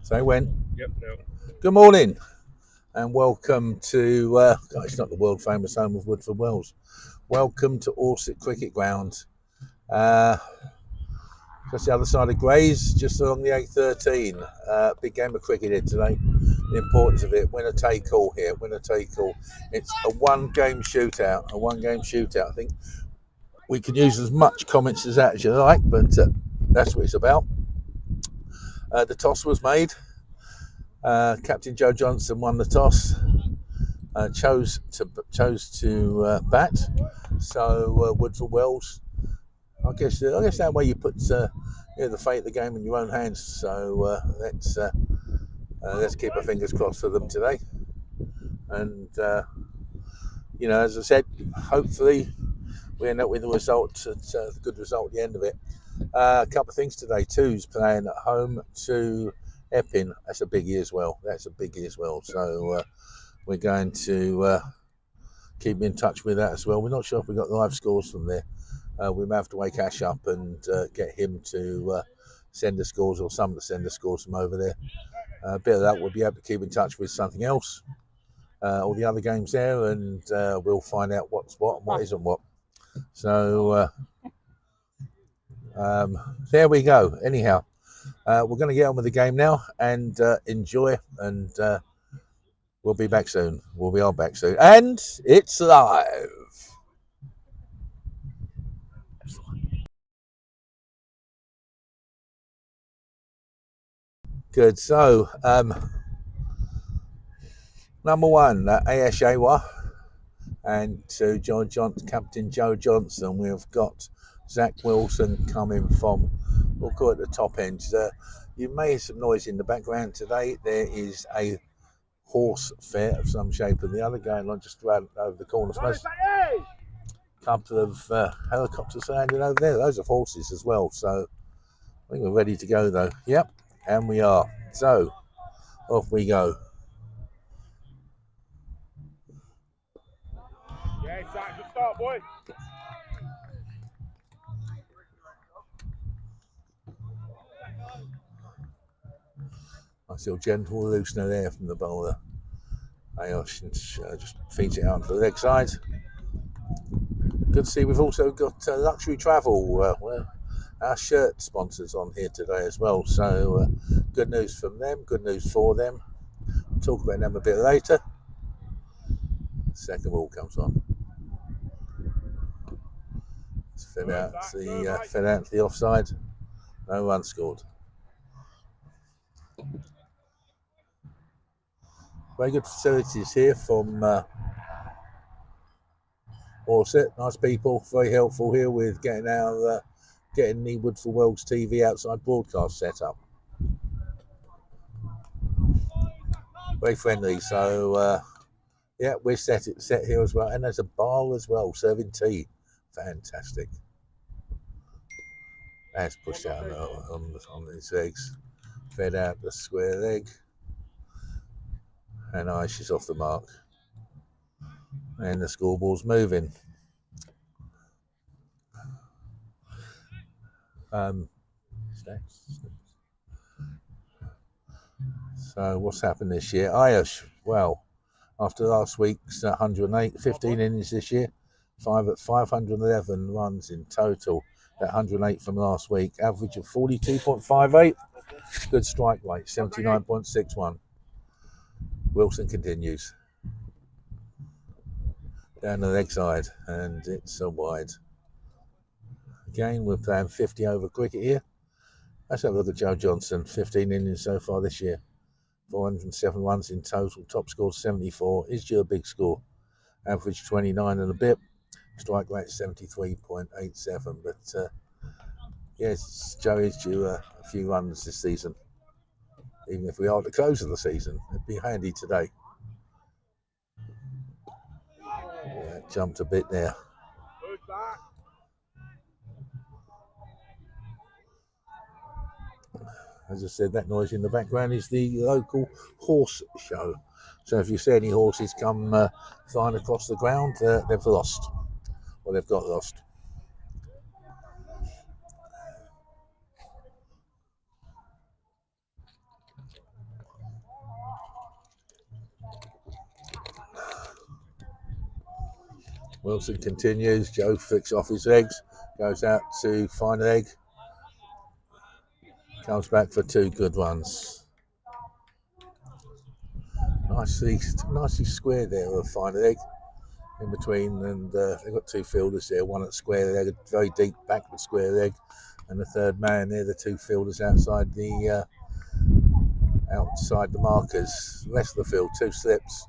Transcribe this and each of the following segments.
Say when. Yep, no. Good morning and welcome to, it's not the world famous home of Woodford Wells. Welcome to Orsett Cricket Ground. Just the other side of Grays, just along the A13. Big game of cricket here today. The importance of it, winner take all here, winner take all. It's a one game shootout, I think we can use as much comments as that as you like, but that's what it's about. The toss was made. Captain Joe Johnson won the toss. Chose to bat. So Woodford Wells. I guess that way you put the fate of the game in your own hands. So let's keep our fingers crossed for them today. And as I said, hopefully we end up with a result, a good result at the end of it. A couple of things today. Two's playing at home to Epping. That's a biggie as well. So we're going to keep in touch with that as well. We're not sure if we got live scores from there. We may have to wake Ash up and get him to send the scores, or some to send the scores from over there. A bit of that, we'll be able to keep in touch with something else, all the other games there, and we'll find out what's what and what isn't what. So there we go. Anyhow, we're going to get on with the game now and enjoy, and we'll be back soon. We'll be all back soon. And it's live. Good. So, number one, Ashawa, and to Captain Joe Johnson, we've got Zach Wilson coming from, we'll call it the top end. You may hear some noise in the background today. There is a horse fair of some shape or the other going on just around over the corner from us. A couple of helicopters landing over there. Those are horses as well. So I think we're ready to go though. Yep, and we are. So off we go. Yeah, it's time to start, boy. Nice little gentle loosener there from the bowler. Ayosh just feeds it out to the leg side. Good to see we've also got Luxury Travel, our shirt sponsors on here today as well. So good news from them, good news for them. We'll talk about them a bit later. Second ball comes on. It's fed out to the offside. No run scored. Very good facilities here from Orsett. Nice people, very helpful here with getting the Woodford Wells TV outside broadcast set up. Very friendly. So we're set here as well, and there's a bar as well serving tea. Fantastic. That's pushed out on these legs, fed out the square leg, and she's off the mark. And the scoreboard's moving. So what's happened this year? Ayosh, well, after last week's 108, 15 innings this year, 511 runs in total. That 108 from last week, average of 42.58. Good strike rate, 79.61. Wilson continues. Down the leg side, and it's a wide. Again, we're playing 50 over cricket here. Let's have a look at Joe Johnson, 15 innings so far this year. 407 runs in total, top score 74. Is due a big score. Average 29 and a bit. Strike rate 73.87. But yes, Joe is due a few runs this season. Even if we are at the close of the season, it'd be handy today. Yeah, jumped a bit there. As I said, that noise in the background is the local horse show. So if you see any horses come flying across the ground, they've lost, or they've got lost. Wilson continues. Joe flicks off his legs, goes out to final leg, comes back for 2 good runs. Nicely squared there with a final leg in between, and they've got 2 fielders there, one at square leg, a very deep backward square leg, and the third man there, the 2 fielders outside the markers. The rest of the field, 2 slips,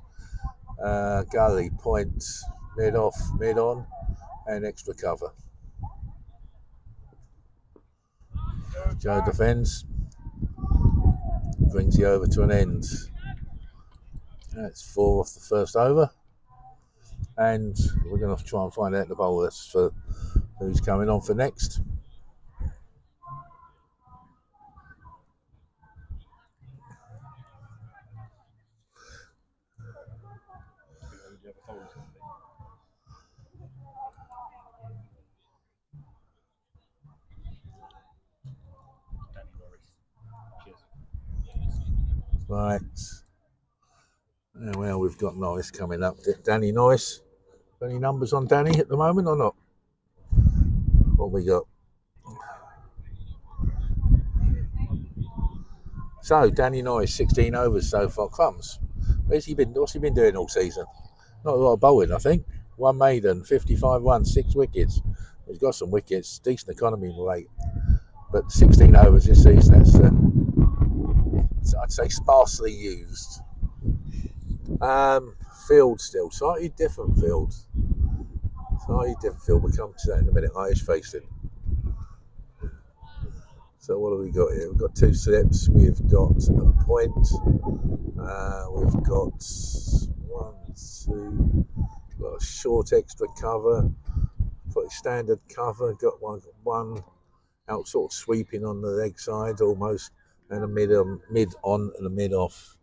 gully, point, mid off, mid on, and extra cover. Joe defends, brings the over to an end. That's 4 off the first over, and we're going to try and find out the bowlers for who's coming on for next. Right. Well, we've got Norris coming up. Danny Norris. Any numbers on Danny at the moment or not? What we got? So, Danny Norris, 16 overs so far. Crumbs. What's he been doing all season? Not a lot of bowling, I think. 1 maiden, 55 runs, 6 wickets. He's got some wickets, decent economy rate. But 16 overs this season, that's, I'd say, sparsely used. Field still, slightly different field. We'll come to that in a minute. Irish facing. So what have we got here? We've got 2 slips. We've got a point. We've got 1, 2. We've got a short extra cover. Got a standard cover. Got one out sort of sweeping on the leg side almost, and a mid on and a mid off.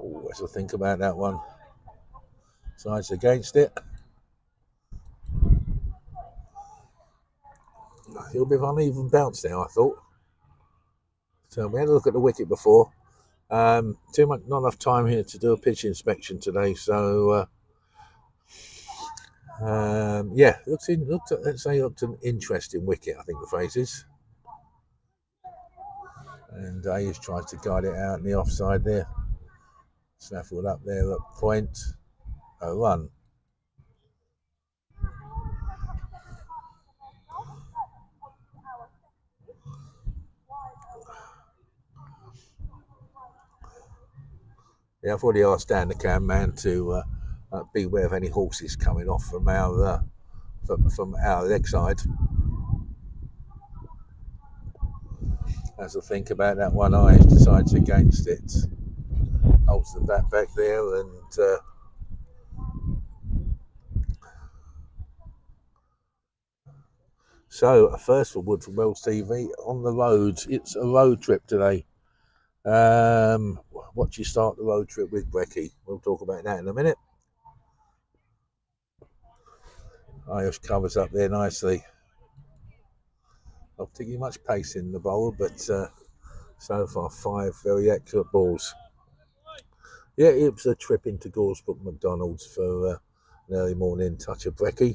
Oh, let's think about that one. Sides against it. It'll be an uneven bounce now, I thought. So we had a look at the wicket before. Not enough time here to do a pitch inspection today. So looked an interesting wicket, I think the phrase is. And Ayers tried to guide it out in the offside there. Snaffled up there at point. A run. Yeah, I've already asked Dan the cam man to beware of any horses coming off from our leg side. As I think about that one, I decides against it. Holds the bat back there, and so first for Woodford Wells TV on the road. It's a road trip today. What do you start the road trip with, Brecky? We'll talk about that in a minute. Irish covers up there nicely. Not taking much pace in the bowl, but so far 5 very accurate balls. Yeah, it was a trip into Goresbrook McDonald's for an early morning touch of brekkie.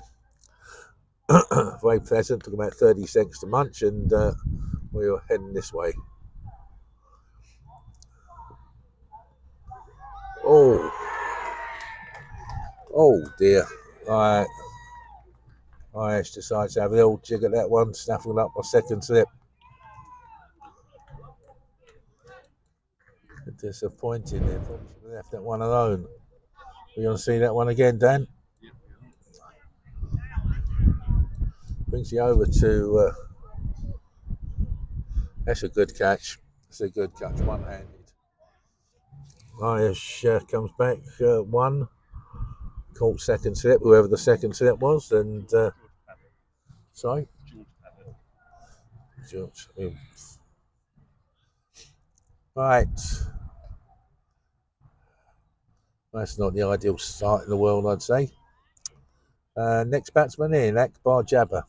Very pleasant, took about 30 seconds to munch, and we were heading this way. Oh dear. Right. Irish decides to have a little jig at that one, snaffled up a second slip. Disappointing there, probably left that one alone. We want to see that one again, Dan? Brings you over to. That's a good catch. One-handed. Irish comes back, 1. Caught second slip, whoever the second slip was, and. Sorry? George. Right. That's not the ideal start in the world, I'd say. Next batsman in, Akbar Jabbar.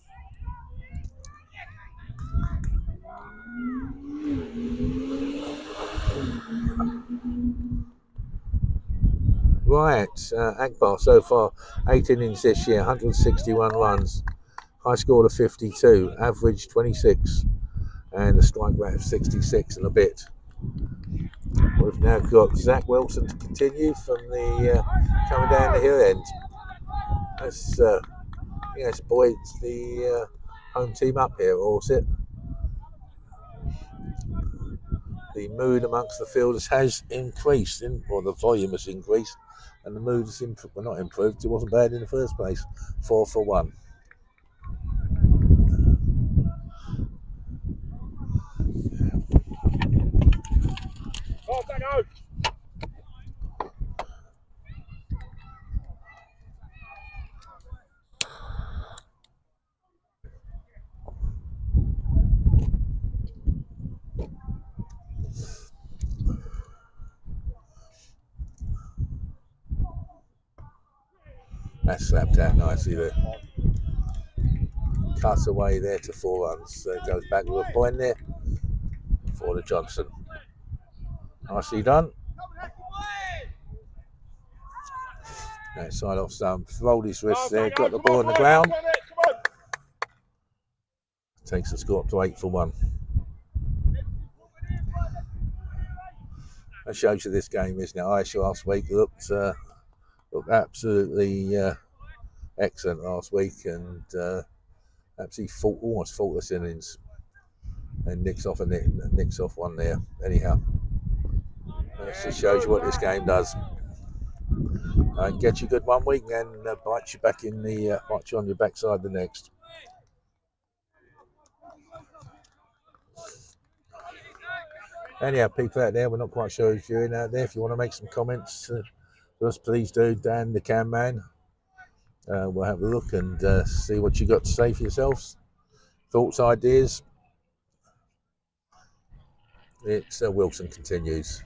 Right, Akbar so far 8 innings this year, 161 runs, high score of 52, average 26, and a strike rate of 66 and a bit. We've now got Zach Wilson to continue from the coming down the hill end. That's yes, boy, it's the home team up here, Orsett. The mood amongst the fielders has increased, or the volume has increased, and the mood has improved. Well, not improved, it wasn't bad in the first place. 4 for 1. Oh, that out. That's slapped out nicely there. Cuts away there to 4 runs. So it goes back with a point there for the Johnson. Nicely done. That side off stump, rolled his wrist there, got the ball on the ground. Takes the score up to 8 for 1. That shows you this game, isn't it? Aisha last week looked absolutely excellent last week, and absolutely almost faultless innings. And nicks off one there. Anyhow, that just shows you what this game does. Get you good one week and bite you back in the bite you on your backside the next. Anyhow, people out there, we're not quite sure if you're in out there. If you want to make some comments, just please do. Dan, the cam man. We'll have a look and see what you got to say for yourselves. Thoughts, ideas. It's Wilson continues.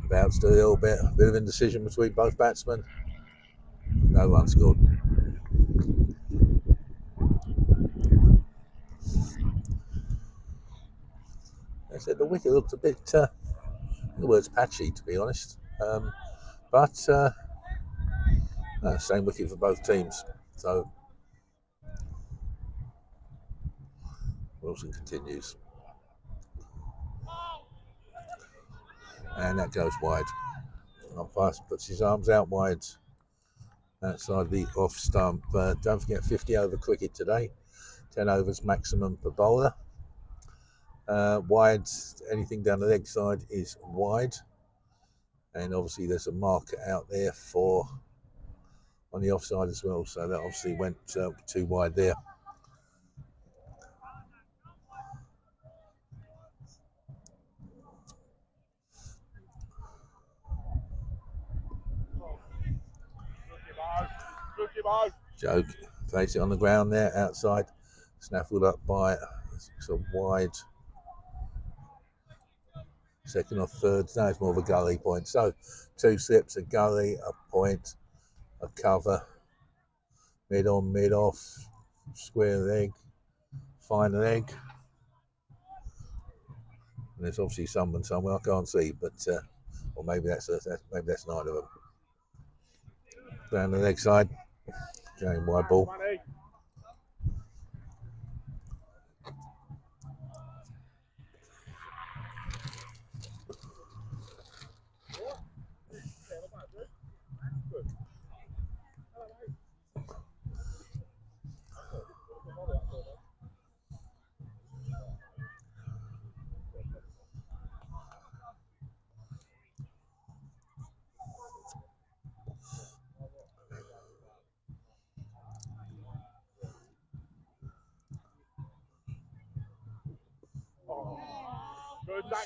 About to do a little bit of indecision between both batsmen. No run scored. I said the wicket looked a bit, the word's patchy to be honest, but same wicket for both teams. So Wilson continues, and that goes wide. Umpire puts his arms out wide outside the off stump. Don't forget 50 over cricket today, 10 overs maximum per bowler. Wide, anything down the leg side is wide, and obviously there's a marker out there for on the offside as well, so that obviously went too wide there. Joke, place it on the ground there outside, snaffled up by sort of wide second or third. No, it's more of a gully point. So 2 slips, a gully, a point, a cover, mid on, mid off, square leg, fine leg. And there's obviously someone somewhere I can't see, but or maybe that's neither of them. Down the leg side, going wide ball.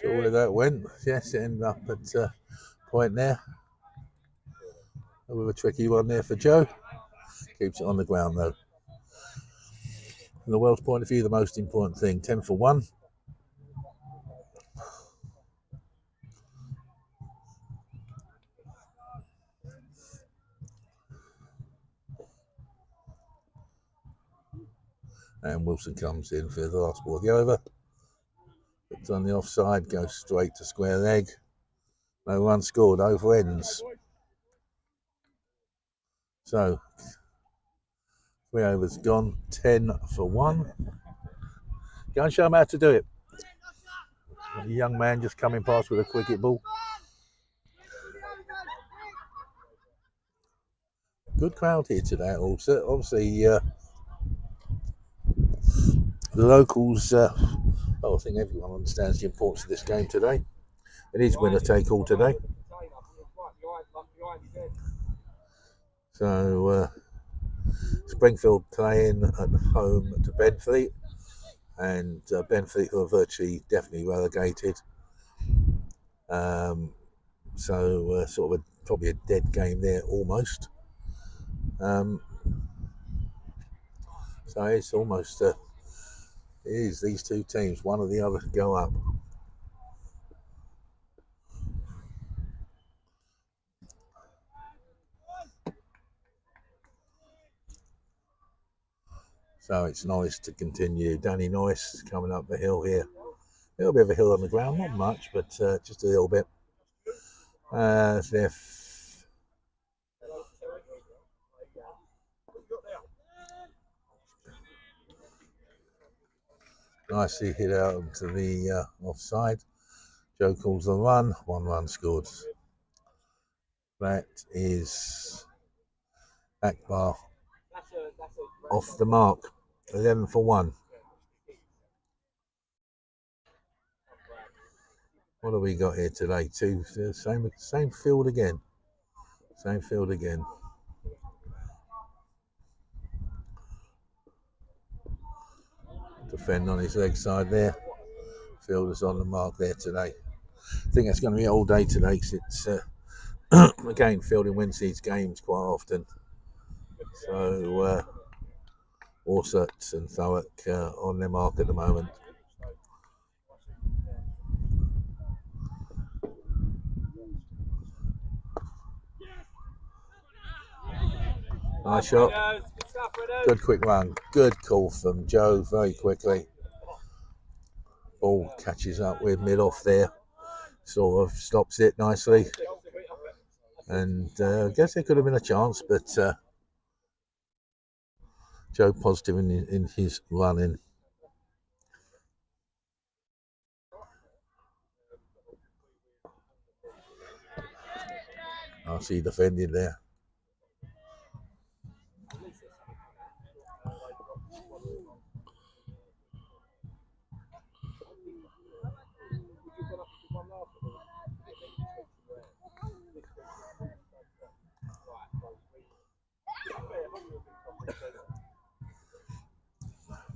Sure where that went. Yes, it ended up at point there. With a tricky one there for Joe. Keeps it on the ground though. From the Welsh point of view, the most important thing, 10 for 1. And Wilson comes in for the last ball of the over. It's on the offside, goes straight to square leg. No run scored, over ends. So 3 overs gone, 10 for 1. Go and show him how to do it. A young man just coming past with a cricket ball. Good crowd here today also. Obviously, the locals, I think everyone understands the importance of this game today. It is winner take all today. So, Springfield playing at home to Benfleet, and Benfleet who are virtually definitely relegated. So sort of probably a dead game there almost. So it's almost it is these two teams, one or the other, go up. So it's nice to continue. Danny Noyce coming up the hill here. A little bit of a hill on the ground, not much, but just a little bit. Nicely hit out to the offside. Joe calls the run. 1 run scored. That is Akbar off the mark. 11 for 1. What have we got here today? Same field again. Same field again. Defend on his leg side there. Fielder's on the mark there today. I think that's going to be all day today because it's again, fielding wins these games quite often. So Orsett and Thurrock on their mark at the moment. Nice shot. Good quick run. Good call from Joe very quickly. Ball catches up with mid off there. Sort of stops it nicely. And I guess there could have been a chance, but Joe positive in his running. I see defending there.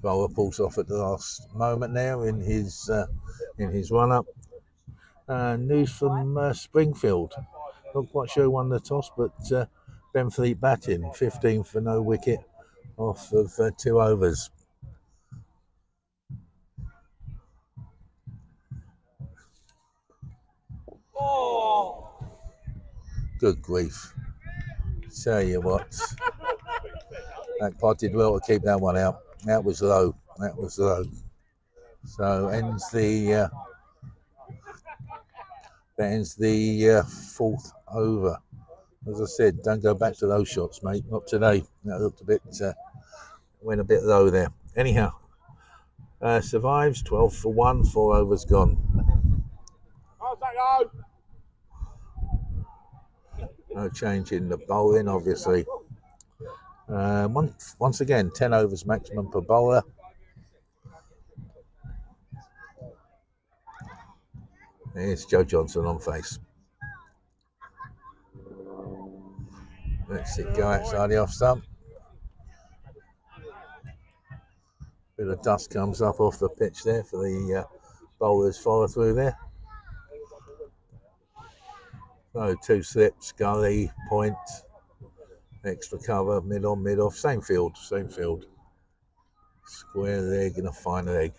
Bowler pulls off at the last moment now in his run up. News from Springfield. Not quite sure who won the toss, but Benfleet batting, 15 for no wicket off of 2 overs. Oh. Good grief. Tell you what, that pod did well to keep that one out. That was low. So ends the 4th over. As I said, don't go back to those shots, mate. Not today. That looked a bit, went a bit low there. Anyhow, survives 12 for 1, 4 overs gone. No change in the bowling, obviously. Once again, 10 overs maximum per bowler. Here's Joe Johnson on face. Let's see, go outside the off stump. Bit of dust comes up off the pitch there for the bowlers follow through there. So 2 slips, gully, point, extra cover, mid on, mid off, same field. Square leg and a fine leg.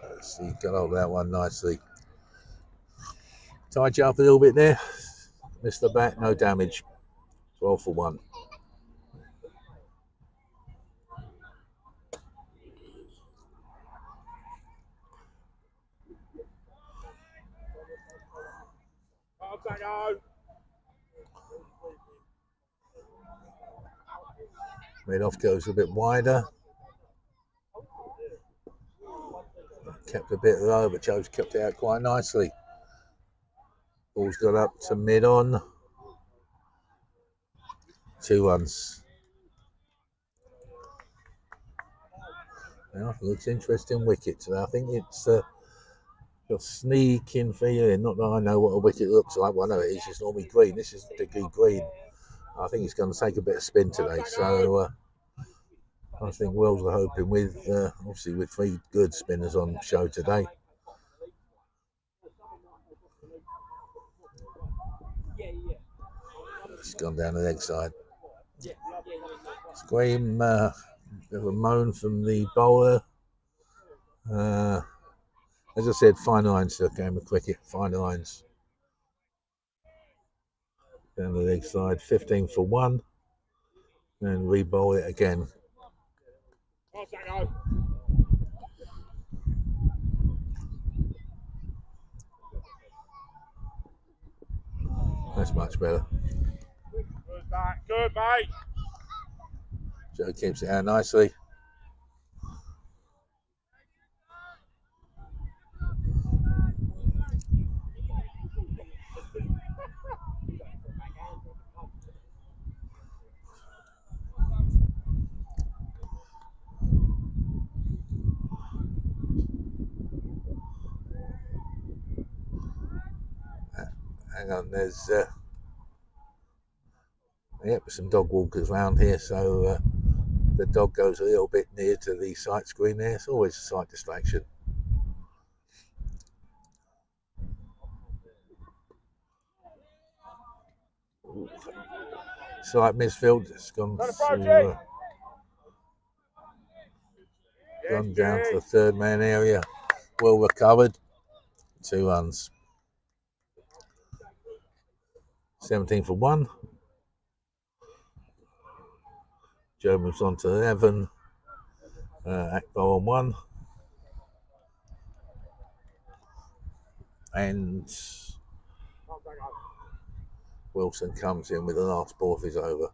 Let's see, got hold of that one nicely. Tied you up a little bit there. Missed the bat, no damage. 12 for 1. no. Mid off goes a bit wider. Kept a bit low, but Joe's kept it out quite nicely. Ball's got up to mid on. 2 runs. Now, it looks interesting wicket today. I think it's got sneaking feeling. Not that I know what a wicket looks like. Well, I know it is. It's normally green. This is particularly green. I think it's going to take a bit of spin today. So I think Wells are hoping with, obviously with 3 good spinners on show today. It's gone down the leg side. Scream, bit of a moan from the bowler. As I said, fine lines to a game of cricket. Fine lines. Down the leg side, 15 for 1. And re-bowl it again. That's much better. Good, back. Good, mate. Joe keeps it out nicely. Hang on, there's some dog walkers around here, so the dog goes a little bit near to the sight screen there. It's always a slight distraction. Slight misfield. It's gone to, gone down to the third man area. Well recovered. 2 runs. 17 for 1. Joe moves on to 11. Akbar on 1. And Wilson comes in with the last ball of his over.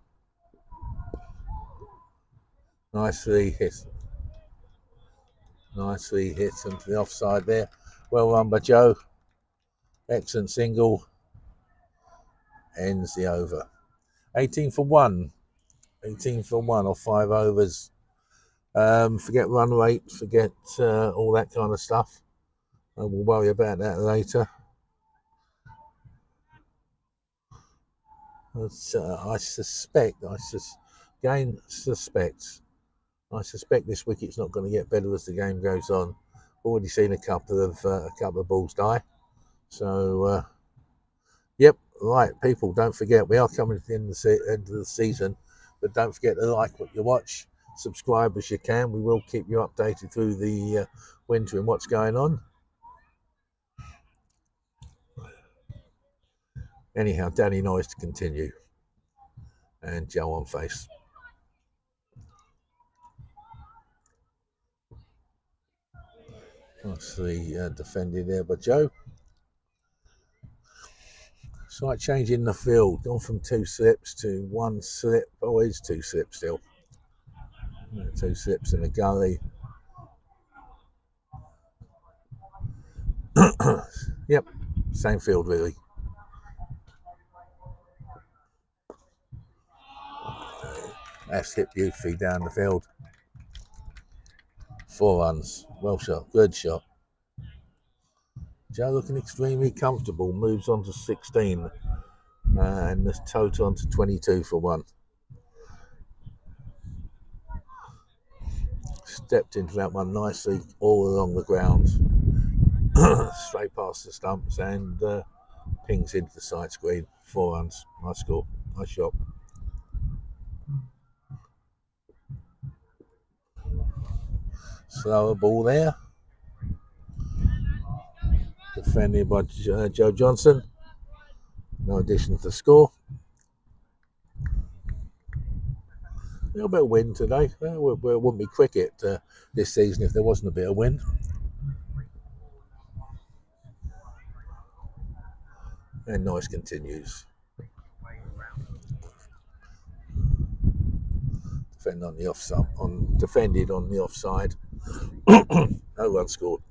Nicely hit. Nicely hit into the offside there. Well run by Joe. Excellent single. Ends the over. 18 for 1. 18 for 1 or 5 overs. Forget run rate. Forget all that kind of stuff. We'll worry about that later. I suspect this wicket's not going to get better as the game goes on. Already seen a couple of balls die. So, yep, right, people, don't forget, we are coming to the end of the season, but don't forget to like what you watch, subscribe as you can. We will keep you updated through the winter and what's going on. Anyhow, Danny Noyes to continue. And Joe on face. Nicely defended there by Joe. Slight change in the field. Gone from 2 slips to 1 slip. Oh, it's 2 slips still. 2 slips in the gully. Yep, same field really. That's hit beautifully down the field. 4 runs. Well shot. Good shot. Joe looking extremely comfortable. Moves on to 16. And the total on to 22 for 1. Stepped into that one nicely all along the ground. Straight past the stumps and pings into the side screen. 4 runs. Nice score. Nice shot. Slower ball there. Defended by Joe Johnson. No addition to the score. A little bit of wind today. It wouldn't be cricket this season if there wasn't a bit of wind. And Nice continues. Defended on the offside. No run scored.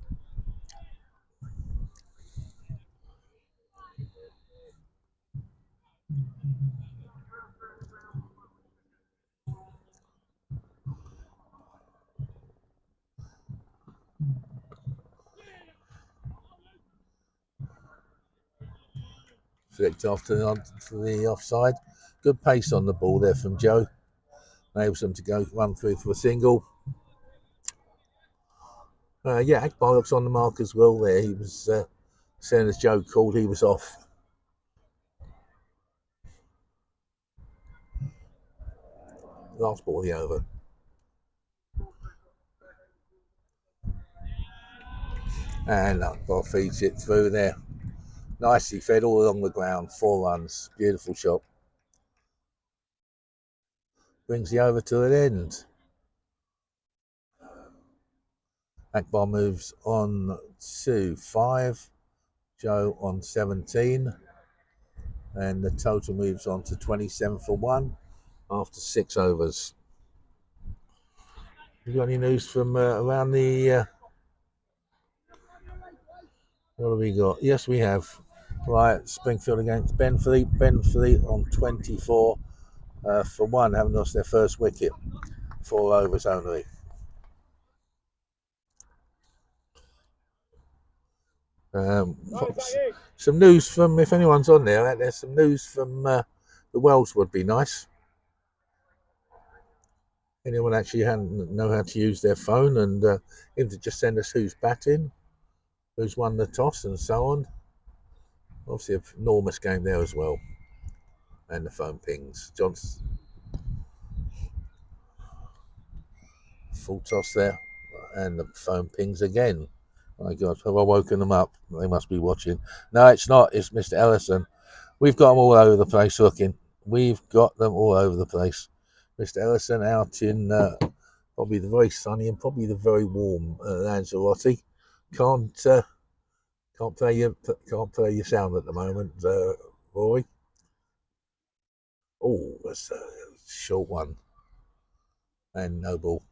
Flicked off to the offside. Good pace on the ball there from Joe. Enables them to run through for a single. Akbar looks on the mark as well there. He was saying as Joe called, he was off. Last ball of the over. And Akbar feeds it through there. Nicely fed all along the ground. 4 runs. Beautiful shot. Brings the over to an end. Akbar moves on to 5. Joe on 17. And the total moves on to 27 for 1 after 6 overs. You got any news from around the... what have we got? Yes, we have. Right, Springfield against Benfleet. Benfleet on 24 for 1, haven't lost their first wicket. 4 overs only. Some news from, if anyone's on there's some news from the Wells would be nice. Anyone actually know how to use their phone, and him to just send us who's batting, who's won the toss, and so on. Obviously, an enormous game there as well. And the phone pings. Johnson. Full toss there. And the phone pings again. My God, have I woken them up? They must be watching. No, it's not. It's Mr. Ellison. We've got them all over the place looking. We've got them all over the place. Mr. Ellison out in probably the very sunny and probably the very warm Lanzarote. Can't play your sound at the moment, Rory. Oh, that's a short one. And no ball.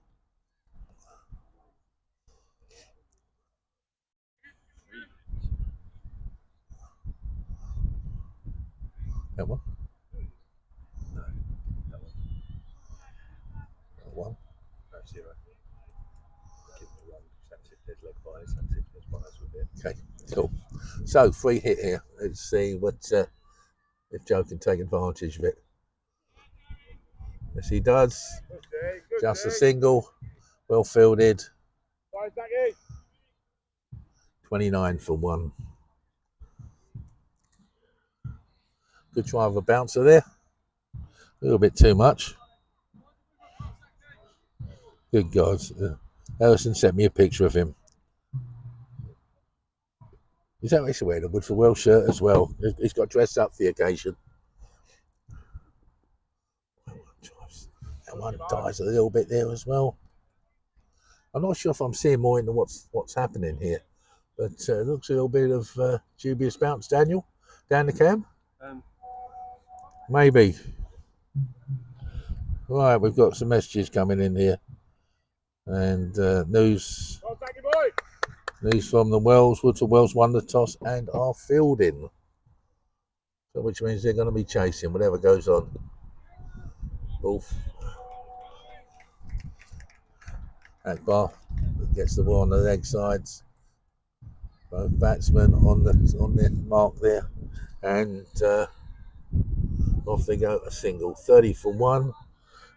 That one? No, that one. That one? No, 0. Give me 1. That's it. There's leg bias. That's it. There's bias with it. Okay, cool. So, free hit here. Let's see what if Joe can take advantage of it. Yes, he does. Good Just day. A single. Well fielded. 29 for 1. Good try of a bouncer there. A little bit too much. Good God. Ellison sent me a picture of him. He's actually wearing a Woodford Wells shirt as well. He's got dressed up for the occasion. That one dies a little bit there as well. I'm not sure if I'm seeing more into what's happening here, but it looks a little bit of dubious bounce, Daniel, down the cam. Maybe. Right, we've got some messages coming in here, and news from the Wells. Woodford Wells won the toss and are fielding, so which means they're going to be chasing whatever goes on. Wolf. Akbar gets the ball on the leg sides. Both batsmen on the mark there, and off they go. A single. 30 for 1.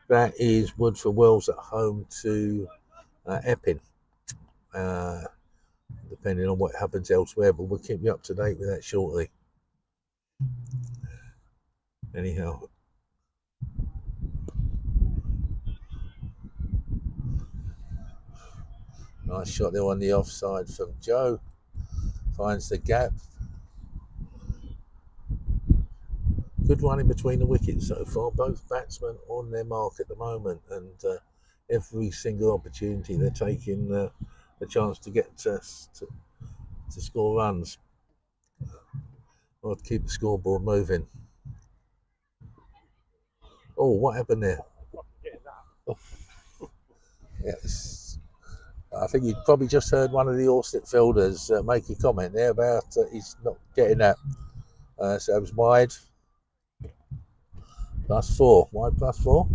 That is Woodford Wells at home to Epping. Depending on what happens elsewhere, but we'll keep you up to date with that shortly. Anyhow. Nice shot there on the offside from Joe. Finds the gap. Good running between the wickets so far. Both batsmen on their mark at the moment, and every single opportunity they're taking the chance to get to score runs. I'll keep the scoreboard moving. Oh, what happened there? Oh, yes. I think you probably just heard one of the Orsett fielders make a comment there about he's not getting that. So it was wide. +4. Wide +4.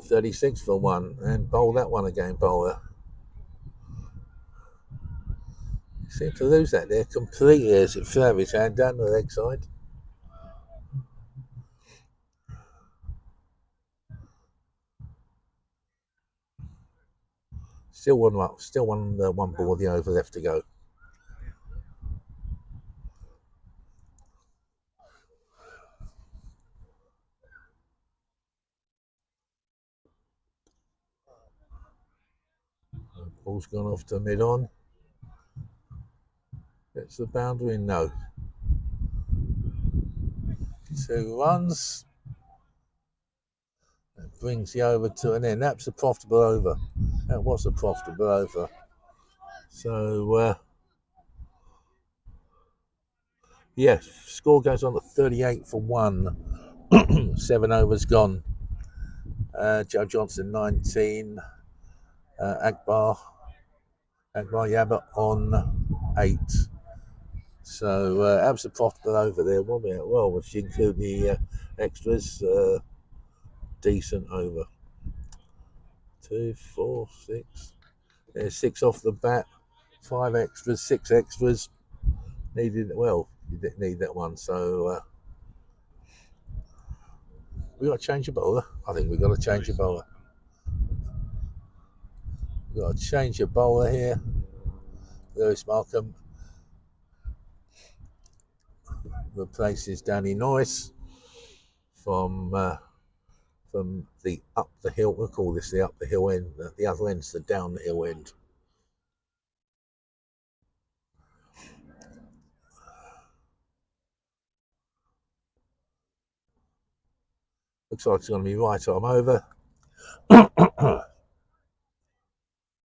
36 for 1. And bowl that one again, bowler. Seemed to lose that there completely as it flew out of his hand down the leg side. Still one ball of the over left to go. Ball's gone off to mid on. Gets the boundary, no. 2 runs. That brings the over to an end. That's a profitable over. That was a profitable over. So, yes, score goes on to 38 for 1. 7 overs gone. Joe Johnson 19. Akbar Yabba on 8. So that was a profitable over there, wasn't it? Well, if you include the extras, decent over. 2, 4, 6. There's 6 off the bat. 5 extras, 6 extras. Needed, well, you didn't need that one, so we got to change a bowler. I think we've got to change a bowler. We've got to change a bowler here. Lewis Markham replaces Danny Noyce from the up the hill. We'll call this the up the hill end. The other end's the down the hill end. Looks like it's going to be right arm over. Got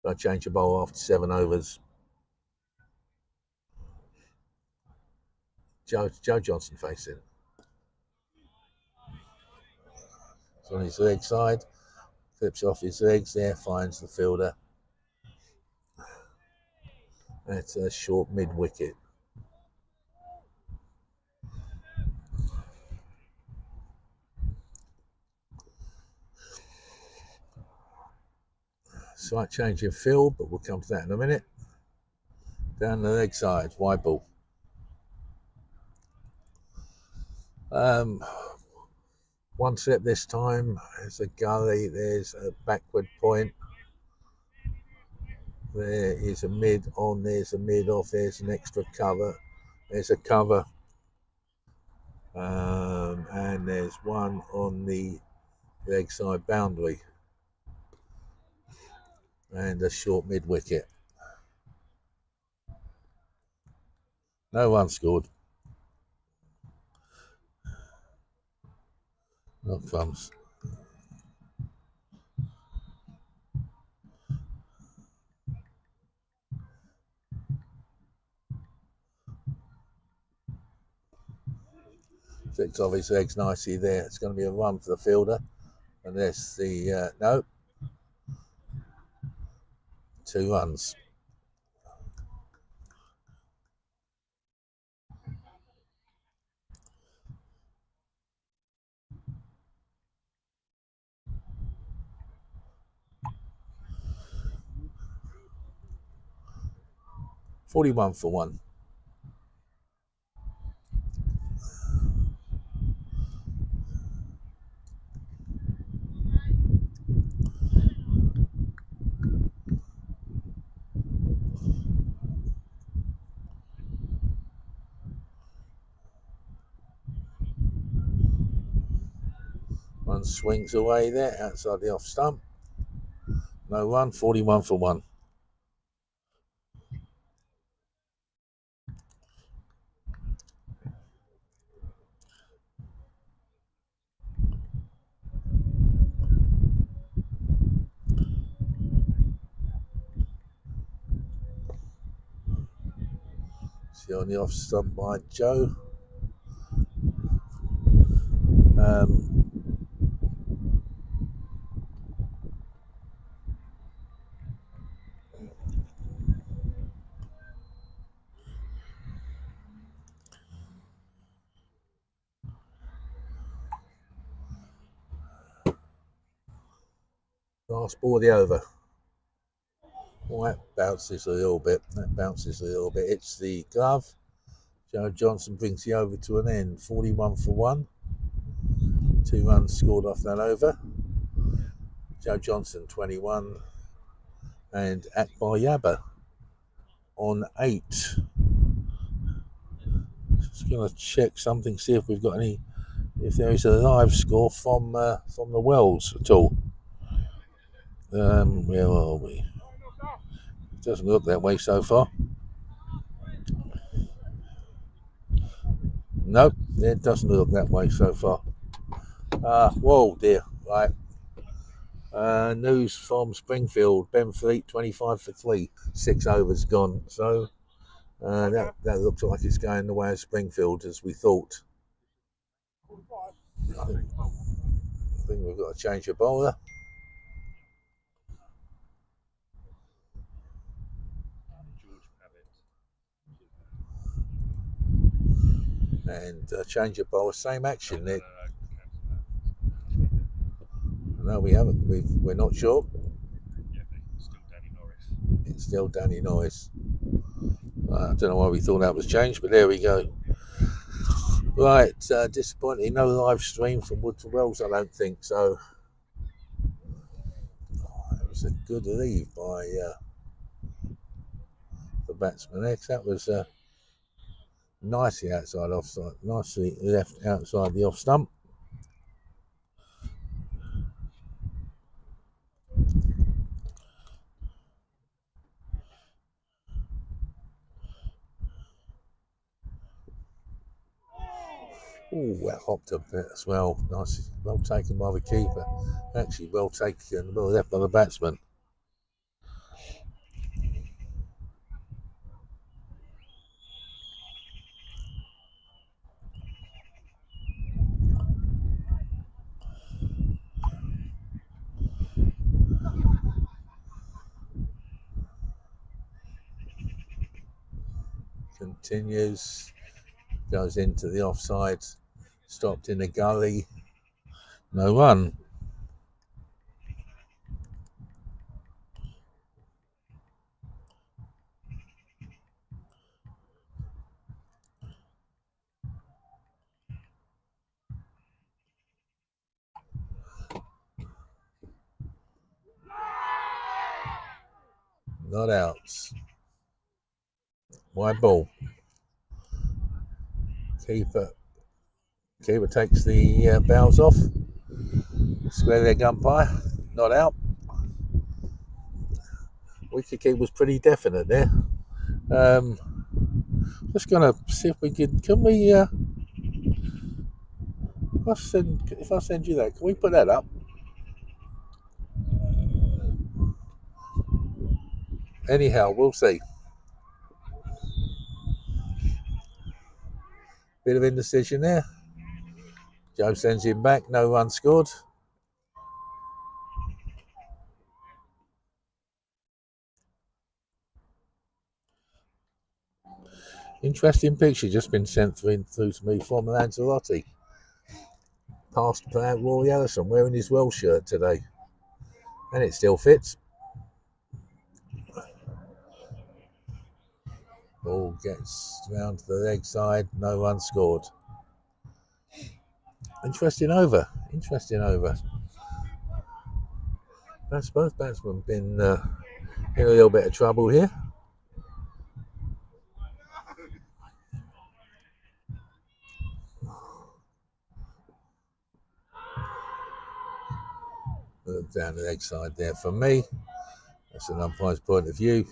to change the bowl after 7 overs. Joe Johnson facing. It's on his leg side. Clips off his legs there, finds the fielder. That's a short mid wicket. Slight change in field, but we'll come to that in a minute. Down the leg side, wide ball. One step this time. There's a gully. There's a backward point. There is a mid on. There's a mid off. There's an extra cover. There's a cover. And there's one on the leg side boundary. And a short mid wicket. No one scored. No crumbs. Flicks off his legs nicely there. It's going to be a run for the fielder. And there's the, no. 2 runs. $41 for 1. One swings away there outside the off stump. No run, 41 for 1. See on the off stump by Joe. Last ball of the over. Well, that bounces a little bit. It's the glove. Joe Johnson brings the over to an end. 41 for 1. 2 runs scored off that over. Joe Johnson 21 and Akbar Yaba on 8. Just going to check something, see if we've got any, if there is a live score from the Wells at all. Where are we? It doesn't look that way so far. Nope, it doesn't look that way so far. Whoa, dear. Right. News from Springfield. Ben Fleet, 25 for 3. 6 overs gone. So that looks like it's going the way of Springfield as we thought. I think we've got to change a bowler. And change a bowler. Same action. No, we haven't. We're not sure. It's still Danny Norris. I don't know why we thought that was changed, but there we go. Right, disappointing. No live stream from Woodford Wells, I don't think so. It was a good leave by the batsman X. That was nicely outside offside, nicely left outside the off stump. Oh, that hopped a bit as well. Nice, well taken by the keeper. Actually, well taken, well left by the batsman. Continues, goes into the offside, stopped in the gully, no run. Not outs. Wide ball. Keeper takes the bounce off. Square leg umpire. Not out. Wicket keeper was pretty definite there. Just gonna see if we can we if I send you that, can we put that up? Anyhow, we'll see. Bit of indecision there. Joe sends him back, no run scored. Interesting picture just been sent through to me from Lanzarote. Past player Rory Ellison wearing his Welsh shirt today. And it still fits. Ball gets round to the leg side, no run scored. Interesting over. Both batsmen have been in a little bit of trouble here. Look down the leg side there for me. That's an umpire's point of view.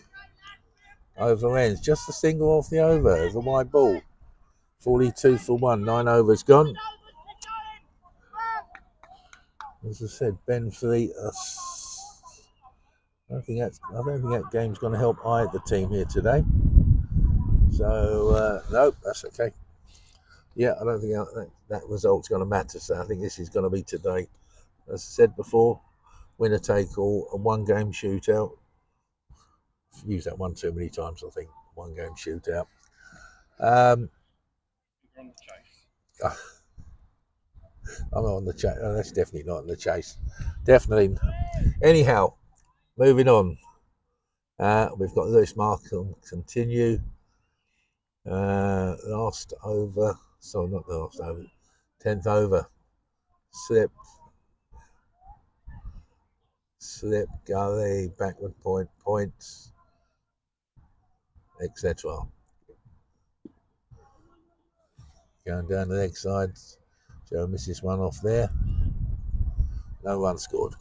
Over ends, just a single off the over, the wide ball. 42 for 1, 9 overs gone. As I said, Ben Fleet. I don't think that game's going to help either team here today. So So, nope, that's okay. Yeah, I don't think that result's going to matter. So I think this is going to be today. As I said before, winner take all, a one game shootout. I've used that one too many times, I think. One game shootout. I'm not on the chase. Oh, that's definitely not on the chase. Definitely. Anyhow, moving on. We've got Lewis Markham continue. Last over. Sorry, not the last over. 10th over. Slip, gully, backward point, points, etc. Going down the leg side. Joe misses one off there. No run scored.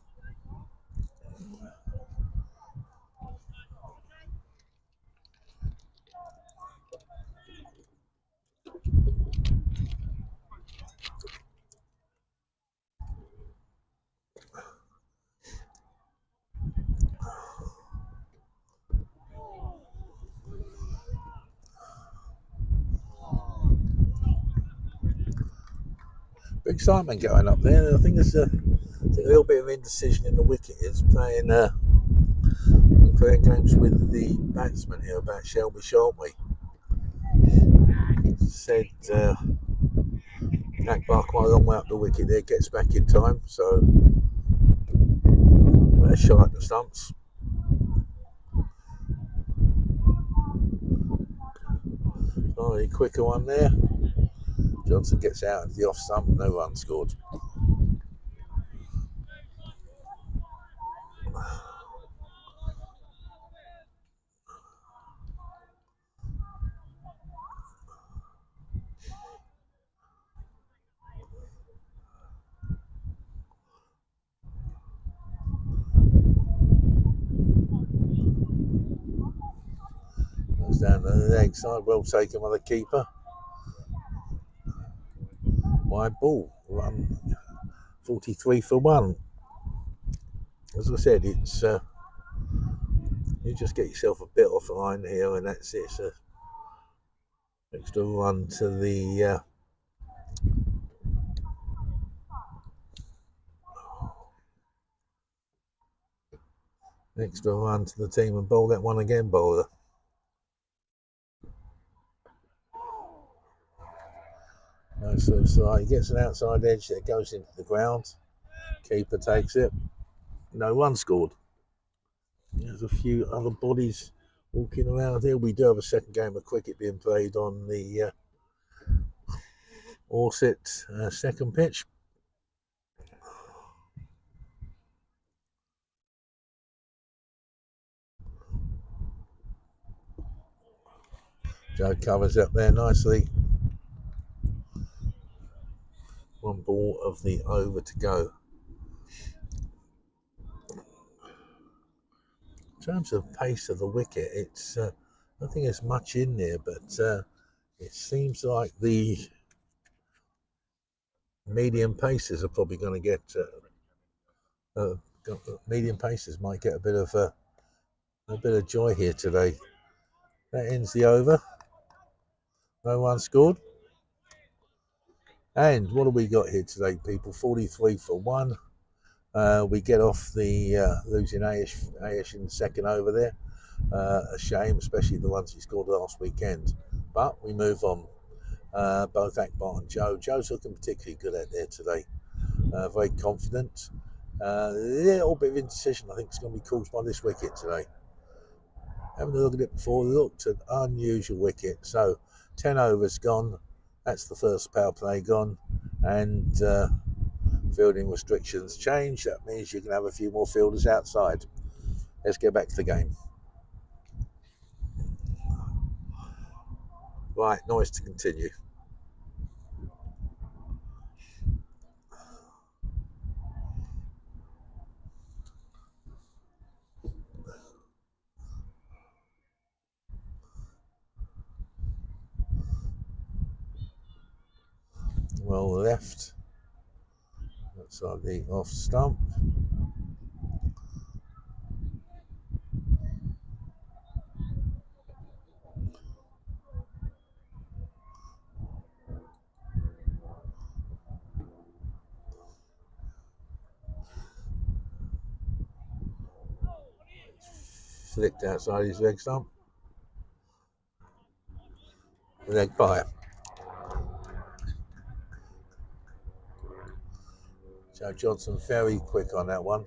Big excitement going up there. I think there's a little bit of indecision in the wicket. It's playing games with the batsman here about Shelby Sharpway. Said Akbar quite a long way up the wicket there, gets back in time, so a shot at the stumps. Slightly quicker one there. Johnson gets out of the off stump, no run scored. Goes down the leg side, well taken by the keeper. Wide ball, run 43 for one. As I said, it's you just get yourself a bit off the line here, and that's it. It's a extra run to the team and bowl that one again, bowler. So he gets an outside edge that goes into the ground. Keeper takes it. No run scored. There's a few other bodies walking around here. We do have a second game of cricket being played on the Orsett second pitch. Joe covers up there nicely. One ball of the over to go. In terms of pace of the wicket, it's I don't think there's much in there, but it seems like the medium pacers are probably going to get medium pacers might get a bit of joy here today. That ends the over. No one scored. And what have we got here today, people? 43 for one. We get off the losing Aish in the second over there. A shame, especially the ones he scored last weekend. But we move on. Both Akbar and Joe. Joe's looking particularly good out there today. Very confident. A little bit of indecision, I think, is going to be caused by this wicket today. Having a look at it before, looked an unusual wicket. So 10 overs gone. That's the first power play gone. And fielding restrictions change. That means you can have a few more fielders outside. Let's get back to the game. Right, noise to continue. Well left. Outside the off stump. flicked outside his leg stump. Leg bite. Joe Johnson very quick on that one.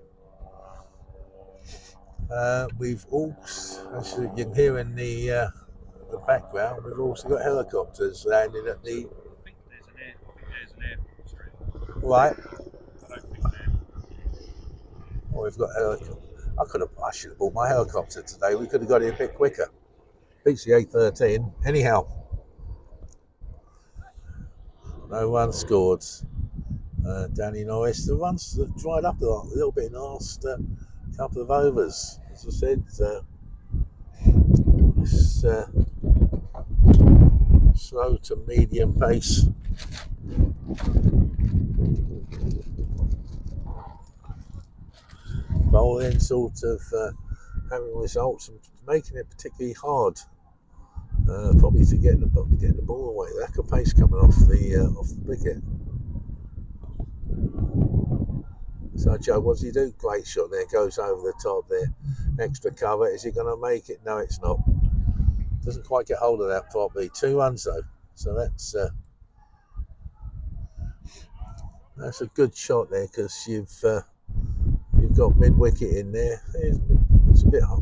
We've also, as you can hear in the background, we've also got helicopters landing at the. I think there's an airport street. Right. I don't think there. Oh, we've got helicopter. I should have bought my helicopter today. We could have got it a bit quicker. Beats the 8-13. Anyhow, no run scored. Danny Norris. The runs have dried up a little bit in the last couple of overs. As I said, it's slow to medium pace. Bowling sort of having results and making it particularly hard. Probably to get the ball away. Lack of pace coming off the wicket. So Joe, what does he do? Great shot there, goes over the top there. Extra cover. Is he going to make it? No, it's not. Doesn't quite get hold of that properly. 2 runs though, so that's a good shot there because you've got mid wicket in there. It's a bit hot.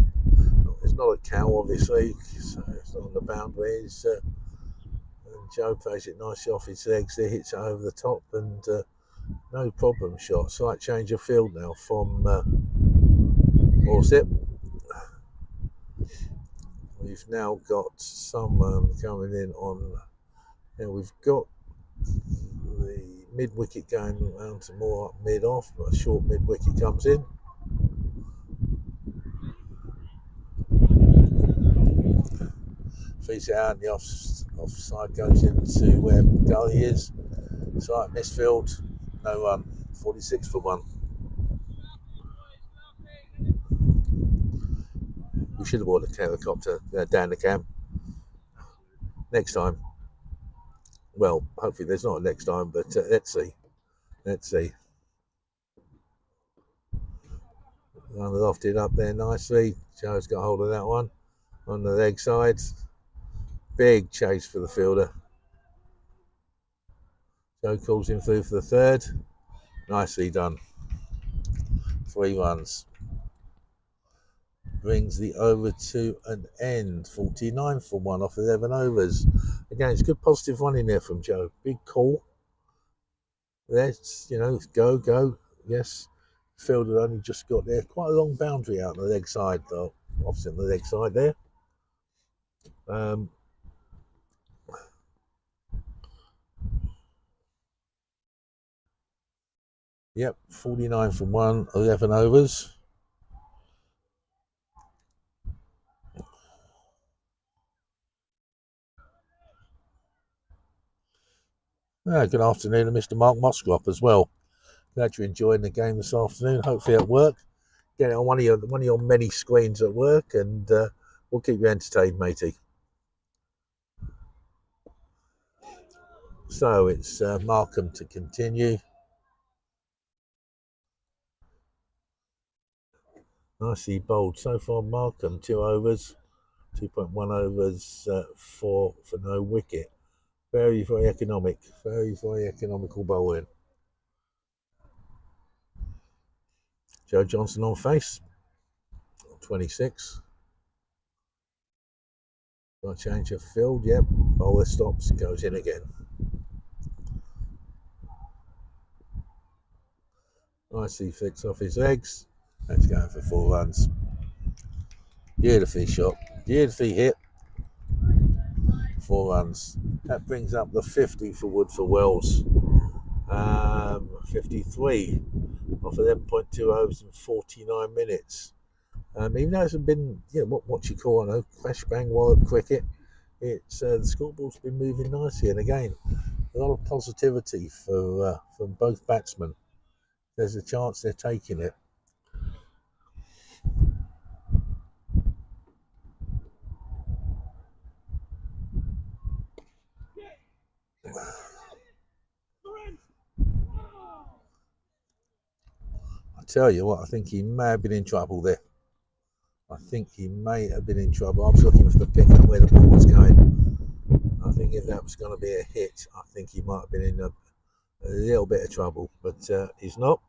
It's not a cow, obviously, so it's not on the boundaries. And Joe plays it nicely off his legs there, hits it over the top, and no problem shot. Slight change of field now from Orsett. We've now got someone coming in on. We've got the mid wicket going around to more up mid off, but a short mid wicket comes in. Feeds it out, and the offside goes into where Gully is. Slight misfield, no run. 46 for 1. We should have bought a helicopter down the cam. Next time. Well, hopefully there's not a next time, but let's see. Lofted up there nicely. Joe's got hold of that one on the leg side. Big chase for the fielder. Joe calls him through for the third. Nicely done. 3 runs. Brings the over to an end. 49 for 1 off 11 overs. Again, it's good positive running there from Joe. Big call. Let's, go. Yes. Fielder only just got there. Quite a long boundary out on the leg side, though. Opposite the leg side there. Yep, 49 for 1, 11 overs. Good afternoon to Mr. Mark Moscrop as well. Glad you're enjoying the game this afternoon. Hopefully at work. Get it on one of your many screens at work, and we'll keep you entertained, matey. So it's Markham to continue. Nicely bowled so far, Markham. 2 overs, 2.1 overs for no wicket. Very, very economic. Very, very economical bowling. Joe Johnson on face. 26. Got a change of field. Yep. Bowler stops. Goes in again. Nicely flicks off his legs. That's going for 4 runs. Beautifully shot. Beautifully hit. 4 runs. That brings up the 50 for Woodford Wells. 53 off 11.2 overs and 49 minutes. Even though it's been, what you call, crash bang wallop cricket, it's the scoreboard's been moving nicely, and again, a lot of positivity from both batsmen. There's a chance they're taking it. I tell you what, I think he may have been in trouble there. I think he may have been in trouble. I was looking for the pick up where the ball was going. I think if that was going to be a hit, I think he might have been in a little bit of trouble, but he's not.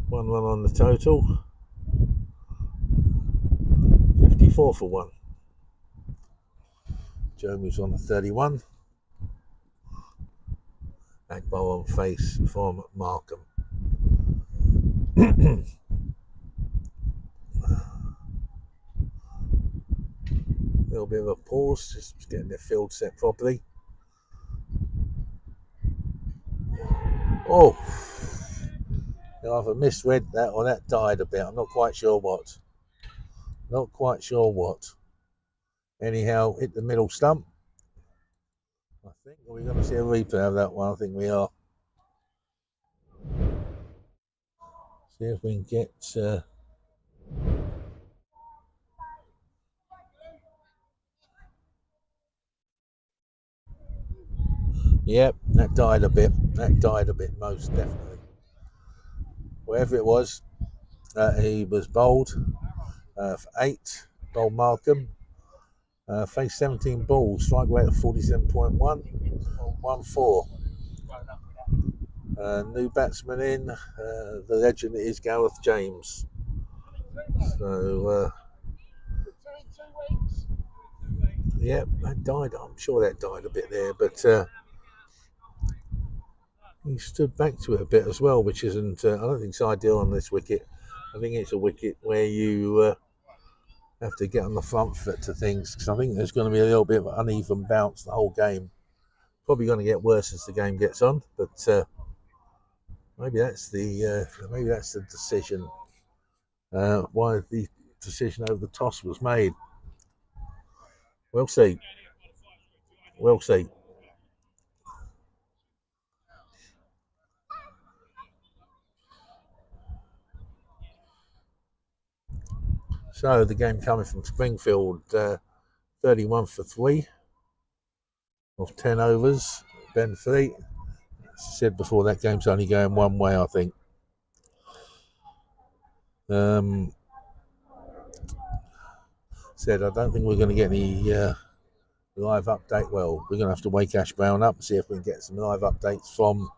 1-1 on the total. 54 for 1. Joe moves on to 31. Back bowl on face from Markham. Little bit of a pause, just getting the field set properly. Oh, I either misread that or that died a bit. I'm not quite sure what. Not quite sure what. Anyhow, hit the middle stump. I think we're going to see a replay of that one. I think we are. See if we can get. Yep, that died a bit. That died a bit, most definitely. Wherever it was, he was bowled for 8. Bowled Markham. Faced 17 balls. Strike rate of 47.1. 1-4. New batsman in. The legend is Gareth James. So, yeah, that died. I'm sure that died a bit there, but he stood back to it a bit as well, which isn't. I don't think it's ideal on this wicket. I think it's a wicket where you have to get on the front foot to things, because I think there's going to be a little bit of an uneven bounce the whole game. Probably going to get worse as the game gets on, but maybe that's the decision. Why the decision over the toss was made. We'll see. We'll see. So the game coming from Springfield, 31 for 3 of 10 overs. Ben 3. As I said before, that game's only going one way, I think. Said I don't think we're going to get any live update. Well, we're going to have to wake Ash Brown up and see if we can get some live updates from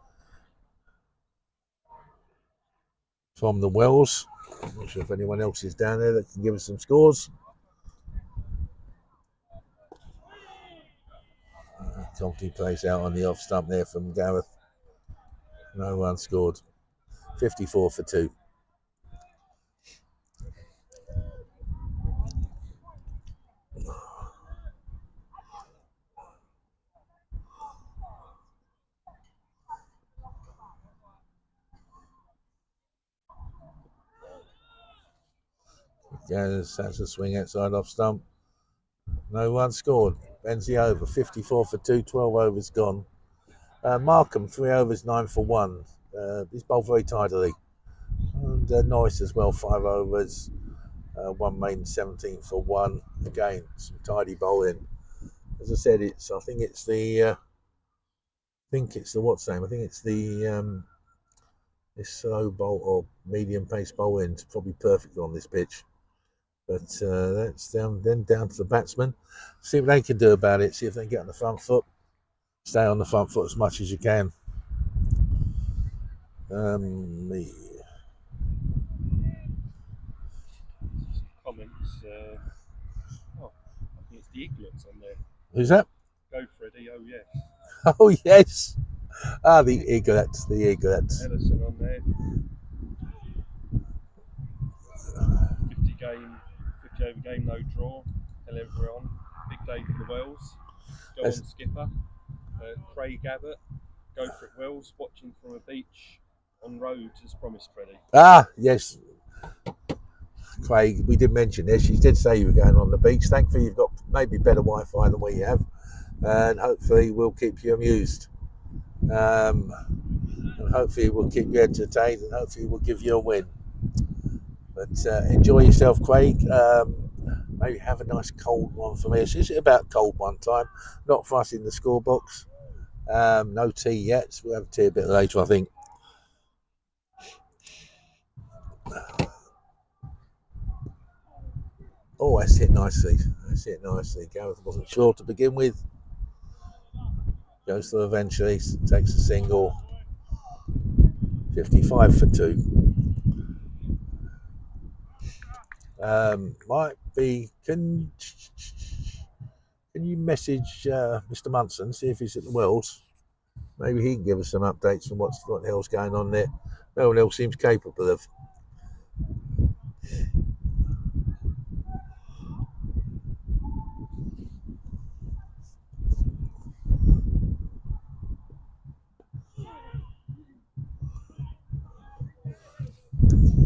the Wells. I'm not sure if anyone else is down there that can give us some scores. Company plays out on the off stump there from Gareth. No run scored. 54 for 2. Has a swing outside off stump. No run scored. Ends the over. 54 for 2. 12 overs gone. Markham 3 overs 9 for 1. He's bowled very tidily. And Norris as well 5 overs. 1 maiden 17 for 1. Again, some tidy bowling. As I said, I think it's the what's name? I think it's the this slow bowl or medium pace bowling. It's probably perfect on this pitch. But that's down to the batsman. See what they can do about it. See if they can get on the front foot. Stay on the front foot as much as you can. Comments. I think it's the Eaglets on there. Who's that? Go Freddie. Oh yes. Oh yes. The Eaglets. Ellison on there. 50 over game, no draw. Tell everyone. Big day for the Wells. Go on skipper. Craig Abbott. Go for it Wells. Watching from a beach on road as promised, Freddie. Yes. Craig, we did mention this. You did say you were going on the beach. Thankfully, you've got maybe better Wi-Fi than we have, and hopefully, we'll keep you amused. And hopefully, we'll keep you entertained, and hopefully, we'll give you a win. But enjoy yourself, Craig. Maybe have a nice cold one for me. It's about cold one time. Not for us in the score box. No tea yet. We'll have tea a bit later, I think. Oh, that's hit nicely. That's hit nicely. Gareth wasn't sure to begin with. Goes through eventually, takes a single. 55 for 2. Might be. Can you message Mr. Munson, see if he's at the Wells? Maybe he can give us some updates on what the hell's going on there. No one else seems capable of.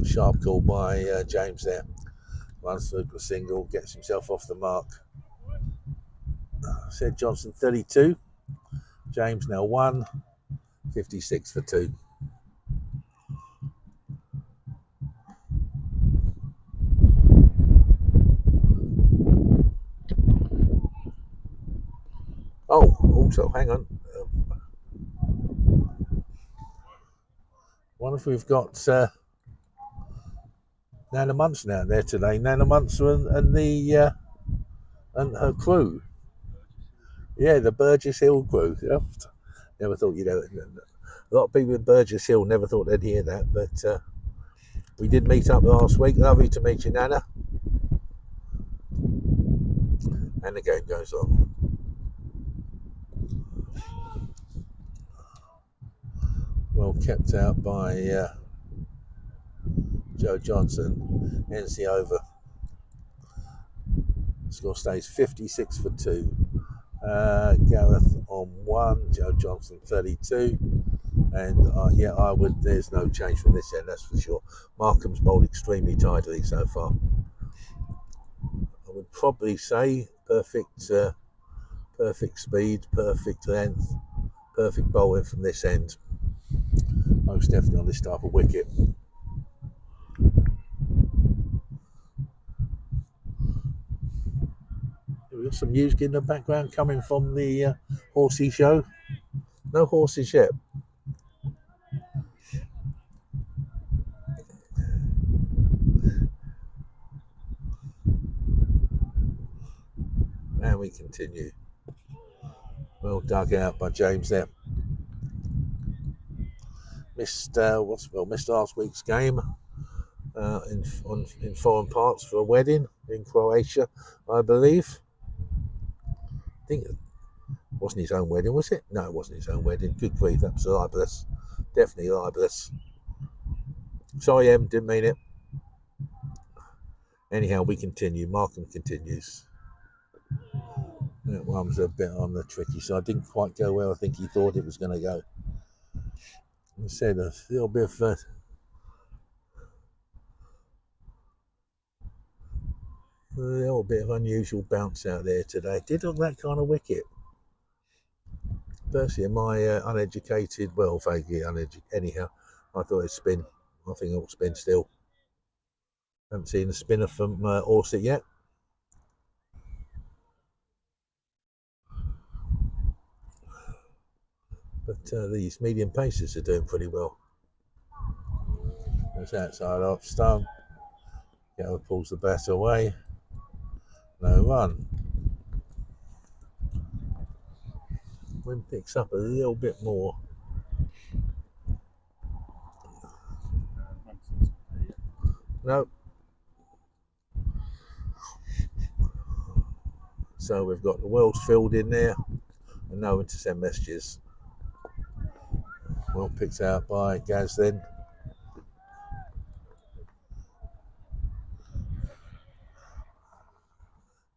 Sharp call by James there. Runs through to a single, gets himself off the mark. Said Johnson 32. James now 1. 56 for 2. Oh, also, hang on. Wonder if we've got Nana Munson out there today. Nana Munson and her crew. Yeah, the Burgess Hill crew. Never thought you'd know. A lot of people in Burgess Hill never thought they'd hear that, but we did meet up last week. Lovely to meet you, Nana. And the game goes on. Well kept out by Joe Johnson. Ends the over. Score stays 56 for 2. Gareth on 1. Joe Johnson 32. And I would. There's no change from this end, that's for sure. Markham's bowled extremely tidily so far. I would probably say perfect speed, perfect length, perfect bowling from this end. Most definitely on this type of wicket. We've got some music in the background coming from the horsey show. No horses yet. And we continue. Well dug out by James there. Missed last week's game in foreign parts for a wedding in Croatia, I believe. I think it wasn't his own wedding, was it? No, it wasn't his own wedding. Good grief, that was libelous. Definitely libelous. Sorry, Em, didn't mean it. Anyhow, we continue. Markham continues. That one was a bit on the tricky side. Didn't quite go where I think he thought it was going to go. I said a little bit of unusual bounce out there today. Did look that kind of wicket. Personally, in my uneducated, well, vaguely uneducated, anyhow, I thought it'd spin. I think it'll spin still. Haven't seen a spinner from Orsett yet. But these medium pacers are doing pretty well. It's outside off stump. Gower pulls the bat away. No run. Wind picks up a little bit more. No. So we've got the Wells field in there and no one to send messages. Well picked out by Gaz then.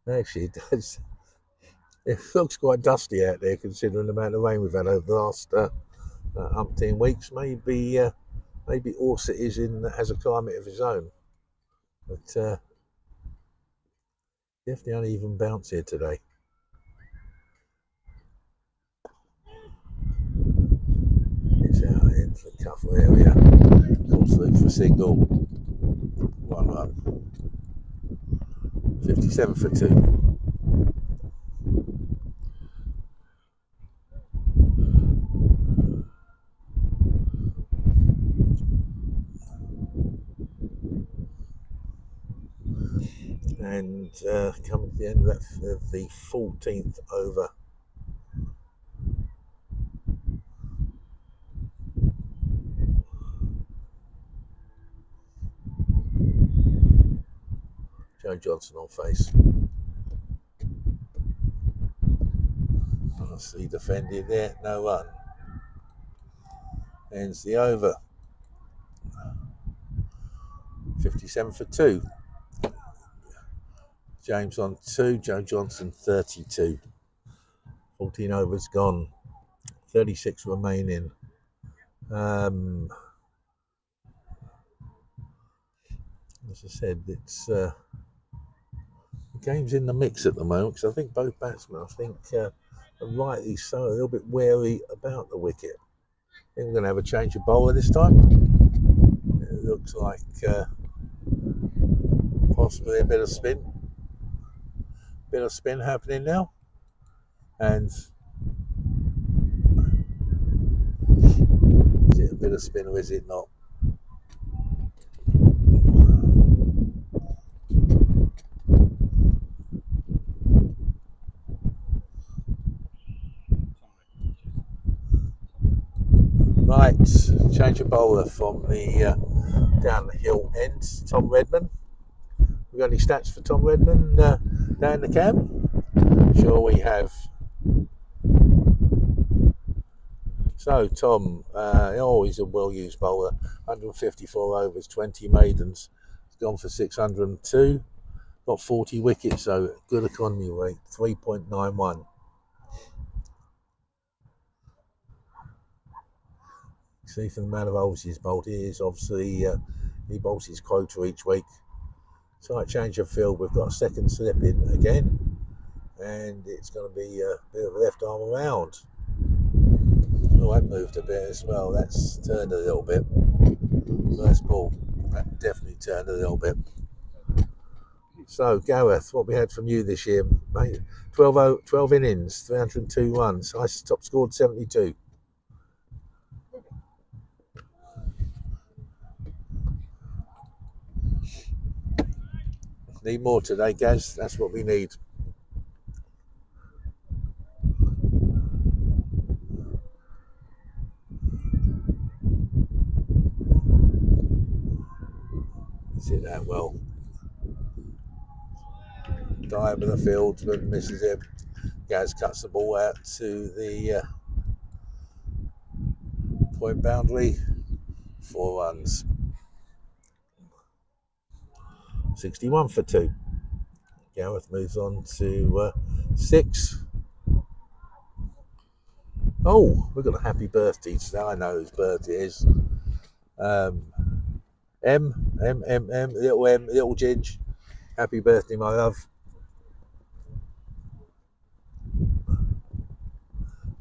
Actually, it does. It looks quite dusty out there considering the amount of rain we've had over the last umpteen weeks. Maybe Orsett has a climate of his own. But definitely uneven bounce here today. It's out into the cover area. Calls through for a single. 1 run. 57 for 2. And coming to the end of the 14th over. Joe Johnson on face. Nicely defended there, no run. Ends the over. 57 for 2. James on 2, Joe Johnson 32. 14 overs gone. 36 remaining. As I said, it's the game's in the mix at the moment because I think both batsmen, are rightly so, a little bit wary about the wicket. I think we're going to have a change of bowler this time. It looks like possibly a bit of spin. Bit of spin happening now. And is it a bit of spin or is it not? Right, change of bowler from the down the hill end. Tom Redman. We got any stats for Tom Redman down the cam? Sure we have. So Tom, he's a well-used bowler. 154 overs, 20 maidens. He's gone for 602. Got 40 wickets, so good economy rate, 3.91. See from the amount of overs he's bowled, he bowls his quota each week. Slight change of field, we've got a second slip in again, and it's going to be a bit of a left arm around. Oh, that moved a bit as well, that's turned a little bit. First ball, that definitely turned a little bit. So Gareth, what we had from you this year, mate? 12 innings, 302 runs, I top scored 72. Need more today, Gaz. That's what we need. Is it that well? Dive of the field, but misses him. Gaz cuts the ball out to the point boundary. 4 runs. 61 for 2. Gareth moves on to 6. Oh, we've got a happy birthday today. I know whose birthday it is. Little Ginge. Happy birthday, my love.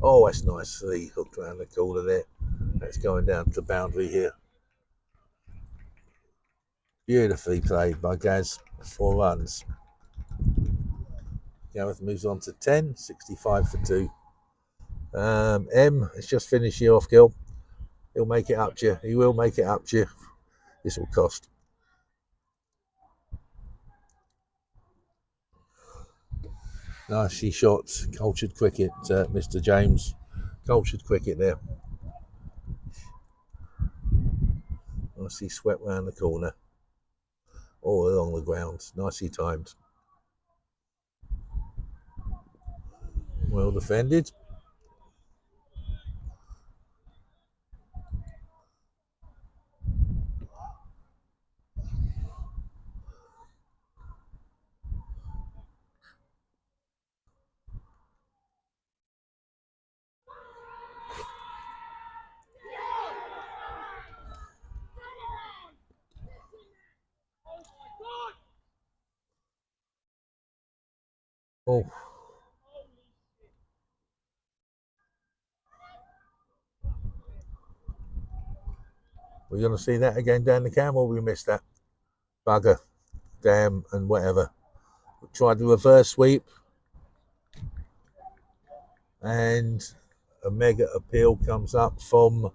Oh, that's nicely hooked around the corner there. That's going down to the boundary here. Beautifully played by Gaz. 4 runs. Gareth moves on to 10, 65 for 2. It's just finished you off, Gil. He'll make it up to you. He will make it up to you. This will cost. Nicely shot. Cultured cricket, Mr. James. Cultured cricket there. Nicely swept round the corner. All along the ground. Nicely timed. Well defended. Oh. We're going to see that again down the cam, or we missed that? Bugger, damn, and whatever. We tried the reverse sweep, and a mega appeal comes up from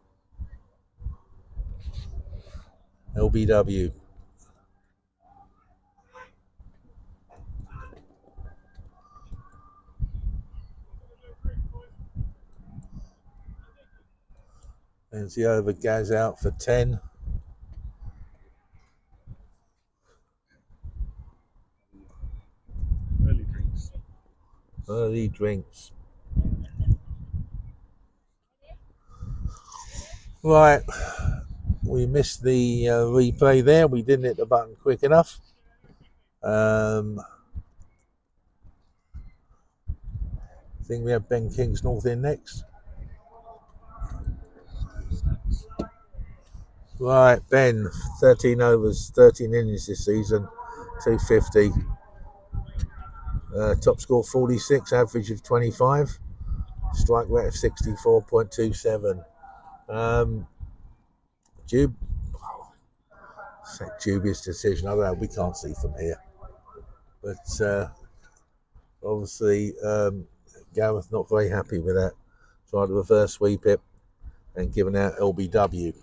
LBW. And the over Gaz out for 10. Early drinks. Early drinks. Right. We missed the replay there. We didn't hit the button quick enough. I think we have Ben Kingsnorth in next. Right, Ben, 13 overs, 13 innings this season, 250. Top score 46, average of 25. Strike rate of 64.27. Dubious decision. I don't know, we can't see from here. But obviously, Gareth not very happy with that. Tried to reverse sweep it and given out LBW.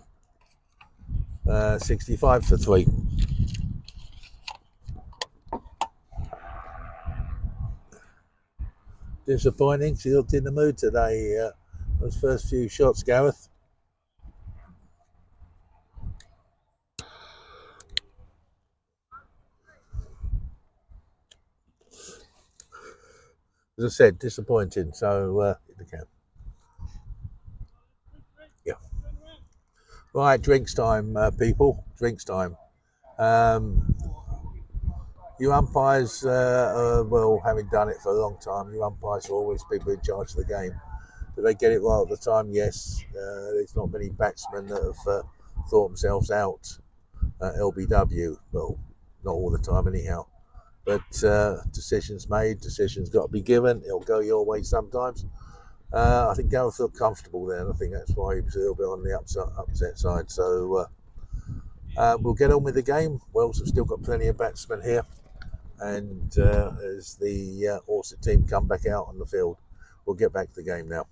65 for 3. Disappointing. She looked in the mood today. Those first few shots, Gareth. As I said, disappointing. So, yeah. Right, drinks time, people. Drinks time. You umpires, well, having done it for a long time, you umpires are always people in charge of the game. Do they get it right at the time? Yes. There's not many batsmen that have thought themselves out at LBW. Well, not all the time anyhow. But decisions made, decisions got to be given. It'll go your way sometimes. I think Gareth felt comfortable there, and I think that's why he was a little bit on the upset side. So we'll get on with the game. Wells have still got plenty of batsmen here. And as the Orsett team come back out on the field, we'll get back to the game now.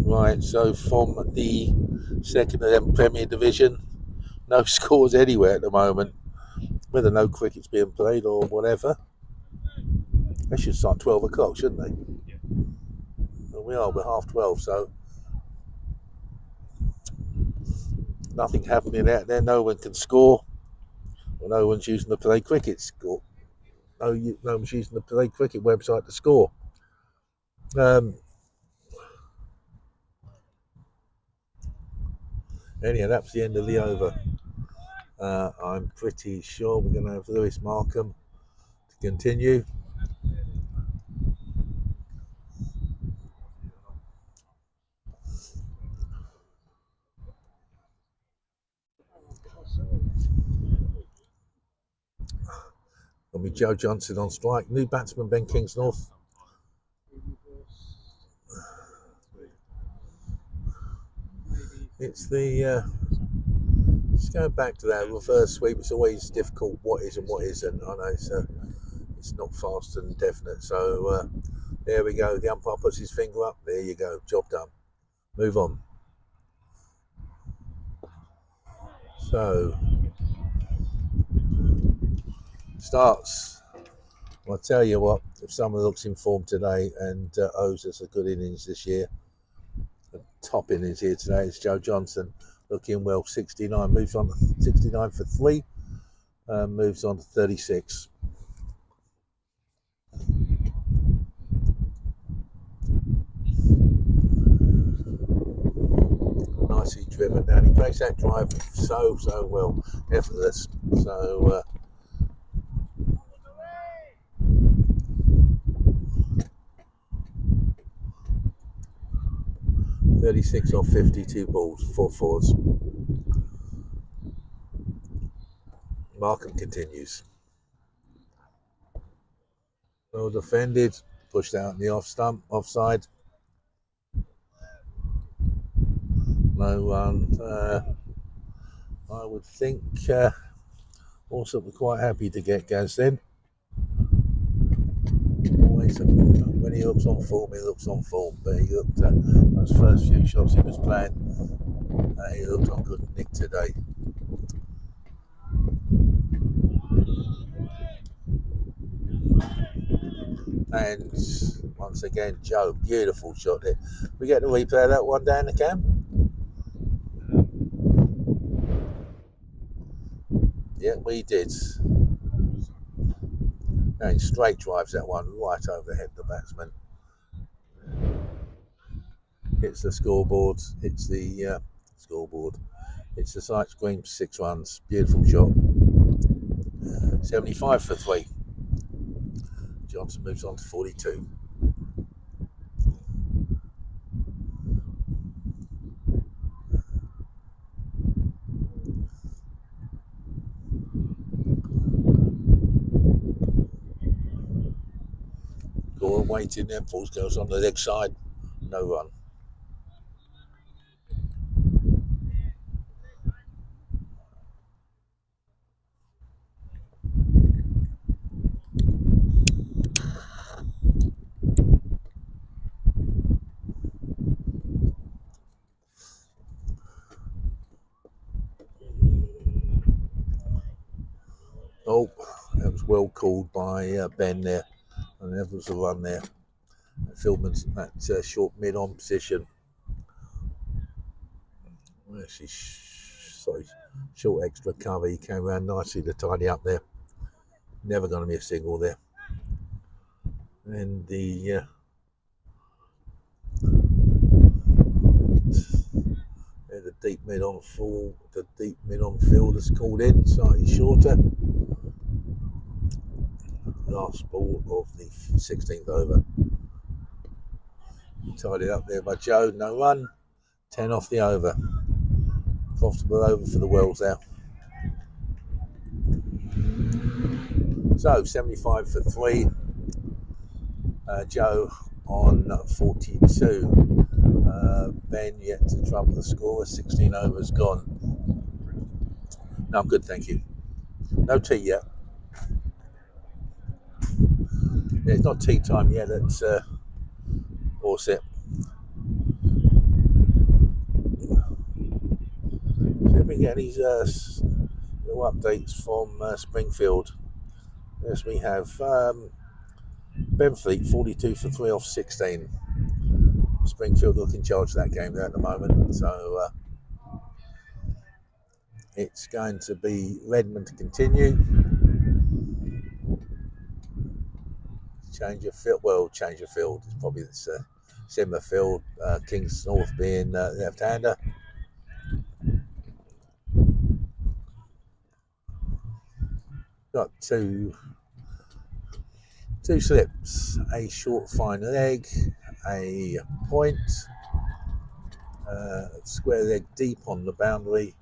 Right, so from the second Premier Division, no scores anywhere at the moment. Whether no cricket's being played or whatever. They should start 12 o'clock, shouldn't they? Yeah. Well, we're 12:30, so nothing happening out there. No one can score. Well, no one's using the Play Cricket score. No one's using the Play Cricket website to score. Anyhow, that's the end of the over. I'm pretty sure we're going to have Lewis Markham to continue. It'll be Joe Johnson on strike. New batsman Ben Kingsnorth. It's the let's go back to that reverse sweep. It's always difficult what is and what isn't. I know it's not fast and definite. So there we go. The umpire puts his finger up. There you go. Job done. Move on. So starts. I'll tell you what, if someone looks in form today and owes us a good innings this year, the top innings here today is Joe Johnson, looking well. 69, moves on to 69 for 3, moves on to 36. Nicely driven down. He plays that drive so well, effortless. So 36 off 52 balls, 4 fours. Markham continues. Well defended, pushed out in the off stump, offside. No run. I would think Orsett were quite happy to get Gaz then. When he looks on form, he looks on form. But he looked those first few shots he was playing, he looked on good nick today. And once again, Joe, beautiful shot there. We get to replay that one down the cam. Yeah, we did. And straight drives that one right over the head of the batsman. Hits the scoreboard. Hits the scoreboard. It's the sight screen, 6 runs. Beautiful shot. 75 for 3. Johnson moves on to 42. Gore waiting then, Falls goes on the leg side. No run. Oh, that was well called by Ben there. And there was a run there. Philman's at that short mid-on position. Actually, sorry, short extra cover. He came around nicely to tidy up there. Never going to be a single there. And the deep mid-on full, the deep mid-on field is called in, slightly shorter. Last ball of the 16th over. Tied it up there by Joe, no run. 10 off the over. Profitable over for the Wells there. So 75 for 3. Joe on 42. Ben yet to trouble the score. 16 overs gone. No, I'm good, thank you. No tea yet. Yeah, it's not tea time yet at Orsett. So we get these little updates from Springfield. Yes, we have Benfleet 42 for 3 off 16. Springfield look in charge of that game there at the moment. So it's going to be Redmond to continue. Change of field. Well, change of field. It's probably this similar field. Kings North being left-hander. Got two slips, a short fine leg, a point, square leg deep on the boundary,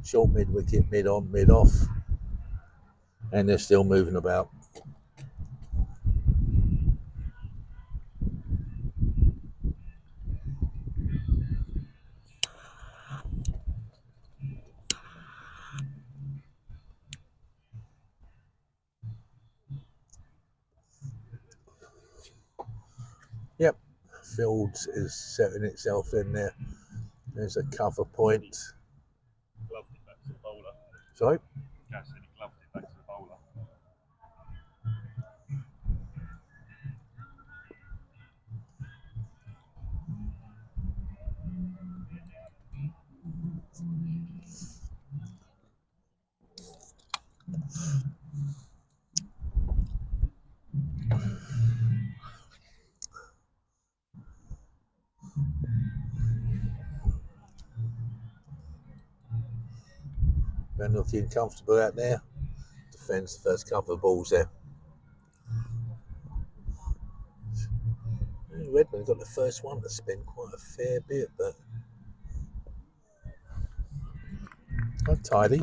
short mid wicket, mid on, mid off, and they're still moving about. Yep, Fields is setting itself in there. There's a cover point. Gloved it back to the bowler. Sorry? Gas said he gloved it back to the bowler. Ben looking comfortable out there. Defends the first couple of balls there. Redmond got the first one to spin quite a fair bit, but Quite tidy.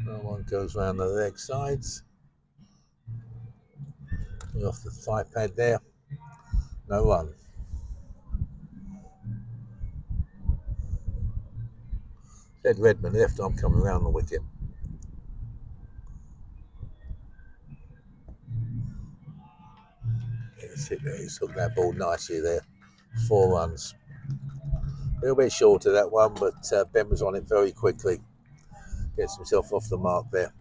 No one goes round the leg sides. Off the thigh pad there. No run. Ed Redmond left arm coming around the wicket. He's hooked that ball nicely there. 4 runs. A little bit short of that one, but Ben was on it very quickly. Gets himself off the mark there.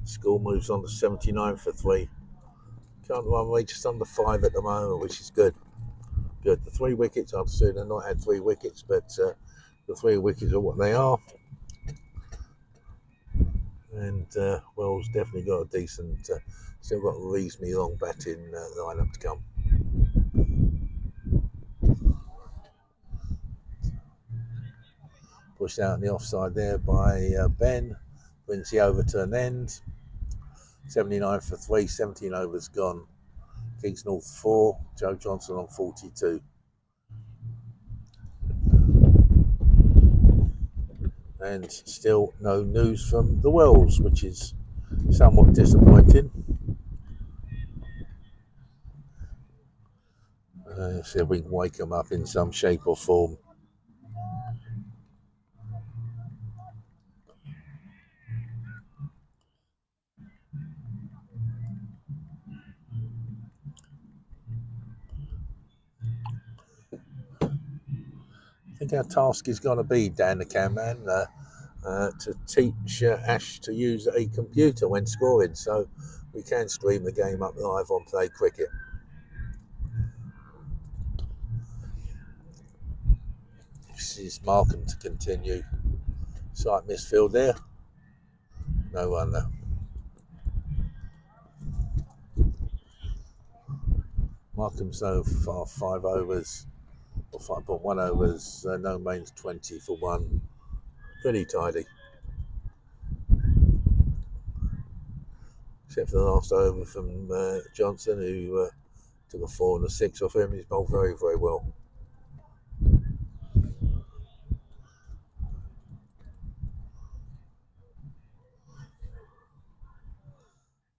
Score moves on to 79 for 3. Current run rate just under 5 at the moment, which is good. Good. The 3 wickets, I'd sooner not had 3 wickets, but the 3 wickets are what they are. And Wells definitely got a decent, still got a reasonably long batting lineup to come. Pushed out in the offside there by Ben. Brings the over to an end. 79 for 3, 17 overs gone. Kings North 4, Joe Johnson on 42. And still no news from the Wells, which is somewhat disappointing. See if we can wake them up in some shape or form. I think our task is going to be, Dan the cameraman, to teach Ash to use a computer when scoring, so we can stream the game up live on Play Cricket. This is Markham to continue. Slight misfield there. No run though. Markham's so far 5 overs, or 5.1 overs, no mains 20 for 1. Pretty tidy. Except for the last over from Johnson, who took a 4 and a 6 off him. He's bowled very, very well.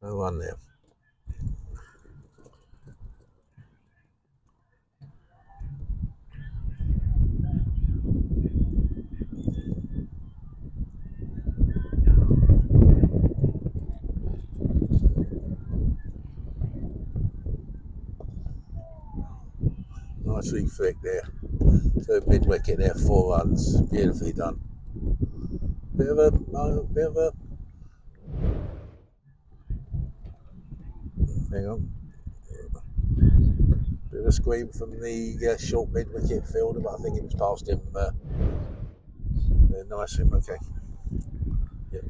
No run there. Nicely flicked there. So mid wicket there, 4 runs. Beautifully done. Bit of a hang on. Bit of a scream from the short mid wicket fielder, but I think it was past him. Nicely, okay. Yep.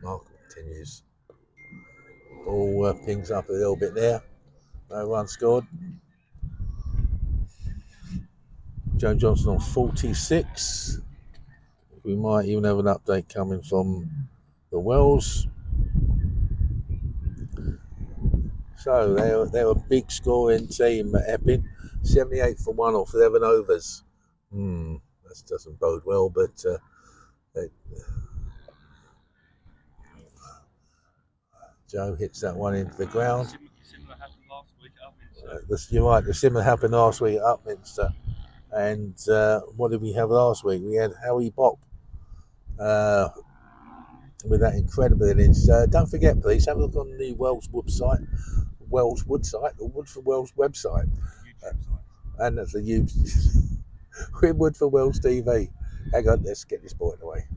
Mark continues. Ball pings up a little bit there. No run scored. Joe Johnson on 46. We might even have an update coming from the Wells. So they're a big scoring team at Epping. 78 for 1 off 11 overs. That doesn't bode well, but Joe hits that one into the ground. Similar happened last week at Upminster. You're right, the similar happened last week at Upminster. And what did we have last week? We had Howie Bop with that incredible innings. Don't forget, please, have a look on the Wells website, or Woodford Wells website. And that's the we're Woodford Wells TV. Hang on, let's get this ball away.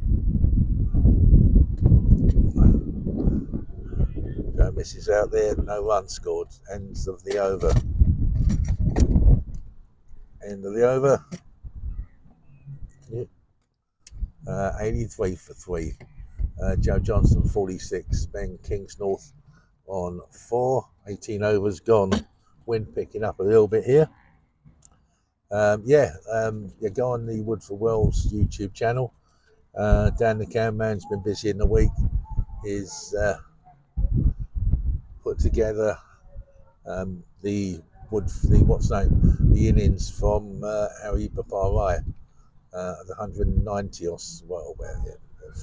No misses out there, no run scored. Ends of the over. End of the over. Yep. 83 for 3. Joe Johnson 46, Ben Kingsnorth on 4. 18 overs gone. Wind picking up a little bit here. You go on the Woodford Wells YouTube channel. Dan the cameraman's been busy in the week. He's put together the innings from Harry Paparai, the 190 or well,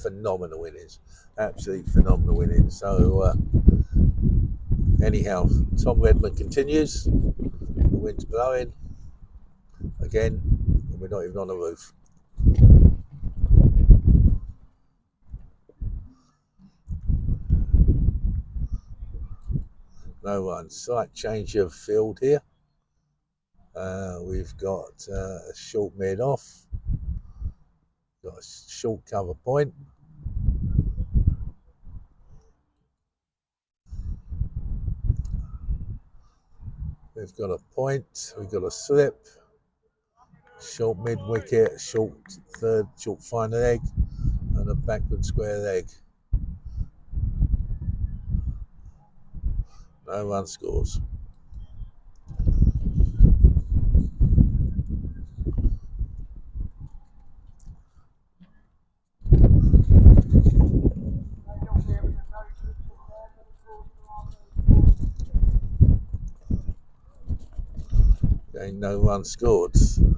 phenomenal innings, absolutely phenomenal innings. So anyhow, Tom Redmond continues. The wind's blowing again. We're not even on the roof. No run. Slight change of field here. We've got a short mid off. Got a short cover point. We've got a point. We've got a slip. Short mid wicket. Short third. Short fine leg. And a backward square leg. No run scores. Okay, no run scored.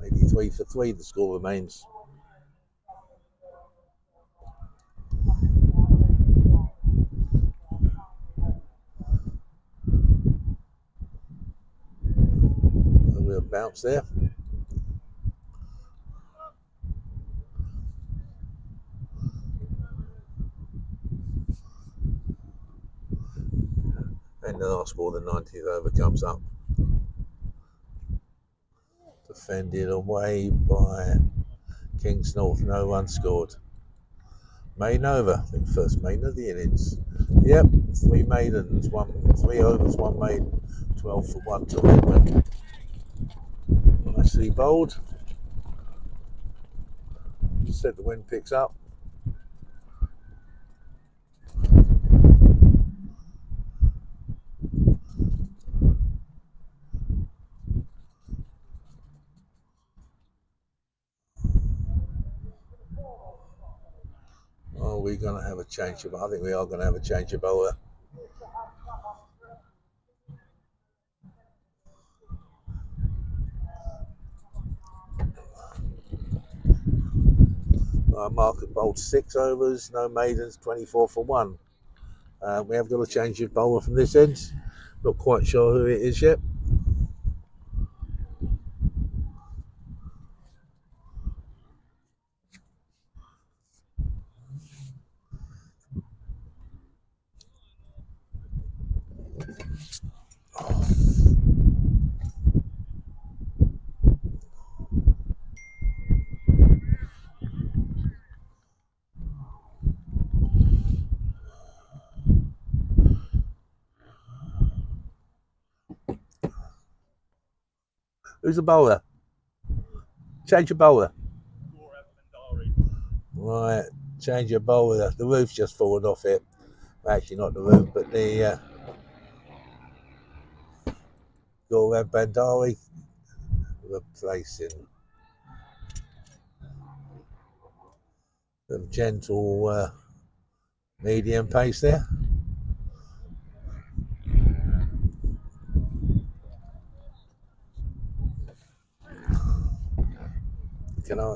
83 for 3 the score remains. A little bounce there. And the last ball, the 90th over, comes up. Defended away by Kingsnorth, no run scored. Maiden over, I think first maiden of the innings. Yep, 3 maidens, 3 overs, 1 maiden, 12 for 1 to Redmond. Nicely bowled. Said the wind picks up. Oh, we're going to have a change of, I think we are going to have a change of bowler. Mark bowled 6 overs, no maidens, 24 for 1. We have got a change of bowler from this end. Not quite sure who it is yet. Who's the bowler? Change your bowler. Right, change your bowler. The roof's just fallen off it. Actually, not the roof, but the Gaurav Bandari replacing the gentle medium pace there. Can I?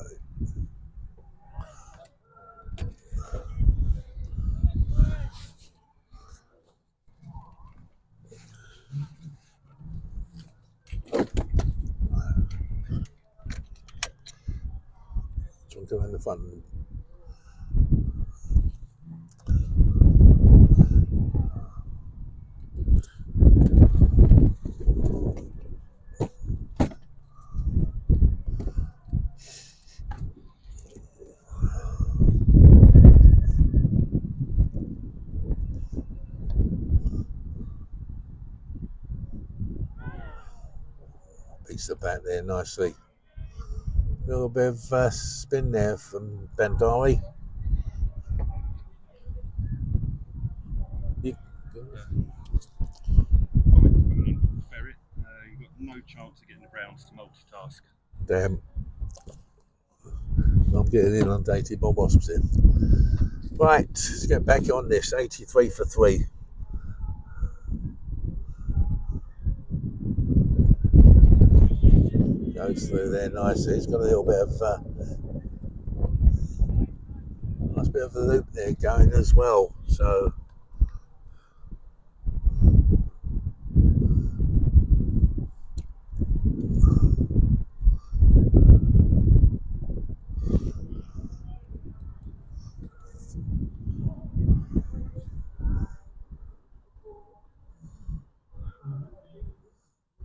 Go in the front. Piece the bat there nicely. A little bit of spin there from Bandari. Coming in from Ferret. You've got no chance of getting the grounds to multitask. Damn. I'm getting inundated by wasps here. Right, let's get back on this. 83 for 3. Goes through there nicely. It's got a little bit of nice bit of a loop there going as well. So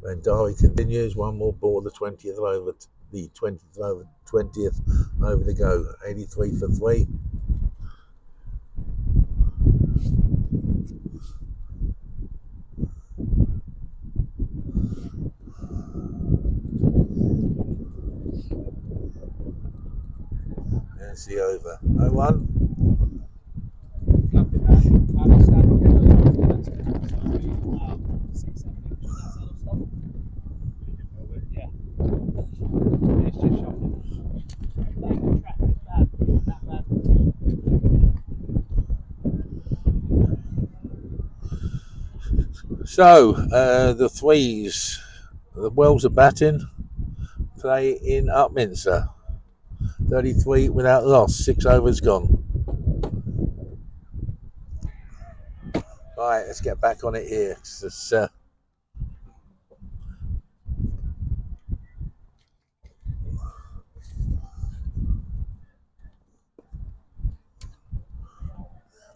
Bandari continues. One more ball, the 20th over, the 20th over to go. 83 for 3. There's the over. 0-1. So, the threes, the Wells are batting, play in Upminster. 33 without loss, 6 overs gone. Right, let's get back on it here. It's,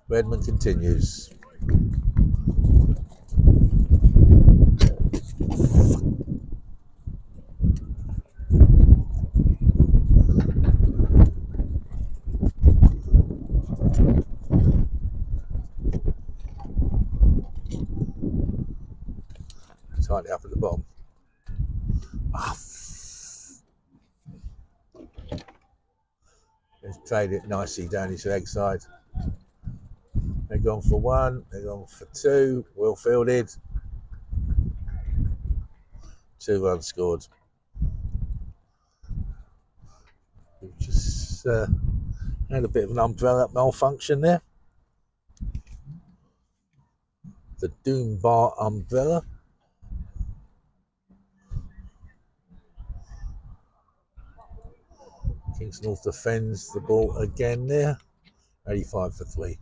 Redmond continues. Tighten it up at the bottom. He's played it nicely down his leg side. They've gone for 1, they've gone for 2, well fielded. 2 runs scored. We've just had a bit of an umbrella malfunction there. The Doom Bar umbrella. Kingsnorth defends the ball again there. 85 for 3.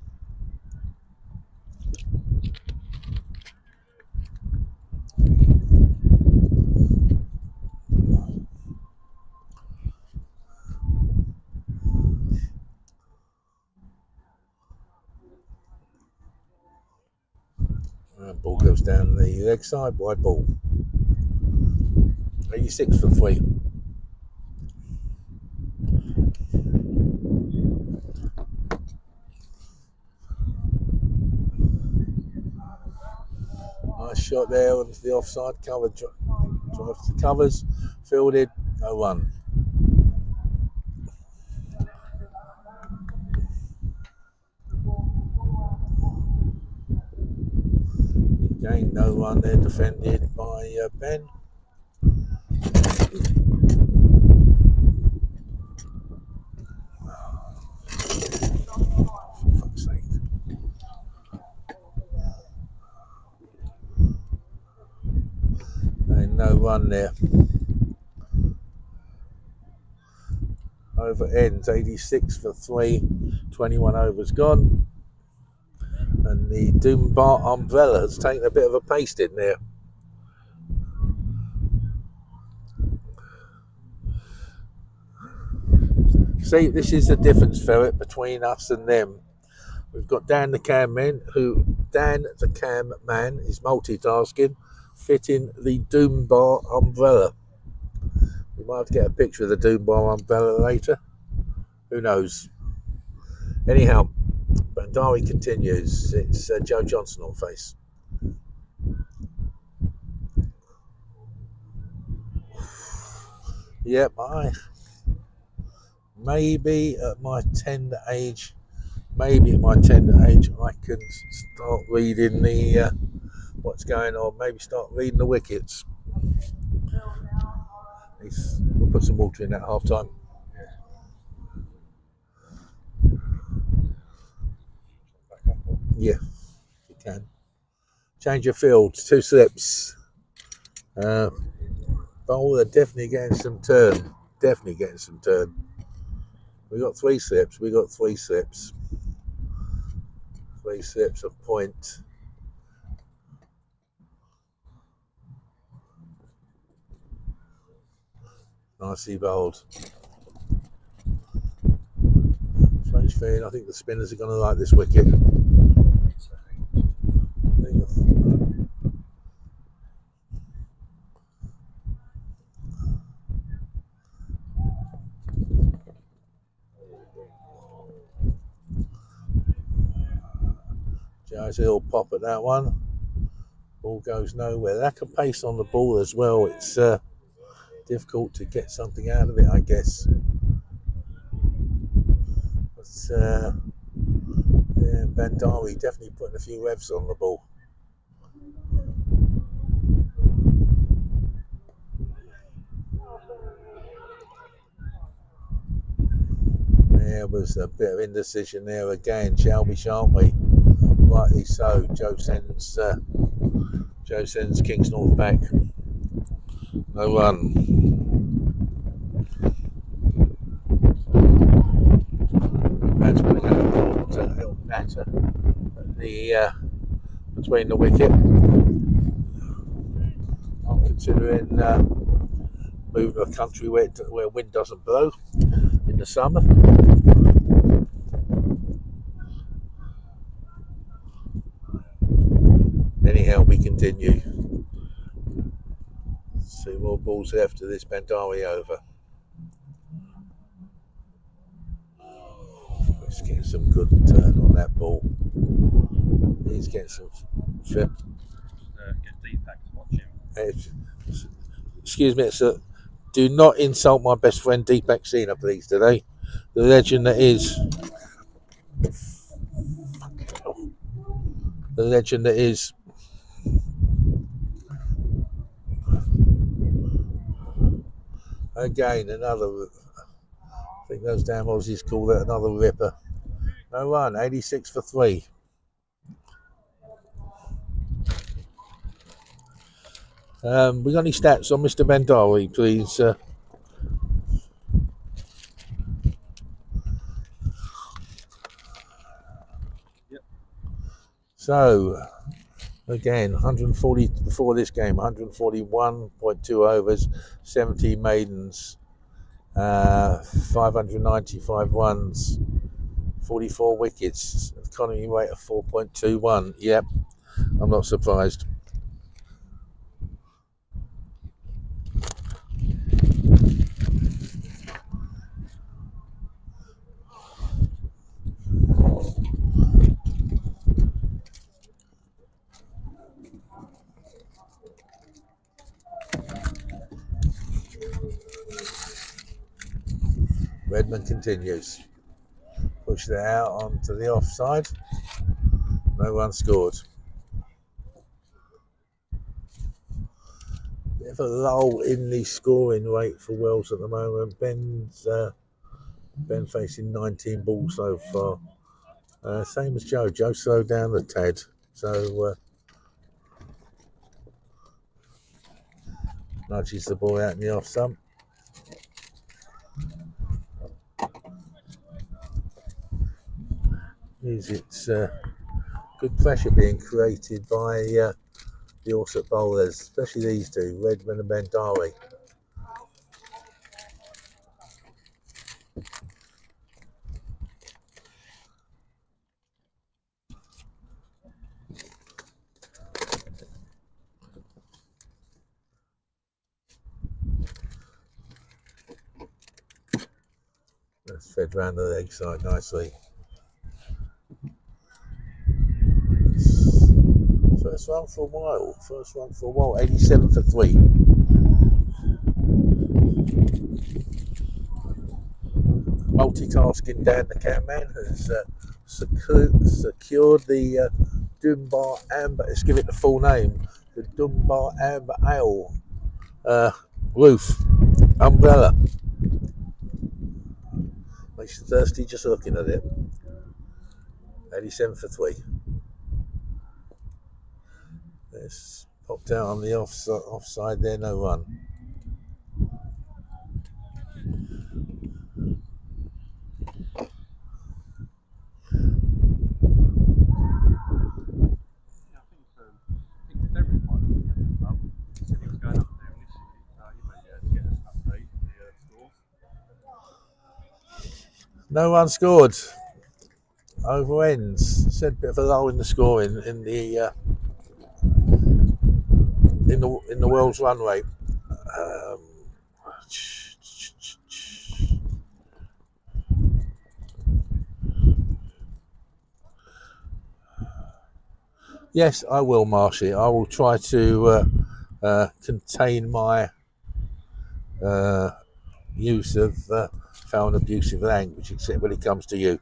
Ball goes down the leg side, wide ball. 86 for 3. Nice shot there onto the offside cover, drives the covers, fielded, no run. Again, no run there, defended by Ben. For fuck's sake. And no run there. Over ends, 86 for 3, 21 overs gone. And the Doombar umbrella has taken a bit of a paste in there. See, this is the difference, Ferret, between us and them. We've got Dan the Cam Man is multitasking, fitting the Doombar umbrella. We might have to get a picture of the Doombar umbrella later. Who knows? Anyhow, Bandari continues. It's Joe Johnson on face. Yep, maybe at my tender age, I can start reading the what's going on. Maybe start reading the wickets. We'll put some water in at half time. Yeah, you can. Change your field, 2 slips. Bowler definitely getting some turn. We got 3 slips. 3 slips of point. Nicely bowled. Strange feeling. I think the spinners are going to like this wicket. Joe's a little pop at that one. Ball goes nowhere. Lack of pace on the ball as well. It's difficult to get something out of it, I guess. But yeah, Bandari definitely putting a few revs on the ball. There was a bit of indecision there again, shall we, shan't we? Rightly so. Joe sends Kings North back. No run. Batsman going to put a little batter at the between the wicket. I'm considering moving to a country where wind doesn't blow in the summer. Anyhow, we continue. 2 more balls left of this Bandari over. Let's get some good turn on that ball. He's getting some fit. Get Deepak to watch him. Excuse me, sir. Do not insult my best friend Deepak Sina, please, today. The legend that is. The legend that is. Again, another. I think those damn Aussies call it another ripper. No run, 86 for 3. We got any stats on Mr. Bandari, please? Yep. So, again, 140 before this game, 141.2 overs, 70 maidens, 595 runs, 44 wickets, economy rate of 4.21. Yep, I'm not surprised. Redmond continues. Pushed it out onto the offside. No run scored. Bit of a lull in the scoring rate for Wells at the moment. Ben facing 19 balls so far. Same as Joe. Joe slowed down the tad. So nudges the ball out in the off stump. It's good pressure being created by the Orsett bowlers, especially these two, Redmond and Bandari. That's fed round the leg side nicely. First run for a while. 87 for 3. multitasking Dan the cameraman has secured the Dunbar Amber. Let's give it the full name. The Dunbar Amber Ale roof umbrella. Makes you thirsty just looking at it. 87 for 3. It's popped out on the offside there, no run. No run scored. Over ends. Said a bit of a lull in the scoring in the world's run rate. Yes, I will, Marshy. I will try to contain my use of foul and abusive language, except when it comes to you.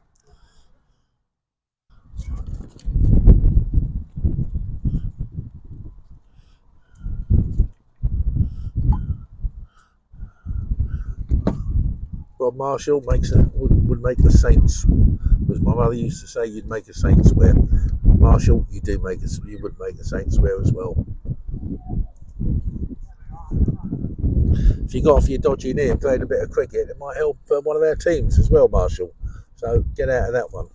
Bob Marshall would make a saint, as my mother used to say, you'd make a saint swear. Marshall, you would make a saint swear as well. If you got off your dodgy knee and played a bit of cricket, it might help one of our teams as well, Marshall. So get out of that one.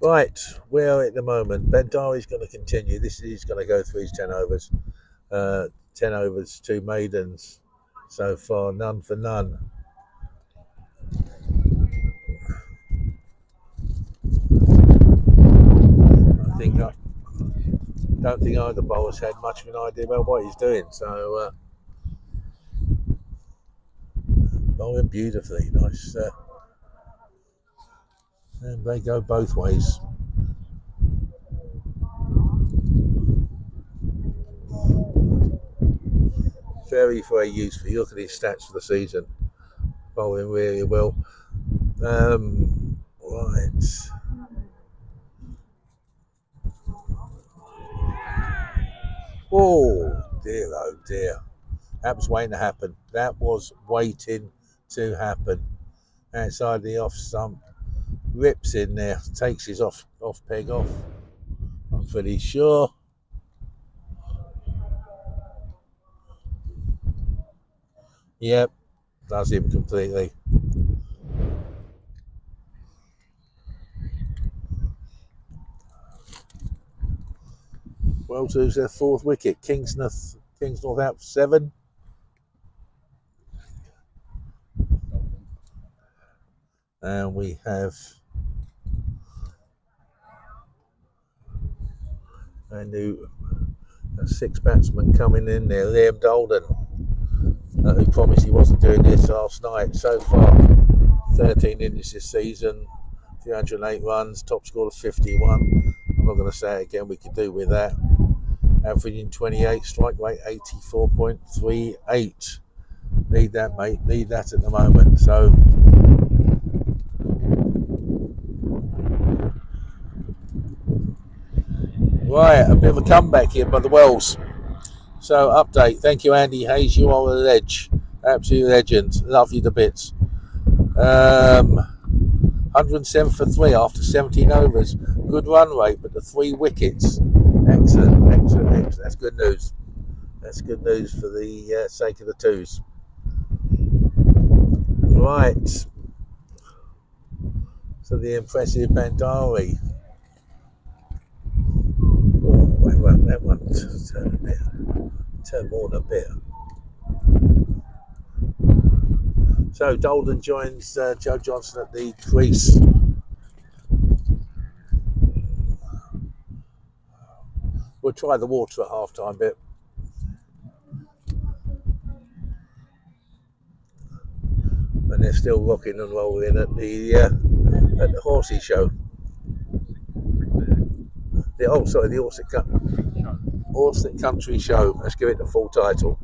Right, we are at the moment. Bandari's going to continue. He's going to go through his 10 overs. 10 overs, 2 maidens so far, none for none. I don't think either bowler's had much of an idea about what he's doing. So bowling beautifully, nice. And they go both ways. Very, very useful. You look at his stats for the season. Bowling really well. Right. Oh dear. That was waiting to happen. That was waiting to happen. Outside the off stump. Rips in there. Takes his off peg off. I'm pretty sure. Yep. Does him completely. Wells lose their 4th wicket. Kingsnorth out for 7. And we have a new 6 batsman coming in there. Liam Dolden, who promised he wasn't doing this last night. So far, 13 innings this season, 308 runs, top score of 51. I'm not going to say it again, we could do with that. Averaging 28, strike rate 84.38. Need that, mate. Need that at the moment. So right, a bit of a comeback here by the Wells. So update. Thank you, Andy Hayes. You are a ledge. Absolute legend. Love you to bits. 107 for 3 after 17 overs. Good run rate, but the 3 wickets. Excellent. That's good news. That's good news for the sake of the 2s. Right. So the impressive Bandari. That one turned more than a bit. So Dolden joins Joe Johnson at the crease. We'll try the water at half-time bit. And they're still rocking and rolling at the horsey show. The Orsett Country Show. Let's give it the full title.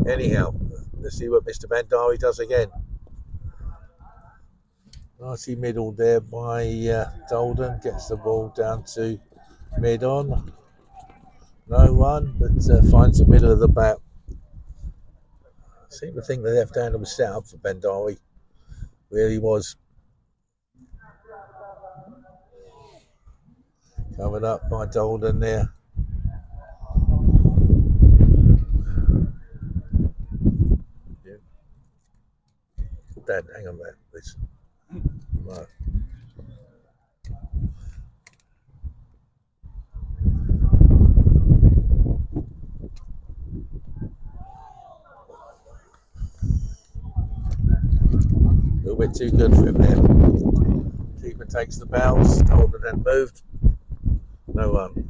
Anyhow, let's see what Mr. Bandari does again. Nicely middled there by Dolden. Gets the ball down to mid on. No run, but finds the middle of the bat. I seem to think the left-hander was set up for Bandari. Really was. Covered up by Dolden there. Yeah. Dad, hang on there, please. No. A little bit too good for him there. Keeper takes the bounce. Dolden then moved. No run.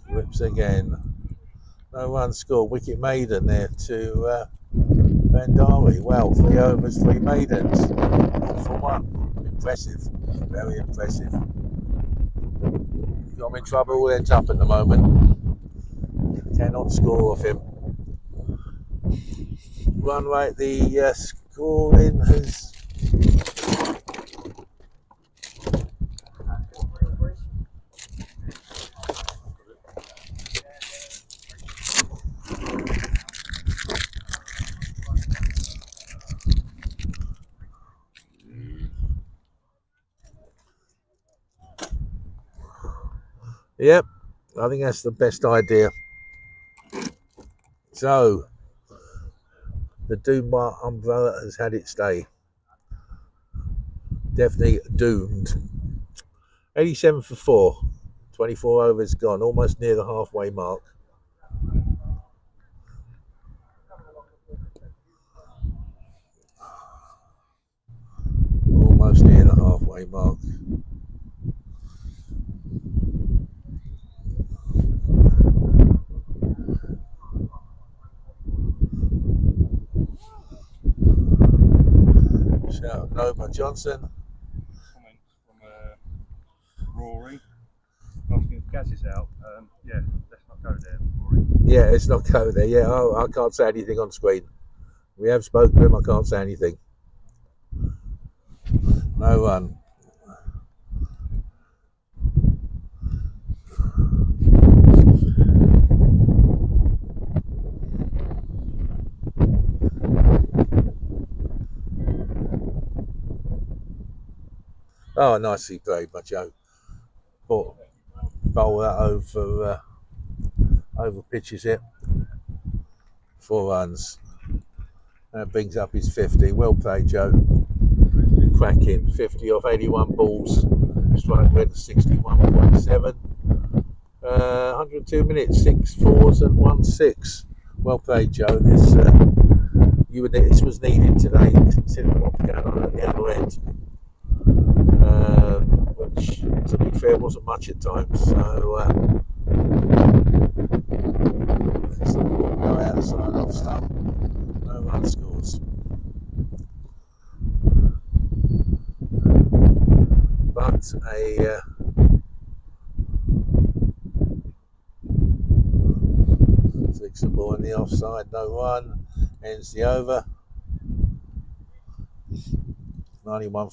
Rips again. No run score. Wicket maiden there to Bandari. Well, 3 overs, 3 maidens. 1 for 1. Impressive. Very impressive. Got him in trouble all ends up at the moment. Cannot score off him. Run rate, the scoring has. Yep, I think that's the best idea. So, the Doombar umbrella has had its day. Definitely doomed. 87 for 4. 24 overs gone, almost near the halfway mark. Almost near the halfway mark. Shout Noma Johnson. Comment from Rory asking if Gaz is out. Yeah, let's not go there, Rory. Yeah, let's not go there. Yeah, I can't say anything on screen. We have spoken to him, I can't say anything. No run. Oh, nicely played by Joe. Bowl that over pitches it. 4 runs. That brings up his 50. Well played, Joe. Cracking. 50 off 81 balls. Strike rate 61.7. 102 minutes, 6 fours and 1 6. Well played, Joe. This was needed today, considering what was going on at the other end. Which, to be fair, wasn't much at times. So let's go outside off stump. No run scores. But a flicks the ball in the offside. No run. Ends the over. 91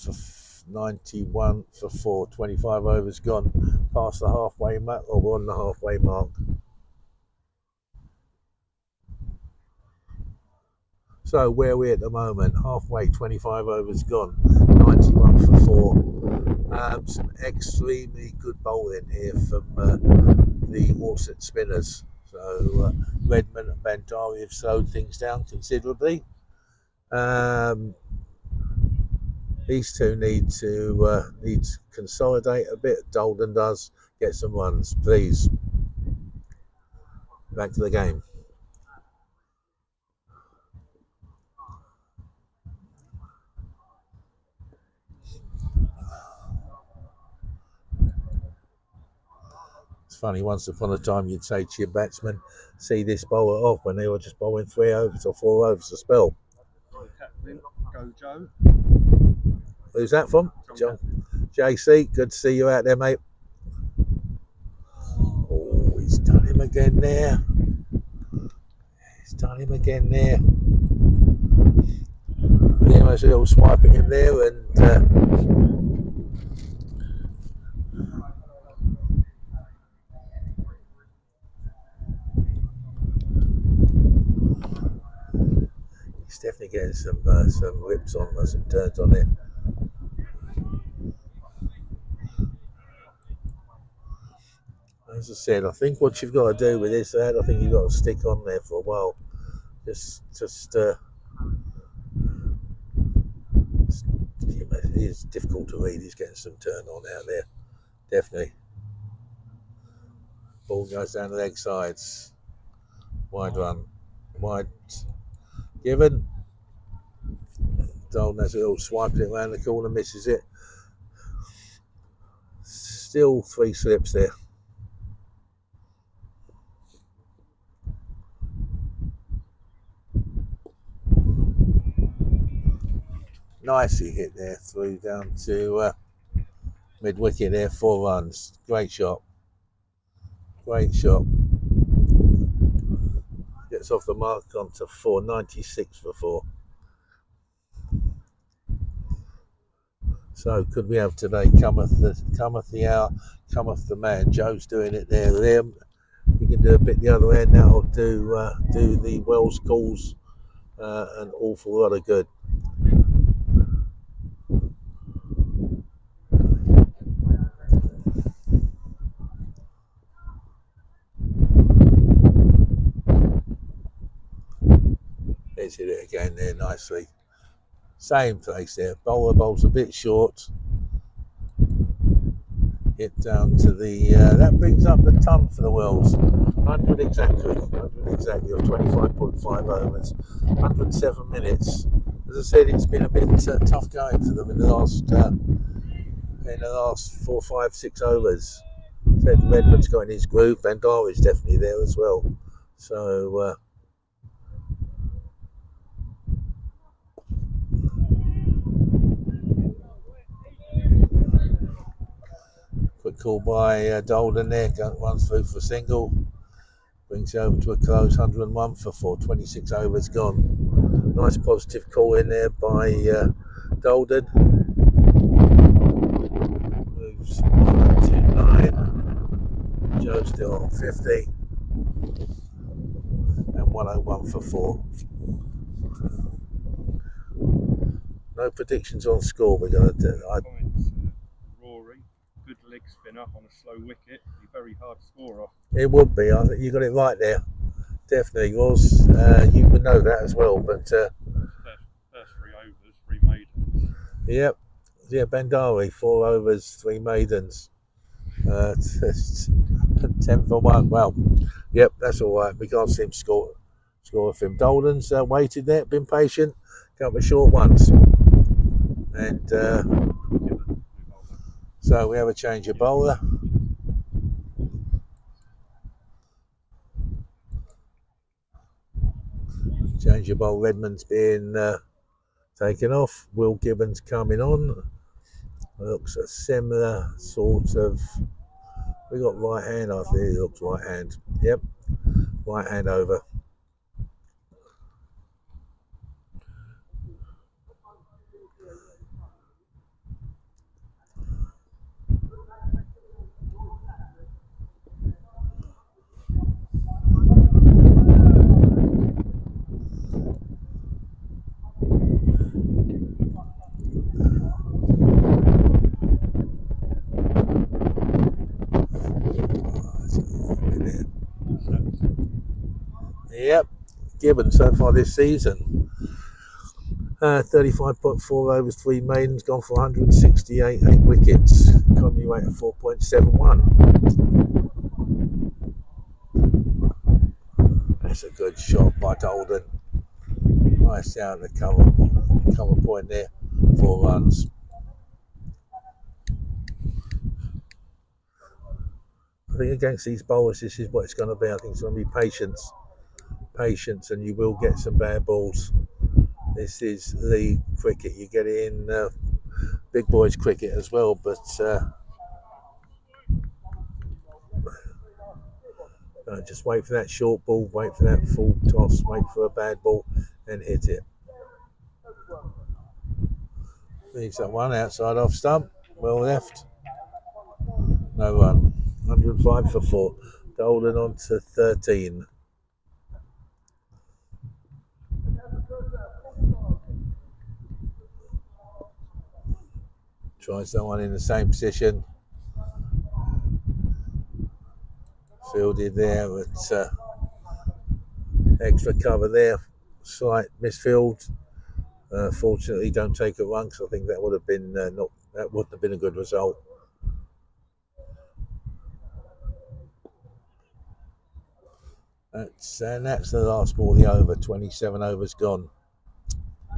for 4, 25 overs gone, past the halfway mark, or on the halfway mark. So where are we at the moment? Halfway, 25 overs gone, 91 for 4. Some extremely good bowling here from the Orsett spinners. So Redmond and Bandari have slowed things down considerably. These two need to consolidate a bit. Dolden does. Get some runs, please. Back to the game. It's funny, once upon a time you'd say to your batsman, see this bowler off when they were just bowling 3 overs or 4 overs a spell. Then go Joe. Who's that from? John. JC, good to see you out there, mate. Oh, he's done him again there. He's done him again there. Yeah, there's a little swipe at him there, and he's definitely getting some rips on, some turns on it. As I said, I think what you've got to do with this ad, I think you've got to stick on there for a while. It is difficult to read. He's getting some turn on out there, definitely. Ball goes down the leg sides. Wide run, wide given. Dalton has a little swipe it around the corner, misses it. Still 3 slips there. Nicely hit there, through down to mid wicket there, 4 runs. Great shot. Great shot. Gets off the mark onto 4, 96 for 4. So could we have today? Cometh the hour, cometh the man. Joe's doing it there. Liam, you can do a bit the other end now. Do the Wells calls an awful lot of good. Let's hit it again there nicely. Same place there. Bowler bowls a bit short. Hit down to the that brings up the ton for the Wells. 100 exactly of 25.5 overs, 107 minutes. As I said, it's been a bit tough going for them in the last 4, 5, 6 overs. Said Redmond's got in his groove. Bandari's definitely there as well. So. Quick call by Dalton there, runs through for a single, brings it over to a close, 101 for 4, 26 overs gone. Nice positive call in there by Dalton. Moves to 9. Joe's still on 50. And 101 for 4. No predictions on score. We're going to do. Good leg spinner on a slow wicket, be very hard to score off. It would be. I think you got it right there. Definitely was. You would know that as well. But first 3 overs, 3 maidens. Yep. Yeah, Bandari, 4 overs, 3 maidens. 10 for 1. Well, yep, that's all right. We can't see him score with him. Dalton's waited there, been patient, couple of short ones, and. So we have a change of bowler. Change of bowler. Redmond's being taken off. Will Gibbons coming on. Looks a similar sort of. We got right hand. I think it looks right hand. Yep, right hand over. Yep, Gibbons so far this season. 35.4 overs, 3 maidens, gone for 168, 8 wickets. Economy rate of 4.71. That's a good shot by Dalton. Nice down the cover point there. 4 runs. I think against these bowlers, this is what it's going to be. I think it's going to be patience, and you will get some bad balls. This is league cricket. You get it in big boys cricket as well, but just wait for that short ball, wait for that full toss, wait for a bad ball, and hit it. Leaves that one outside off stump, well left. No run. 105 for 4. Golden on to 13. Tries that one in the same position. Fielded there, but extra cover there. Slight misfield. Fortunately, don't take a run, because I think that would have been that wouldn't have been a good result. That's the last ball of the over. 27 overs gone.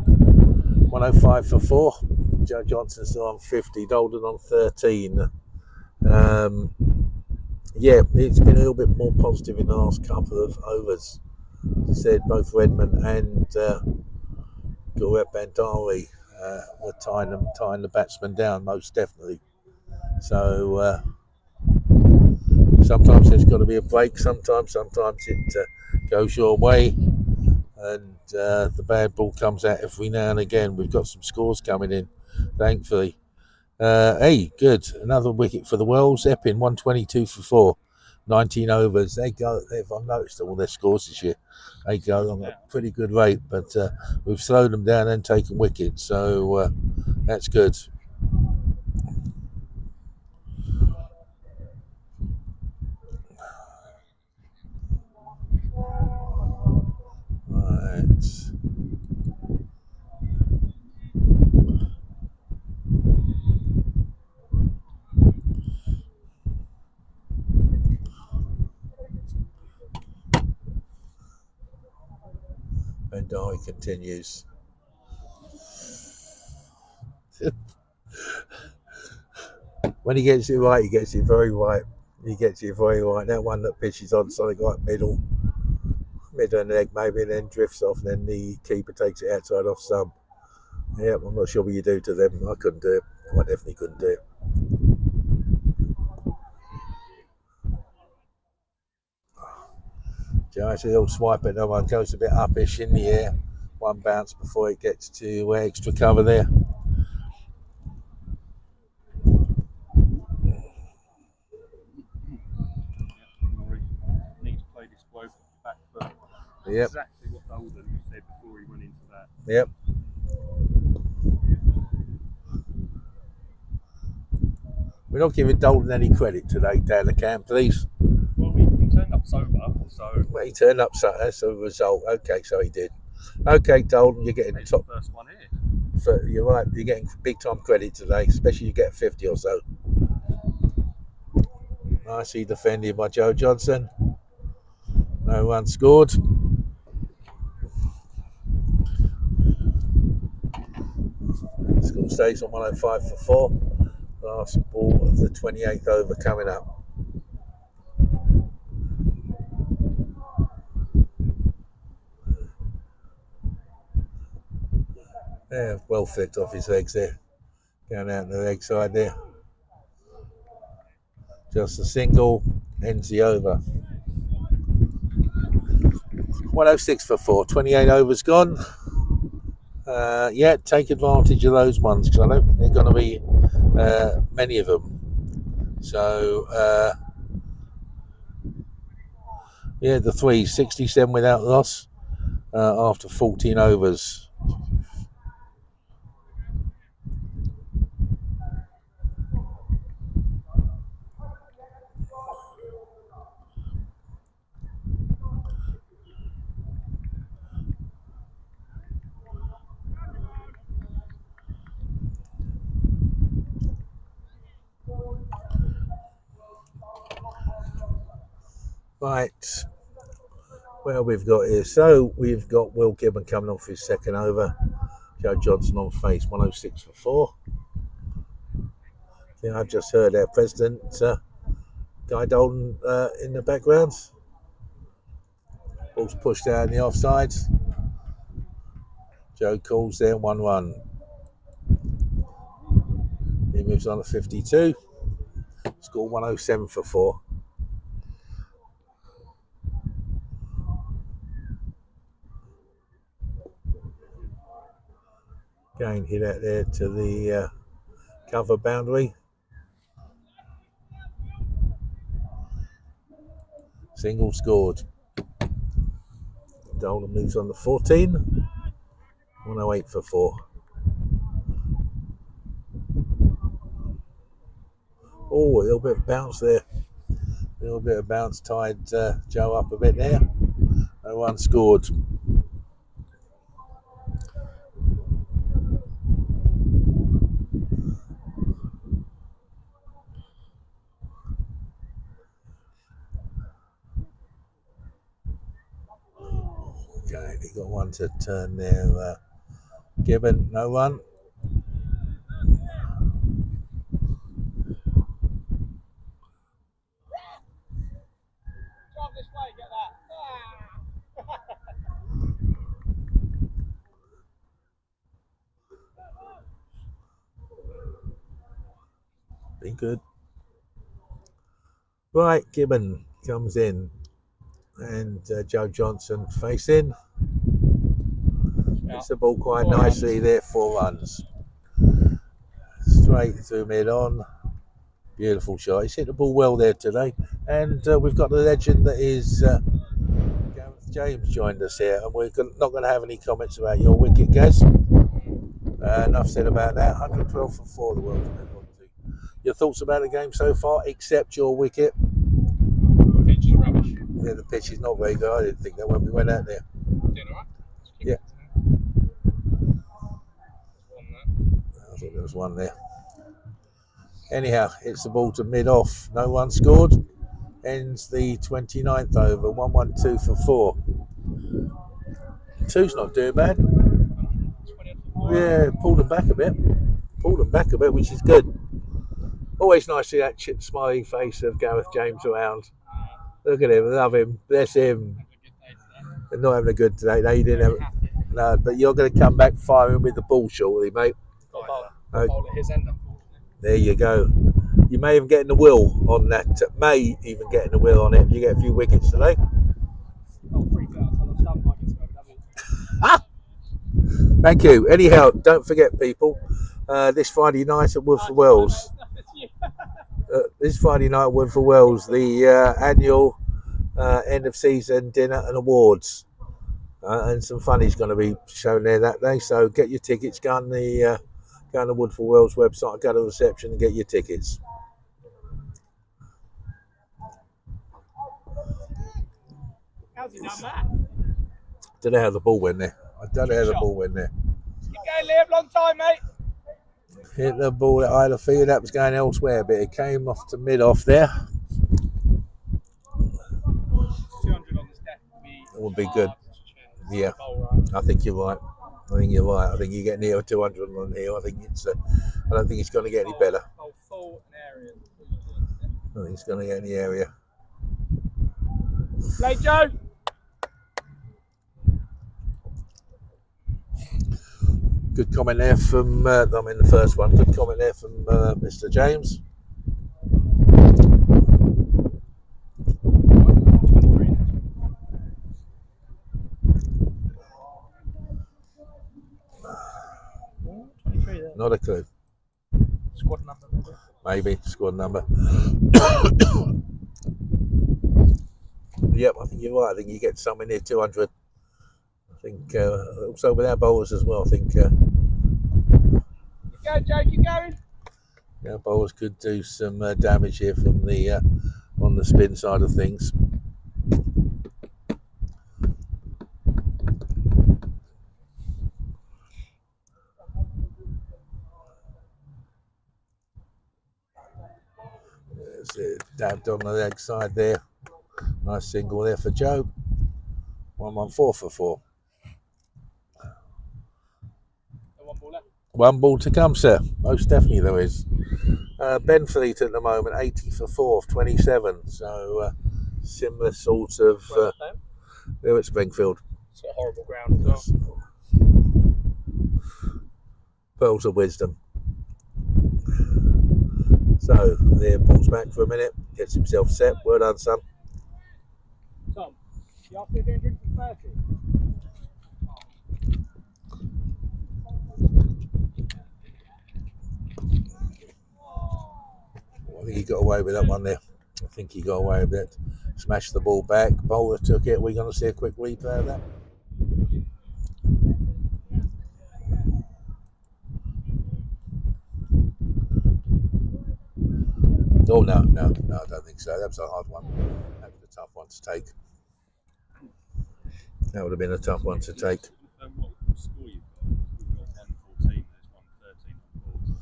105 for 4. Joe Johnson's still on 50. Dolden on 13. Yeah, it's been a little bit more positive in the last couple of overs. As I said, both Redmond and Gaurav Bandari were tying the batsmen down, most definitely. So sometimes there's got to be a break. Sometimes it goes your way, and the bad ball comes out every now and again. We've got some scores coming in, thankfully. Hey, good. Another wicket for the Wells. Epping 122 for 4. 19 overs. I've noticed all their scores this year. They go along at a pretty good rate, but we've slowed them down and taken wickets, so that's good. Right. Bandari continues. When he gets it right, he gets it very right. That one that pitches on something like middle and leg maybe, and then drifts off, and then the keeper takes it outside off stump. Yeah, I'm not sure what you do to them. I couldn't do it. I definitely couldn't do it. Joe's a little swipe at that one, goes a bit uppish in the air. One bounce before it gets to extra cover there. Need to play this bloke back foot. Yep. Exactly what Dolden said before he went into that. Yep. We're not giving Dolden any credit today, down the camp, please. Well, he turned up sober, so... Well, he turned up sober, that's a result. Okay, so he did. Okay, Dolden, you're getting top... first one here. So you're right, you're getting big time credit today, especially you get 50 or so. Nicely defended by Joe Johnson. No run scored. Score stays on 105 for 4. Last ball of the 28th over coming up. Yeah, well flicked off his legs there. Going out the leg side there. Just a single, ends the over. 106 for 4. 28 overs gone. Yeah, take advantage of those ones, because I don't think there are going to be many of them. So, yeah, the 67 without loss after 14 overs. Right, well, we've got here. So we've got Will Gibbon coming off his second over. Joe Johnson on face, 106 for 4. Yeah, I've just heard our president, Guy Dolden, in the background. Ball's pushed out in the offside. Joe calls there, 1-1. He moves on to 52. Score 107 for 4. Again, hit out there to the cover boundary. Single scored. Dolan moves on to 14. 108 for 4. Oh, a little bit of bounce there. A little bit of bounce tied Joe up a bit there. No one scored. Okay, he got one to turn there. Gibbon, no one. This way, get that. Be good. Right, Gibbon comes in, and Joe Johnson facing. Hits the ball quite nicely there, 4 runs. Straight through mid on. Beautiful shot. He's hit the ball well there today. And we've got the legend that is Gareth James joined us here, and we're not going to have any comments about your wicket, Gaz. Enough said about that. 112 for 4 the world's moved on to. Your thoughts about the game so far, except your wicket? The pitch is rubbish. Yeah, the pitch is not very good. I didn't think that when we went out there. Doing alright? Yeah. There's one there. I thought there was one there. Anyhow, it's the ball to mid-off. No one scored. Ends the 29th over. 112 for 4. 2's not doing bad. Yeah, pulled them back a bit. Which is good. Always nice to see that smiling face of Gareth James around. Look at him, love him, bless him. They're not having a good day. No, you didn't have it. No, but you're going to come back firing with the ball shortly, mate. His end up. There you go. You may even get in the will on that. May even get in the will on it if you get a few wickets today. Thank you. Anyhow, don't forget, people, this Friday night at Woodford Wells. This Friday night at Woodford Wells, the annual end of season dinner and awards. And some funny's going to be shown there that day. So get your tickets. Go on the Woodford Wells website, go to the reception and get your tickets. How's he done that? Don't know how the ball went there. I don't know how the ball went there. Keep going, Liam. Long time, mate. Hit the ball. I had a feeling that was going elsewhere, but it came off to mid-off there. 200 on this deck would be good. Yeah, I think you're right. I think you're getting near 200 on here. I think it's. I don't think it's going to get any better. I don't think it's going to get any area. Play, Joe. Good comment there from. I mean, the first one. Good comment there from Mr. James. Not a clue. Squad number, maybe squad number. Yep, I think you're right. I think you get somewhere near 200. I think also with our bowlers as well. I think. Keep going, Joe. Keep going. Our bowlers could do some damage here from the on the spin side of things. Dabbed on the leg side there. Nice single there for Joe. 114 for 4. One ball left. One ball to come, sir. Most definitely there is. Benfleet at the moment, 80 for 4 of 27. So similar sort of. There at Springfield. It's a horrible ground as well. Pearls of wisdom. So there, pulls back for a minute, gets himself set. Well done, son. Tom, you asked me to drink for 30. I think he got away with that one there. I think he got away with it. Smashed the ball back. Bowler took it. We're going to see a quick replay of that. Oh, no, I don't think so. That was a hard one. That was a tough one to take. That would have been a tough one to take. What score you've got? We've got 114, there's 113 on board.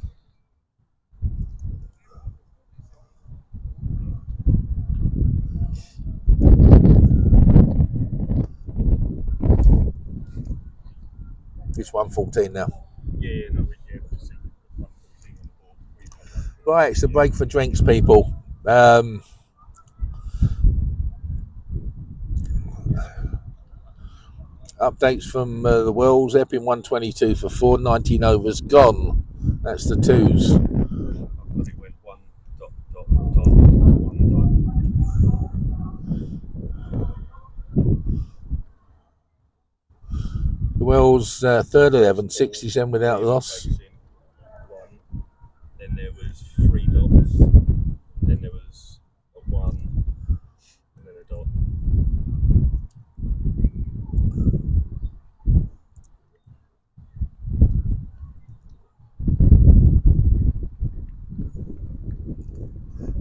It's 114 now. Yeah, no, we're able to see 114 on the board. Right, it's a break for drinks, people. Updates from the Wells. Epping 122 for 4, 19 overs gone. That's the twos. I thought it went 1 dot 1 dot. The Wells third 11, 67 without loss. One. Then there was 3 dots. Then there was a 1. And then a dot.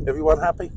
Everyone happy?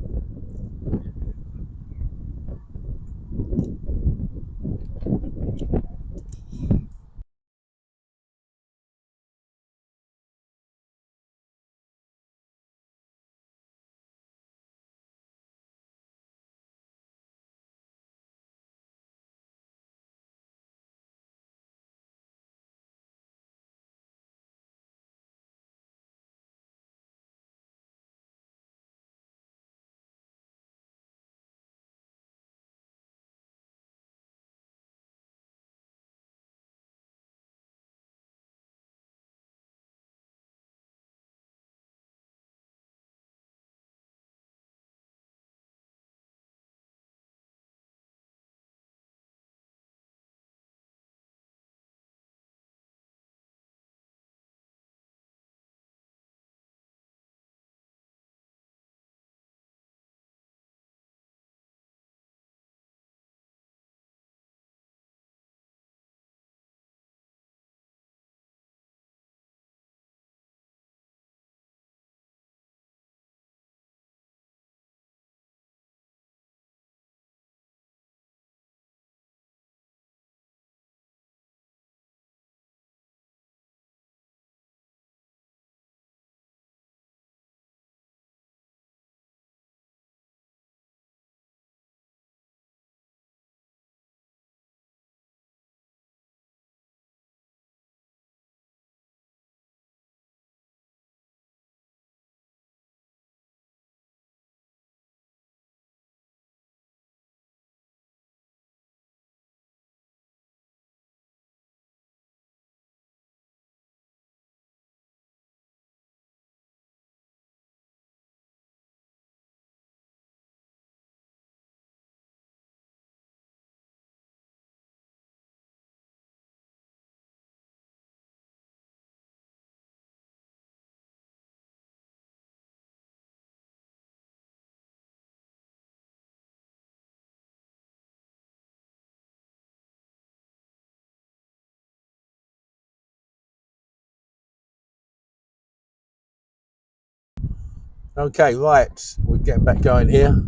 Okay, right. We're getting back going here.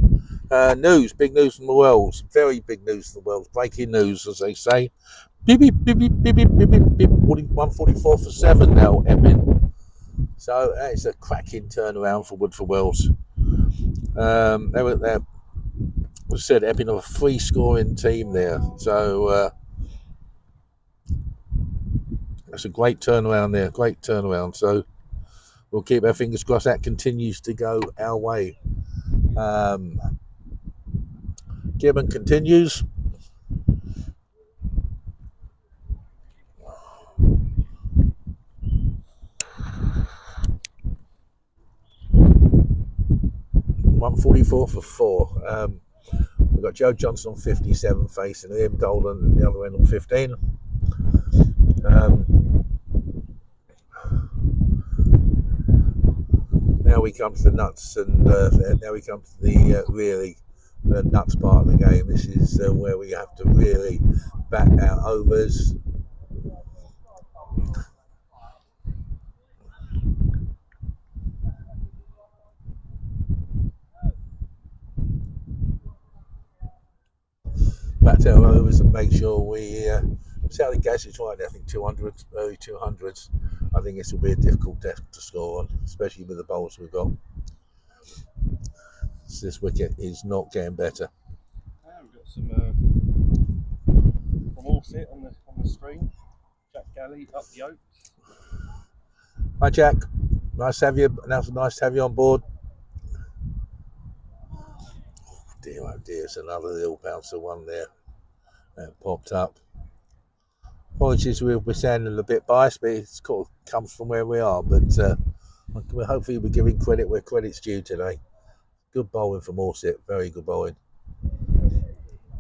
Big news from the Wells. Very big news from the Wells. Breaking news, as they say. Beep, beep, beep, beep, beep, beep, beep, beep. 144 for 7 now, Epping. So that is a cracking turnaround for Woodford Wells. They were there. As I said, Epping are a free scoring team there. So that's a great turnaround there. Great turnaround. So we'll keep our fingers crossed that continues to go our way. Gibbon continues. 144 for 4. We've got Joe Johnson on 57 facing him, Dolan at the other end on 15. Now we come to the nuts, and now we come to the really the nuts part of the game. This is where we have to really back our overs. Back to our overs and make sure we see how the gas is right. I think 200s, early 200s. I think this will be a difficult test to score on, especially with the bowls we've got. This wicket is not getting better. We've got some from Orsett on the screen. Jack Galley up the Oaks. Hi Jack, nice to have you. Nice to have you on board. Oh dear, it's another little bouncer one there that popped up. Apologies, we're sounding a bit biased, but it's comes from where we are. But hopefully we're giving credit where credit's due today. Good bowling from Orsett, very good bowling.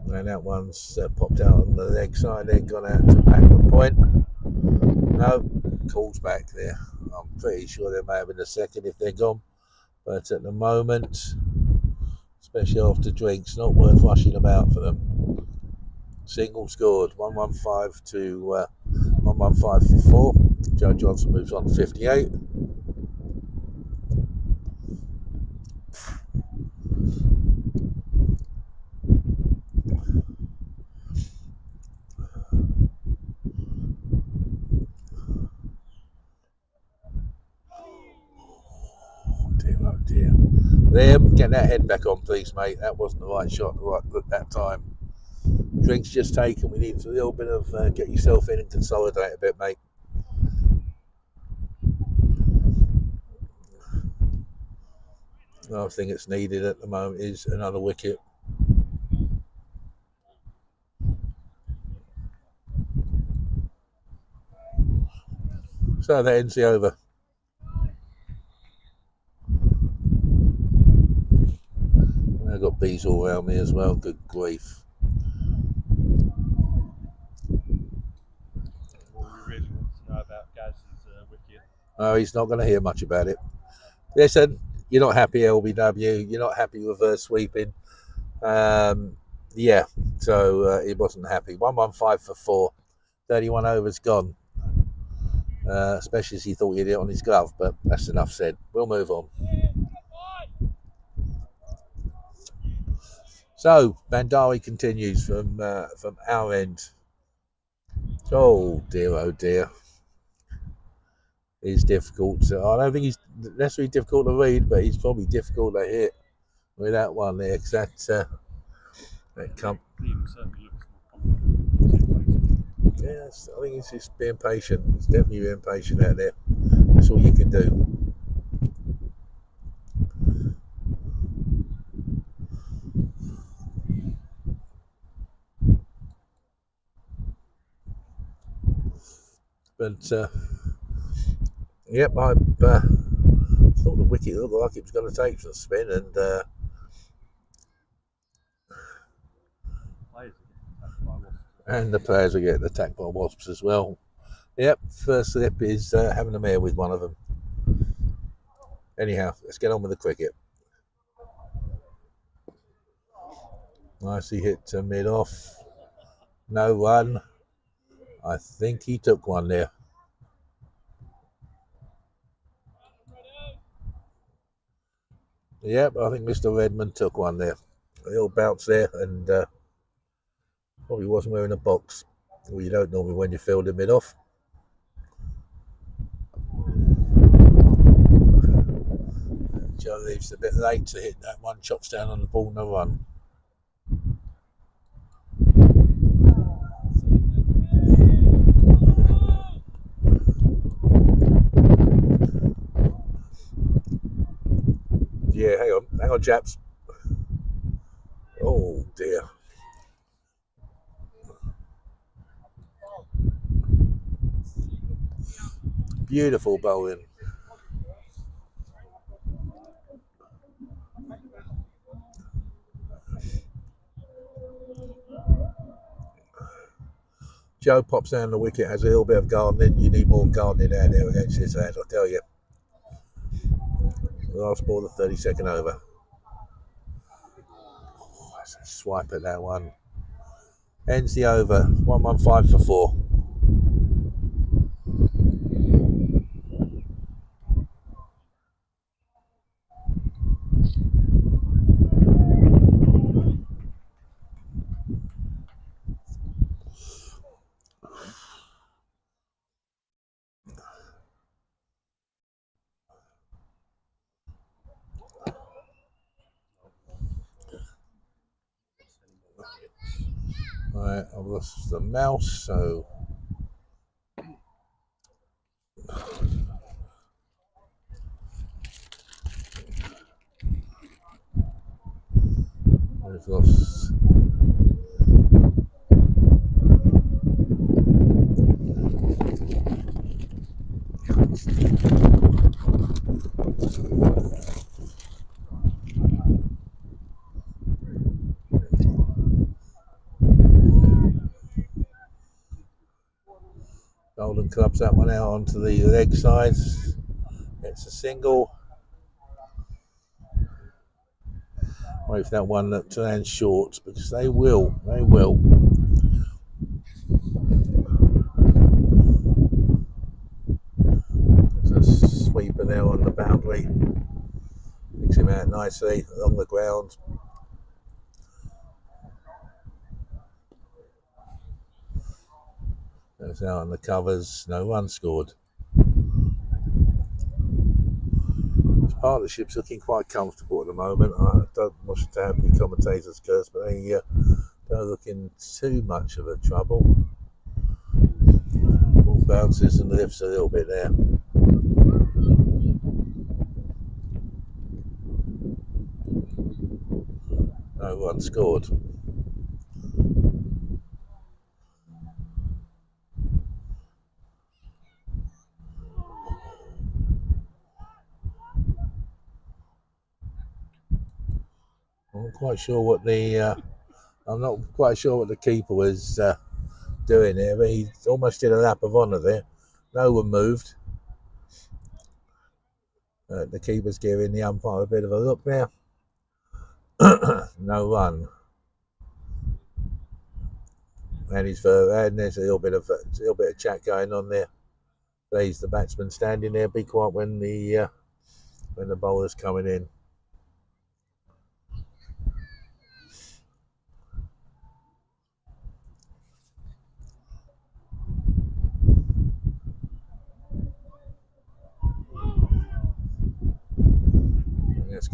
And that one's popped out on the leg side, then gone out to backward point. No, calls back there. I'm pretty sure there may have been a second if they're gone. But at the moment, especially after drinks, not worth rushing about for them. Single scored, 115 to 115 for 4. Joe Johnson moves on to 58. Oh dear. Liam, get that head back on, please, mate. That wasn't the right shot at that time. Drinks just taken. We need a little bit of get yourself in and consolidate a bit, mate. Another thing that's needed at the moment is another wicket. So that ends the over. I've got bees all around me as well. Good grief. What we really want to know about Gaz's wicket. Oh, he's not going to hear much about it. Listen, you're not happy, LBW. You're not happy reverse sweeping. Yeah, so he wasn't happy. 115 for 4. 31 overs gone. Especially as he thought he had it on his glove, but that's enough said. We'll move on. So Bandari continues from our end. Oh dear. He's difficult. I don't think he's necessarily difficult to read, but he's probably difficult to hit with that one there, because that come. Yes, I think he's just being patient. He's definitely being patient out there. That's all you can do. But yep, I thought the wicket looked like it was going to take some spin, and the players are getting attacked by wasps as well. Yep, first slip is having a mare with one of them. Anyhow, let's get on with the cricket. Nicely hit to mid-off. No run. I think he took one there. Yep, I think Mr. Redmond took one there. A little bounce there, and probably wasn't wearing a box. Well, you don't normally when you field him mid-off. Joe leaves a bit late to hit that one, chops down on the ball, no run. Yeah, hang on, chaps. Oh dear. Beautiful bowling. Joe pops down the wicket, has a little bit of gardening. You need more gardening out there against his hands, I'll tell you. Last ball of 32nd over. Oh, that's a swipe at that one. Ends the over. 115 for 4. Right, I've lost the mouse, so we've lost. Golden clubs that one out onto the leg sides. It's a single. Wait for that one to land short, because they will. There's a sweeper there on the boundary. Picks him out nicely along the ground. Goes out on the covers. No run scored. This partnership's looking quite comfortable at the moment. I don't want to have the commentators curse, but they don't look in too much of a trouble. Ball bounces and lifts a little bit there. No run scored. I'm not quite sure what the keeper was doing there, but he almost did a lap of honour there. No one moved. The keeper's giving the umpire a bit of a look there. No run. And there's a little bit of chat going on there. There's the batsman standing there. Be quiet when the bowler's coming in. That's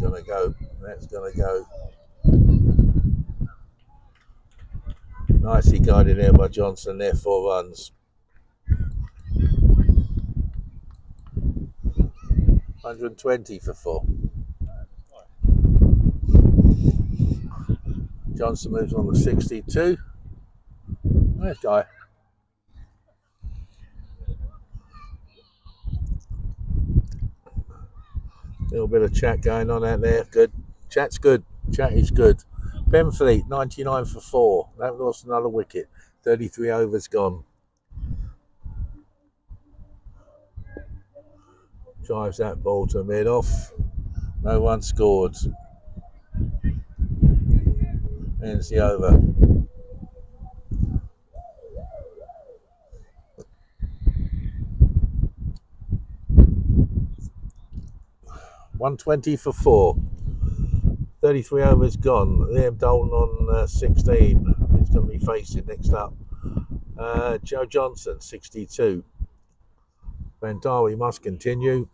gonna go. Nicely guided there by Johnson there, 4 runs. 120 for 4. Johnson moves on to 62. Nice guy. Little bit of chat going on out there. Good. Chat's good. Chat is good. Benfleet, 99 for 4. That lost another wicket. 33 overs gone. Drives that ball to mid-off. No one scored. Ends the over. $120 for 4. 33 overs gone. Liam Dolan on 16. He's going to be facing next up. Joe Johnson, 62. Bandawi must continue.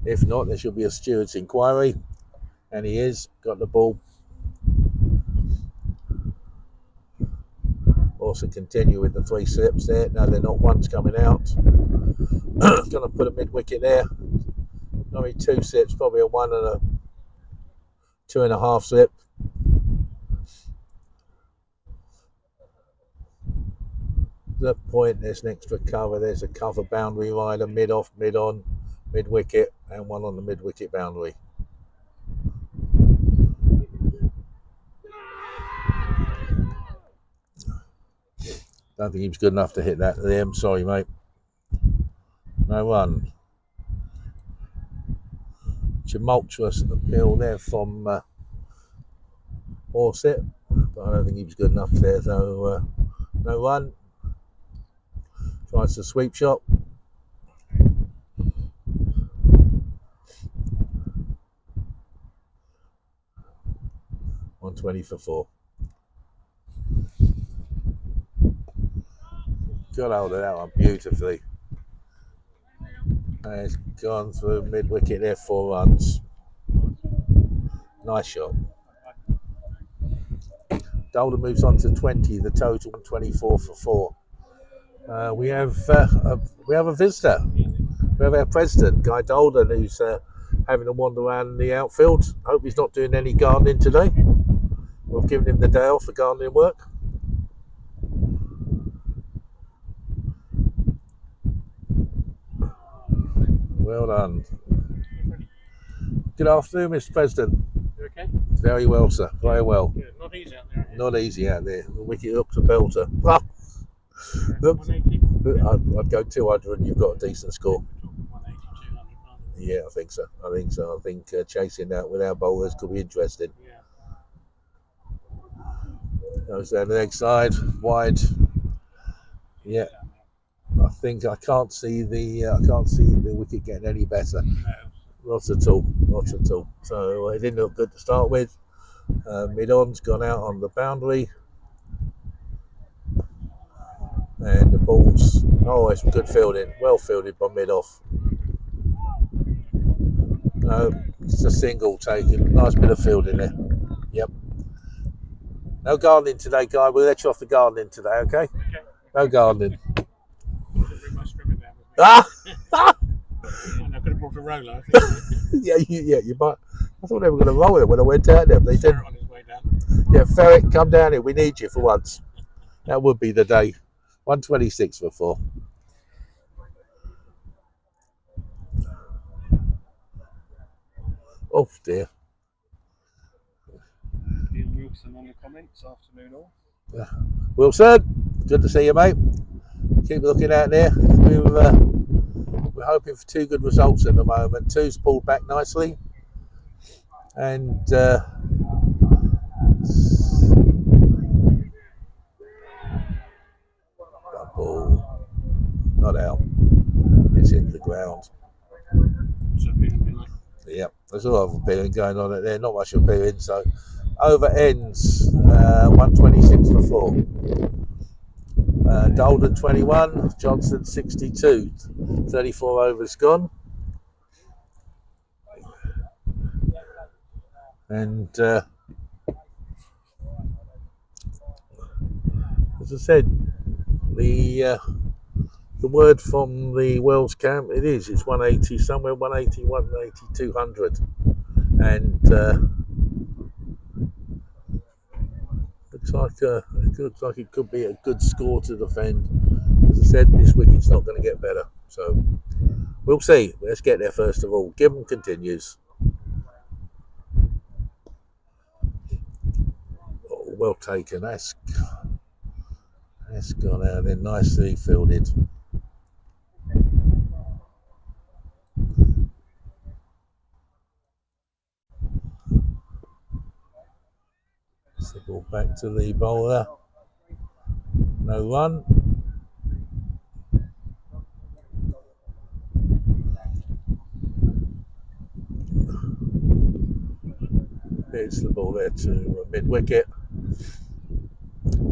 If not, there should be a steward's inquiry. And he is. Got the ball. Also continue with the 3 slips there. No, they're not. One's coming out. Going to put a mid-wicket there. Only 2 slips, probably a 1 and a 2.5 slip. The point, there's an extra cover. There's a cover boundary rider, mid-off, mid-on, mid-wicket, and 1 on the mid-wicket boundary. Don't think he was good enough to hit that there. I'm sorry, mate. No run. Tumultuous appeal there from Orsett, but I don't think he was good enough there, so no run. Tries the sweep shot. On 20 for 4. Got hold of that one beautifully. And it's gone through mid wicket there, 4 runs. Nice shot. Dolder moves on to 20, the total 24 for 4. We have a visitor. We have our president, Guy Dolden, who's having a wander around the outfield. Hope he's not doing any gardening today. We've given him the day off for gardening work. Well done. Good afternoon, Mr. President. You okay? Very well, sir. Very well. Good. Not easy out there. Not easy out there. The wicket looks a belter. Ah! Oops. 180. I'd go 200 and you've got a decent score. 180, 200. Yeah, I think so. I think chasing that with our bowlers could be interesting. Yeah. Goes down the next side, wide. Yeah. I think I can't see the wicket getting any better. Not at all. So it didn't look good to start with. Mid-on's gone out on the boundary. And the ball's, it's good fielding. Well fielded by mid-off. No, it's a single taken. Nice bit of fielding there. Yep. No gardening today, Guy. We'll let you off the gardening today, okay? Okay. No gardening. Bring my strimming down with me. Ah! And I could have brought a roller. I think. You might. I thought they were going to roll it when I went out there. They said, On his way down. yeah, Ferret, come down here. We need you for once. That would be the day. 126 for 4. Oh, dear. Ian Wilson on the comments, afternoon all. Wilson, good to see you, mate. Keep looking out there. We're hoping for 2 good results at the moment. 2's pulled back nicely. And ball, not out. It's in the ground. So like, Yep, there's a lot of appealing going on there. Not much appealing. So over ends 126 for 4. Dolden 21, Johnson 62. 34 overs gone. And as I said, the word from the Wells camp, it's 180 somewhere, 180, 180, 200. And looks like it could be a good score to defend. As I said, this wicket's not going to get better. So we'll see. Let's get there first of all. Gibbon continues. Oh, well taken. That's gone out there, nicely fielded. It's the ball back to the bowler. No run. Hits the ball there to mid wicket.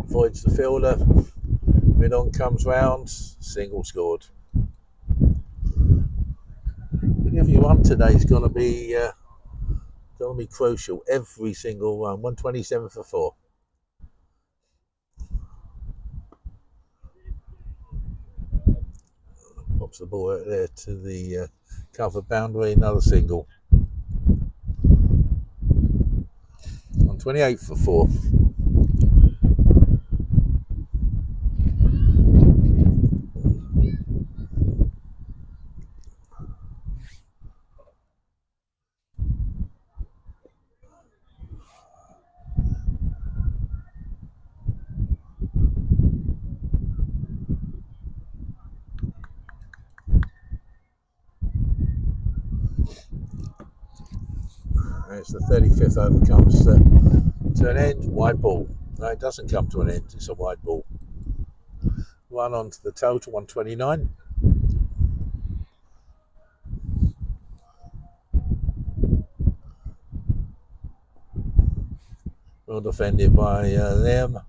Avoids the fielder. Mid on comes round. Single scored. Every run today is going to be crucial. Every single run. 127 for 4. Pops the ball out there to the cover boundary. Another single. On 28 for 4. As the 35th over comes to an end, wide ball. No, it doesn't come to an end, it's a wide ball. Run on to the total, 129. Well defended by them.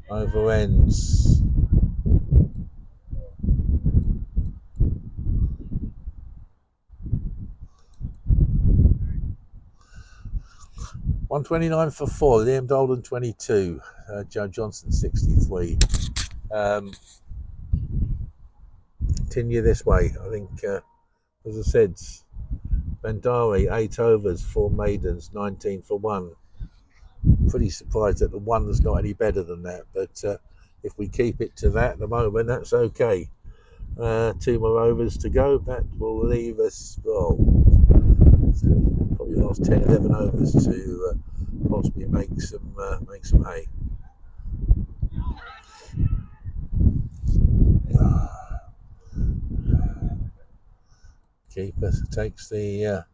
Over ends. $129 for 4. Liam Dolden 22. Joe Johnson 63. Continue this way. I think, as I said, Bandari 8 overs, 4 maidens, 19 for 1. Pretty surprised that the one's not any better than that, but if we keep it to that at the moment, that's okay. 2 more overs to go. That will leave us, well, probably the last 10, 11 overs to possibly make some hay. Keeper takes the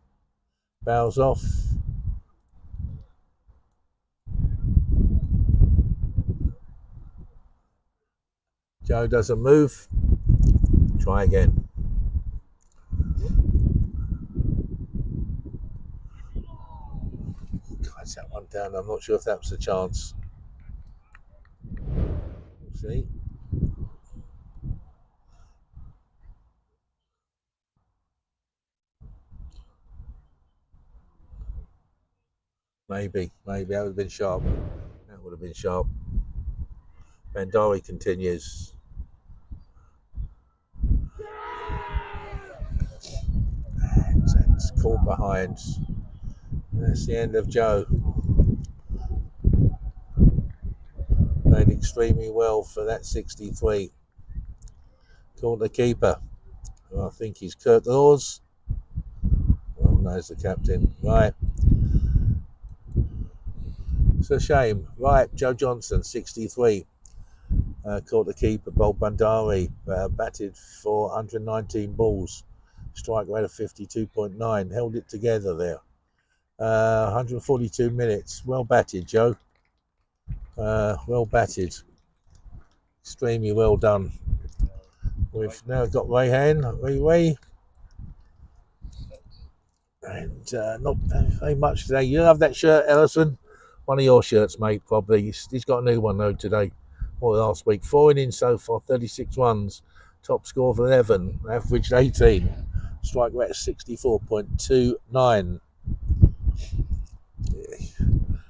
bows off. Joe doesn't move. Try again. Cuts that one down. I'm not sure if that was a chance. We'll see. Maybe that would have been sharp. That would have been sharp. Bandari continues. And it's caught behind. That's the end of Joe. Played extremely well for that 63. Caught the keeper. I think he's Kirk Laws. Oh, no, it's the captain. Right. It's a shame. Right, Joe Johnson, 63. Caught the keeper, Bob Bandari. Batted for 119 balls. Strike rate of 52.9. Held it together there. 142 minutes. Well batted, Joe. Well batted. Extremely well done. We've now got Ray. And not very much today. You love that shirt, Ellison? One of your shirts, mate, probably. He's got a new one, though, today. Or last week. 4 innings so far, 36 runs. Top score of 11. Averaged 18. Strike rate of 64.29.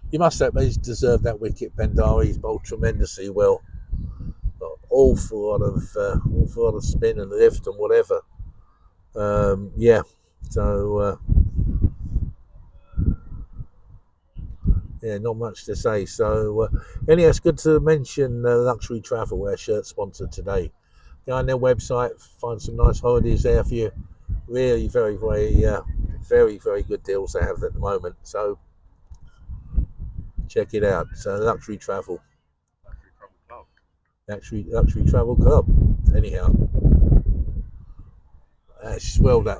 You must have deserved that wicket, Bandari. He's bowled tremendously well. Awful lot of spin and lift and whatever. Yeah. So yeah, not much to say. So anyway, it's good to mention Luxury Travel, our shirt sponsor today. Go on their website, find some nice holidays there for you. Really, very, very good deals they have at the moment. So check it out. So Luxury Travel. Luxury Travel Club. Anyhow,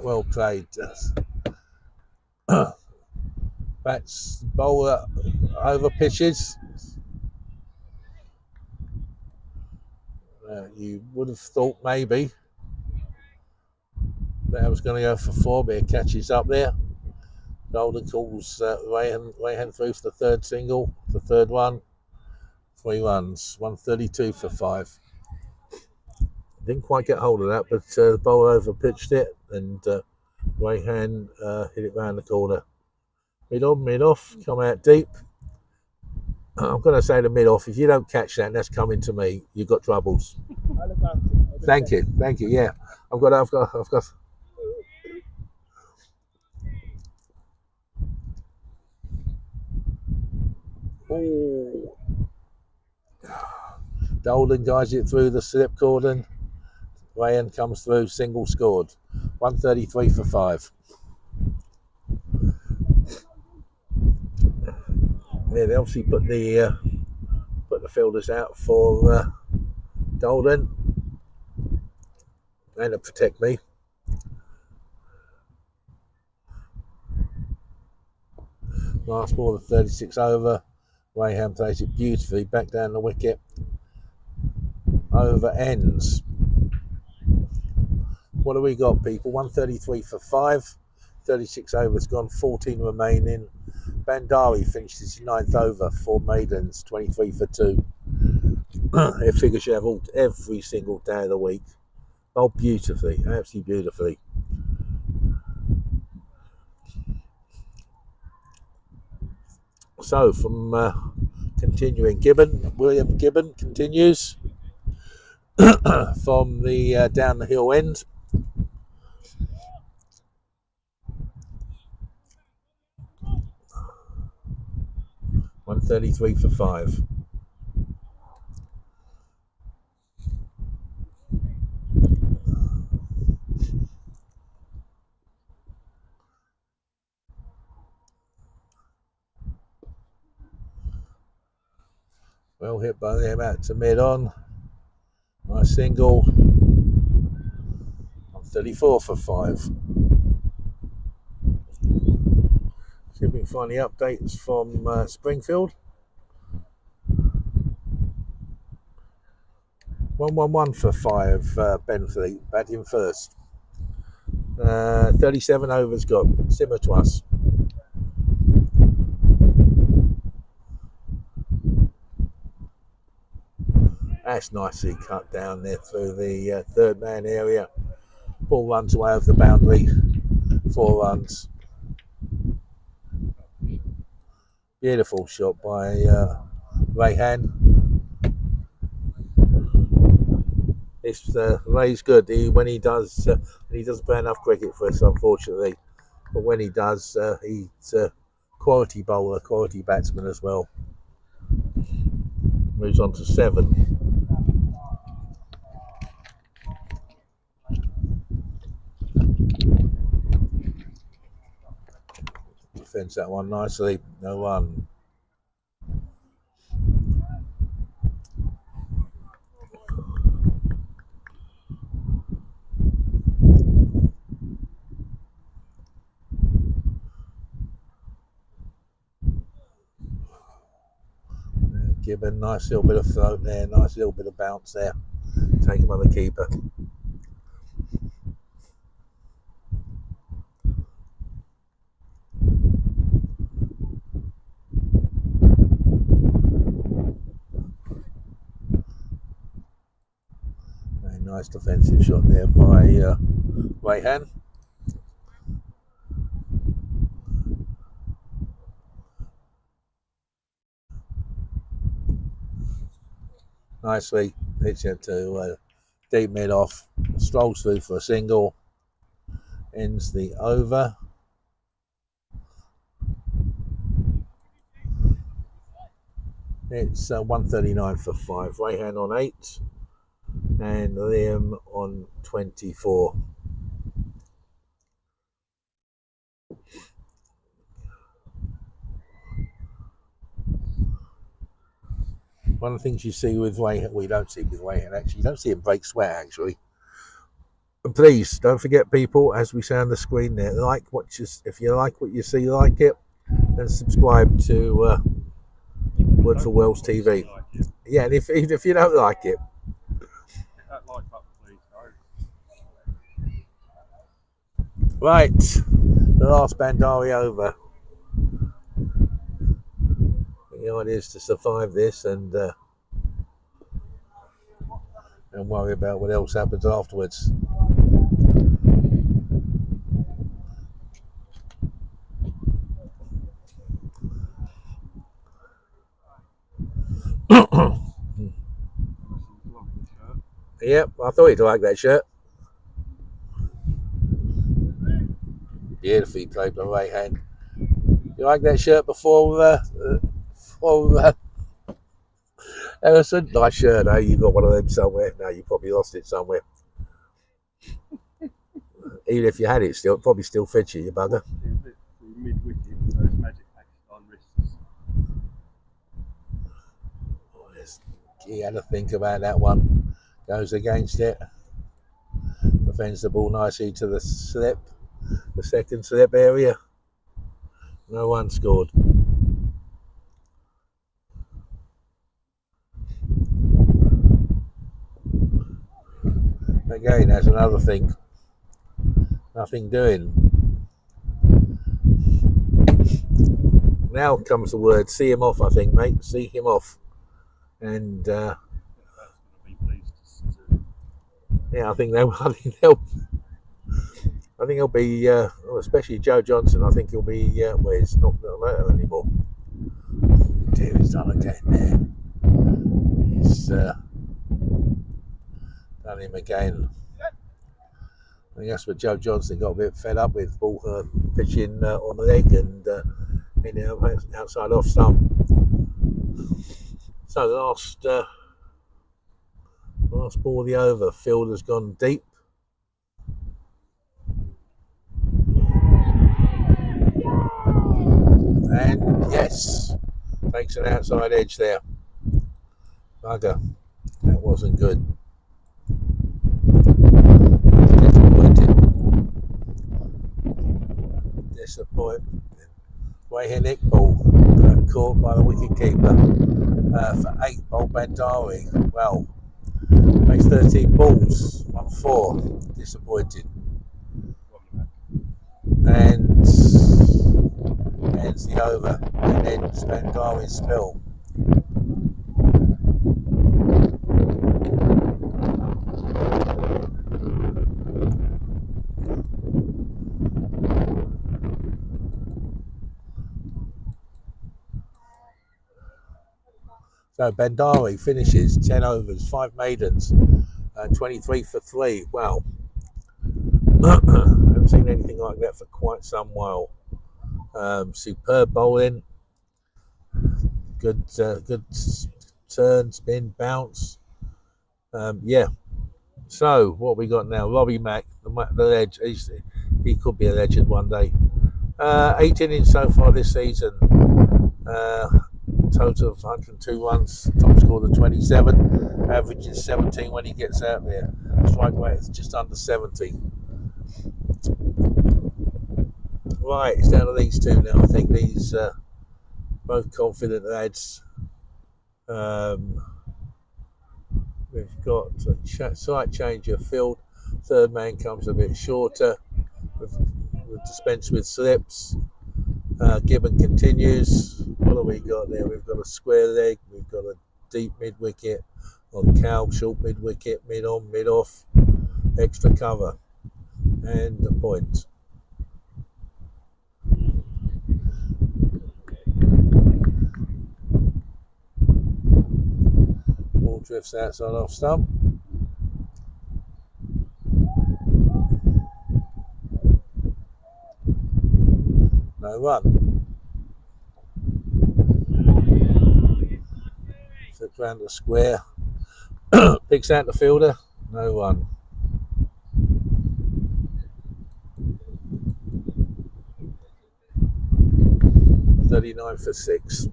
well played. Bats bowler over pitches. You would have thought maybe that was going to go for 4, but it catches up there. Golden calls Rayhan through for the third single, the third one. 3 runs, 132 for 5. Didn't quite get hold of that, but the bowler over pitched it, and Rayhan hit it round the corner. Mid off, come out deep. I'm going to say the mid off. If you don't catch that, and that's coming to me, you've got troubles. Thank you. Yeah, I've got. Oh, Dolden guides it through the slip cordon. Ryan comes through, single scored. 133 for 5. Yeah, they obviously put the fielders out for Dolden and to protect me. Last ball of 36 over. Raham plays it beautifully back down the wicket. Over ends. What have we got, people? 133 for 5. 36 overs gone, 14 remaining. Bandari finished his 9th over, 4 maidens, 23 for 2. It figures you have every single day of the week. Oh, beautifully, absolutely beautifully. So from continuing, William Gibbon continues from the down the hill end. $133 for 5. Well hit by them out to mid on. Nice single. 134 for 5. See if we can find the updates from Springfield. 111 for 5. Benfleet batting first. 37 overs gone. Similar to us. That's nicely cut down there through the third man area. Ball runs away over the boundary. 4 runs. Beautiful shot by Rayhan. It's Ray's good. When he doesn't play enough cricket for us, unfortunately. But when he does, he's a quality bowler, quality batsman as well. Moves on to 7. Defends that one nicely. No run. Gibbon, nice little bit of float there, nice little bit of bounce there. Take him on the keeper. Very nice defensive shot there by Rayhan. Nicely hits it to deep mid off, strolls through for a single, ends the over. It's 139 for 5. Rayhan on 8 and Liam on 24. One of the things you see with Rayhan, we don't see with Rayhan actually, you don't see him break sweat actually. And please don't forget, people, as we say on the screen there, if you like what you see, like it, and subscribe to Woodford Wells TV. Yeah, and if you don't like it, Hit that like button, please, guys. right, the last Bandari over. The idea is to survive this and worry about what else happens afterwards. Yep, I thought you'd like that shirt. Beautifully played by Rayhan. You like that shirt before Ellison? Nice shirt, eh? You got one of them somewhere. No, you probably lost it somewhere. Even if you had it still, it probably still fits you bugger. Mid-wicket, those magic Pakistan wrists. He had to think about that one. Goes against it. Defends the ball nicely to the slip. The second slip area. No one scored. Again, that's another thing. Nothing doing. Now comes the word, see him off, I think, mate. See him off. And yeah, I think he'll be, especially Joe Johnson. I think he'll be. Well, he's not there anymore. Dear, he's done again there. He's done him again. I think that's what Joe Johnson got a bit fed up with, ball pitching on the leg and in the outside off stump. So last ball of the over, fielder's gone deep. And yes, takes an outside edge there. Bugger, that wasn't good. Disappointing. Way here, Nick ball caught by the wicket keeper for 8. Ball Bandari. Well, makes 13 balls, 1-4. Disappointing. And ends the over and ends Bandari's spell. So Bandari finishes 10 overs, 5 maidens, 23 for 3. Wow. Haven't seen anything like that for quite some while. Superb bowling. Good turn, spin, bounce. Yeah. So what we got now? Robbie Mack, the legend. He could be a legend one day. 8 innings so far this season. Total of 102 runs, top score of 27, average is 17 when he gets out there. Strike rate is just under 70. Right, it's down to these two now. I think these both confident lads. We've got a slight change of field. Third man comes a bit shorter. We've dispensed with slips. Gibbon continues. What have we got there? We've got a square leg, we've got a deep mid wicket, on cow, short mid wicket, mid on, mid off, extra cover, and a point. Ball drifts outside off stump. No run. Flips round the square. Picks out the fielder. No run. $39 for 6.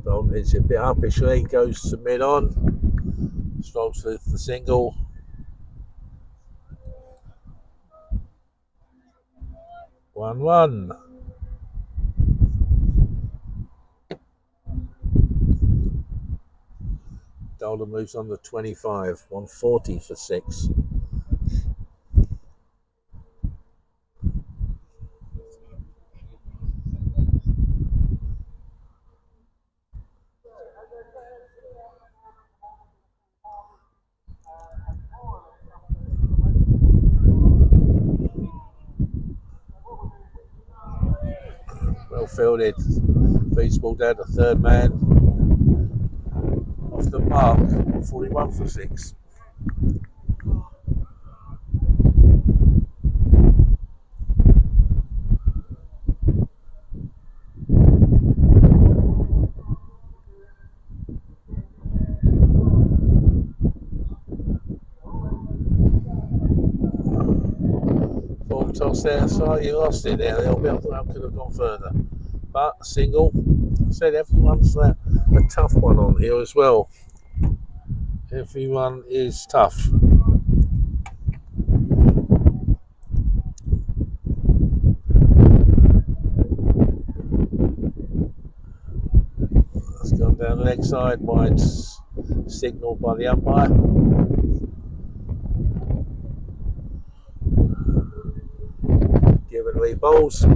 Dalton hits it a bit uppishly. Goes to mid on. Strolls with the single. 1-1. Dalton moves on to 25, 140 for 6. Well fielded. Feeds ball down to third man. Off the mark, 41 for 6. Full toss there, sorry you lost it there a little bit. I thought I could have gone further. But single, I said everyone's a tough one on here as well. Everyone is tough. That's gone down the leg side, wide's signalled by the umpire. Given Lee bowls.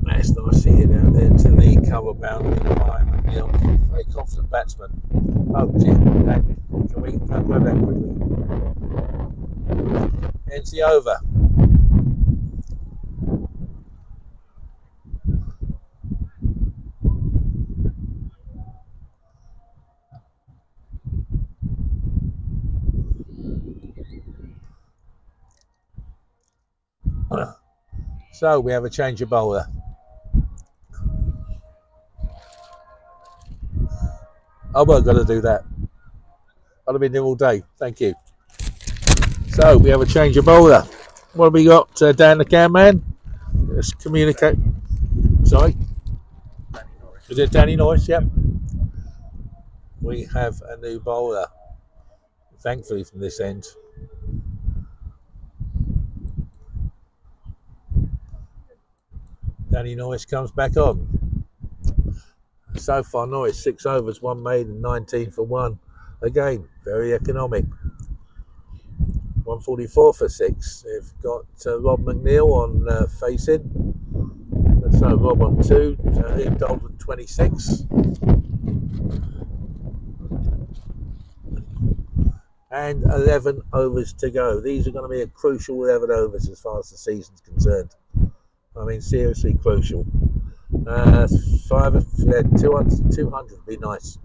That's nice hitting out there to the cover boundary line. You know, very confident batsman. Oh, gee, can we go back quickly? Ends the over. So we have a change of bowler. I weren't going to do that. I'd have been there all day. Thank you. So we have a change of bowler. What have we got, Dan the cameraman? Let's communicate. Sorry. Is it Danny Norris? Yep. We have a new bowler. Thankfully from this end. Danny Norris comes back on. So far, Norris 6 overs, 1 made and 19 for 1. Again, very economic. 144 for 6. They've got Rob McNeil on facing. So Rob on 2, Liam Dalton 26. And 11 overs to go. These are going to be a crucial 11 overs as far as the season's concerned. I mean, seriously crucial. 200 would be nice.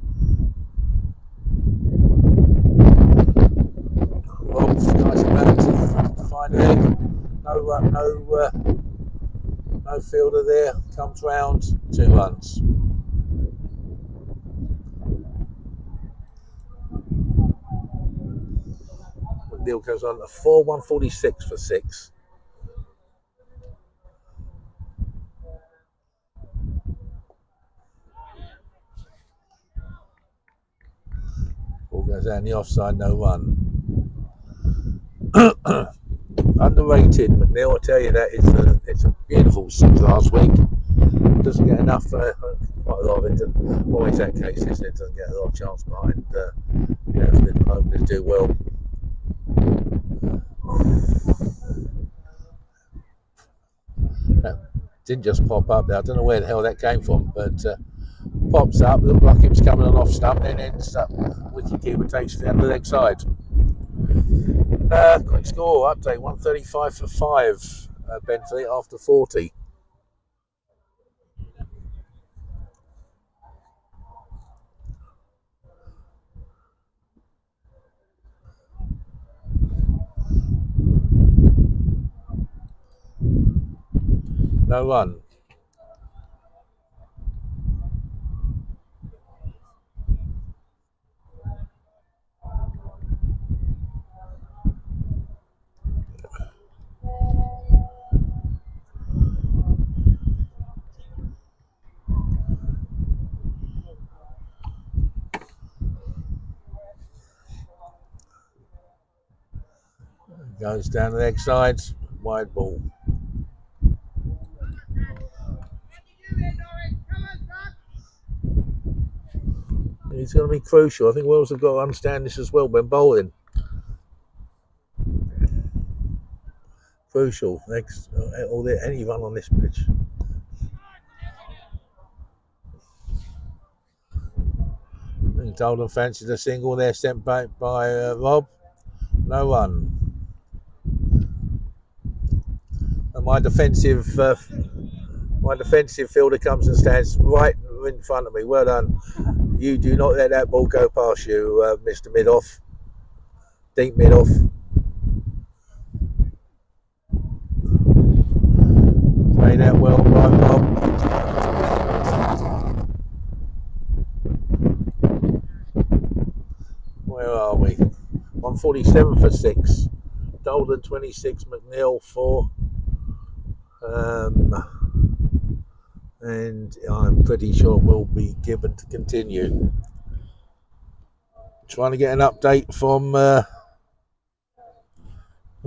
Rob's nice about to find a leg. No fielder there. Comes round, 2 runs. McNeil goes on to 4, 146 for 6. Ball goes down the offside, no run. Underrated McNeil, I tell you that it's a beautiful 6 last week. Doesn't get enough, quite a lot of it. Always that case, isn't it? Doesn't get a lot of chance behind. You know, if the openers do well. That didn't just pop up there. I don't know where the hell that came from, but pops up, looked like it was coming on off stump, then ends up wicketkeeper takes it down the leg side. Quick score update, 135 for 5. Benfleet after 40. No run. Goes down the leg side, wide ball. It's going to be crucial. I think Wells have got to understand this as well when bowling. Crucial. Next, any run on this pitch. I think Dalton fancied a single there, sent back by Rob. No run. And my defensive fielder comes and stands right in front of me. Well done. You do not let that ball go past you, Mr. Mid-off. Deep mid-off. Playing out well by Bob. Where are we? 147 for 6. Dalton 26, McNeil 4. And I'm pretty sure will be given to continue. Trying to get an update from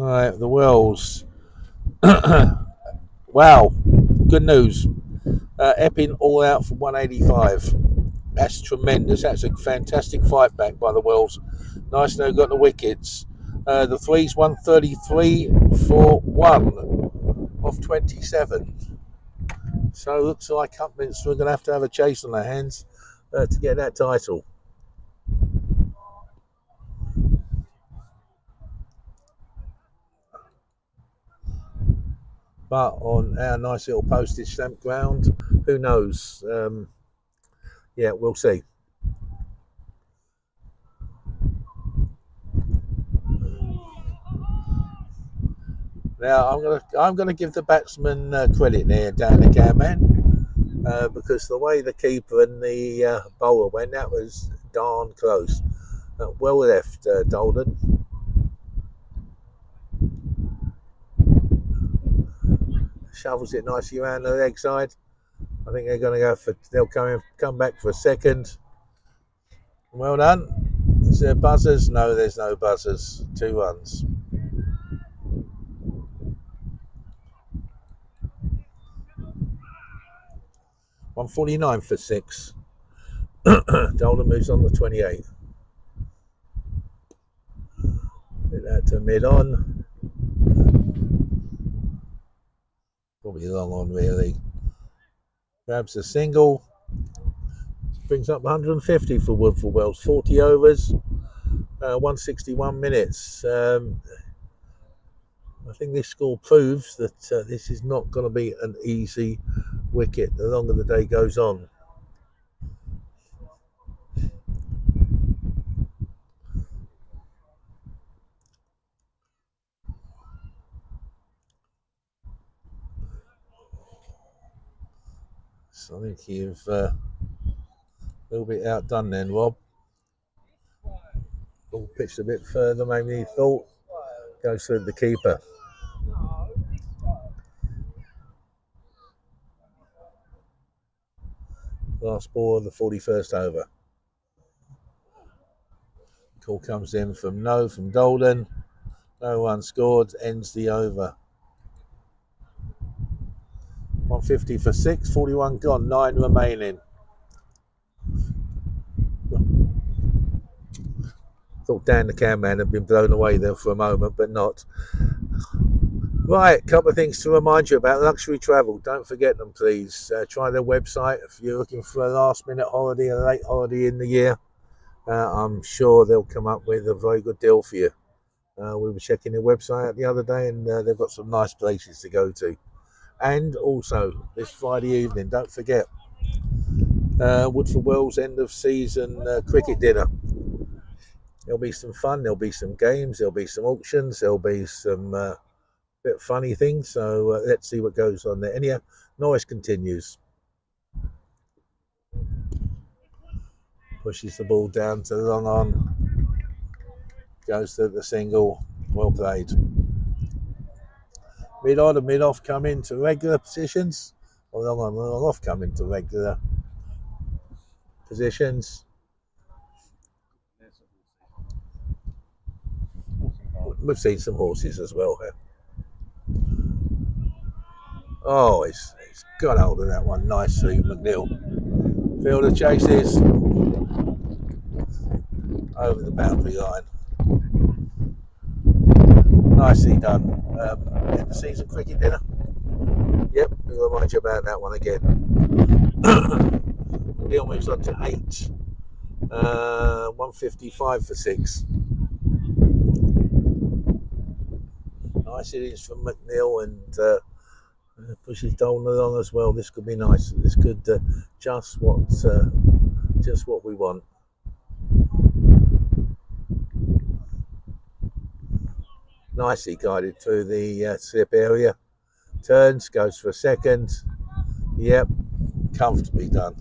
All right, the Wells. Wow, good news. Epping all out for 185. That's tremendous. That's a fantastic fight back by the Wells. Nice, they got the wickets. The threes 133 for 1 off 27. So it looks like Upminster are going to have a chase on their hands to get that title. But on our nice little postage stamp ground, who knows? Yeah, we'll see. Now I'm gonna give the batsman credit there, down the cameraman, because the way the keeper and the bowler went, that was darn close. Well left, Dolden. Shovels it nicely around the leg side. I think they're going to go for. They'll come back for a second. Well done. Is there buzzers? No, there's no buzzers. 2 runs. $149 for 6. Dolden moves on to 28. Hit that to mid on. Probably long on really. Grabs a single. Brings up 150 for Woodford Wells. 40 overs. 161 minutes. I think this score proves that this is not going to be an easy wicket the longer the day goes on. So I think you've a little bit outdone then, Rob. Ball pitched a bit further, maybe he thought. Goes through the keeper. Last ball of the 41st over. Call comes in from Dolden. No one scored, ends the over. 150 for 6, 41 gone, 9 remaining. Thought Dan the cameraman had been blown away there for a moment, but not. Right, a couple of things to remind you about luxury travel. Don't forget them, please. Try their website if you're looking for a last-minute holiday, a late holiday in the year. I'm sure they'll come up with a very good deal for you. We were checking their website out the other day, and they've got some nice places to go to. And also, this Friday evening, don't forget, Woodford Wells end of season cricket dinner. There'll be some fun, there'll be some games, there'll be some auctions, there'll be some bit of funny things. So let's see what goes on there. Anyhow, noise continues. Pushes the ball down to the long on. Goes to the single. Well played. Mid on and mid off come into regular positions. Or long on and long off come into regular positions. We've seen some horses as well here. Oh, it's got hold of that one nicely, McNeil. Fielder chases over the boundary line. Nicely done. End of season cricket dinner. Yep, we'll remind you about that one again. McNeil moves on to 8. 155 for 6. Nice innings from McNeil, and pushes Dolan along as well. This could be nice. This could just what we want. Nicely guided through the slip area. Turns, goes for a second. Yep, comfortably done.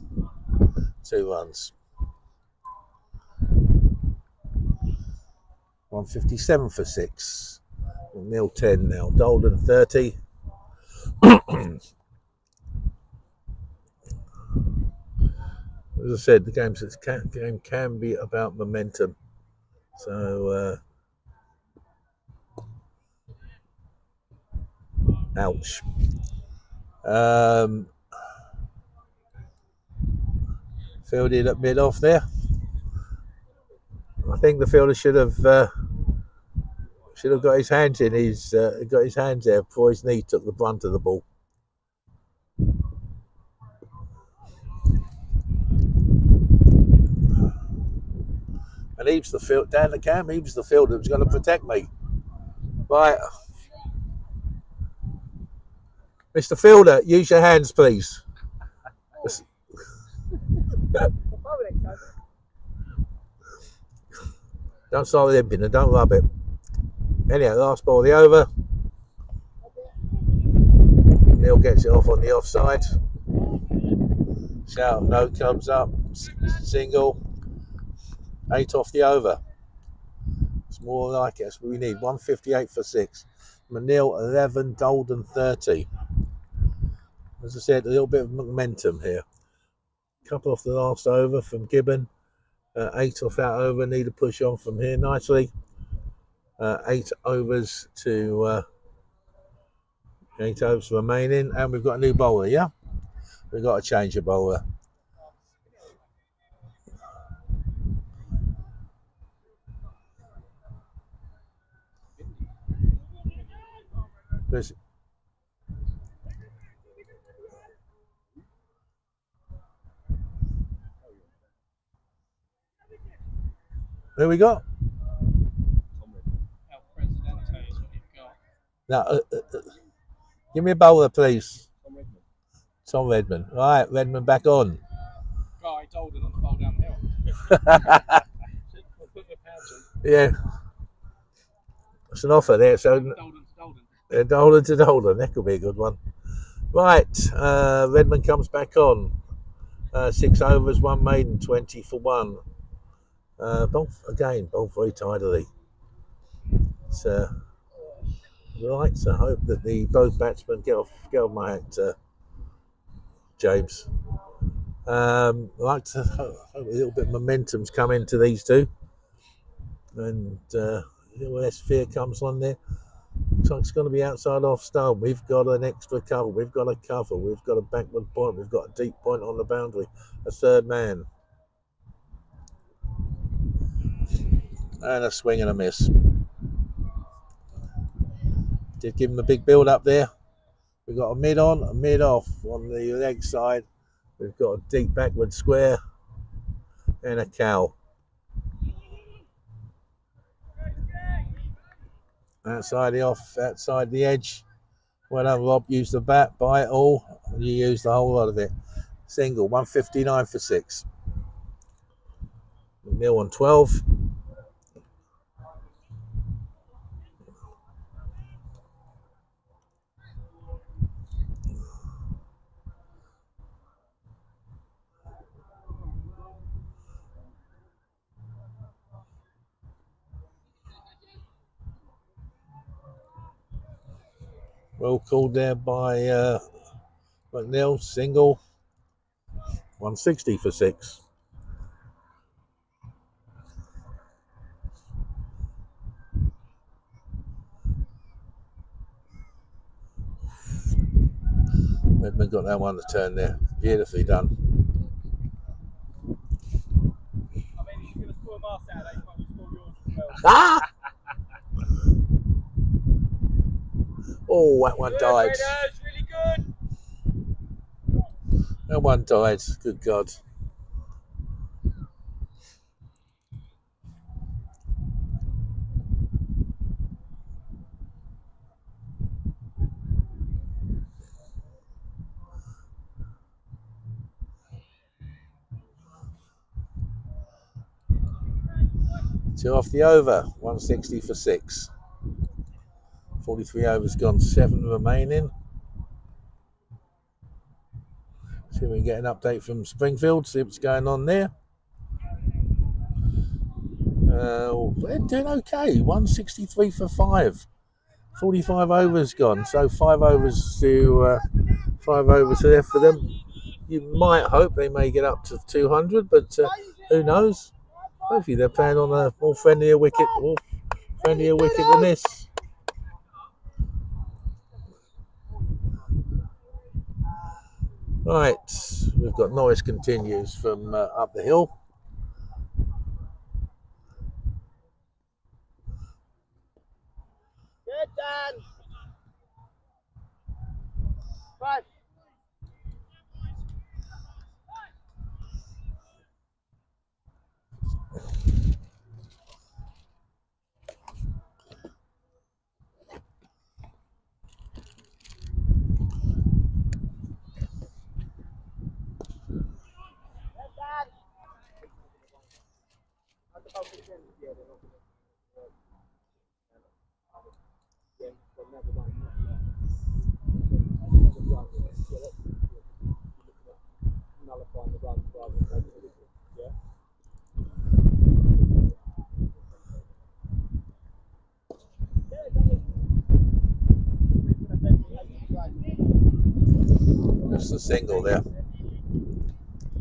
2 runs. 157 for 6. McNeil 10 now. Dolden 30. As I said, the game can be about momentum. So Ouch. Fielded at mid off there. I think the fielder should have got his hands in his got his hands there before his knee took the brunt of the ball. And Eves the field down the cam. Eves the fielder was going to protect me. Right, Mr. Fielder, use your hands, please. Don't start limping and don't rub it. Anyhow, last ball of the over. Neil gets it off on the offside. Shout of no comes up. Single. 8 off the over. It's more like it. We need 158 for 6. Manil 11, Dolden 30. As I said, a little bit of momentum here. Couple off the last over from Gibbon. 8 off that over. Need to push on from here nicely. 8 overs to 8 overs remaining, and we've got a new bowler. Yeah, we've got to change a bowler. Who we got? Now, give me a bowler, please. Tom Redmond. Right, Redmond back on. Guy Dolden on the bowl down the hill. Yeah. That's an offer there. So Dolden to Dolden. Dolden to Dolden. That could be a good one. Right, Redmond comes back on. 6 overs, 1 maiden, 20 for 1. Both very tidily. Right, so I hope that both batsmen get off my hat, James. Like to hope a little bit of momentum's come into these two, and a little less fear comes on there. Looks like it's going to be outside off stump. We've got an extra cover. We've got a cover. We've got a backward point. We've got a deep point on the boundary. A third man. And a swing and a miss. Did give him a big build up there. We've got a mid on, a mid off on the leg side. We've got a deep backward square and a cow. Outside the off, outside the edge. Well done, Rob. Use the bat, buy it all. You use the whole lot of it. Single, 159 for 6. Neil on 12. Well called there by McNeil. Single, 160 for 6. Redmond got that one to turn there. Beautifully done. I mean, if you're going to score a mark out, you might score yours as well. Ah! Oh, that one died. Really good. That one died. Good God. Two off the over, 160 for 6. 43 overs gone, 7 remaining. See if we can get an update from Springfield, see what's going on there. They're doing okay, 163 for 5. 45 overs gone, so 5 overs left for them. You might hope they may get up to 200, but who knows? Hopefully they're playing on a more friendlier wicket than this. Right, we've got Norris continues from up the hill. Good, Dan. 5. Nullifying the runs rather than taking a wicket. Yeah. That's the single there.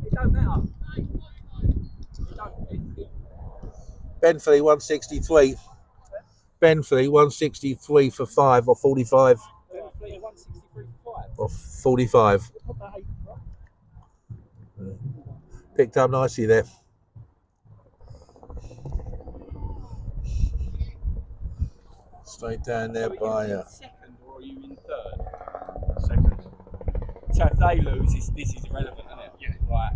It don't matter. Benfley 163. Benfley 163 for 5 or 45 163 for 5. or 45. Picked up nicely there. Straight down there by. Second, or are you in third? Second. So if they lose, this is irrelevant, isn't it? Yeah. Right.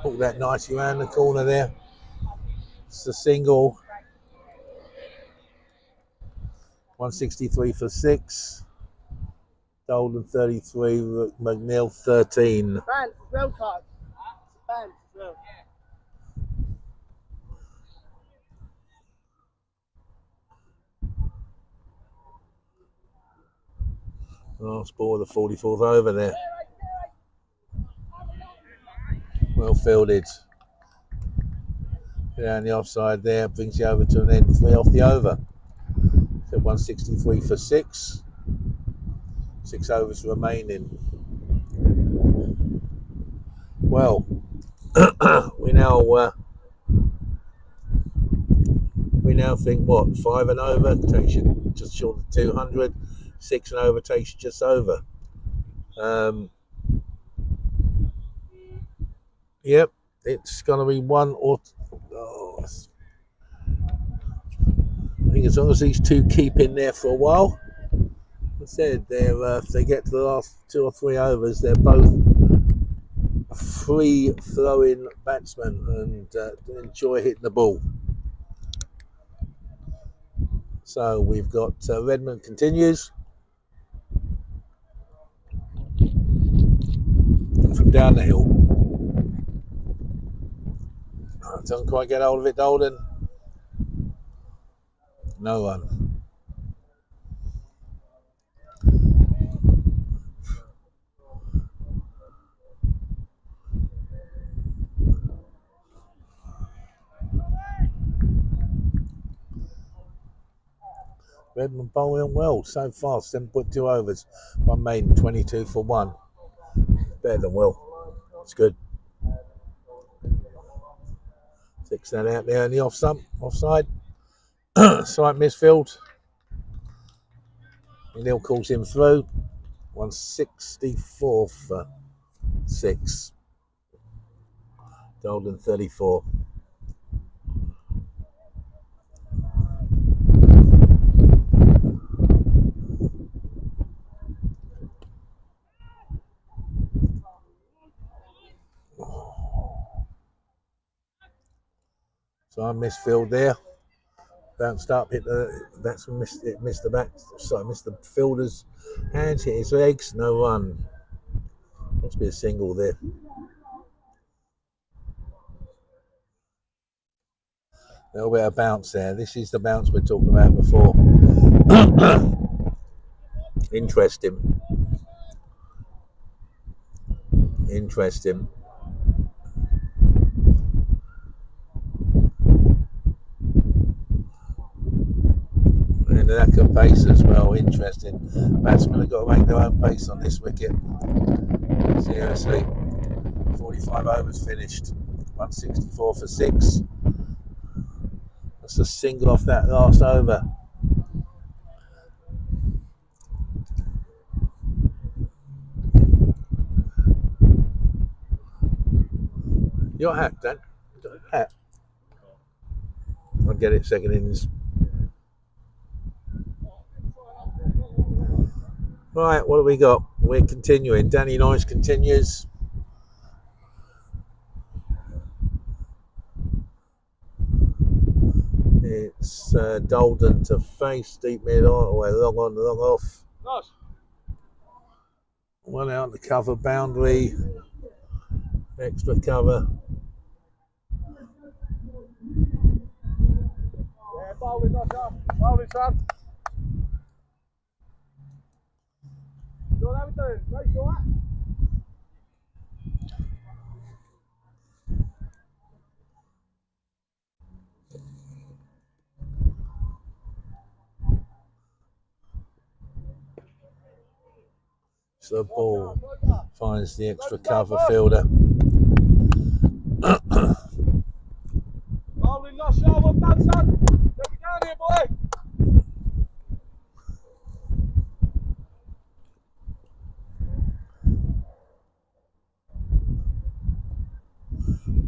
Pull that nicely around the corner there. It's a single. 163 for 6. Golden 33. McNeil 13. Band, well tight. Band, well. Last ball of the 44th over there. Well fielded. Down the offside there, brings you over to an end 3 off the over. So 163 for 6. 6 overs remaining. Well, we now think what, 5 and over takes you just short of 200. 6 and over takes you just over. Yep, it's going to be 1 or. I think as long as these two keep in there for a while, I said if they get to the last 2 or 3 overs, they're both free throwing batsmen and enjoy hitting the ball. So we've got Redmond continues from down the hill. Doesn't quite get hold of it, Dolden. No one. Redmond bowling well so far, 7.2 overs. 1 maiden, 22 for 1. Better than well. It's good. Fix that out there in the offside. Slight misfield. Neil calls him through. 164 for 6. Golden 34. So I misfield there. Bounced up, hit the batsman, missed the back. Sorry, missed the fielder's hands, hit his legs, no run. Must be a single there. A little bit of bounce there. This is the bounce we're talking about before. Interesting. And lack of pace as well. Interesting. Batsmen have got to make their own pace on this wicket. Seriously. 45 overs finished. 164 for 6. That's a single off that last over. Your hat, Dan. Hat. I'll get it second innings. Right, what do we got? We're continuing. Danny Noyes continues. It's Dolden to face, deep mid on, long on, long off. One out the cover boundary. Extra cover. Yeah, bowling, not up. Bowling, son. So how we doing? Right, you alright? So the ball finds the extra cover fielder. Bowling, not sure. Well done, son. Let me down here, boy.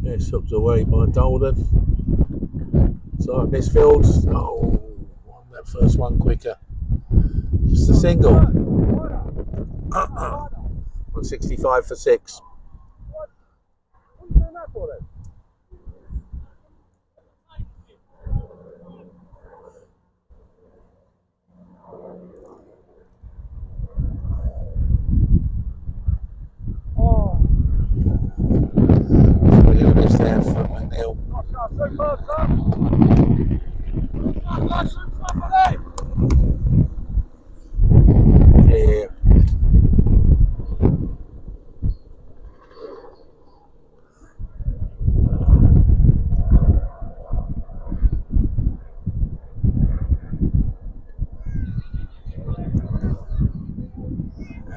It's hooked away by Dolden. So at this field, oh, that first one quicker. Just a single. 165 for 6. What are you doing that for then? Oh. Look at this there from McNeil. Superb, son. Yeah.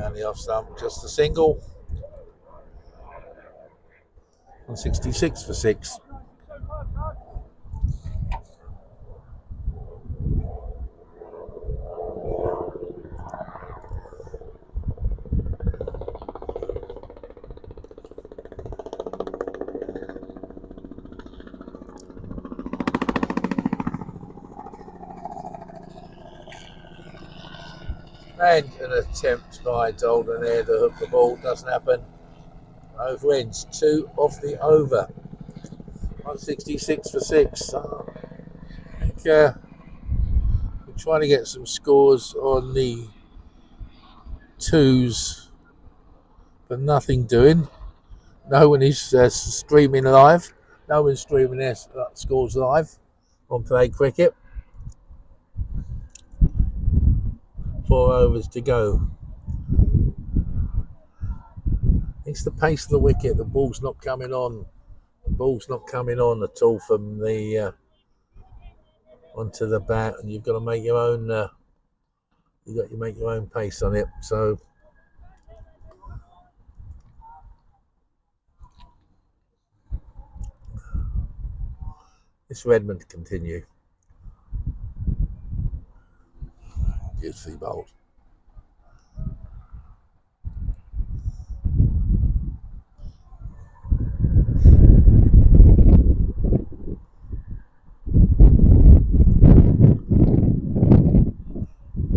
And the off stump, just a single. 166 for 6. And an attempt by Dolden there to hook the ball, doesn't happen. Over ends, 2 off the over. 166 for 6. I think we're trying to get some scores on the 2s, but nothing doing. No one is streaming live. No one's streaming their scores live on Play Cricket. 4 overs to go. It's the pace of the wicket. The ball's not coming on. The ball's not coming on at all from the onto the bat, and you've got to make your own. You've got to make your own pace on it. So this Redmond continue. Beautifully bowled.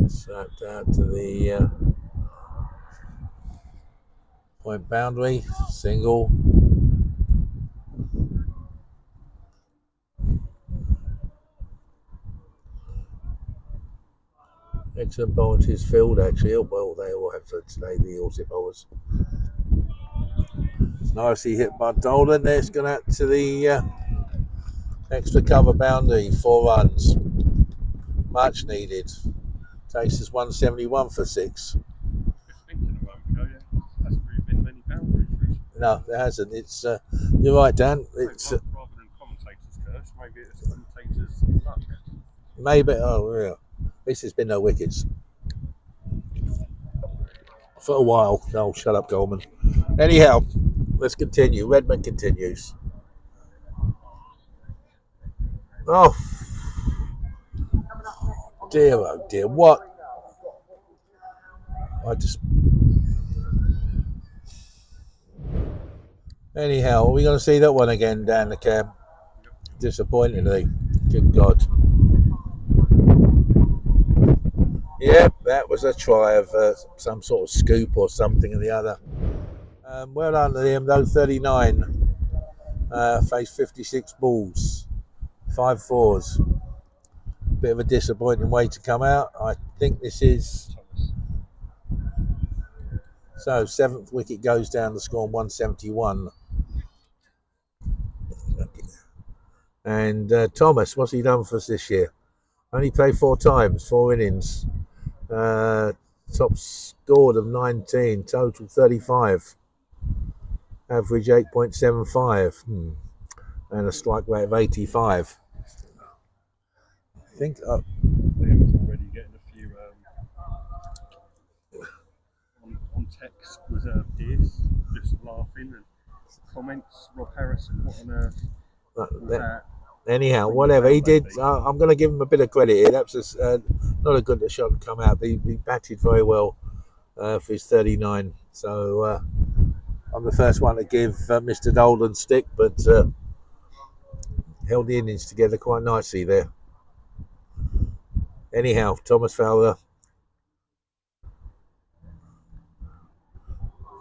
Slapped out to the point boundary, single. Excellent bowl to his field, actually. Well, they all have for today, the Orsett bowlers. It's nicely hit by Dolden. There, it's gone out to the extra cover boundary, 4 runs. Much needed. Takes us 171 for 6. Just thinking a moment ago, yeah, hasn't really been many boundaries recently. No, there hasn't. It's you're right, Dan. It's rather than commentators' curse, maybe it's commentators' luck. maybe. Oh, yeah. least there's been no wickets. For a while. No, shut up, Goldman. Anyhow, let's continue. Redmond continues. Oh dear, what? Anyhow, are we going to see that one again down the cab? Disappointingly. Good God. Yep, that was a try of some sort of scoop or something or the other. Well done to him though, 39. Faced 56 balls. 5 fours. Bit of a disappointing way to come out. I think this is... So, 7th wicket goes down, the score on 171. And Thomas, what's he done for us this year? Only played 4 times, 4 innings. Top scored of 19, total 35. Average 8.75. And a strike rate of 85. I think... Liam was already getting a few on text was Pierce just laughing and comments. Rob Harrison, what on earth was that? Anyhow, whatever he did, I'm going to give him a bit of credit here. That was not a good shot to come out, but he batted very well for his 39. So I'm the first one to give Mr. Dolan stick, but held the innings together quite nicely there. Anyhow, Thomas Fowler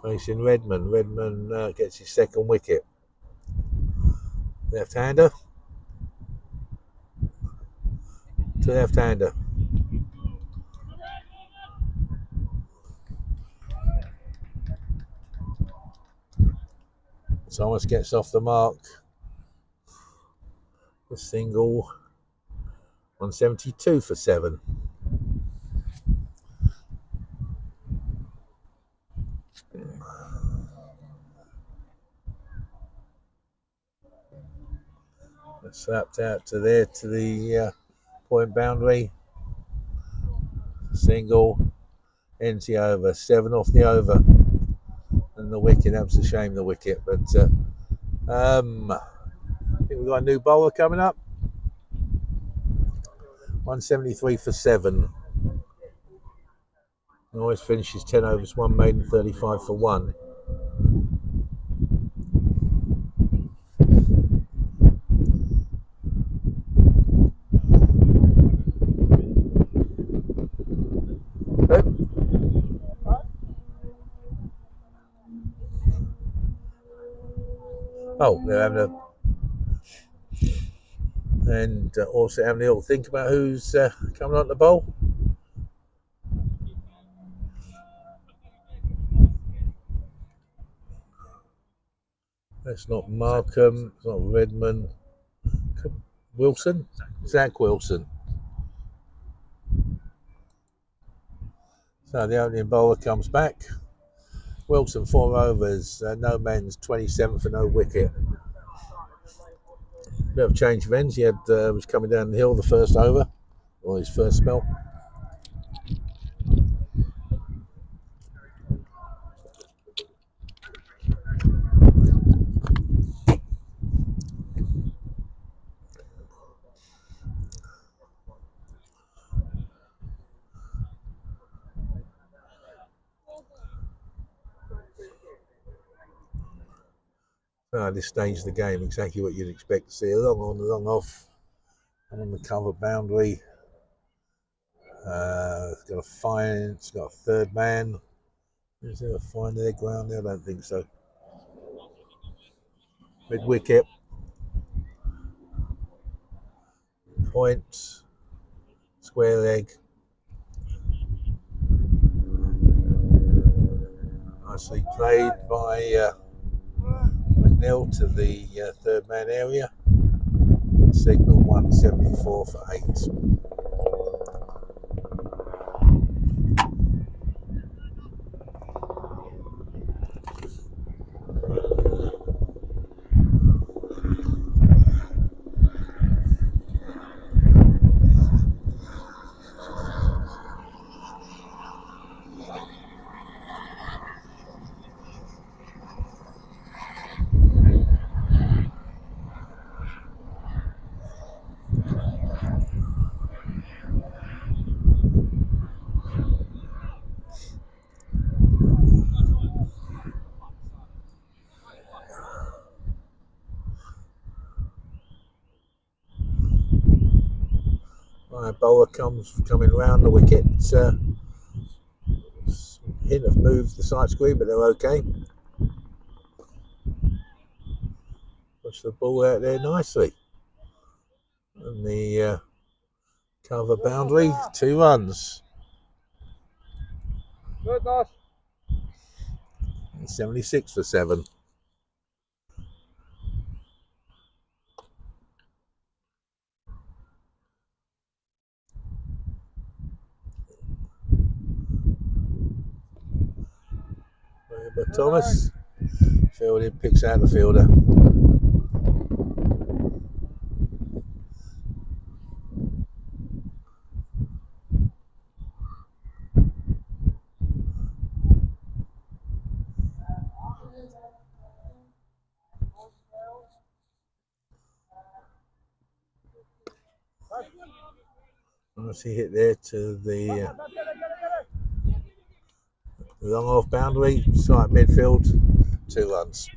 facing Redmond. Redmond gets his 2nd wicket. Left-hander to left-hander. Thomas gets off the mark. A single. 172 for 7. Slapped out to there to the point boundary. Single. Ends the over. 7 off the over. And the wicket. That was a shame, the wicket. But I think we've got a new bowler coming up. 173 for 7. Always finishes 10 overs, 1 maiden, 35 for 1. Oh, they're having a... And also having a little think about who's coming on the bowl. That's not Markham, it's not Redmond. Wilson? Zach Wilson. So the opening bowler comes back. Wilson 4 overs, no men's, 27 for no wicket. Bit of change of ends. He had was coming down the hill the first over, or his first spell. At this stage of the game, exactly what you'd expect to see. A long on, long off, and on the cover boundary. It's got a fine. It's got a 3rd man. Is there a fine there ground there? I don't think so. Mid wicket. Point. Square leg. Nicely played by McNeil to the 3rd man area. Signal 174 for 8. My bowler coming round the wicket. Hint have moved the side screen, but they're okay. Push the ball out there nicely. And the cover boundary, 2 runs. Good, nice. 76 for 7. But Thomas, fielding, picks out the fielder. Nice hit there to the long off boundary, side midfield, 2 runs.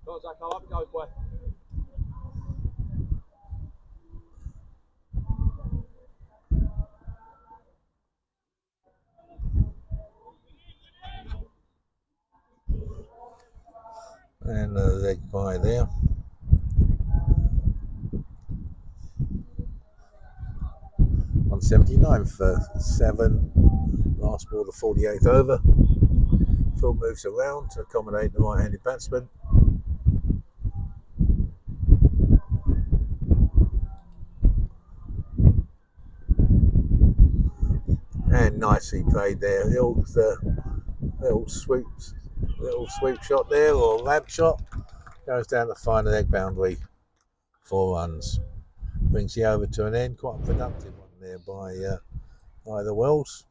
Go, Zach, I'll have it go, boy. And a leg by there. $179 for 7. Last ball, the 48th over. Phil moves around to accommodate the right-handed batsman. And nicely played there. Little sweep shot there, or lamp shot. Goes down the final leg boundary. 4 runs. Brings you over to an end. Quite a productive one there by the Wells.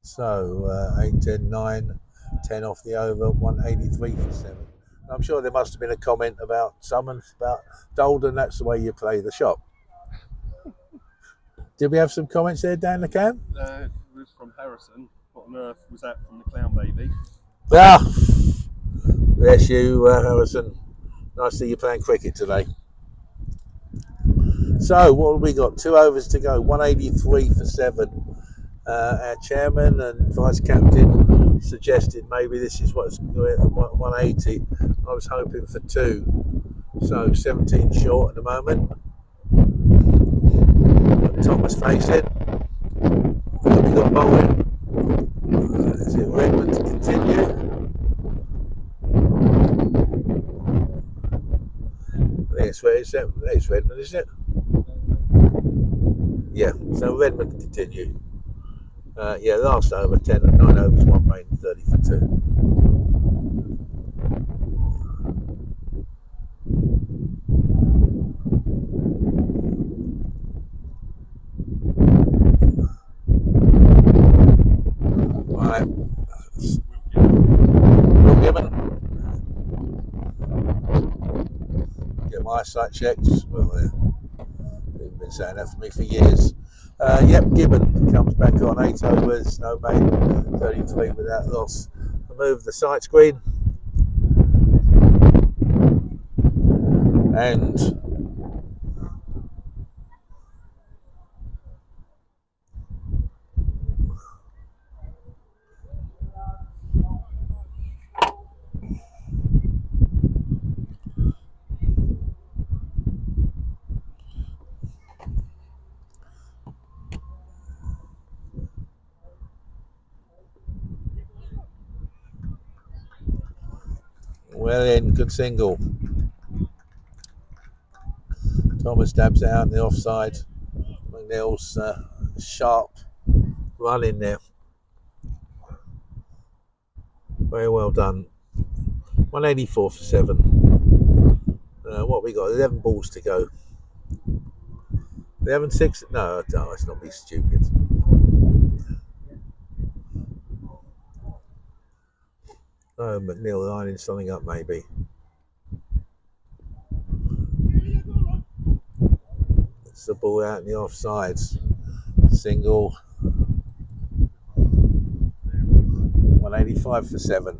So 8, 10, 9, 10 off the over, 183 for 7. I'm sure there must have been a comment about someone about Dolden, that's the way you play the shot. Did we have some comments there down the cam? It was from Harrison. What on earth was that from the clown baby? Ah, bless you, Harrison. Nice to see you playing cricket today. So what have we got? 2 overs to go, 183 for 7. Our chairman and vice captain suggested maybe this is what's going at 180. I was hoping for 2, so 17 short at the moment. Thomas facing. What have we got bowling? Is it Redmond to continue? It's Redmond, isn't it? Yeah, so Redmond to continue. Yeah, last over 10 and 9 overs, 1 main, 30 for 2. Right. Will Gibbon. Get my eyesight checked. Well, they've been saying that for me for years. Yep, Gibbon comes back on 8 overs, no main, 33 without loss. Remove the sight screen. And well in, good single. Thomas dabs out in the offside. McNeil's sharp run in there. Very well done. 184 for 7. What we got? 11 balls to go. 11, 6. No, let's not be stupid. Oh, McNeil lining something up maybe. It's the ball out in the offsides. Single. 185 for 7.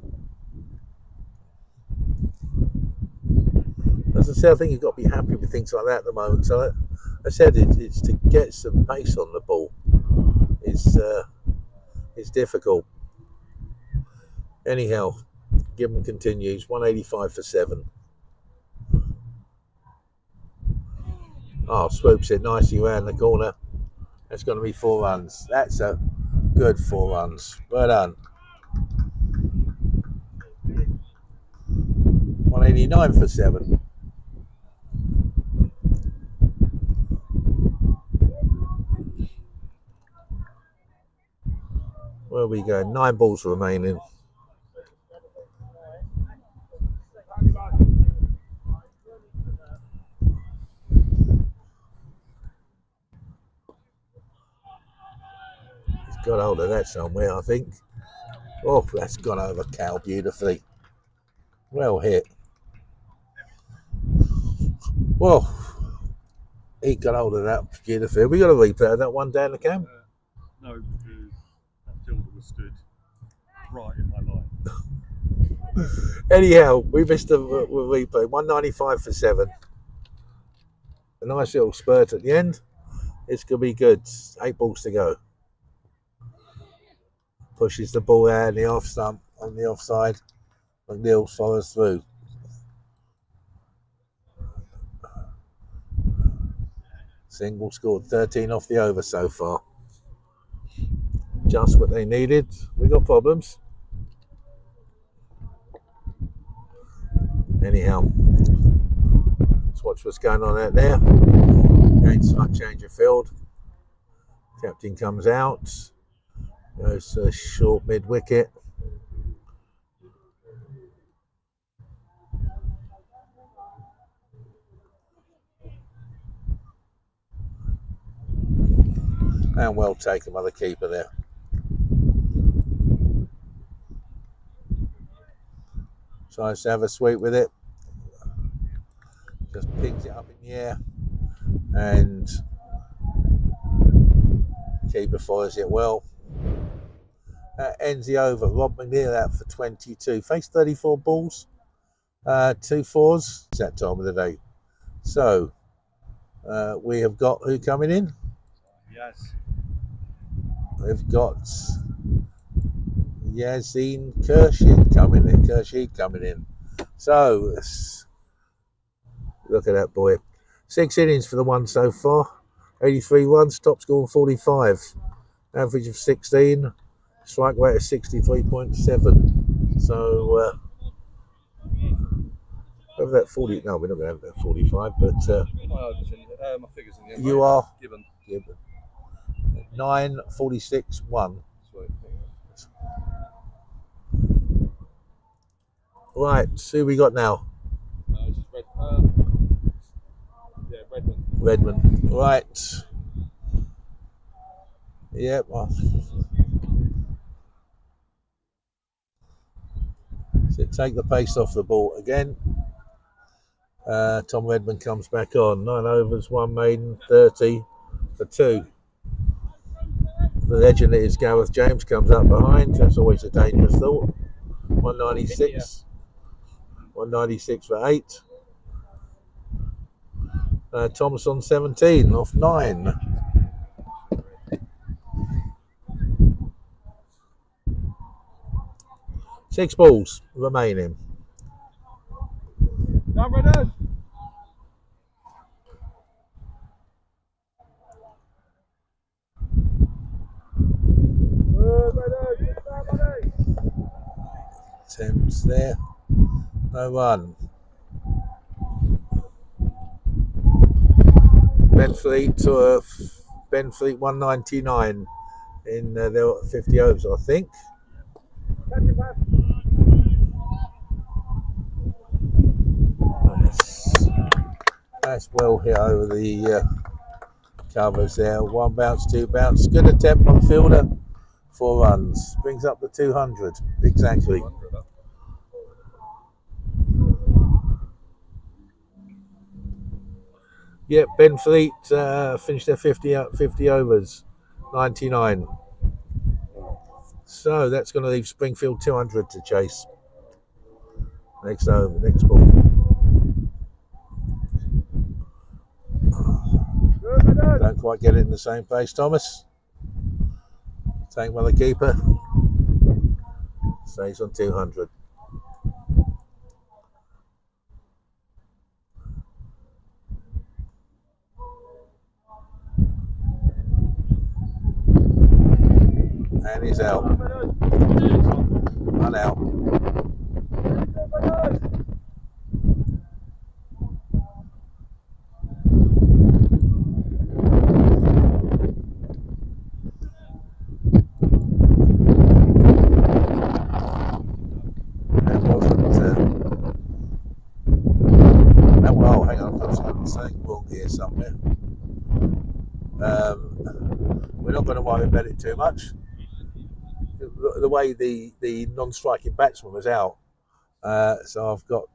As I said, I think you've got to be happy with things like that at the moment. So I said it's to get some pace on the ball. It's difficult. Anyhow, Gibbon continues. 185 for 7. Oh, swoops it nicely around the corner. That's going to be 4 runs. That's a good 4 runs. Well done. 189 for 7. Where are we going? 9 balls remaining. He's got hold of that somewhere, I think. Oh, that's gone over Cal beautifully. Well hit. Well, he got hold of that beautifully. We got a replay of that one down the cam? No, because that fielder was stood right in my line. Anyhow, we missed the replay. 195 for 7. A nice little spurt at the end. It's going to be good. 8 balls to go. Pushes the ball out in the off stump on the offside. McNeil follows through. Single scored 13 off the over so far. Just what they needed. We got problems. Anyhow, let's watch what's going on out there. Again, slight change of field. Captain comes out. Goes short mid wicket. And well taken by the keeper there. Tries to have a sweep with it. Just picks it up in the air. And keeper follows it well. That ends the over. Rob McNeil out for 22. Faced 34 balls. 2 fours. It's that time of the day. So, we have got who coming in? Yes. We've got Yazin Kershid coming in. So, look at that boy. 6 innings for the one so far. 83 runs, top score 45. Average of 16. Strike rate of 63.7. So, over that 40. No, we're not going to have that 45, but my figure's in the end. you are Gibbon. 9.46.1. Sweet. Right, so who we got now? It's just Redmond. Redmond. Right. Yep. So take the pace off the ball again. Tom Redmond comes back on. 9 overs, 1 maiden, 30 for 2. The legend is Gareth James comes up behind. That's always a dangerous thought. 196. 196 for 8. Thomas on 17 off 9. Six balls remaining. Attempts there. No run. Benfleet 199 in their 50 overs, I think. That's well hit over the covers there. 1 bounce, 2 bounce. Good attempt on fielder. 4 runs. Brings up the 200. Exactly. Yep, Benfleet finished their 50 overs. 99. So that's going to leave Springfield 200 to chase. Next over, next ball. Don't quite get it in the same place, Thomas. Taken by the keeper. Stays on 200. And he's out. Run out. Well, hang on, I've got something wrong here somewhere. We're not going to worry about it too much. The way the non-striking batsman was out, so I've got.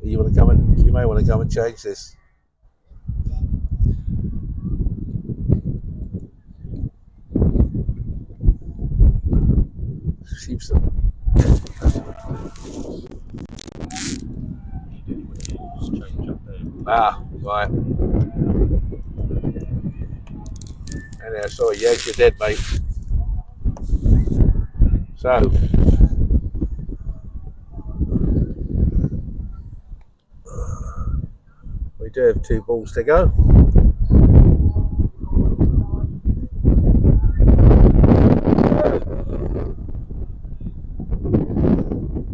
You may want to come and change this. Right. Anyhow, sorry, yes, you're dead, mate. So, we do have 2 balls to go.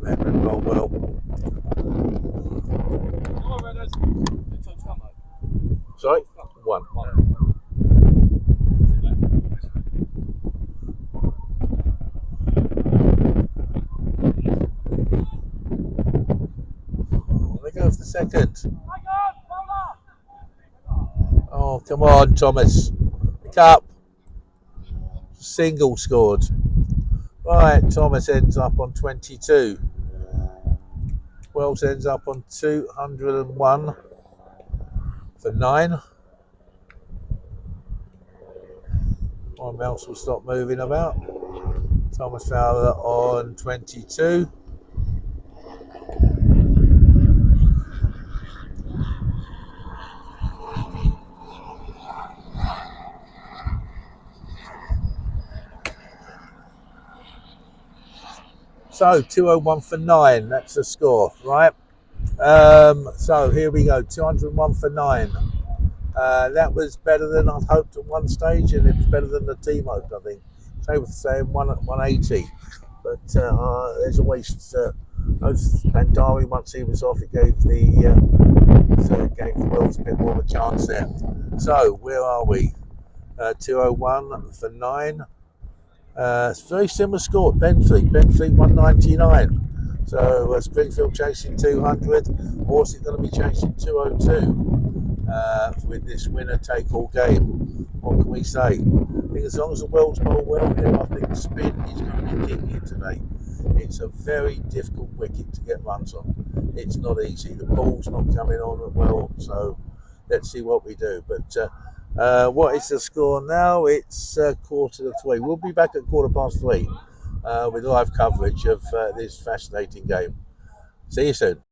And roll well. Sorry? 1. They go for the second. Oh, come on, Thomas. Pick up. Single scored. Right, Thomas ends up on 22. Wells ends up on 201 for 9. My mouse will stop moving about. Thomas Fowler on 22. So 201 for 9, that's the score, right? So here we go, 201 for 9. That was better than I'd hoped at one stage, and it was better than the team hoped, I think. They were saying 180, but there's always Bandari, once he was off, it gave the Wells a bit more of a chance there. So where are we? 201 for 9. It's a very similar score. Benfleet 199. So Springfield chasing 200. Orsett going to be chasing 202 with this winner-take-all game. What can we say? I think as long as the Wells bowl well here, I think the spin is going to be kicking today. It's a very difficult wicket to get runs on. It's not easy. The ball's not coming on well, so let's see what we do. But what is the score now? It's 2:45. We'll be back at 3:15 with live coverage of this fascinating game. See you soon.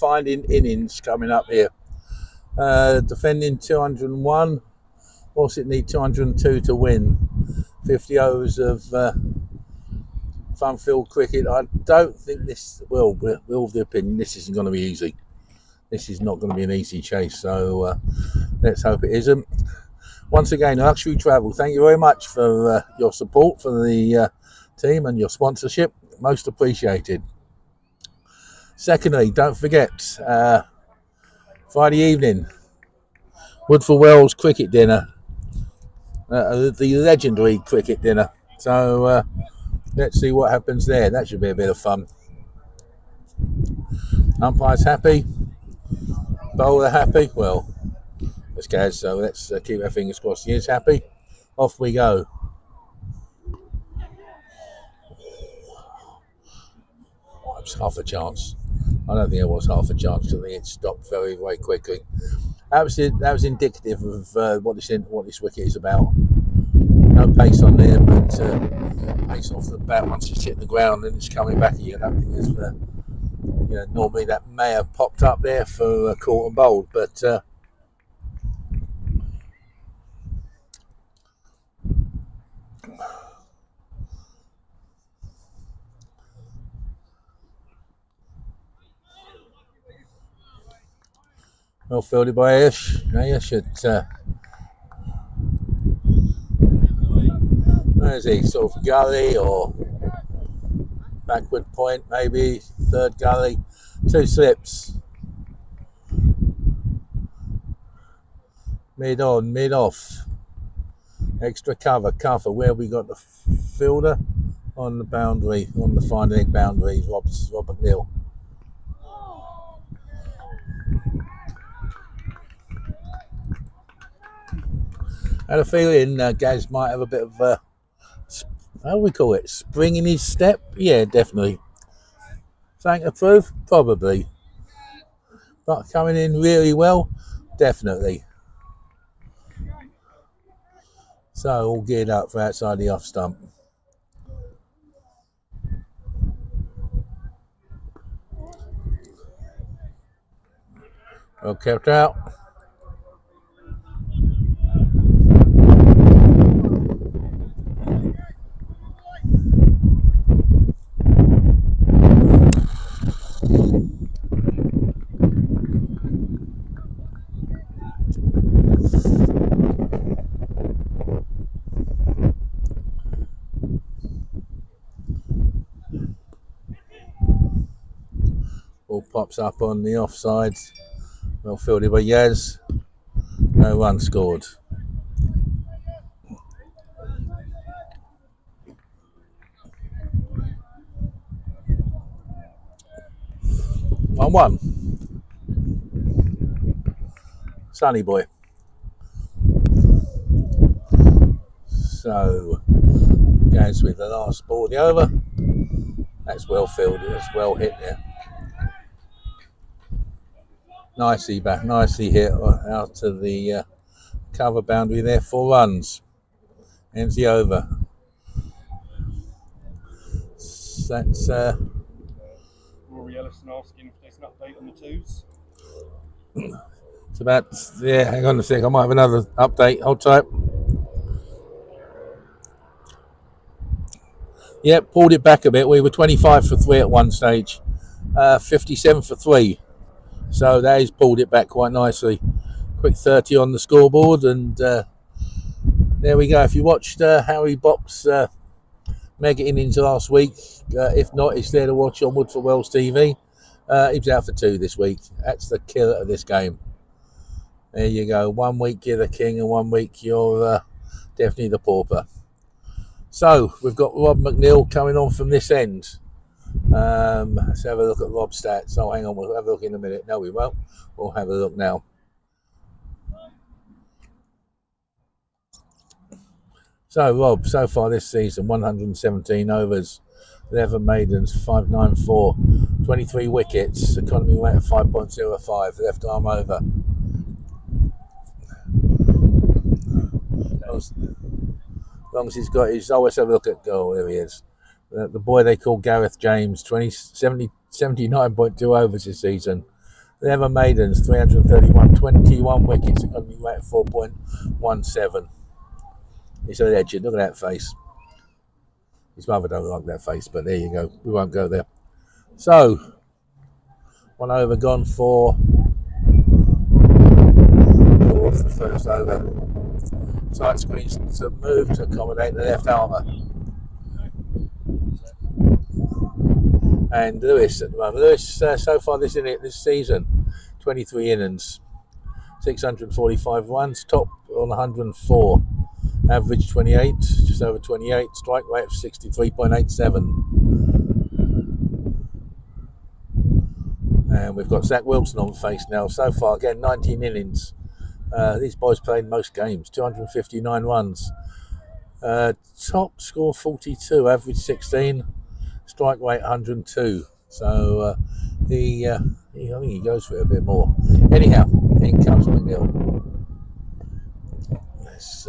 defining innings coming up here. Defending 201. Orsett need 202 to win. 50 overs of fun-filled cricket. I don't think this, well, we're of the opinion this isn't going to be easy. This is not going to be an easy chase, so let's hope it isn't. Once again, Luxury Travel, thank you very much for your support for the team and your sponsorship. Most appreciated. Secondly, don't forget, Friday evening, Woodford Wells cricket dinner, the legendary cricket dinner. So let's see what happens there. That should be a bit of fun. Umpires happy, bowler happy. Well, it's Gaz, so let's keep our fingers crossed. He is happy. Off we go. Oh, it was half a chance. I don't think it was half a chance. I think it stopped very, very quickly. That was indicative of what this wicket is about. No pace on there, but pace off the bat once it's hit the ground and it's coming back again. I don't think there's, normally that may have popped up there for caught and bowled, but well fielded by Ash. Where is he? Sort of gully or backward point, maybe third gully. 2 slips. Mid on, mid off. Extra cover. Where we got the fielder on the boundary, on the fine leg boundary. Rob McNeil. I had a feeling Gaz might have a bit of how do we call it? Spring in his step? Yeah, definitely. Something to prove? Probably. But coming in really well? Definitely. So all geared up for outside the off stump. Well kept out. Ball pops up on the offsides. Well fielded by Yaz. No run scored. One. Sunny boy. So Gaz with the last ball of the over. That's well fielded. That's well hit there. Nicely hit out to the cover boundary there. 4 runs. Ends the over. That's Rory Ellison asking if there's an update on the twos. It's about, hang on a sec. I might have another update. Hold tight. Yep, pulled it back a bit. We were 25 for 3 at one stage. 57 for 3. So that has pulled it back quite nicely. Quick 30 on the scoreboard, and there we go. If you watched Harry Bopp's mega innings last week, if not, it's there to watch on Woodford Wells TV. He was out for 2 this week. That's the killer of this game. There you go. 1 week you're the king, and 1 week you're definitely the pauper. So we've got Rob McNeil coming on from this end. Let's have a look at Rob's stats. Oh, hang on, we'll have a look in a minute. No, we won't. We'll have a look now. So Rob, so far this season, 117 overs, 11 maidens, 594, 23 wickets, economy rate of 5.05, left arm over. As long as he's got his, always have a look at goal. There he is. The boy they call Gareth James, 79.2 overs this season, The Ever Maidens, 331, 21 wickets. They're going to be rated 4.17. He's a legend. Look at that face. His mother don't like that face, but there you go. We won't go there. So, 1 over gone for the first over. Side screens to move to accommodate the left armour. And Lewis at the moment. Lewis, so far this season, 23 innings, 645 runs, top on 104, average 28, just over 28, strike rate of 63.87. And we've got Zach Wilson on face now. So far, again, 19 innings. These boys played most games, 259 runs. Top score 42, average 16, strike rate 102. So I think he goes for it a bit more. Anyhow, in comes McNeil. That's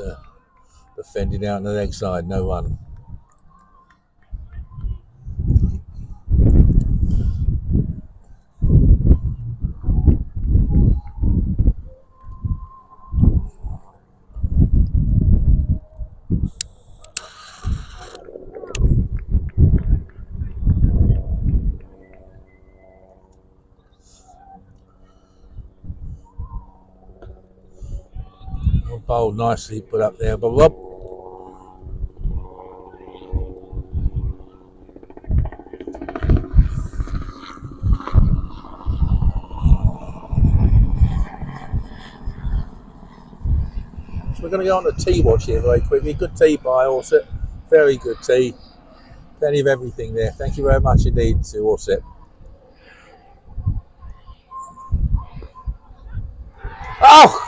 defended out on the leg side, no run. Bowl nicely put up there, but Rob. So we're going to go on to tea watch here very quickly. Good tea by Orsett, very good tea. Plenty of everything there. Thank you very much indeed to Orsett. Oh!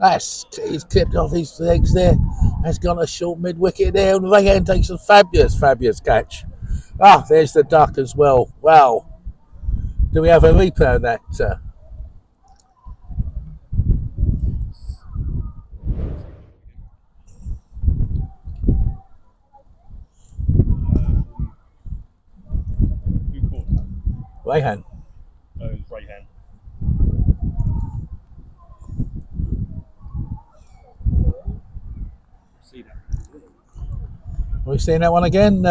He's clipped off his legs there. Has gone a short mid wicket there, and Ray Hand takes a fabulous catch. Ah, there's the duck as well. Wow. Do we have a replay of that? Who caught that? Ray Hand. Oh, it was right hand. See that? Are we seeing that one again?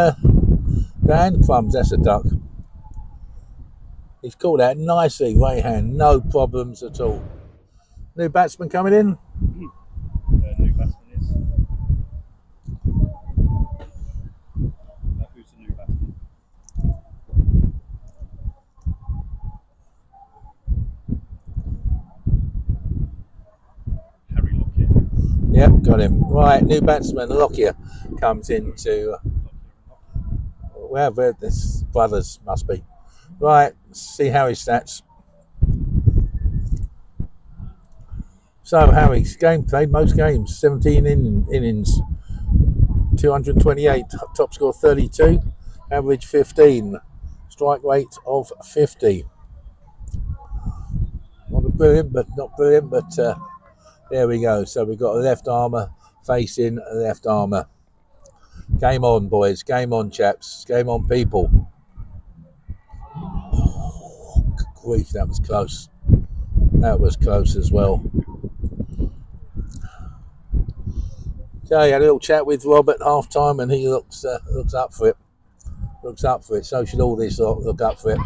Dan Crumbs, that's a duck. He's caught that nicely, Ray Hand, no problems at all. New batsman coming in. New batsman is. Who's the new batsman? Harry Lockyer. Yep, got him. Right, new batsman Lockyer comes into. Wherever this brothers must be. Right, see Harry's stats. So Harry's game played most games, 17 innings, 228, top score 32, average 15, strike rate of 50. Not brilliant, but there we go. So we've got a left armour facing a left armour. Game on, boys. Game on, chaps. Game on, people. Oh, good grief, that was close. That was close as well. So I had a little chat with Rob at half time, and he looks up for it. Looks up for it. So should all this look up for it.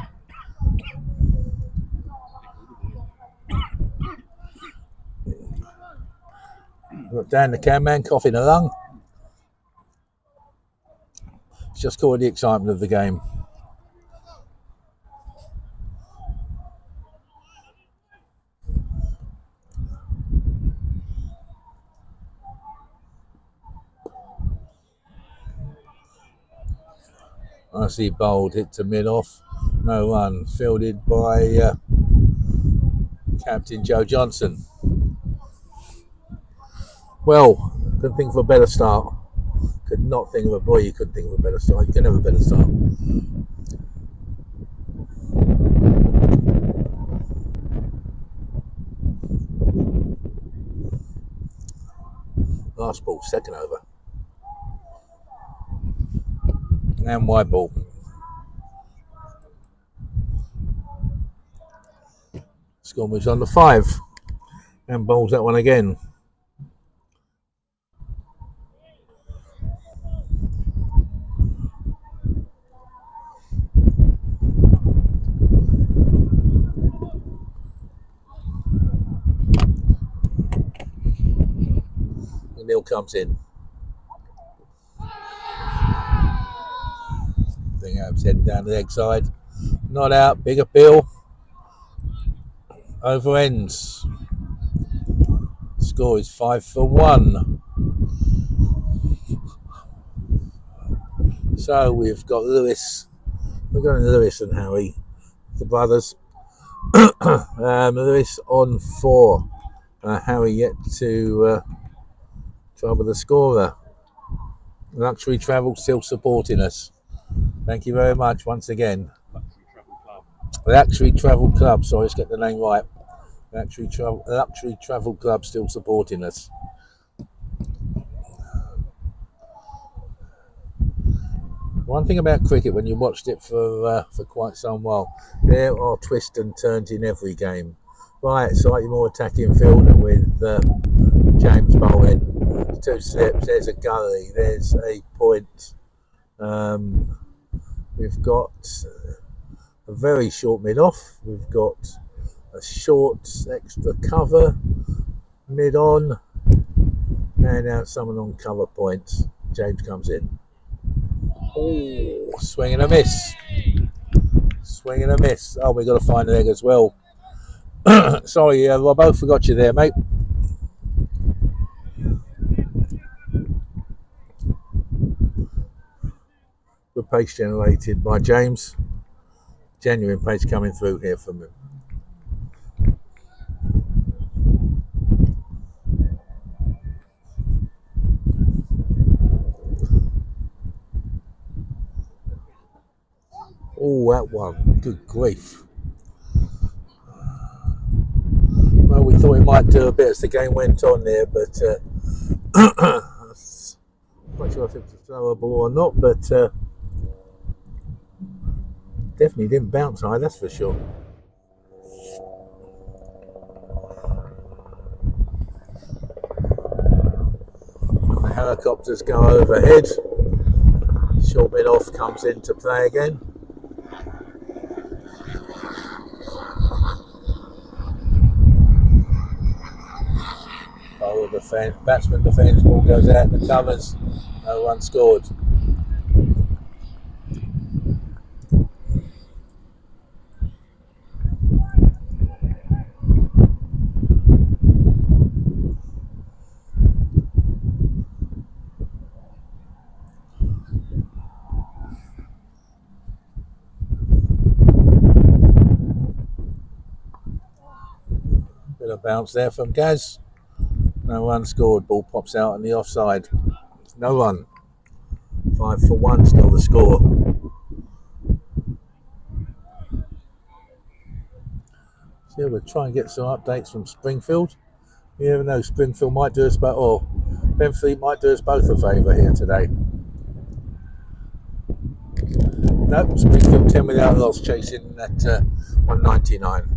Got Dan the cameraman coughing a lung. It's just caught the excitement of the game. Nicely bowled, hit to mid off, no run, fielded by Captain Joe Johnson. Well, couldn't think of a better start. Could not think of a boy. You couldn't think of a better start. You can have a better start. Last ball, second over. And wide ball. Score moves on to 5. And bowls that one again. And Neil comes in. Thing out, heading down the leg side. Not out, big appeal. Over ends. Score is 5 for 1. So we've got Lewis. We're going Lewis and Harry, the brothers. Lewis on 4. Harry yet to trouble the scorer. Luxury Travel still supporting us. Thank you very much once again. Luxury Travel Club. Sorry, let's get the name right. Luxury Travel Club still supporting us. One thing about cricket, when you watched it for quite some while, there are twists and turns in every game. Right, slightly more attacking fielder with James bowling. 2 slips, there's a gully, there's a point. We've got a very short mid-off. We've got a short extra cover mid-on. And now someone on cover points. James comes in. Oh, swing and a miss. Swing and a miss. Oh, we've got to find a leg as well. Sorry, Robbo, forgot you there, mate. Good pace generated by James. Genuine pace coming through here from him. Oh, that one. Good grief. Well, we thought he might do a bit as the game went on there, but I'm not sure if it was a throwable or not, but definitely didn't bounce high, that's for sure. The helicopters go overhead. Short mid off comes into play again. Oh, the batsman defends, ball goes out in the covers, no run scored. Bit of bounce there from Gaz. No run scored. Ball pops out on the offside. No run. 5 for 1 still the score. So we'll try and get some updates from Springfield. You never know, Springfield might do us both, or Benfleet might do us both a favour here today. Nope, Springfield 10 without loss, chasing at 199.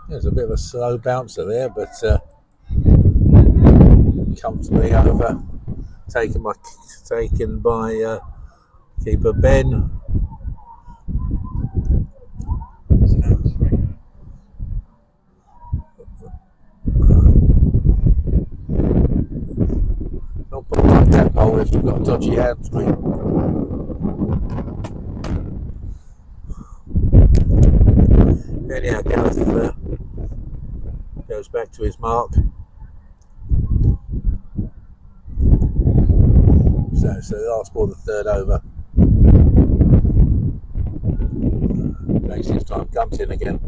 There's a bit of a slow bouncer there, but comfortably over, taken by keeper Ben. Don't put like that ball if you've got a dodgy hamstring. Anyhow, Gareth goes back to his mark. So it's the last ball of the third over. Makes his time, comes in again.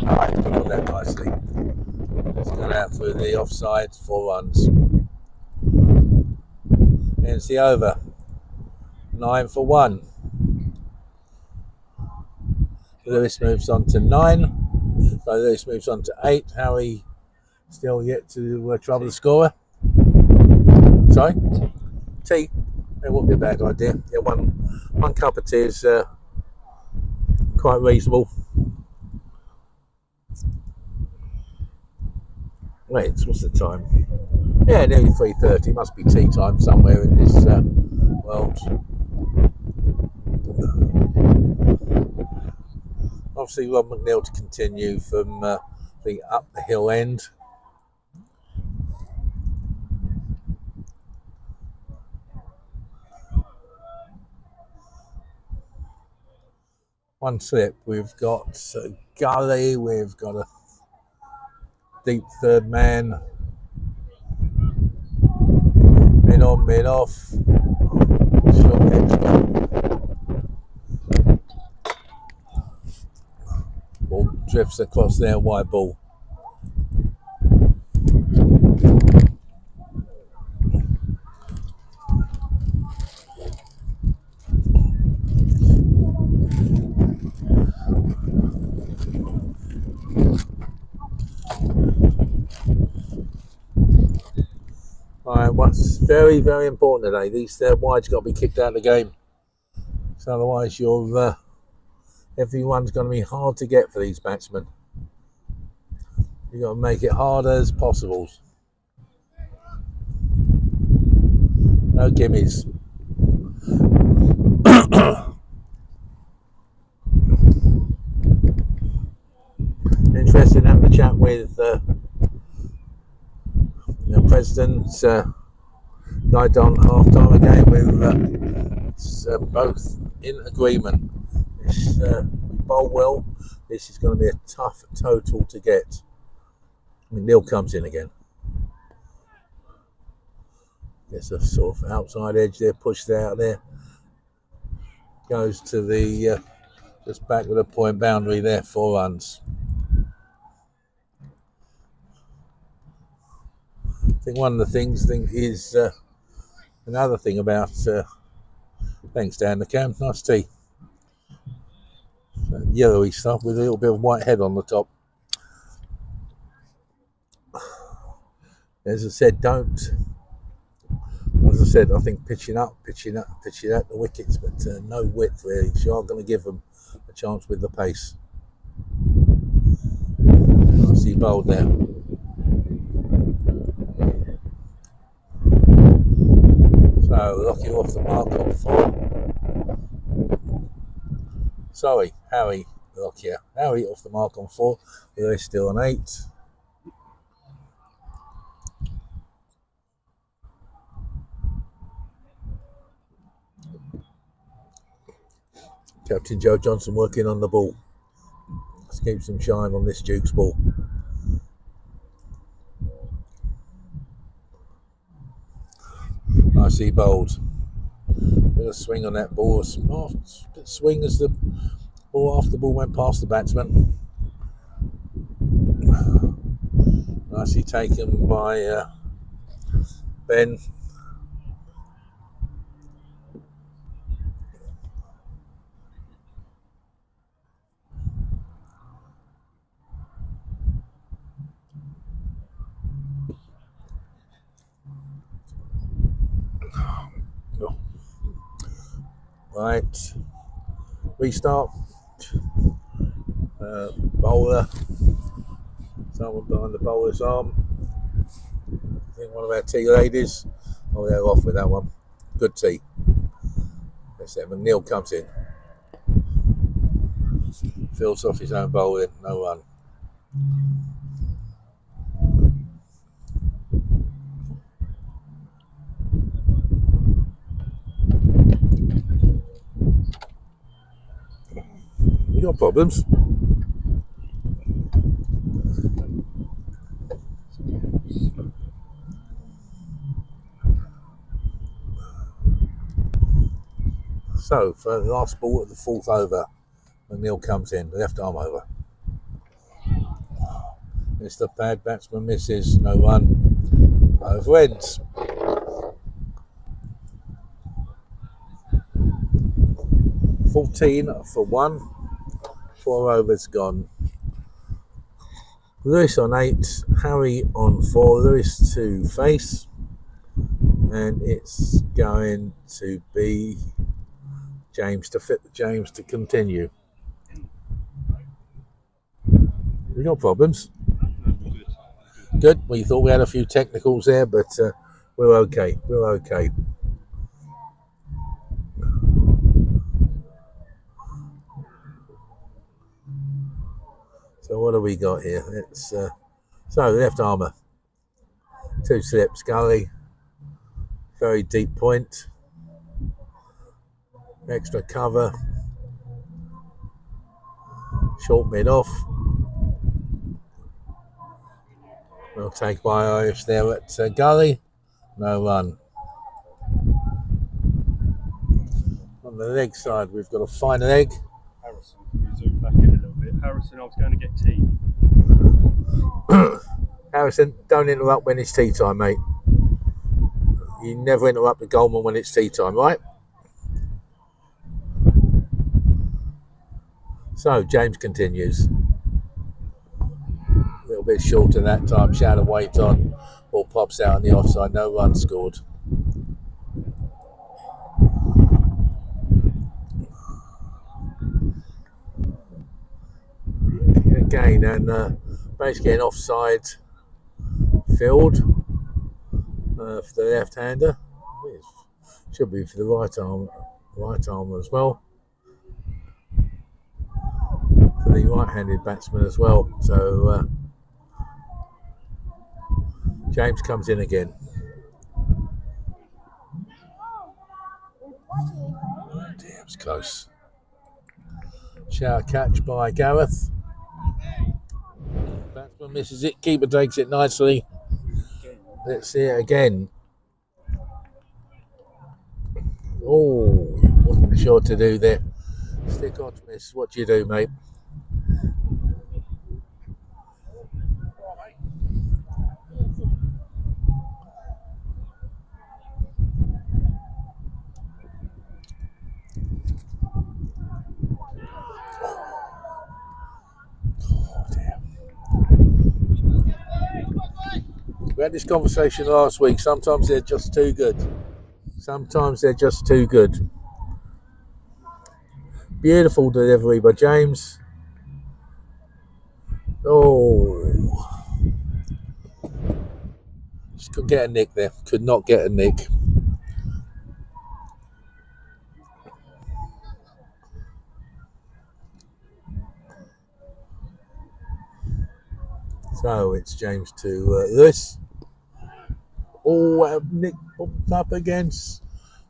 Alright, he's got that nicely. He's gone out through the offside, 4 runs. Ends the over. 9 for 1. Lewis moves on to 9. So Lewis moves on to 8. Harry Still yet to trouble the scorer. Sorry? Tea. That wouldn't be a bad idea. Yeah, one cup of tea is quite reasonable. Wait, what's the time? Yeah, nearly 3:30. Must be tea time somewhere in this world. Obviously, Rob McNeil to continue from the up the hill end. One slip. We've got Gully. We've got a deep third man. Mid on, mid off. Short extra. Ball drifts across there, wide ball. Alright, what's very, very important today, these third wides got to be kicked out of the game. So otherwise you're everyone's going to be hard to get for these batsmen. You've got to make it hard as possible. No gimmies. Interesting having a chat with the president, Guy Don, half time again. We're both in agreement. This bowl well. This is going to be a tough total to get. I mean, Neil comes in again. Gets a sort of outside edge there, pushed out there. Goes to the just back of the point boundary there, 4 runs. I think one of the things is another thing about thanks Dan the Cam, nice tea. Yellowy stuff with a little bit of white head on the top. As I said, I think pitching out the wickets, but no width really. So you are going to give them a chance with the pace. I see bowled there. So Lockie off the mark on 4. Sorry, Harry Lockyer. Harry off the mark on 4. We're still on 8. Captain Joe Johnson working on the ball. Let's keep some shine on this Duke's ball. Nicely bowled. Bit of swing on that ball. Bit swing as the ball after the ball went past the batsman. Nicely taken by Ben. Right, restart. Bowler. Someone behind the bowler's arm. I think one of our tea ladies. Oh, they're off with that one. Good tea. That's it. McNeil comes in. Fields off his own bowling. No run. You got problems? So, for the last ball at the 4th over, McNeil comes in, left arm over. Mr. Bad batsman misses, no run. Over ends. $14 for 1. 4 overs gone. Lewis on 8, Harry on 4, Lewis to face, and it's going to be James to continue. We got problems. Good. We thought we had a few technicals there, but we're okay. We're okay. So what do we got here? It's so left armour, 2 slips, gully, very deep point, extra cover, short mid off. We'll take my Irish there at gully, no run. On the leg side, we've got a fine leg. Harrison, can we zoom back in a little bit? Harrison, I was going to get tea. Harrison, don't interrupt when it's tea time, mate. You never interrupt the goalman when it's tea time, right? So James continues. A little bit shorter that time. Shadow weight on. Ball pops out on the offside. No run scored. Again, and basically an offside field for the left-hander. Should be for the right arm as well. For the right-handed batsman as well. So James comes in again. Oh dear, it was close. Shower catch by Gareth. Batsman misses it. Keeper takes it nicely. Let's see it again. Oh, wasn't sure to do there. Stick on to miss. What do you do, mate? We had this conversation last week. Sometimes they're just too good. Sometimes they're just too good. Beautiful delivery by James. Oh. Just couldn't get a nick there. Could not get a nick. So it's James to Lewis. Oh, Nick bumped up against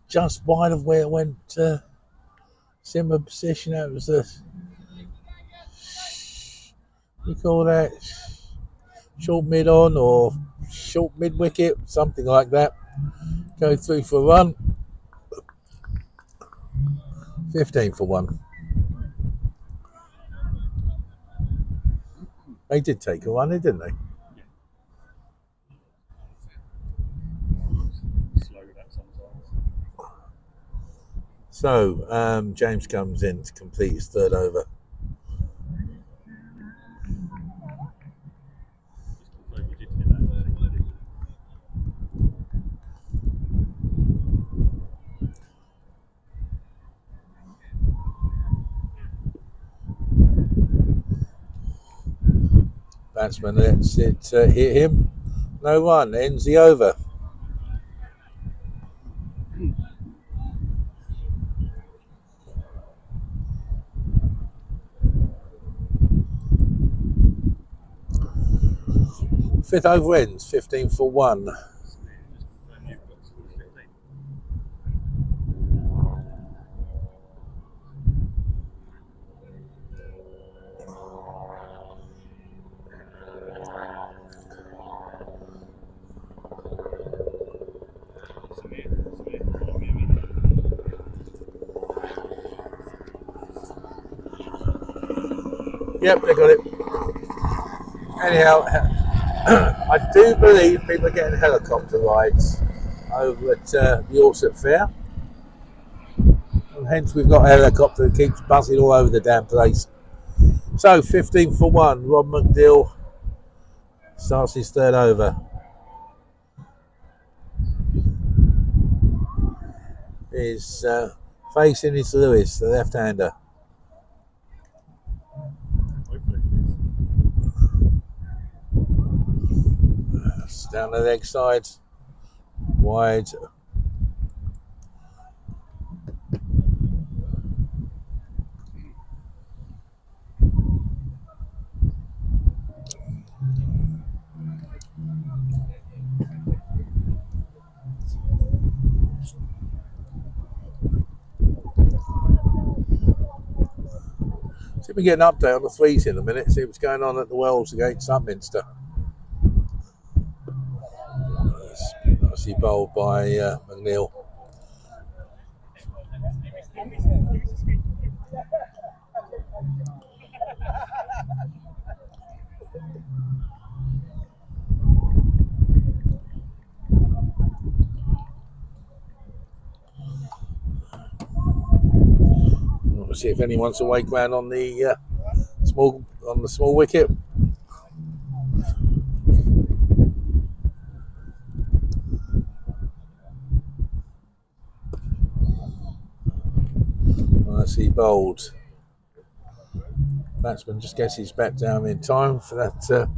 just wide of where it went. Similar position. That was a. You call that short mid on or short mid wicket, something like that. Go through for a run. 15 for 1. They did take a run, didn't they? So James comes in to complete his third over. Batsman lets it hit him. No run, ends the over. Fifth over ends, 15 for 1. Yep, they got it. Anyhow, I do believe people are getting helicopter rides over at the Orsett Fair. And hence we've got a helicopter that keeps buzzing all over the damn place. So 15 for 1, Rob McDill Starts his third over. His facing is Lewis, the left-hander. It's down the leg side, wide. See if we get an update on the threes in a minute, see what's going on at the Wells against Upminster. Nicely bowled by McNeil. We'll see if anyone's awake round on the small wicket. Nicely bowled. Batsman just gets his bat down in time for that.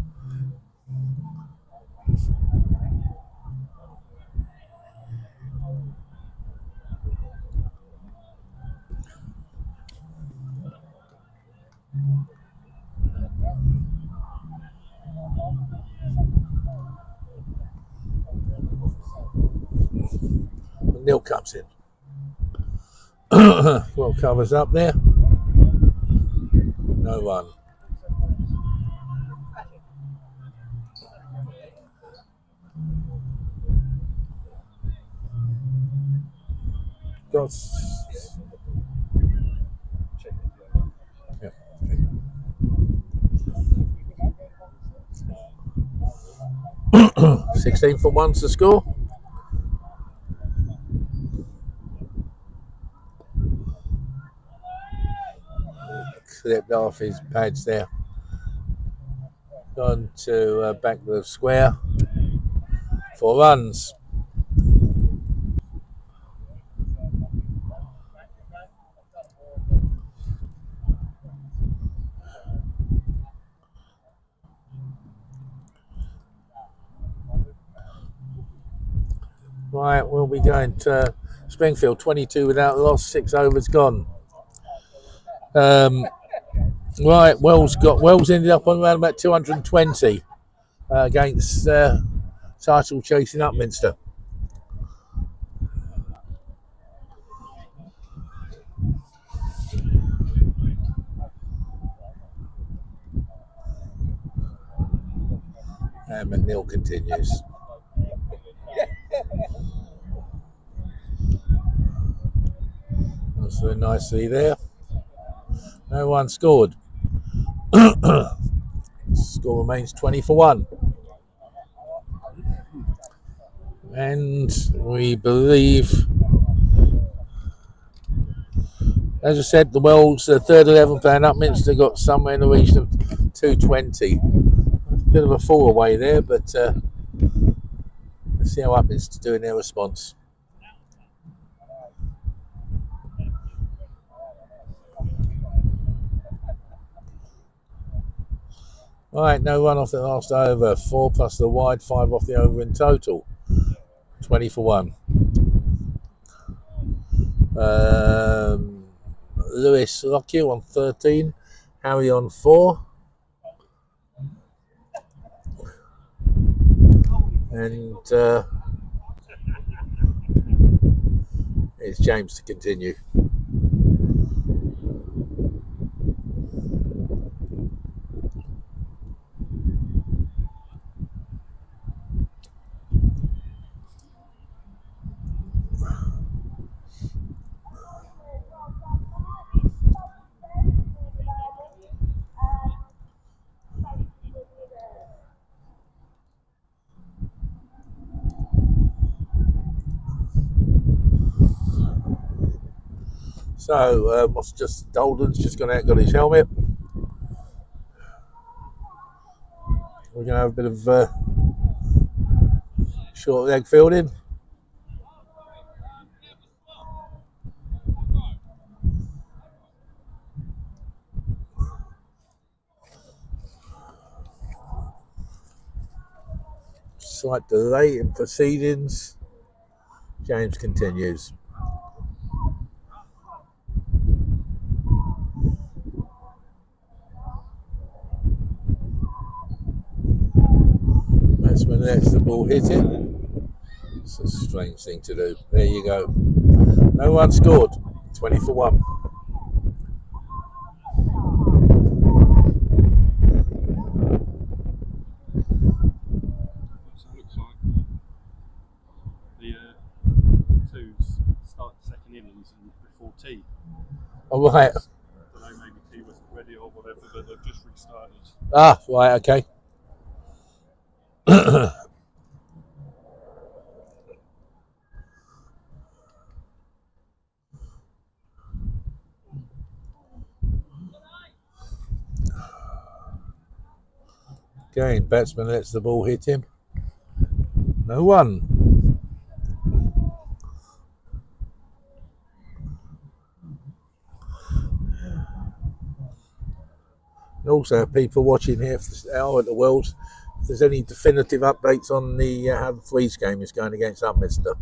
Neil comes in. Well, covers up there. No run. Got. Yeah. 16 for one to score. Clipped off his pads there. Gone to back of the square. 4 runs. Right, we'll be going to Springfield, 22 without loss, 6 overs gone. Right, Wells ended up on around about 220 against title chasing Upminster. And McNeil continues. That's very nicely there. No one scored. Score remains 20 for 1. And we believe, as I said, the Wells, the third 11 playing Upminster got somewhere in the region of 220. Bit of a fall away there, but let's see how Upminster do in their response. Right, no run off the last over. 4 plus the wide, 5 off the over in total. 20 for 1. Lewis Lockyer on 13. Harry on 4. And it's James to continue. So, Dolden's just gone out and got his helmet. We're going to have a bit of short leg fielding. Slight delay in proceedings. James continues. Batsman lets the ball hit it. It's a strange thing to do. There you go. No one scored. 20 for 1. So it looks like the twos start the second innings and before tea. All right. I don't know, maybe tea wasn't ready or whatever, but they've just restarted. Ah, right, okay. Again, batsman lets the ball hit him. No one. And also, people watching here out at the Worlds, if there's any definitive updates on the how the freeze game is going against Upminster.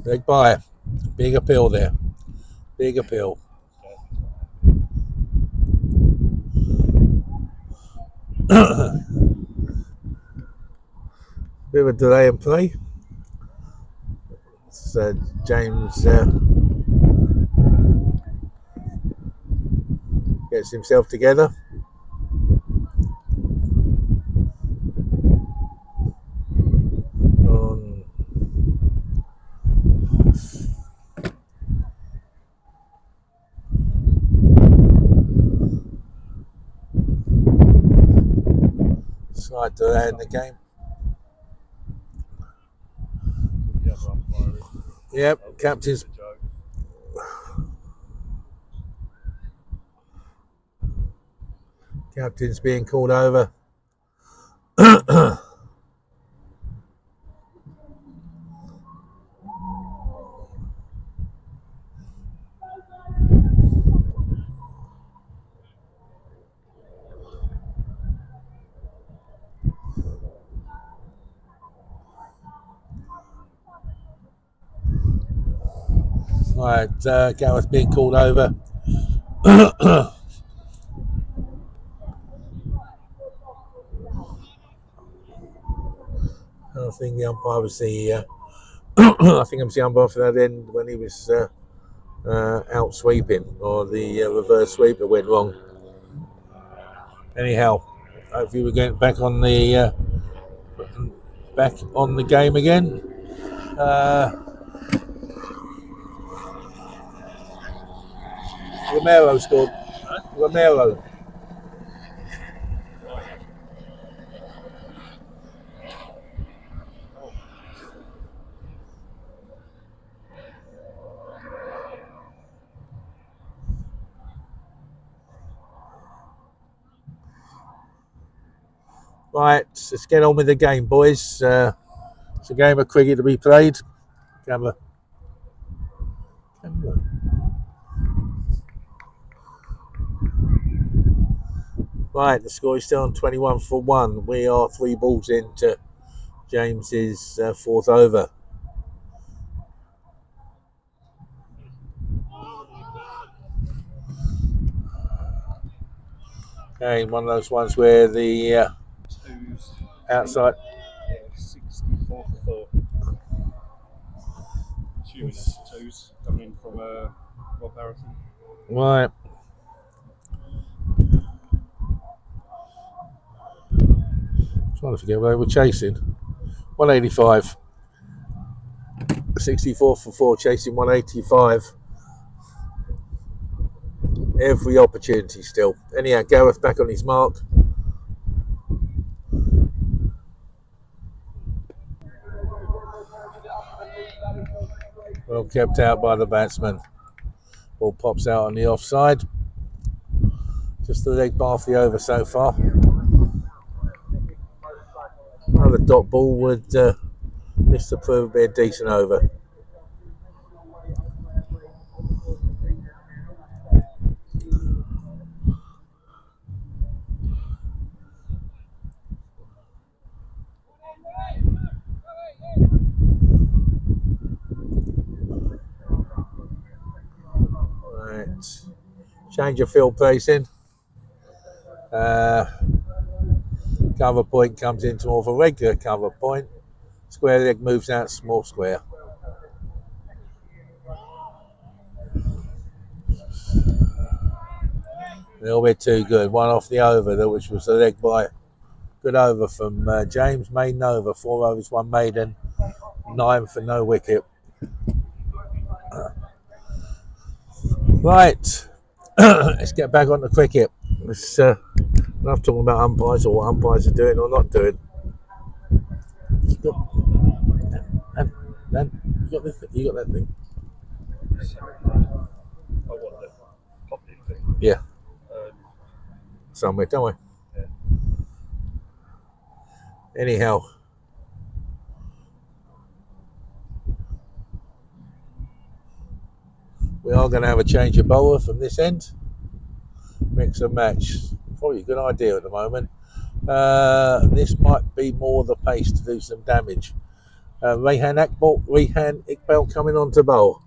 Leg by. Big appeal there. Big appeal. Bit of a delay in play. So James gets himself together. Slight delay in the game. Yep, captain's being called over. Right, Gareth being called over. I think the umpire was the. I think it was the umpire for that end when he was out sweeping, or the reverse sweep that went wrong. Anyhow, hopefully we're getting back on the game again. Romero scored. Huh? Romero. Right, let's get on with the game, boys. It's a game of cricket to be played. Camera. Right, the score is still on 21 for 1. We are 3 balls into James's 4th over. Okay, one of those ones where the twos outside. 64 for 4. Assuming it's twos coming in from Rob Harrison. Right. Trying to forget where they were chasing. 185. 64 for 4, chasing 185. Every opportunity still. Anyhow, Gareth back on his mark. Well kept out by the batsman. Ball pops out on the offside. Just the leg bar for the over so far. Another dot ball would miss to prove to be a decent over. Right. Change of field placing. Cover point comes into more of a regular cover point. Square leg moves out small square. A little bit too good. One off the over, though, which was a leg by. Good over from James. Maiden over. 4 overs, 1 maiden. 9 for no wicket. Right. Let's get back on the cricket. Let's enough talking about umpires or what umpires are doing or not doing. Dan, you got that thing? I want the popping thing. Yeah. Somewhere, don't we? Yeah. Anyhow. We are going to have a change of bowler from this end. Mix and match. Probably a good idea at the moment. This might be more the pace to do some damage. Rehan Iqbal coming on to bowl.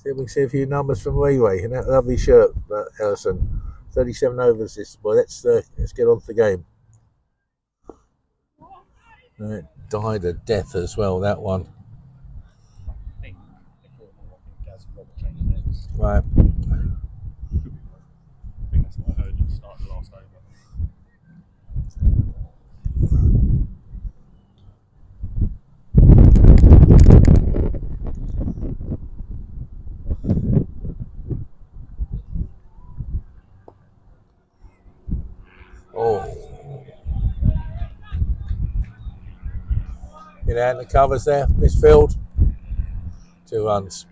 See if we can see a few numbers from Ray in that lovely shirt, Ellison. 37 overs this. Well, let's get on to the game. It died a death as well, that one. I think Gaz and Robert changed next. Right. I think that's what I heard at the start of the last over. Oh. Get out in the covers there, misfield. 2 runs.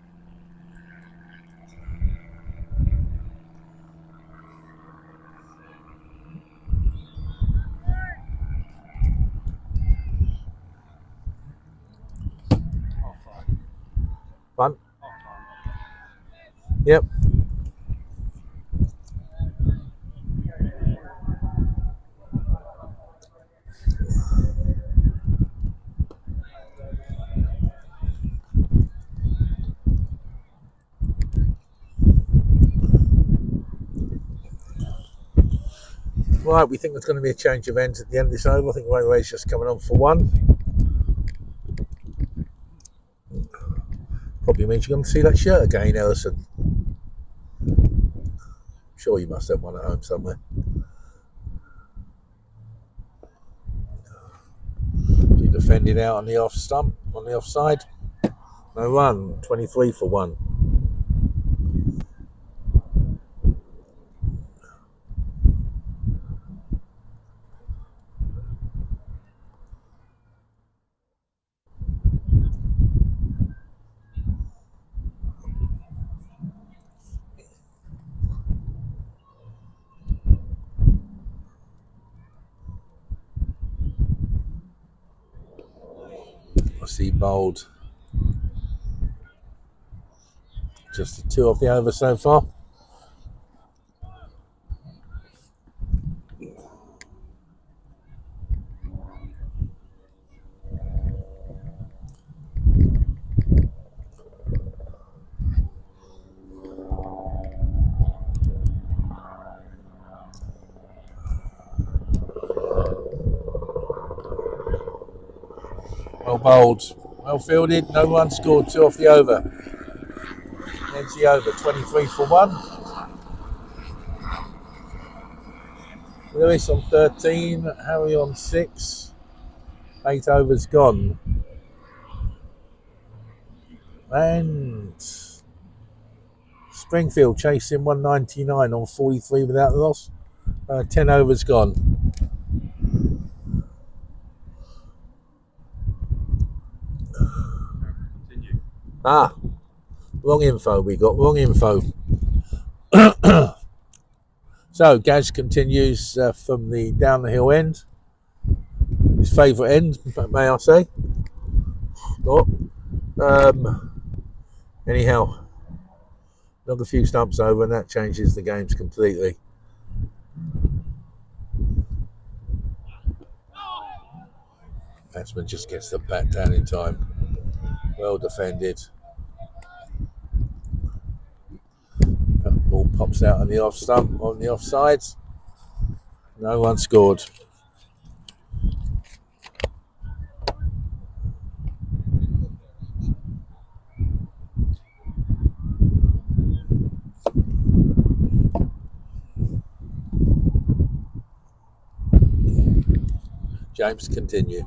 Fun. Yep. Right, we think there's going to be a change of ends at the end of this over. I think Ray's just coming on for 1. Probably means you're going to see that shirt again, Ellison. Sure, you must have one at home somewhere. He defended out on the off stump, on the offside. No run, 23 for 1. See bowled just the 2 off the over so far. Well bowled, well fielded, no run scored, 2 off the over. Ends the over, 23 for 1. Lewis on 13, Harry on 6. 8 overs gone. And Springfield chasing 199 on 43 without a loss. 10 overs gone. Ah, wrong info. We got wrong info. So Gaz continues from the down the hill end. His favourite end, may I say? Oh, anyhow, another few stumps over, and that changes the games completely. Batsman just gets the bat down in time. Well defended. Ball pops out on the off stump, on the offside. No one scored. James continue.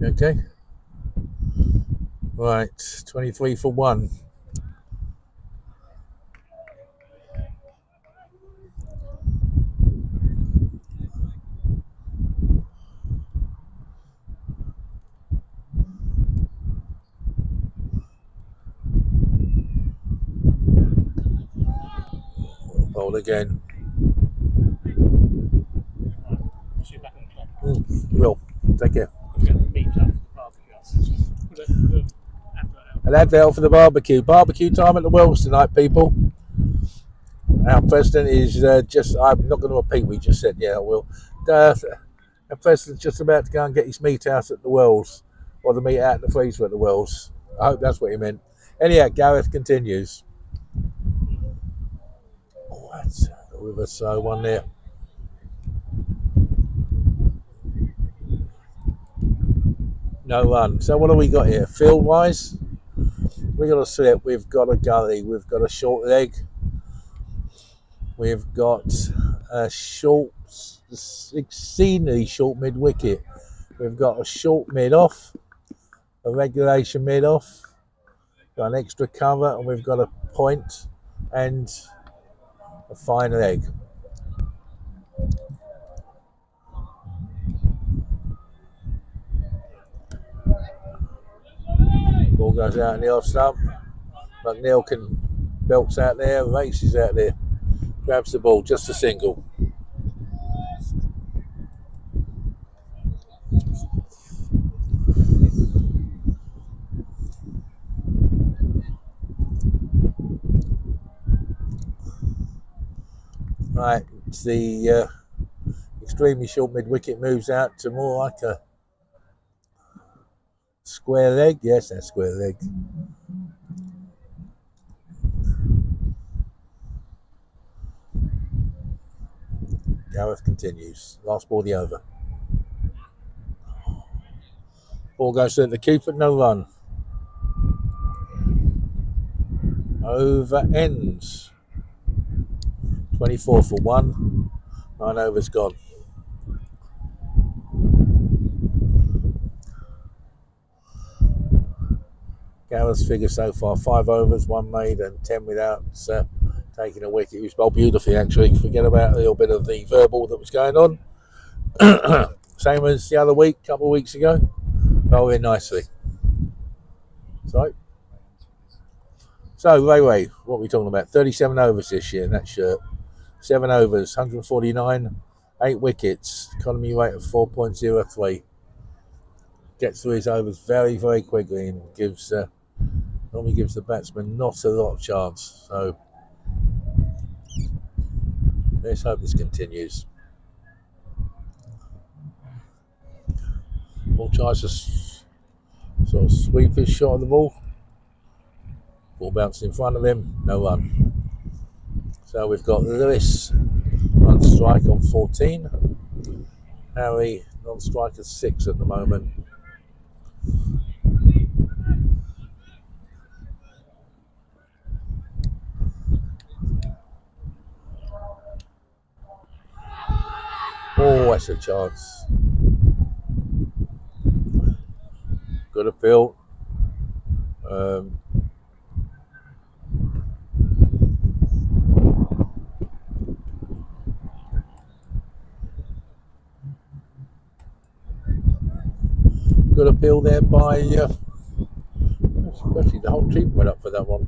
Okay. Right, 23 for 1. Bowl again. See you back on the clock. Will, take care. I'm going to meet up for the barbecue. An advert for the barbecue. Barbecue time at the Wells tonight, people. Our president is I'm not going to repeat what he just said. Yeah, I will. Our president's just about to go and get his meat out at the Wells, or the meat out in the freezer at the Wells. I hope that's what he meant. Anyhow, Gareth continues. Oh, that's with us, so one there. No run. So what have we got here? Field wise, we've got a slip, we've got a gully, we've got a short leg, we've got a short, exceedingly short mid wicket, we've got a short mid off, a regulation mid off, got an extra cover, and we've got a point and a fine leg. Ball goes out in the off stump. McNeil can belts out there, races out there, grabs the ball, just a single. Right, the extremely short mid wicket moves out to more like a square leg. Yes, that's square leg. Gareth continues. Last ball of the over. Ball goes to the keeper, no run. Over ends. 24 for 1. 9 overs gone. Gareth's figure so far: 5 overs, 1 made, and 10 without taking a wicket. He was bowled beautifully, actually. Forget about a little bit of the verbal that was going on. Same as the other week, a couple of weeks ago. Bowling nicely. So Ray, what are we talking about? 37 overs this year in that shirt. 7 overs, 149, 8 wickets, economy rate of 4.03. Gets through his overs very, very quickly and normally gives the batsman not a lot of chance. So let's hope this continues. Ball tries to sort of sweep his shot of the ball. Ball bounced in front of him, no run. So we've got Lewis on strike on 14. Harry non-strike at 6 at the moment. Oh, that's a chance. Good appeal. Good appeal there by especially the whole team went up for that one.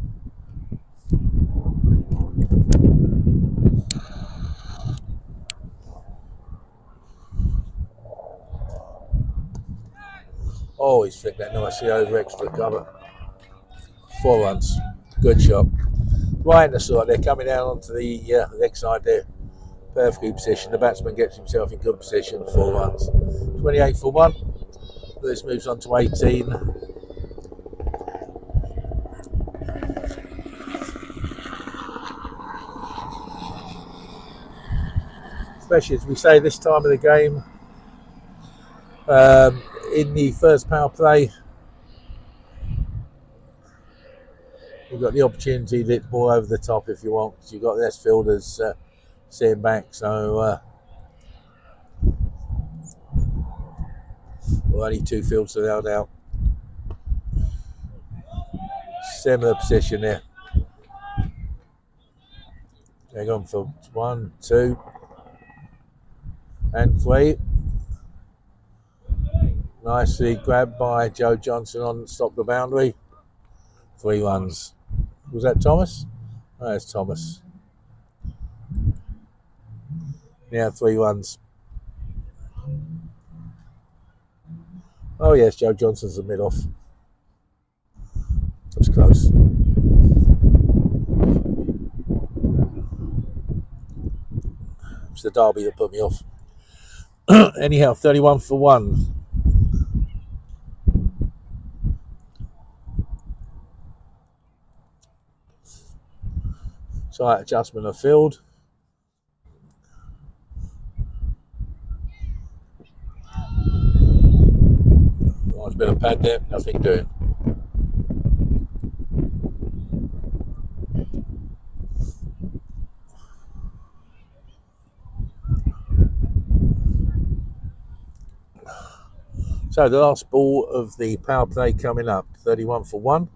Oh, he's flicked that nicely over extra cover. 4 runs. Good shot. Right in the side, they're coming down onto the leg side there. Perfectly positioned. The batsman gets himself in good position. 4 runs. 28 for 1. This moves on to 18. Especially as we say this time of the game, in the first power play, you've got the opportunity to hit more over the top if you want. You've got less fielders sitting back, so only 2 fields allowed out. Similar position there. They're going for 1, 2, and 3. Nicely grabbed by Joe Johnson on stop the boundary. 3 runs. Was that Thomas? Oh, it's Thomas. Yeah, 3 runs. Oh yes, Joe Johnson's the mid-off. That's close. It's the derby that put me off. Anyhow, 31 for 1. Slight adjustment of field. Nice bit of pad there, nothing doing. So the last ball of the power play coming up, 31 for 1.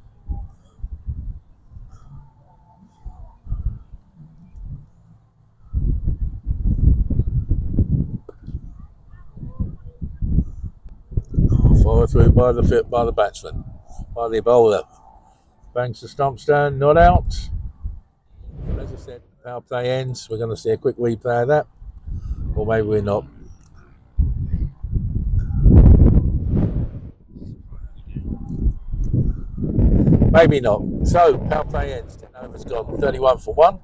Follow through by the batsman, by the bowler. Bangs the stumps down, not out. As I said, power play ends. We're going to see a quick replay of that, or maybe we're not. Maybe not. So power play ends. 10 overs gone. 31 for 1.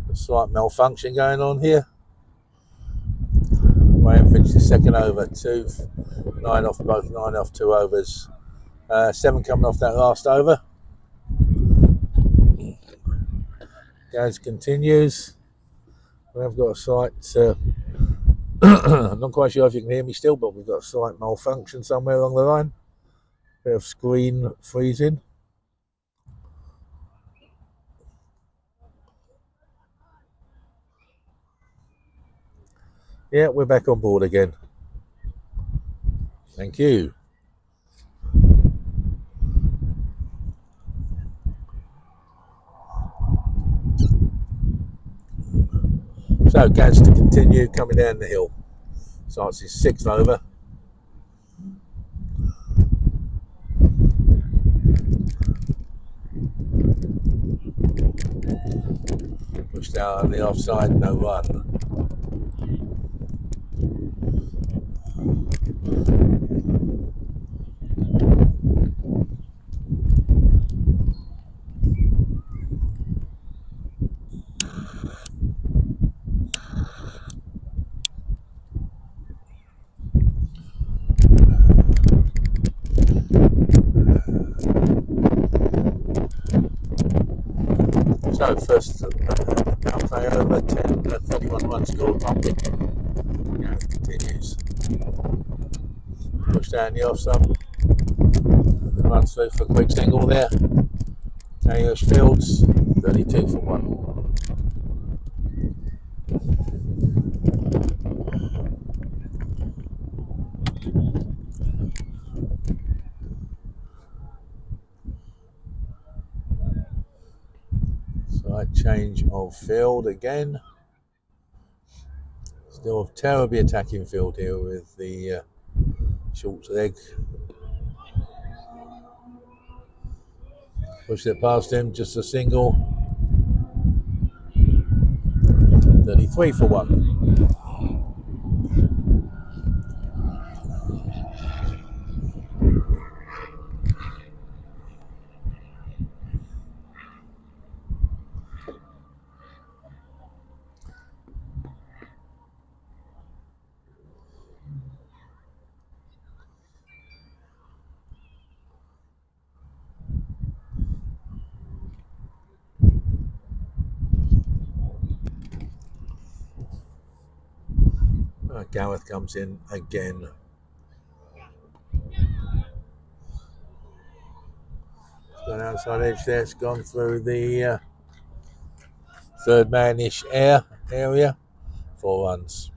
A slight malfunction going on here. Graham finished the second over. 2, 9 off both 9 off 2 overs. 7 coming off that last over. Goes continues. We've got a slight. I'm not quite sure if you can hear me still, but we've got a slight malfunction somewhere along the line. Bit of screen freezing. Yeah, we're back on board again. Thank you. So Gaz to continue coming down the hill. Starts his 6th over. Pushed out on the offside, no run. So first power play over, 31 runs scored, 1 wicket. Now it continues. Push down the off stump. Runs through for a quick single there. English Fields, 32 for 1. Right, change of field again. Still a terribly attacking field here with the short leg. Pushed it past him, just a single. 33 for 1. Gareth comes in again. It's gone outside edge there. It's gone through the third man-ish area. 4 runs.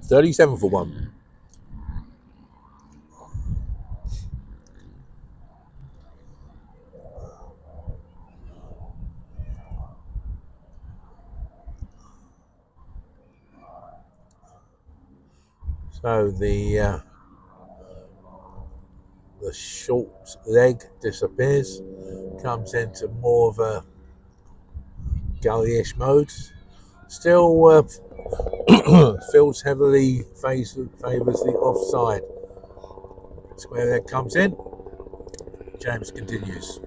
$37 for 1. So the short leg disappears, comes into more of a gully-ish mode. Still feels heavily favours the offside. Square leg comes in. James continues.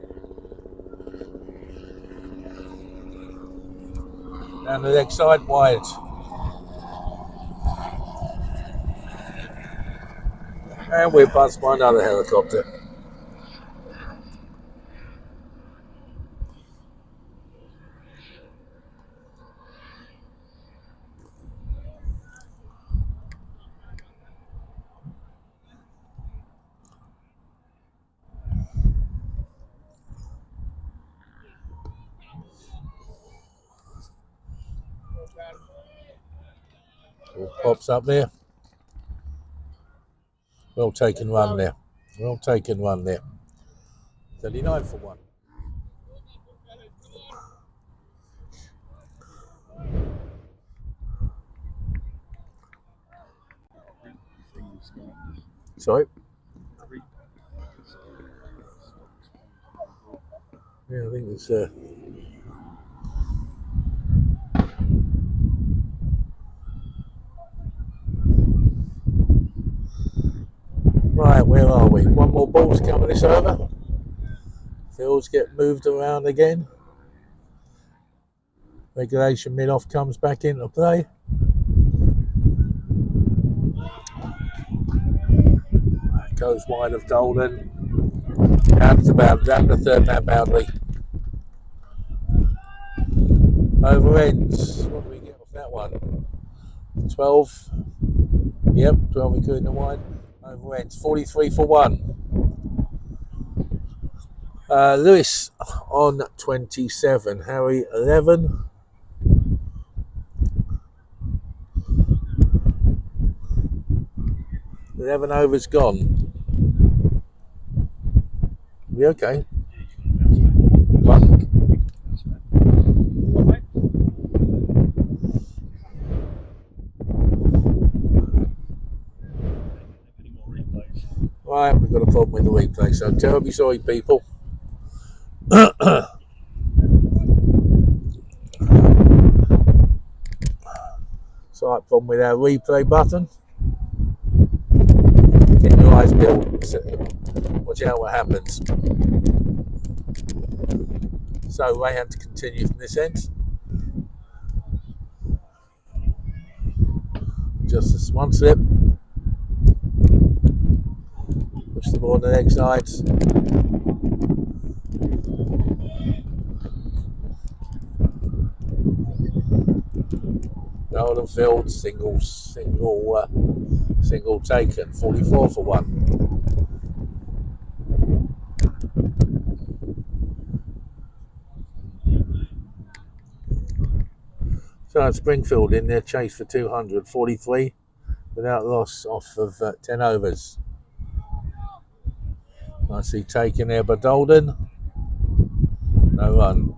Down the leg side, wide. And we're buzzed by another helicopter. All pops up there. Well taken run there. Well taken run there. 39 for 1. Sorry? Yeah, I think it's right, where are we? One more ball to cover this over. Fields get moved around again. Regulation mid-off comes back into play. Goes wide of Golden. Down to the third man boundary. Over ends. What do we get off that one? 12. Yep, 12 including the wide. Over ends. 43 for 1. Lewis on 27. Harry 11. $11 overs gone. We okay? One. Right, we've got a problem with the replay, so terribly sorry, people. Slight problem with our replay button. Get your eyes peeled. Watch out what happens. So Ray had to continue from this end. Just this one slip. Push the ball on the leg sides. Golden field, single taken. 44 for 1. So Springfield in there, chase for 200. 43. without loss off of 10 overs. Nicely taken there by Dolden. No run.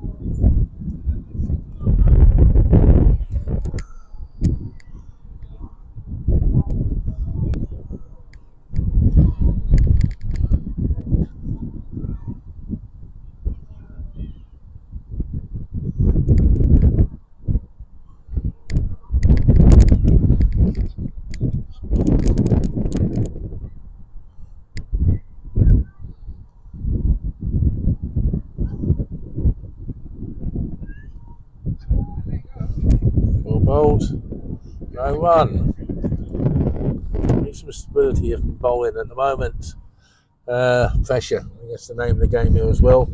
Well bowled. No run. Need some stability of bowling at the moment. Pressure. I think that's the name of the game here as well.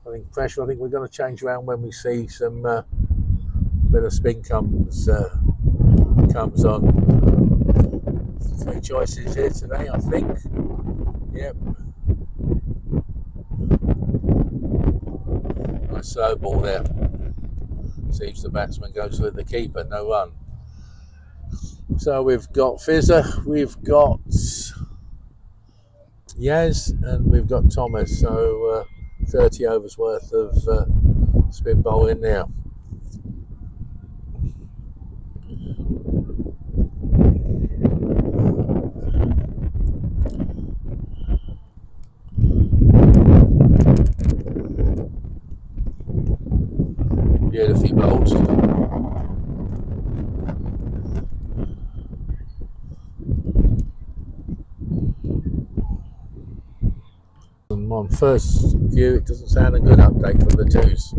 I think pressure. I think we're going to change around when we see some bit of spin comes on. 3 choices here today, I think. Yep. Nice slow ball there. Sees the batsman goes with the keeper. No run. So we've got Fizzer, we've got Yaz, and we've got Thomas. So 30 overs worth of spin bowling now. Beautifully bowled. On first view, it doesn't sound a good update from the twos.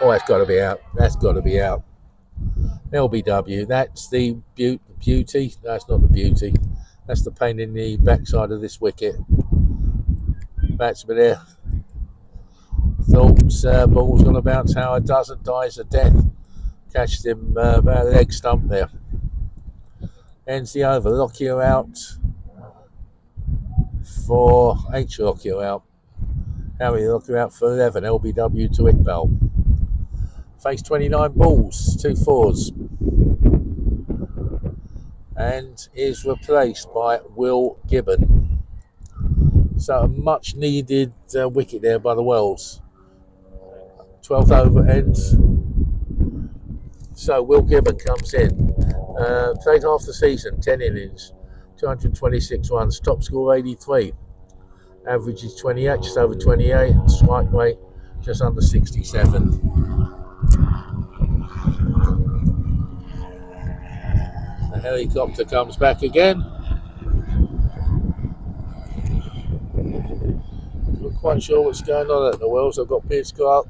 Oh, that's got to be out. That's got to be out. LBW. That's the beauty. That's not the beauty. That's the pain in the backside of this wicket. Batsman there. Thought ball was going to bounce. Howard doesn't. Dies a death. Catched him about the leg stump there. Ends the over. Lockyer out for H. Lockyer out. Harry Lockyer out for 11. LBW to Iqbal. Faced 29 balls, 2 fours. And is replaced by Will Gibbon. So a much needed wicket there by the Wells. 12th over ends. So Will Gibbon comes in. Played half the season, 10 innings, 226 runs, top score 83. Average is 28, just over 28, and strike rate just under 67. The helicopter comes back again. Not quite sure what's going on at the Wells. I've got Piers Clark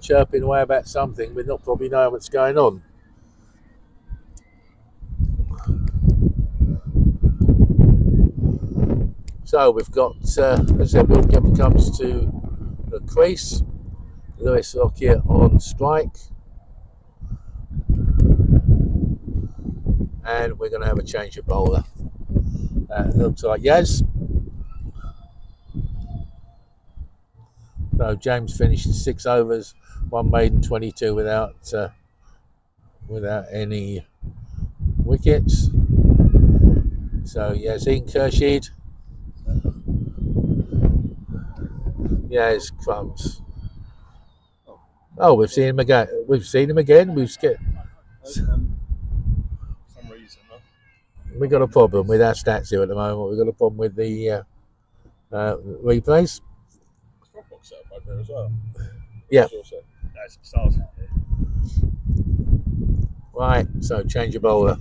chirping away about something, but not probably knowing what's going on. So we've got, as I said, Will Gibbon comes to the crease. Lewis Lockyer on strike. And we're going to have a change of bowler. Looks like Yaz. So James finishes 6 overs, 1 maiden, 22 without any wickets. So Yazin Khurshid. Yaz Crumbs. Oh, we've seen him again. We've skipped. For some reason, We got a problem with our stats here at the moment. We've got a problem with the replays. Dropbox set up over there as well. Yeah. That's stars. Right, so change of bowler.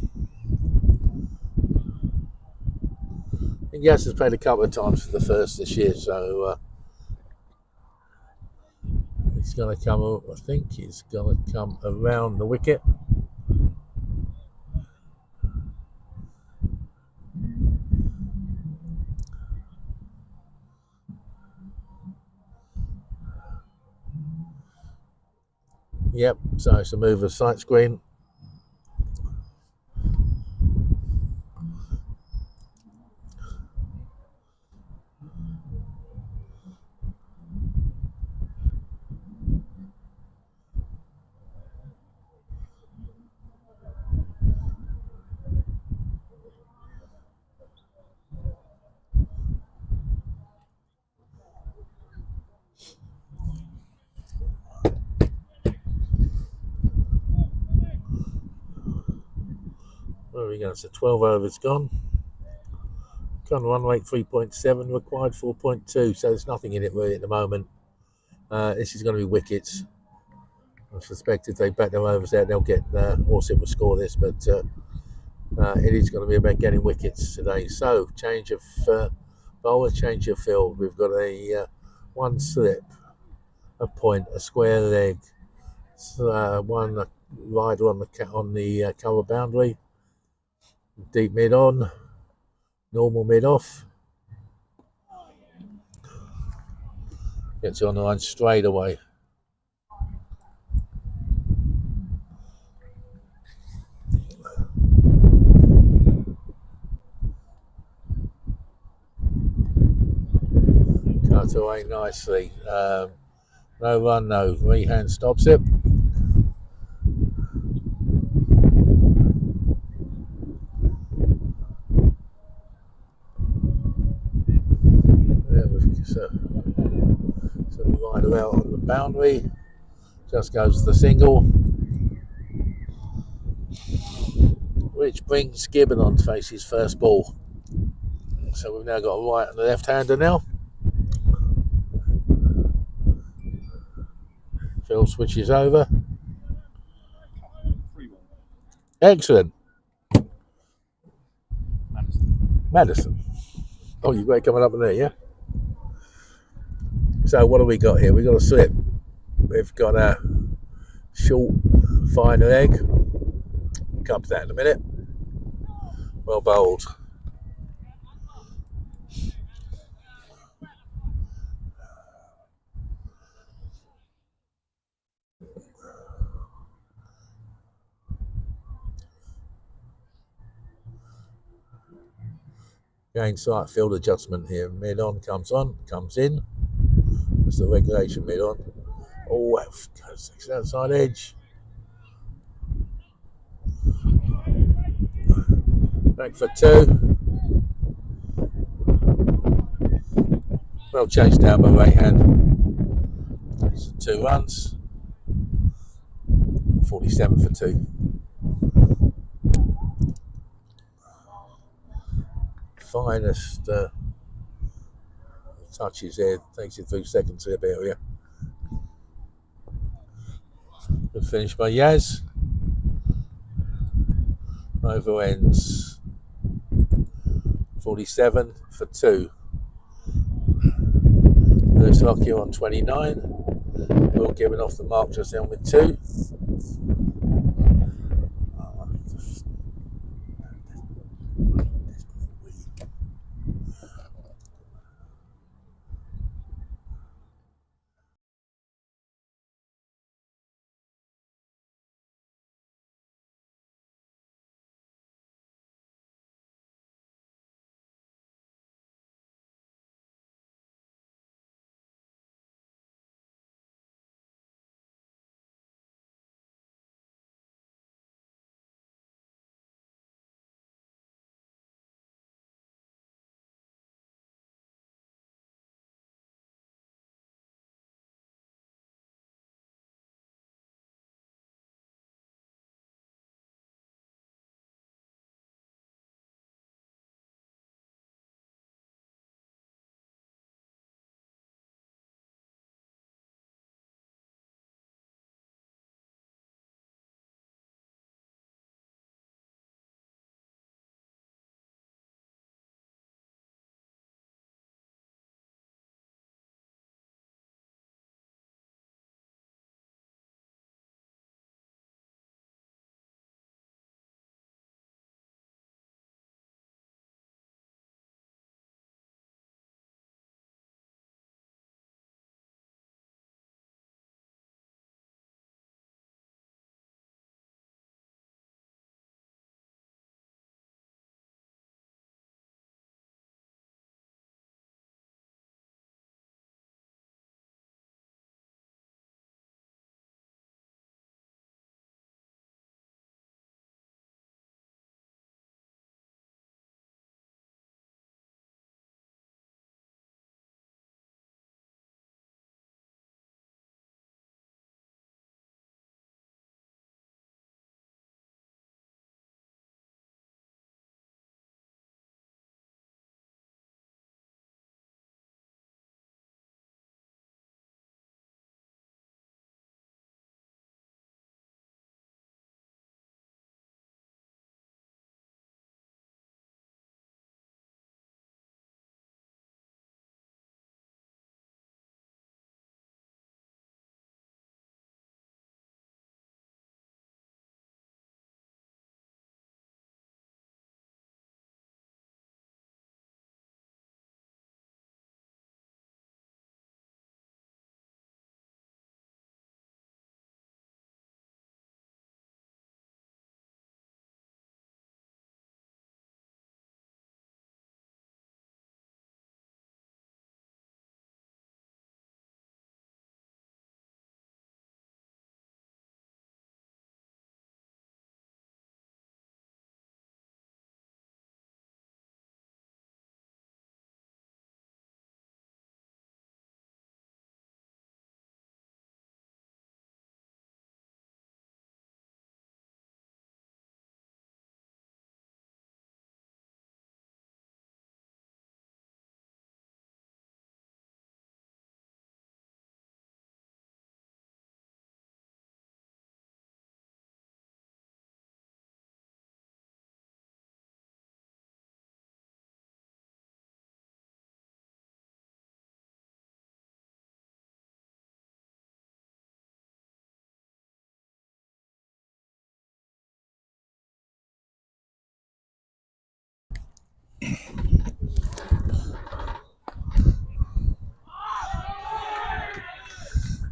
I think Yaz has played a couple of times for the first this year, so it's going to come. I think it's going to come around the wicket. Yep, so it's a move of sight screen. Where are we going? So 12 overs gone. Current run rate 3.7, required 4.2, so there's nothing in it really at the moment. This is going to be wickets. I suspect if they bat their overs out, they'll get Orsett will score this, but it is going to be about getting wickets today. So change of bowler, change of field. We've got a one slip, a point, a square leg, one rider on the cover boundary, deep mid on, normal mid off. Gets on the line straight away. Cut away nicely. No run, no. Rehand stops it. So rider out on the boundary. Just goes to the single. Which brings Gibbon on to face his first ball. So we've now got a right and a left-hander now. Phil switches over. 3-1. Excellent. Madison. Oh, you've got it coming up in there, yeah? So what have we got here? We've got a slip. We've got a short, fine leg. Come to that in a minute. Well bowled. Again, slight field adjustment here. Mid on, comes in. That's the regulation mid on. Oh, goes outside edge. Back for two. Well chased down by right hand. So 2 runs. 47 for 2. Finest touches there. Takes it through second slip area. Good finish by Yaz. Over ends. 47 for 2. Looks like you're on 29. Will Gibbon off the mark just then with 2.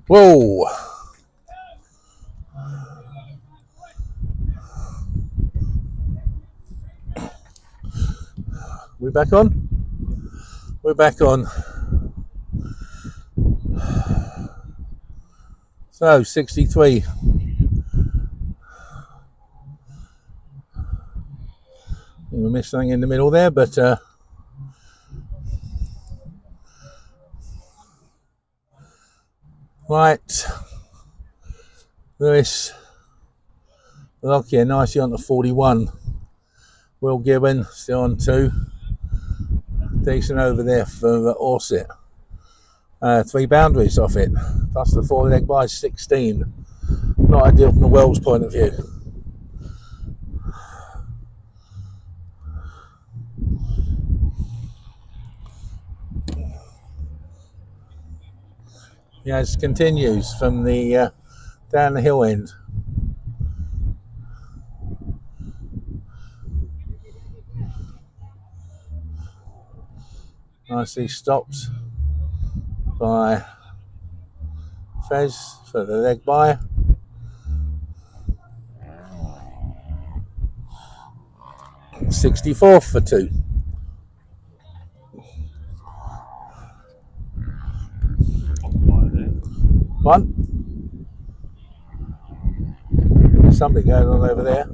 Whoa! We back on? We're back on. So 63. We missed something in the middle there, but right. Lewis Lockyer nicely on to 41. Will Gibbon still on 2. Decent over there for Orsett. 3 boundaries off it, plus the 4 leg by 16. Not ideal from the Wells point of view. Yeah, it continues from the down the hill end. Nicely stopped by Fez for the leg by. '64th for 2. One. There's something going on over there.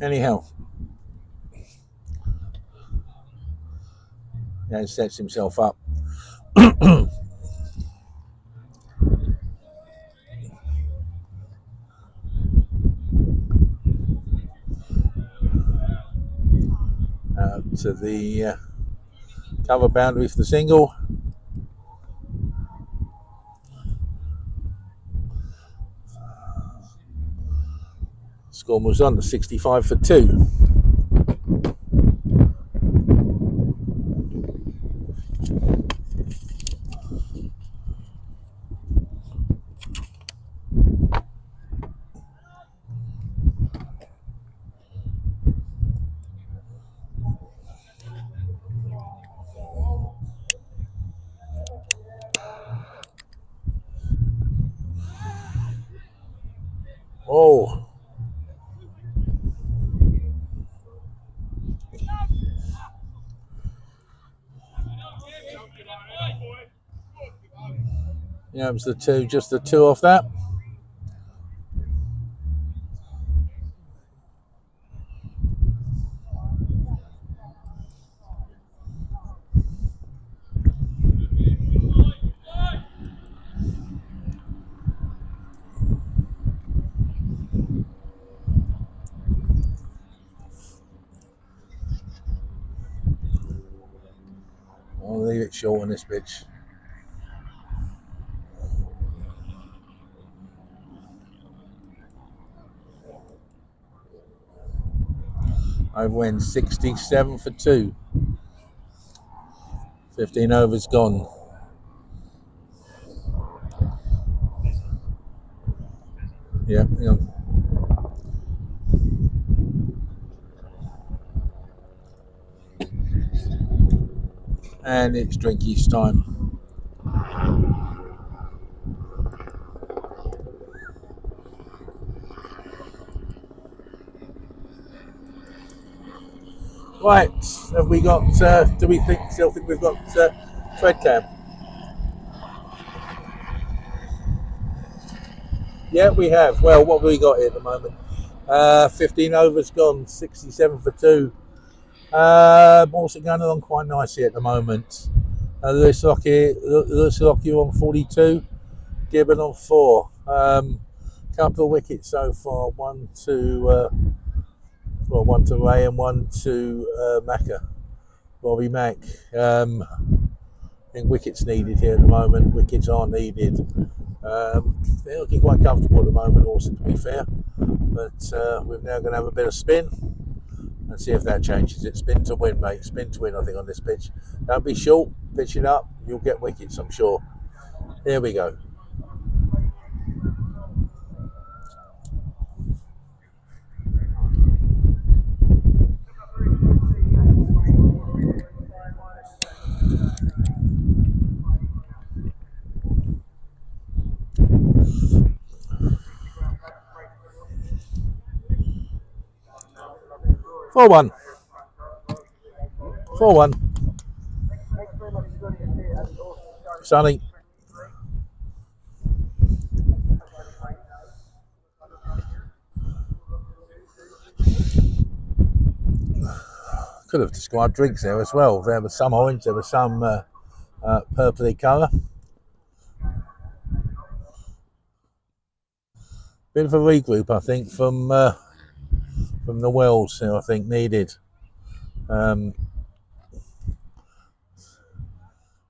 Anyhow, yeah, he sets himself up. Out to the cover boundary for the single. Score moves on to 65 for 2. Oh. Yeah, it was the 2, just the 2 off that. I'll leave it short on this pitch. I win 67 for 2. 15 overs gone. Yeah, hang on. And it's drinkies time. Right, have we got, do we still think we've got thread cam? Yeah, we have. Well, what have we got here at the moment? 15 overs gone, 67 for 2. Also going along quite nicely at the moment. Lewis Lockyer on 42, Gibbon on 4. Couple of wickets so far, one to Ray and one to Bobby Mack. I think wickets needed here at the moment. Wickets are needed. They're looking quite comfortable at the moment, also, to be fair. But we're now going to have a bit of spin and see if that changes it. Spin to win, mate. Spin to win, I think, on this pitch. Don't be short. Pitch it up. You'll get wickets, I'm sure. Here we go. Four one. 4-1. Sonny. Could have described drinks there as well. There was some orange, there was some purpley colour. Bit of a regroup, I think, from the Wells, I think, needed.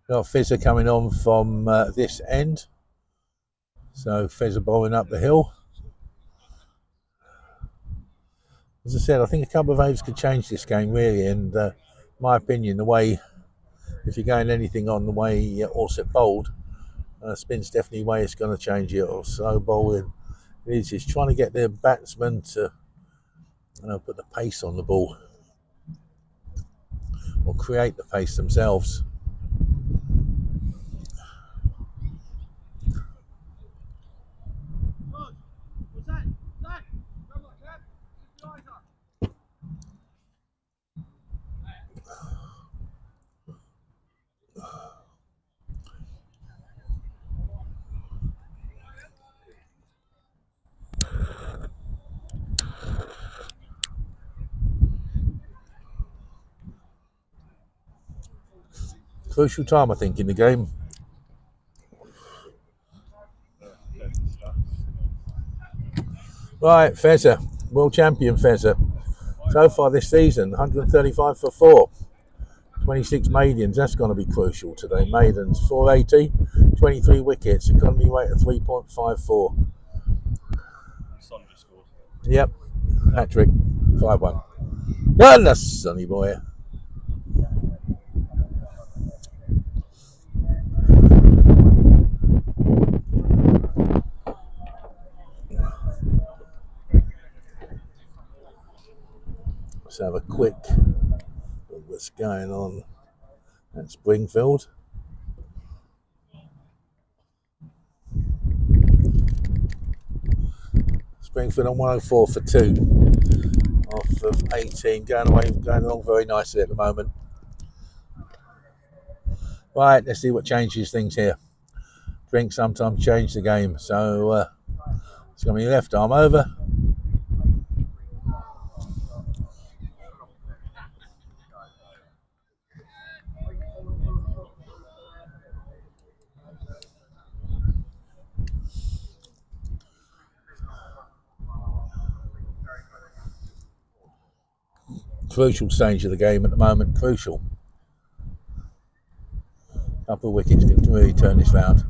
Got Fizzer coming on from this end. So Fizzer bowling up the hill. As I said, I think a couple of overs could change this game, really. And my opinion, the way, if you're going anything on the way Orsett bowled, spin's definitely the way it's going to change it. Or slow bowling. It's just trying to get their batsmen to put the pace on the ball or create the pace themselves. Crucial time, I think, in the game. Right, Fezzer, world champion Fezzer. So far this season, 135 for 4, 26 maidens. That's going to be crucial today. Maidens, 480, 23 wickets, economy rate of 3.54. Yep, hat trick, 5-1. And that's Sonny boy. Let's have a quick look what's going on at Springfield. Springfield on 104 for 2 off of 18, going along very nicely at the moment. Right, let's see what changes things here. Drink sometimes change the game, so it's going to be left arm over. Crucial stage of the game at the moment, crucial. Couple of wickets can really turn this round.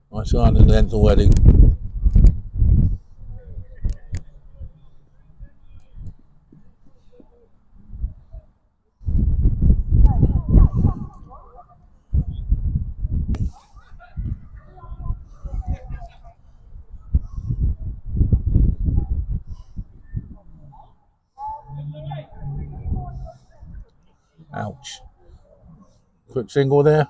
Nice line in the length already. Ouch. Quick single there.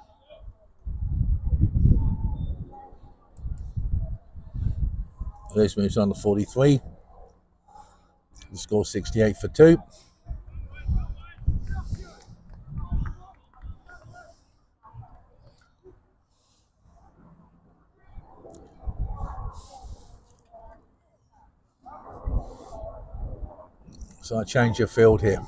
This moves on to 43. The score 68 for 2. So I change your field here.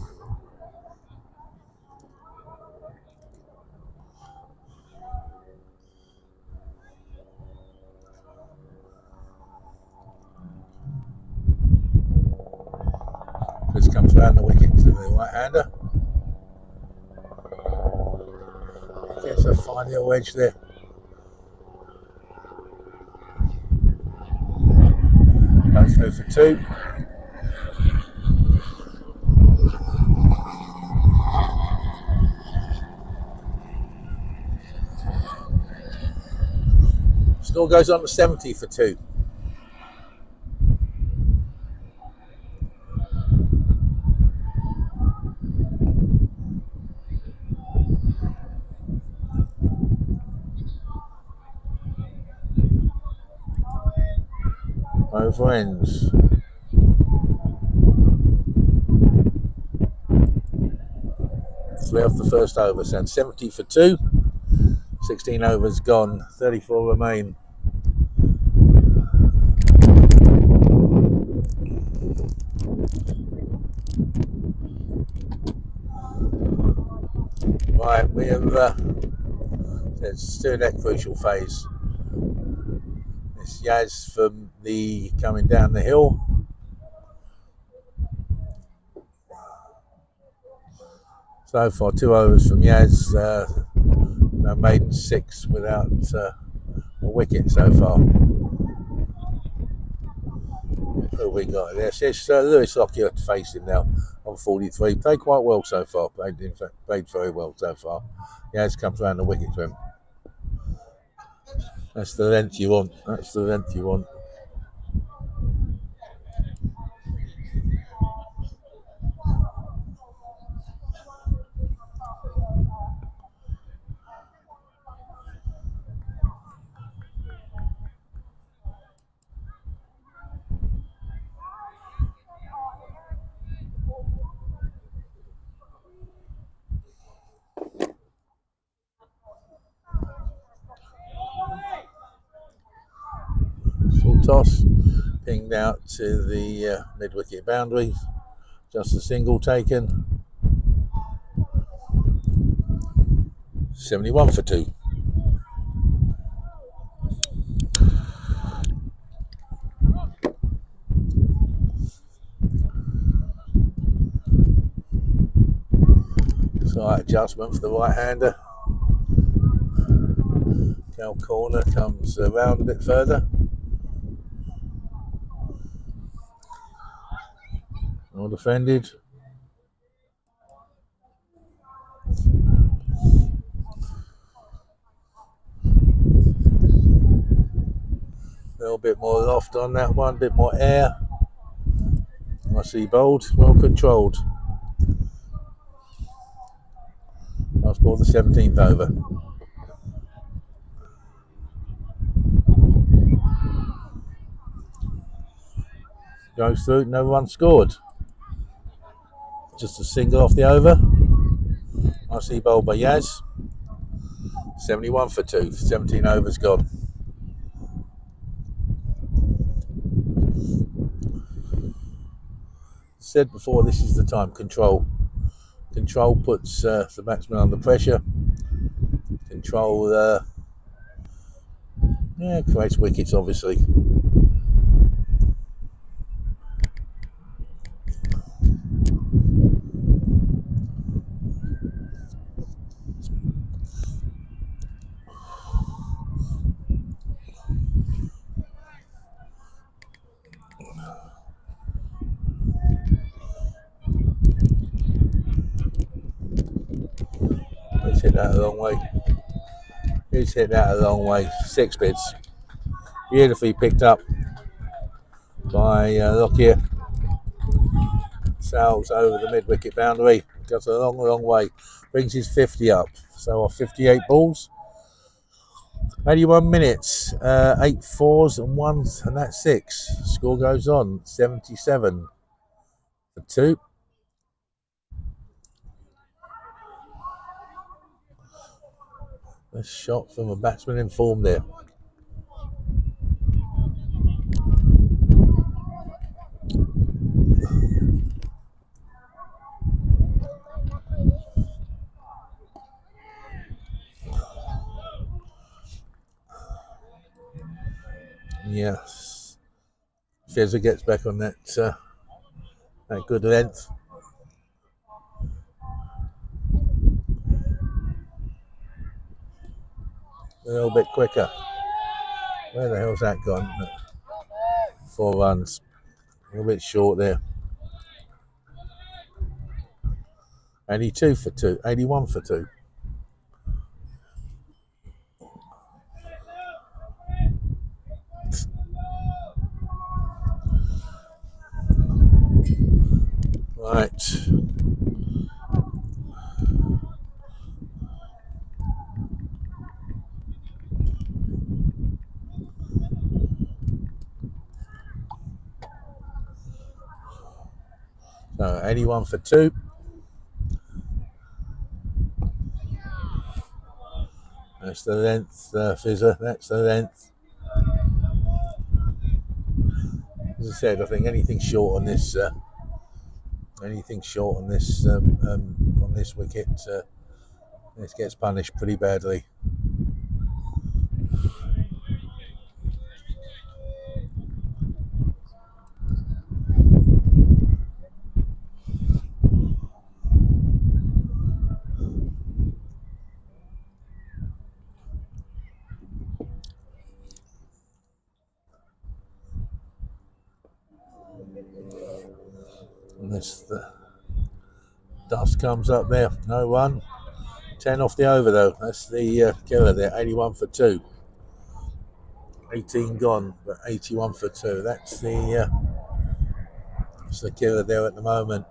round the wicket to the right-hander. Gets a fine little edge there. Goes through for 2. Score goes on to 70 for 2. Over ends. Three off the first over, so 70 for 2. 16 overs gone, 34 remain. Right, we have it's still that crucial phase. It's Yaz from the coming down the hill. So far, 2 overs from Yaz. No maiden, 6 without a wicket so far. Who have we got? Yes, it's Lewis Lockyer facing now on 43. Played quite well so far. In fact, played very well so far. Yaz comes around the wicket to him. That's the length you want. That's the length you want. Full toss, pinged out to the mid-wicket boundary. Just a single taken. 71 for 2. Slight adjustment for the right-hander. Cal corner comes around a bit further. Well defended. A little bit more loft on that one, a bit more air. Nicely bowled, well controlled. Last ball, the 17th over. Goes through, no run scored. Just a single off the over. Nicely bowled by Yaz. 71 for 2, 17 overs gone. Said before, this is the time. Control puts the batsman under pressure. Control creates wickets, obviously. He's hit that a long way. He's hit that a long way. 6 bits. Beautifully picked up by Lockyer. Sails over the mid-wicket boundary. Goes a long, long way. Brings his 50 up. So off 58 balls. 81 minutes. 8 fours and 1s, and that's 6. Score goes on. 77 for 2. A shot from a batsman in form there. Yes. Fizzer gets back on that good length. a little bit quicker. Where the hell's that gone? 4 runs. A little bit short there. 82 for 2. 81 for 2. Right. So 81 for 2. That's the length, Fizzer. That's the length. As I said, I think anything short on this, on this wicket, this gets punished pretty badly. And this, the dust comes up there. No run. 10 off the over though. That's the killer there. 81 for 2. 18 gone, but 81 for 2. That's the killer there at the moment.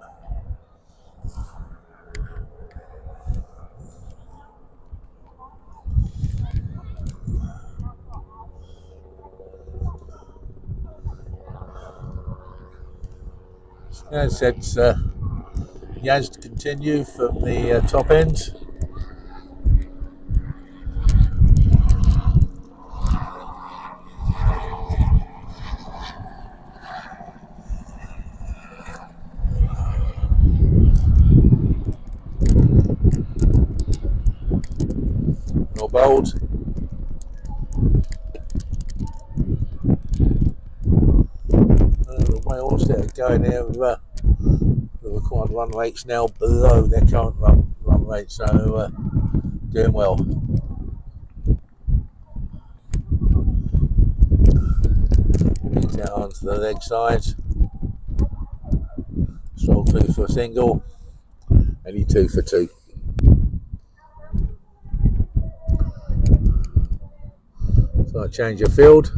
As I said, Yaz to continue from the top end. Or bowled. The way Orsett are going there, the required run rates now below their current run rate, so doing well. He's out onto the leg side. Stroll through for a single. 82 for 2. So I change your field.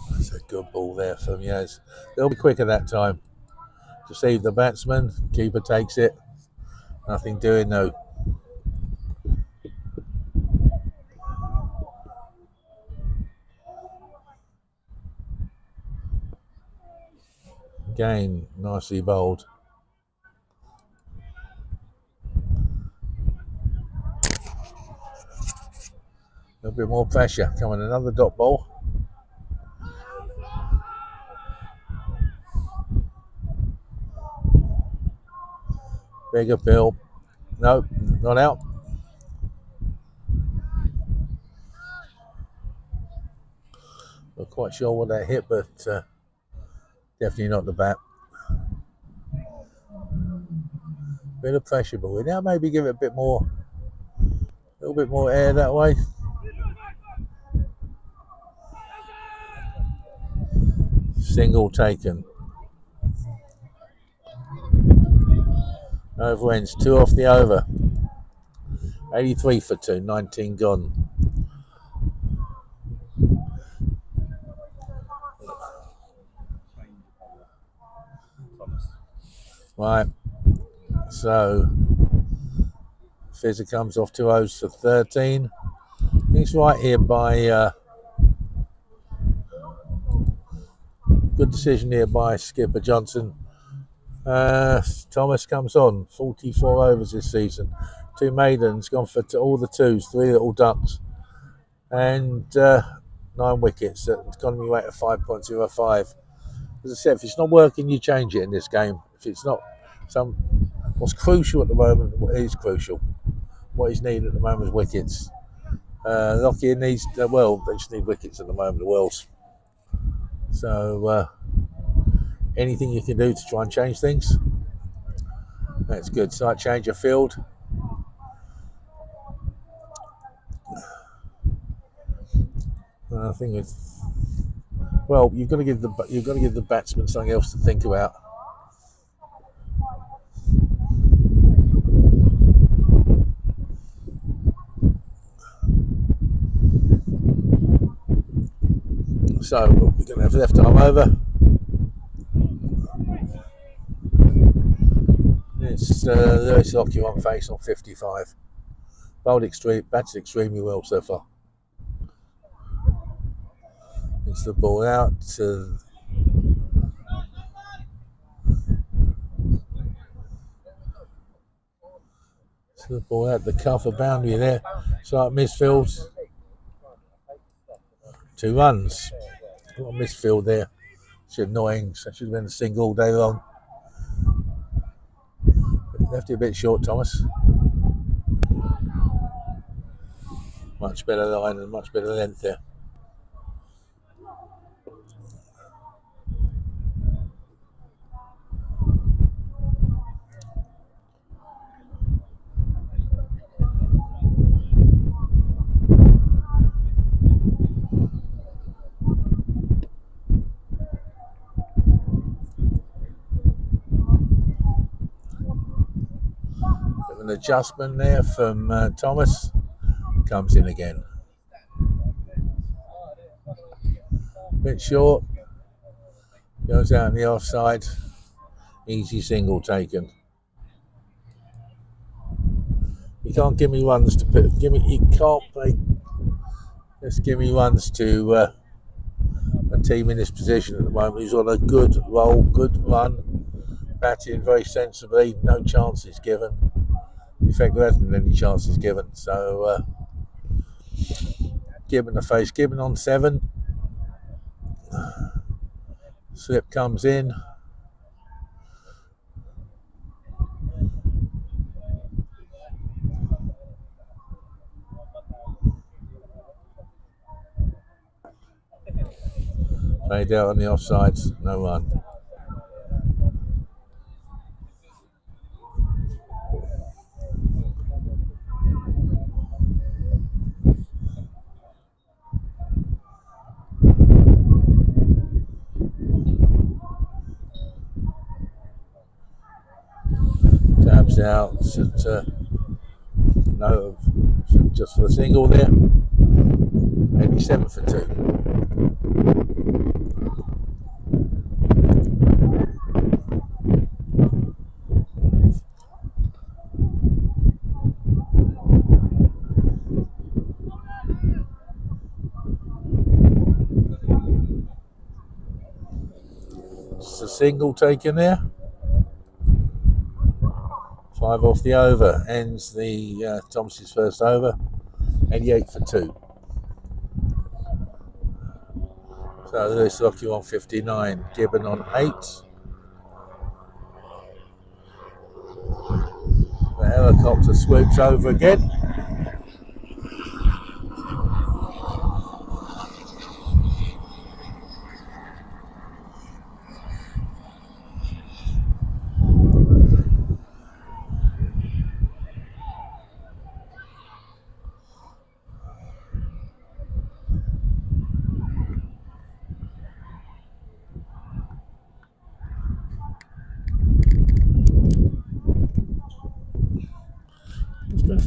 That's a good ball there from Yaz. They'll be quicker that time. Deceive the batsman. Keeper takes it. Nothing doing, no. Again, nicely bowled. A little bit more pressure. Come on, another dot ball. Bigger bill. No, not out. Not quite sure what that hit, but definitely not the bat. Bit of pressure, but we now maybe give it a little bit more air that way. Single taken. Over ends, 2 off the over. 83 for 2, 19 gone. Right, so Fizzer comes off 2 O's for 13. He's right here by good decision here by skipper Johnson. Thomas comes on, 44 overs this season. 2 maidens, gone for all the 2s, 3 little ducks, and 9 wickets at an economy rate of 5.05. As I said, if it's not working, you change it in this game. If it's not, what's crucial at the moment is crucial. what he's needing at the moment is wickets. Lockyer needs, well, they just need wickets at the moment, the Wells. So anything you can do to try and change things, that's good. Slight change of field. I think it's, well, you've got to give the batsman something else to think about. So we're going to have left arm over. It's Lewis Lockyer on face on 55. Batted extremely well so far. It's the ball out to the cover boundary there. Slight misfield. 2 runs. A lot of misfield there. It's annoying. So should have been a single all day long. Left it a bit short, Thomas. Much better line and much better length there. An adjustment there from Thomas. Comes in again. Bit short. Goes out on the offside. Easy single taken. You can't give me runs to put. You can't play. Just give me runs to a team in this position at the moment. He's on a good roll, good run, batting very sensibly. No chances given. In fact, there hasn't been any chances given. So Gibbon the face. Gibbon on 7. Slip comes in. Played out on the offside, no run. Tabs out, no, just for the single there. 87 for 2. It's a single taken there. 5 off the over. Ends the Thomas's first over. 88 for 2. So Lewis Lockyer on 59. Gibbon on 8. The helicopter swoops over again.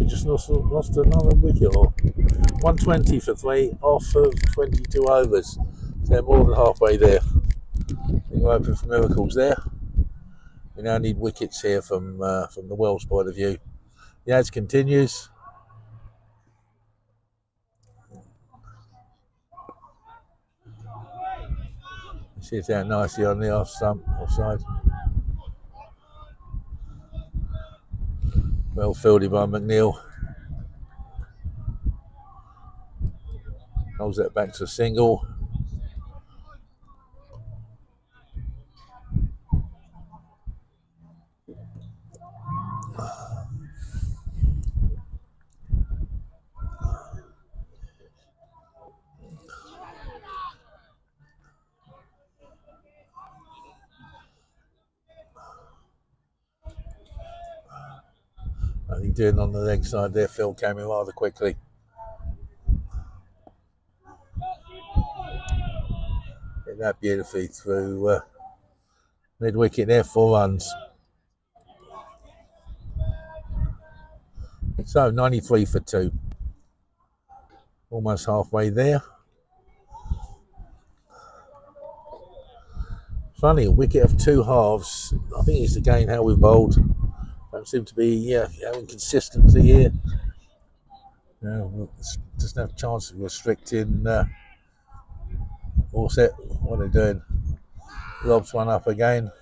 Just lost another wicket, or 120 for 3 off of 22 overs. So they're more than halfway there. I think we're hoping for miracles there. We now need wickets here from the Wells point of view. The ads continues. Sits out nicely on the offside. Well fielded by McNeil. Holds that back to a single. What are you doing on the leg side there? Phil came in rather quickly. Hit that beautifully through mid wicket there, 4 runs. So 93 for 2. Almost halfway there. Funny, a wicket of 2 halves. I think it's again how we've bowled. Don't seem to be having consistency here. Doesn't have a chance of restricting Orsett. What are they doing? Lobs one up again.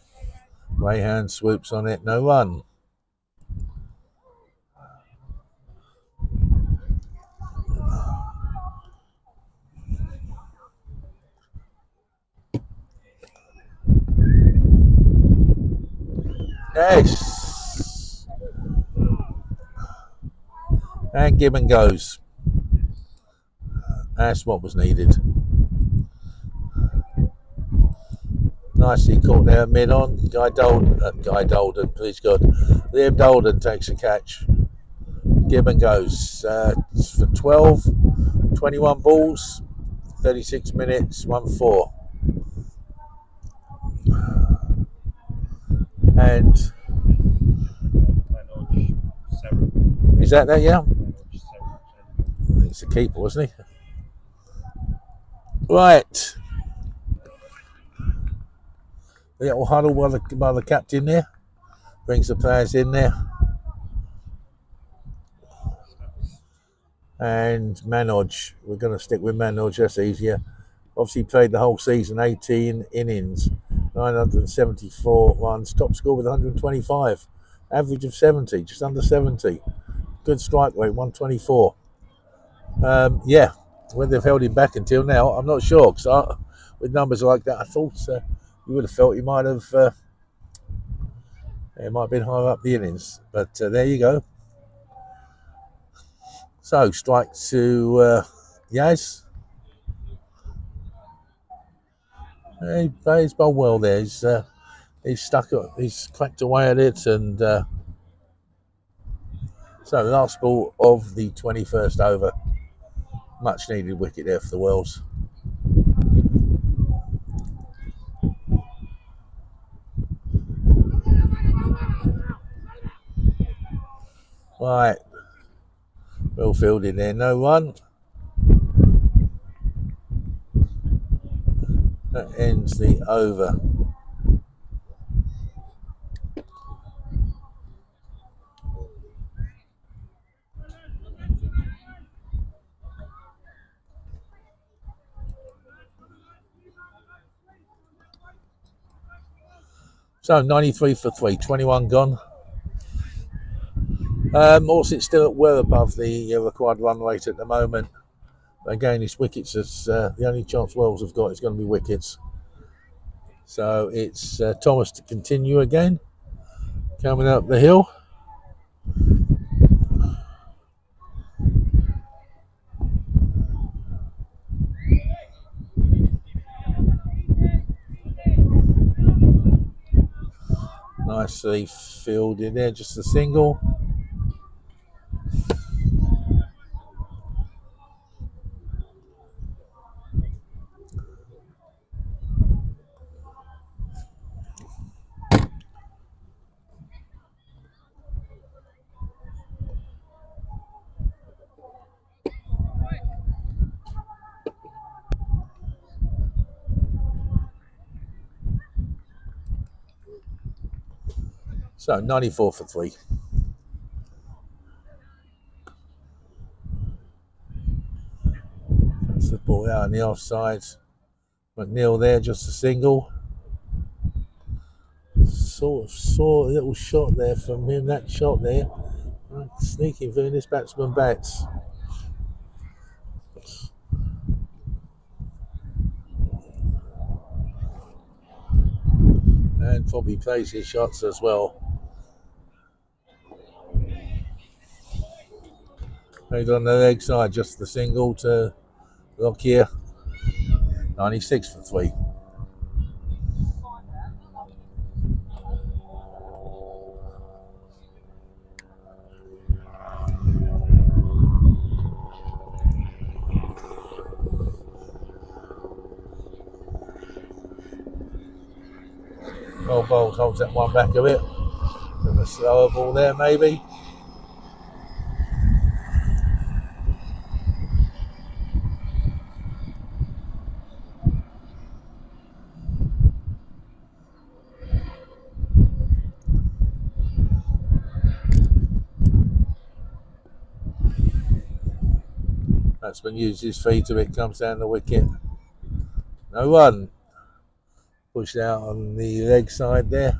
Rayhan swoops on it, no run. Yes. And Gibbon goes. That's what was needed. Nicely caught there mid on. Guy Dolden, please God. Liam Dolden takes a catch. Gibbon goes for 12, 21 balls, 36 minutes, 1-4. And is that, yeah? I think it's the keeper, wasn't he? Right. The little huddle by the captain there. Brings the players in there. And Manoj, we're going to stick with Manoj, that's easier. Obviously played the whole season, 18 innings, 974 runs, top score with 125, average of 70, just under 70. Good strike rate, 124. Whether they've held him back until now, I'm not sure, because with numbers like that, I thought you would have felt he might have been higher up the innings. But there you go. So, strike to Yaz. He's bowled well there. He's cracked away at it, and so last ball of the 21st over. Much needed wicket there for the Wells. Right, well fielded there, no run. That ends the over. So 93 for 3, 21 gone. Orsett's still well above the required run rate at the moment. Again, it's wickets. The only chance Wells have got is going to be wickets. So it's Thomas to continue again. Coming up the hill. Nicely fielded there, just a single. So 94 for 3. That's the ball out on the offside. McNeil there, just a single. Sort of saw a little shot there from him, that shot there. Sneaking through this batsman bats. And probably plays his shots as well. Played on the leg side, just the single to Lockyer. 96 for 3. Well bowled, holds that one back a bit. With a slower ball there, maybe. Batsman uses his feet if it comes down the wicket. No run. Pushed out on the leg side there.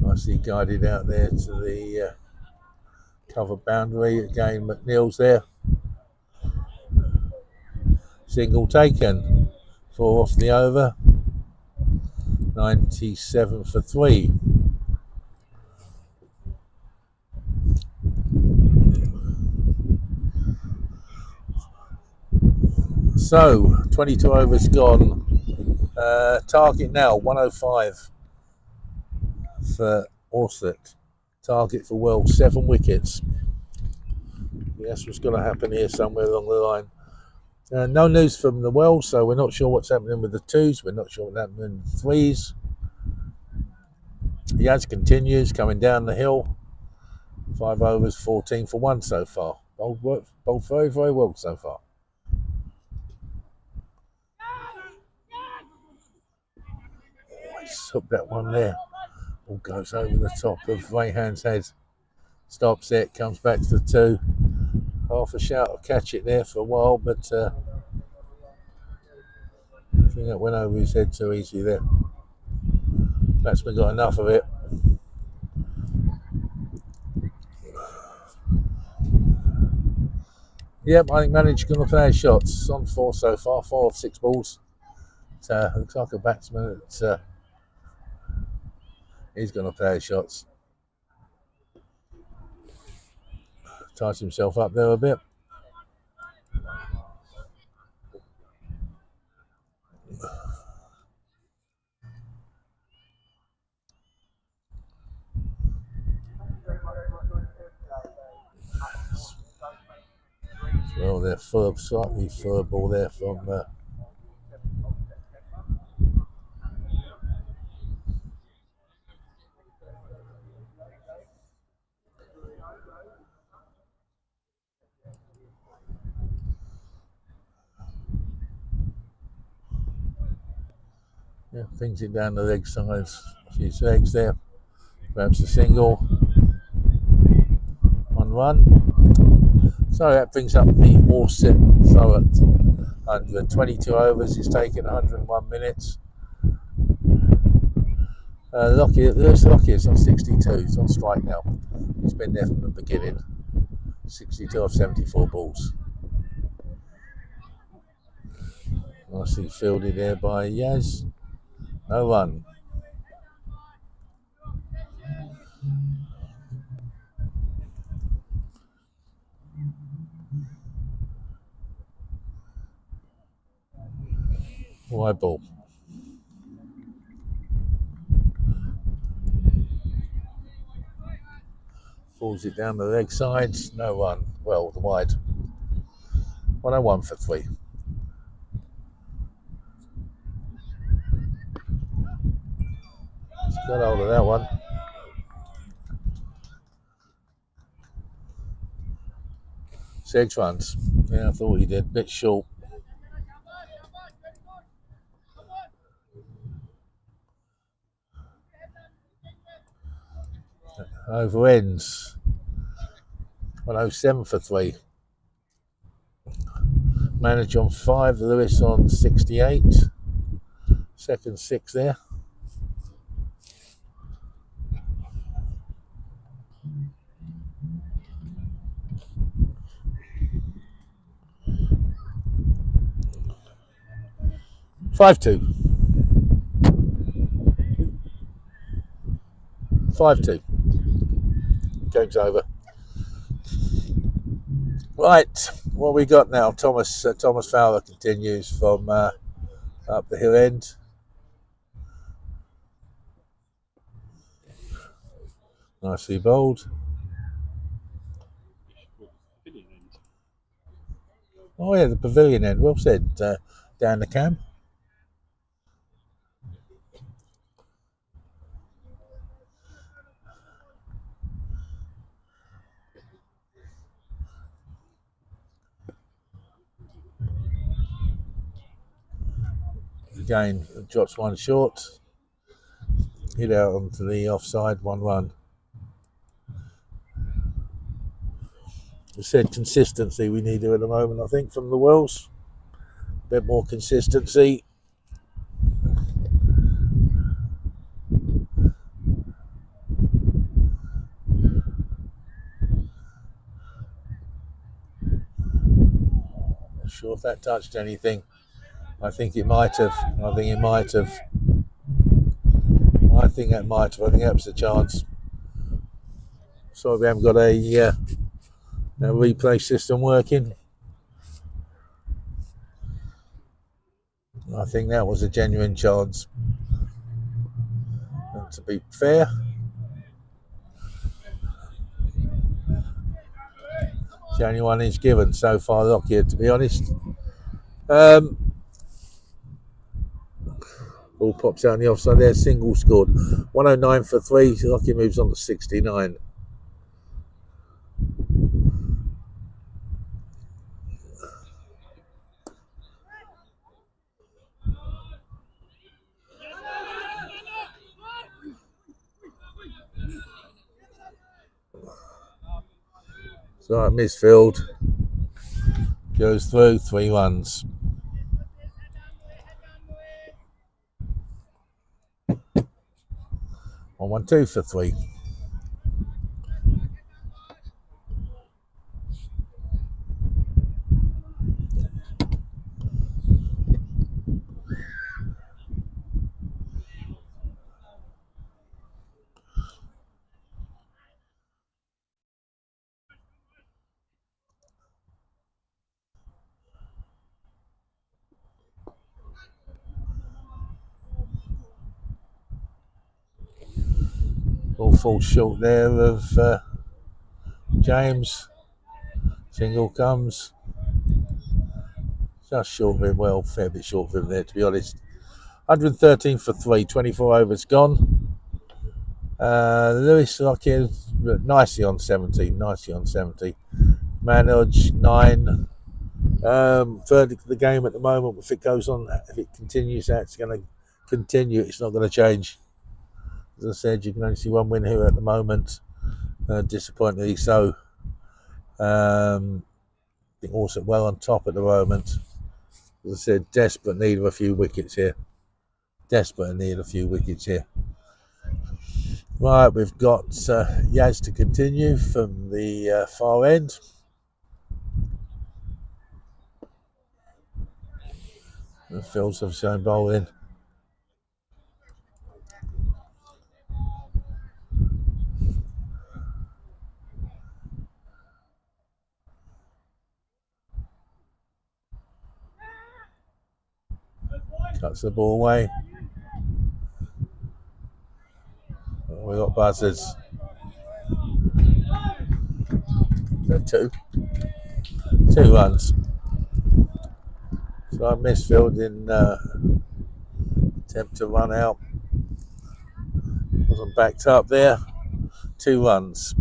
Nicely guided out there to the covered boundary. Again, McNeil's there. Single taken. 4 off the over. 97 for 3. So, 22 overs gone. Target now, 105 for Orsett. Target for Wells, 7 wickets. Yes, what's going to happen here somewhere along the line. No news from the Wells, so we're not sure what's happening with the 2s. We're not sure what's happening with the 3s. Yaz continues coming down the hill. 5 overs, 14 for 1 so far. Bowled very, very well so far. He's hooked that one there. Ball goes over the top of Rayhan's head. Stops it, comes back to the 2. Half a shout will catch it there for a while, but I think that went over his head too easy there. Batsman got enough of it. Yep, I think manager's going to play his shots. On 4 so far, 4 off 6 balls. Looks like a batsman that he's going to play his shots. Ties himself up there a bit. Well, they're slightly fur ball there from yeah, things it down the leg sides. A few legs there. Perhaps a single. 1 run. So that brings up the Orsett Thurrock 122 overs. He's taken 101 minutes. Lewis Lockyer is on 62. He's on strike now. He's been there from the beginning. 62 of 74 balls. Nicely fielded there by Yaz. No run. Wide ball. Falls it down the leg sides. No run. Well, the wide. 101 for 3. He's got hold of that one. Six runs. Yeah, I thought he did. Bit short. Over ends. 107 for 3. Manager on 5. Lewis on 68. Second 6 there. Five 2. 5-2. Game's over. Right, what we got now? Thomas Fowler continues from up the hill end. Nicely bowled. Oh yeah, the pavilion end. Well said. Down the cam. Again, drops one short. Hit out onto the offside, 1-1. We said consistency we need to at the moment, I think, from the Wells. A bit more consistency. Not sure if that touched anything. I think it might have. I think it might have. I think that might have. I think that was a chance. Sorry we haven't got a replay system working. I think that was a genuine chance. And to be fair, it's the only one he's given so far, Lockyer, to be honest. Ball pops out on the offside there, single scored. 109 for 3, Lockyer moves on to 69. So at Misfield goes through, 3 runs. On 1-2 for 3. Ball falls short there of James. Single comes. Just short of him, well, fair bit short of him there, to be honest. 113 for 3, 24 overs gone. Lewis Lockyer nicely on 70, Manage 9. Verdict of the game at the moment, if it goes on, if it continues, that's going to continue. It's not going to change. As I said, you can only see one win here at the moment. Disappointingly so. I think Orsett well on top at the moment. As I said, desperate need of a few wickets here. Right, we've got Yaz to continue from the far end. The Fields have shown bowling. Cuts the ball away. We got buzzers. Two runs. So I misfilled in attempt to run out. Wasn't backed up there. 2 runs.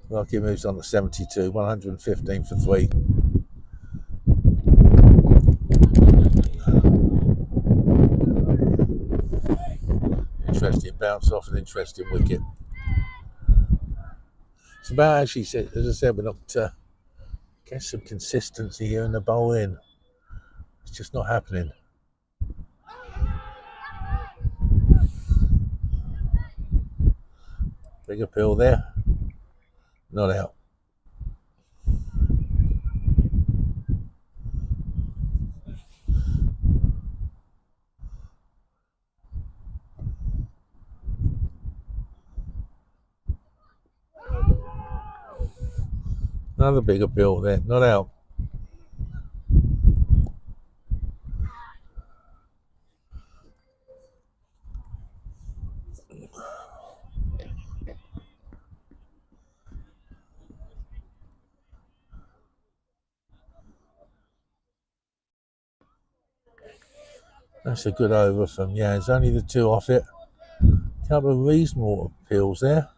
Lucky moves on to 72. 115 for 3. Interesting bounce off an interesting wicket. It's about, actually, as I said, we're not get some consistency here in the bowling. It's just not happening. Big appeal there. Not out. Another big appeal there. Not out. That's a good over from Yaz. Only the 2 off it. Couple of reasonable appeals there.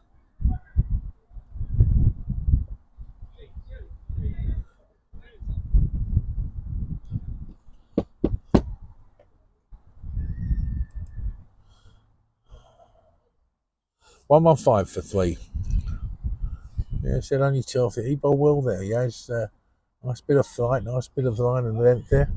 $115 for 3. Yeah, said only 2 off it. He bowled well there. Yaz. Nice bit of flight, nice bit of line and length there.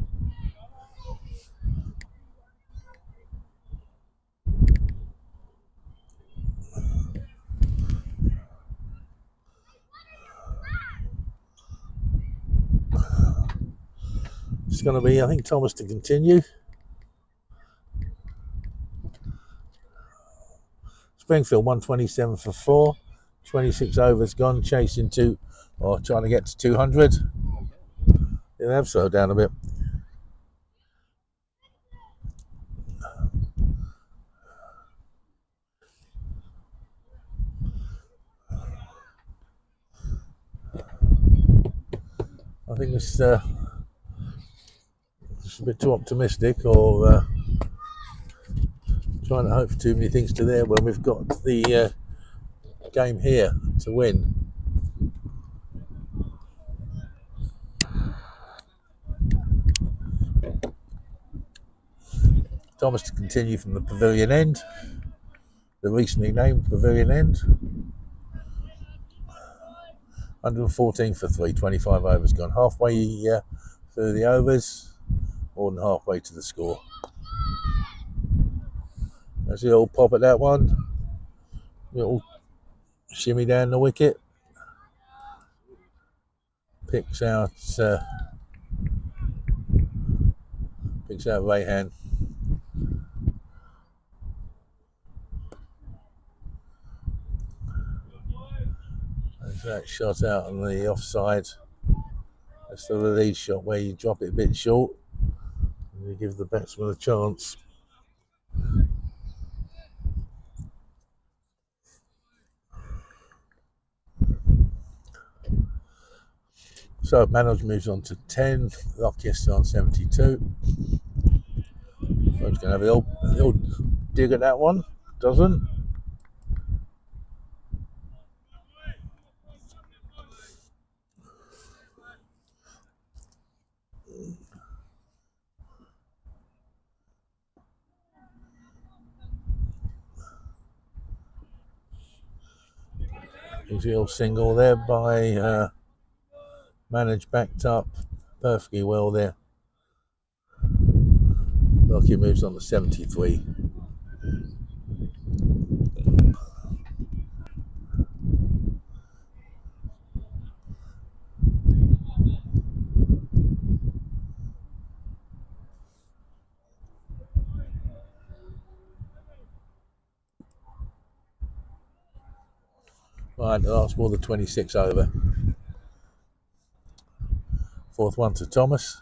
It's going to be, I think, Thomas to continue. Springfield 127 for 4. 26 overs gone, chasing trying to get to 200. They have slowed down a bit. I think it's a bit too optimistic, or trying to hope for too many things to there when we've got the game here to win. Thomas to continue from the pavilion end, the recently named pavilion end. 114 for 3, 25 overs gone. Halfway through the overs, more than halfway to the score. There's the old pop at that one. Little shimmy down the wicket. Picks out right hand. There's that shot out on the offside. That's the release shot where you drop it a bit short and you give the batsman a chance. So Manoj moves on to 10. Lockyer on 72. So he's going to have a little dig at that one. Doesn't. He's a little single there by Manoj, backed up perfectly well there. Lockyer moves on to 73. Right, the last ball, the 26 over. Fourth one to Thomas.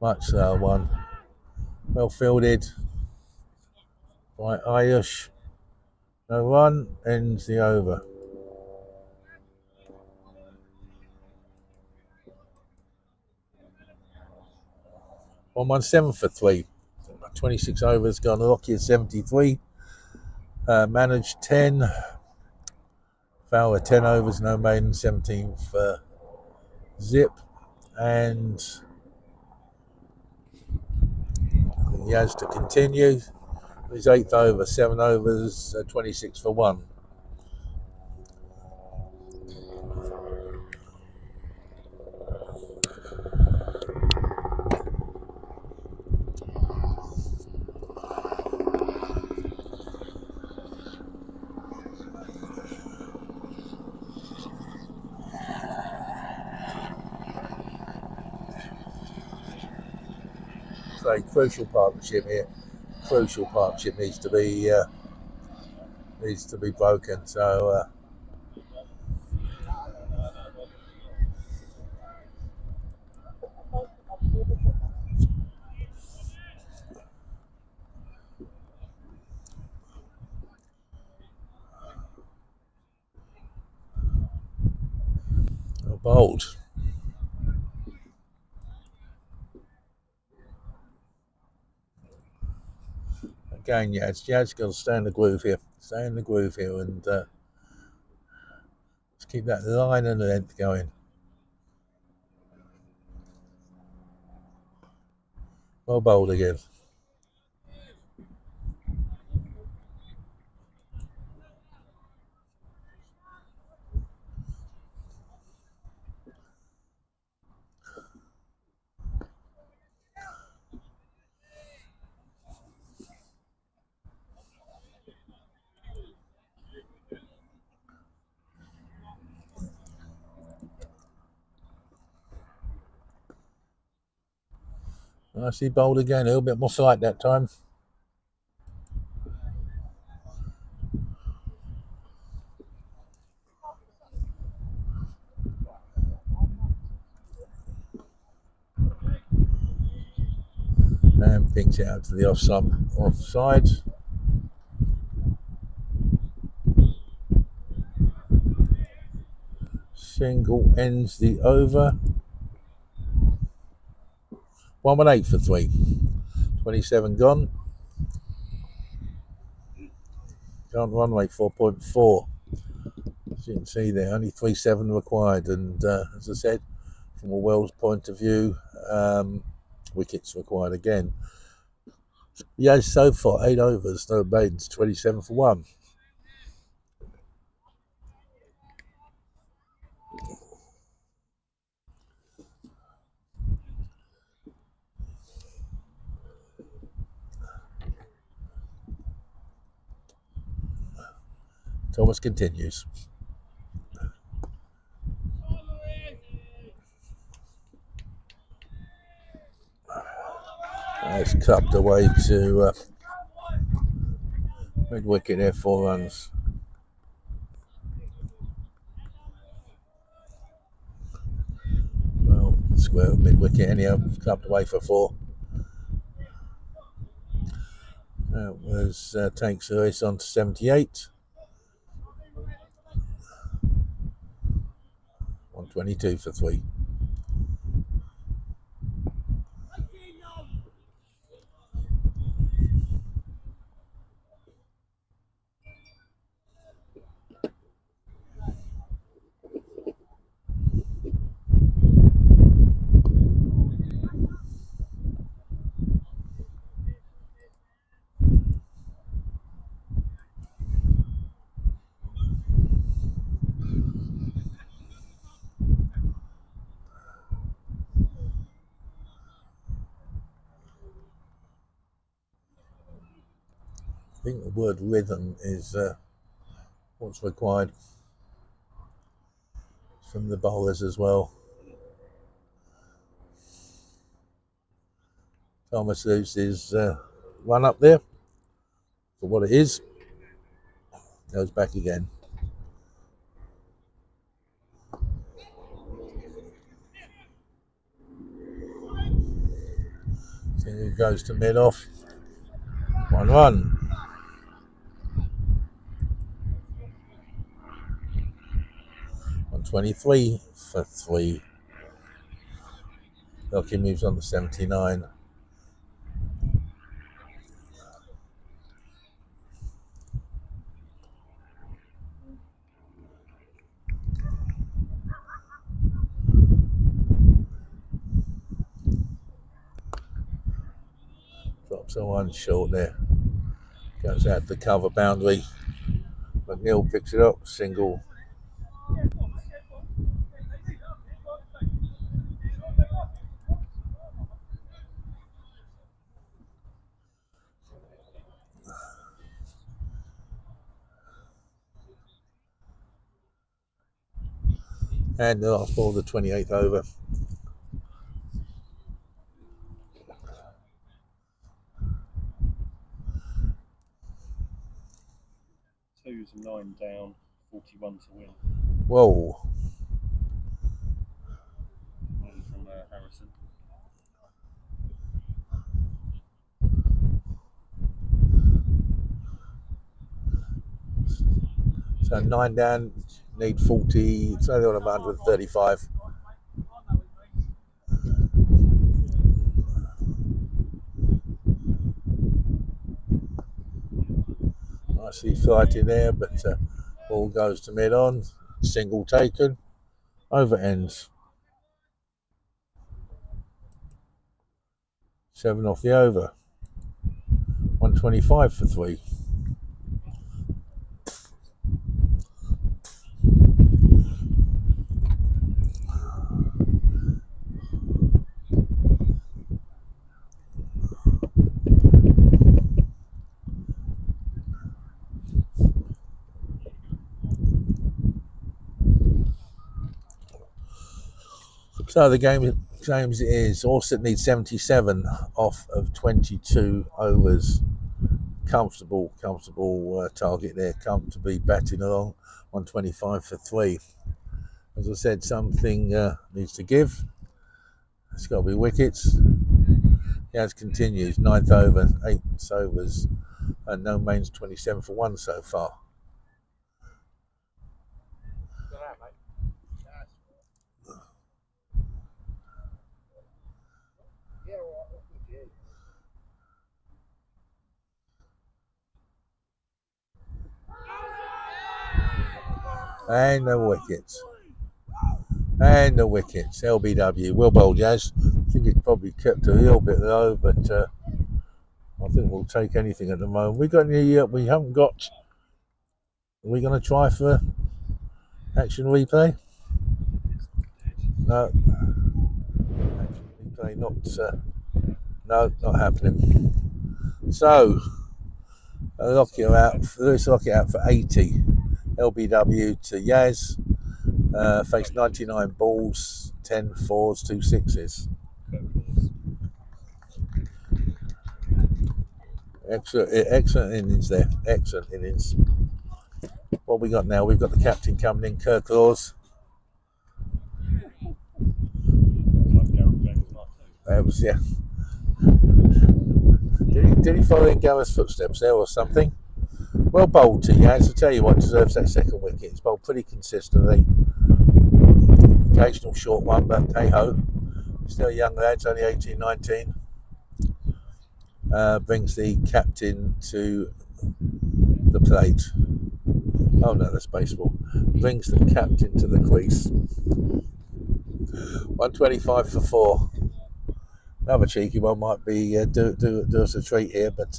Much slower one. Well fielded by Ayush. No run, ends the over. 117 for 3. 26 overs gone. Lockyer 73. Managed 10. Fowler 10 overs, no maiden, 17 for Zip. And he has to continue. His 8th over, 7 overs, 26 for 1. So a crucial partnership here. Crucial partnership needs to be broken. So bold. Again, Yaz got to stay in the groove here. Stay in the groove here and let's keep that line and length going. Well bowled again. Nicely bowled again, a little bit more flight that time. And pings it out to the offside. Single ends the over. 118 for 3. 27 gone. Current run rate 4.4. As you can see there, only 3.7 required. And as I said, from a Wells point of view, wickets required again. Yeah, so far 8 overs, no maidens, 27 for 1. Thomas continues. It's cupped away to mid wicket there, 4 runs. Well, square mid wicket anyhow, cupped away for 4. That was takes the race on to 78. 122 for 3. I think the word rhythm is what's required from the bowlers as well. Thomas loses run up there for what it is. Goes back again. So he goes to mid off. 1 run. $123 for 3. Lucky moves on to 79. Drops a 1 short there. Goes out the cover boundary. McNeil picks it up. Single. And the last ball, the 28th over. Twos and 9 down, 41 to win. Whoa. One from Harrison. So 9 down, need 40. It's only on 135. Nicely flighted there, but ball goes to mid on. Single taken. Over ends. 7 off the over. 125 for 3. So the game, James, is Orsett needs 77 off of 22 overs. Comfortable target there. Comfortably batting along. 125 for 3. As I said, something needs to give. It's got to be wickets. Yaz continues. 9th over, 8 overs, and no mains. 27 for 1 so far. And the wickets. And the wickets. LBW. Well bowled, Yaz. I think it probably kept a little bit low, but I think we'll take anything at the moment. We got any? We haven't got. Are we going to try for action replay? No. Action replay, not. No, not happening. So, Lockyer out. Lewis Lockyer out for 80. LBW to Yaz. Faced 99 balls, 10 fours, 2 sixes. Excellent innings there. Excellent innings. What we got now? We've got the captain coming in, Kirk Laws. That was, yeah. Did he follow in Gareth's footsteps there or something? Well bowled to Yaz. I tell you what deserves that second wicket. It's bowled pretty consistently. Occasional short one, but hey ho. Still a young lad, only 18, 19. Brings the captain to the plate. Oh no, that's baseball. Brings the captain to the crease. 125 for 4. Another cheeky one might be do us a treat here, but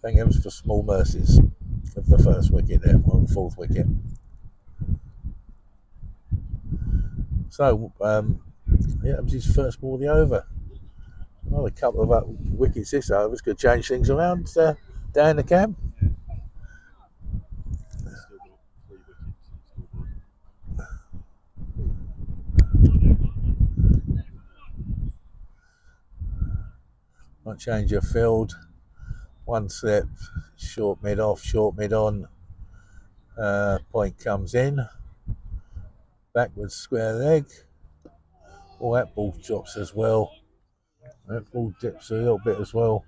thank heavens for small mercies of the first wicket there, or the 4th wicket. So, yeah, that was his first ball of the over. Well, a couple of wickets this over could change things around down the camp. Might change your field. 1 slip, short mid off, short mid on. Point comes in. Backwards square leg. Oh, that ball drops as well. That ball dips a little bit as well.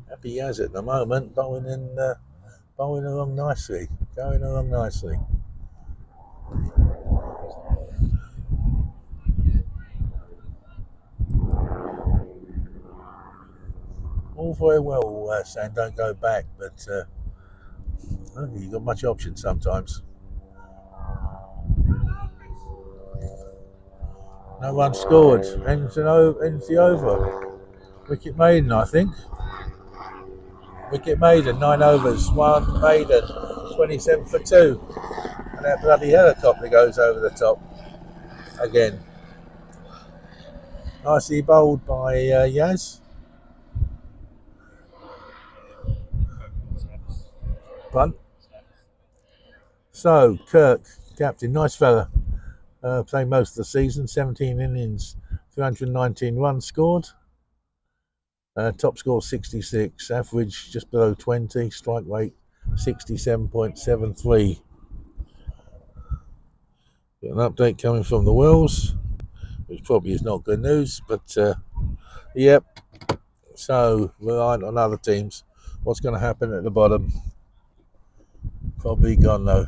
Happy as at the moment, bowling along nicely, going along nicely. All very well, saying don't go back, but I don't think you've got much option sometimes. No one scored. Ends the over. Wicket maiden, I think. Wicket maiden, 9 overs, 1 maiden, 27 for 2. And that bloody helicopter goes over the top again. Nicely bowled by Yaz. Bunt. So, Kirk, captain, nice fella. Played most of the season, 17 innings, 319 runs scored. Top score 66, average just below 20, strike rate 67.73. Got an update coming from the Wells, which probably is not good news, but yep. So reliant on other teams. What's going to happen at the bottom? Probably gone though.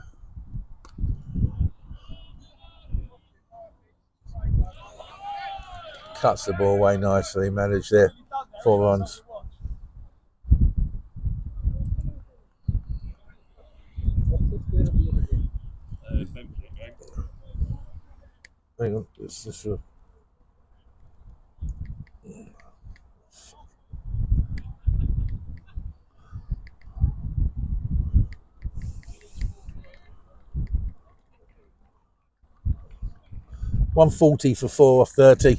Cuts the ball away nicely, managed there. 4 runs. Hang on, this is 140 for 4 off 30.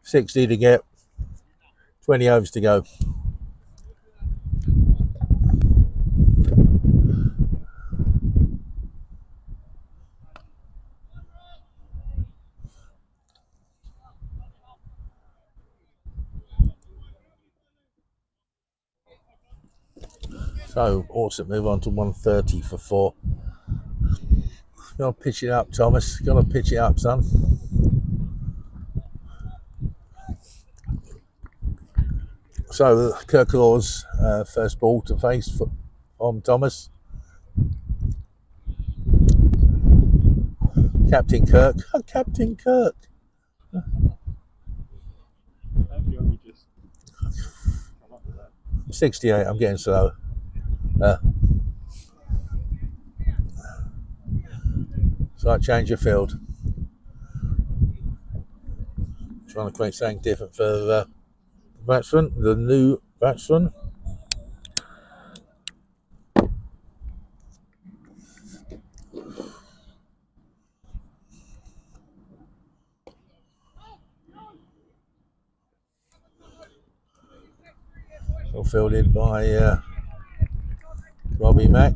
60 to get. 20 overs to go. So Orsett move on to 130 for 4. Gotta pitch it up, Thomas. Gotta pitch it up, son. So Kirklaw's first ball to face from Thomas. Captain Kirk. Oh, Captain Kirk. Have you only just come up with that? 68. I'm getting slow. Slight change of field. Trying to create something different for the batsman, the new batsman. All fielded by Robbie Mack.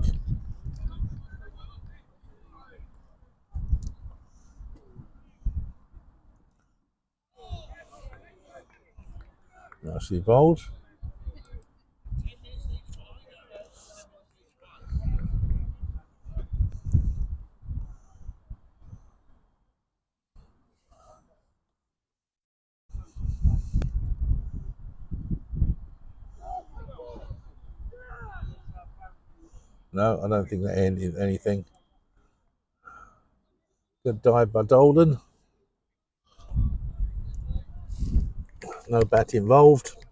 Nicely bowled. No, I don't think that ended anything. Good dive by Dolden. No bat involved.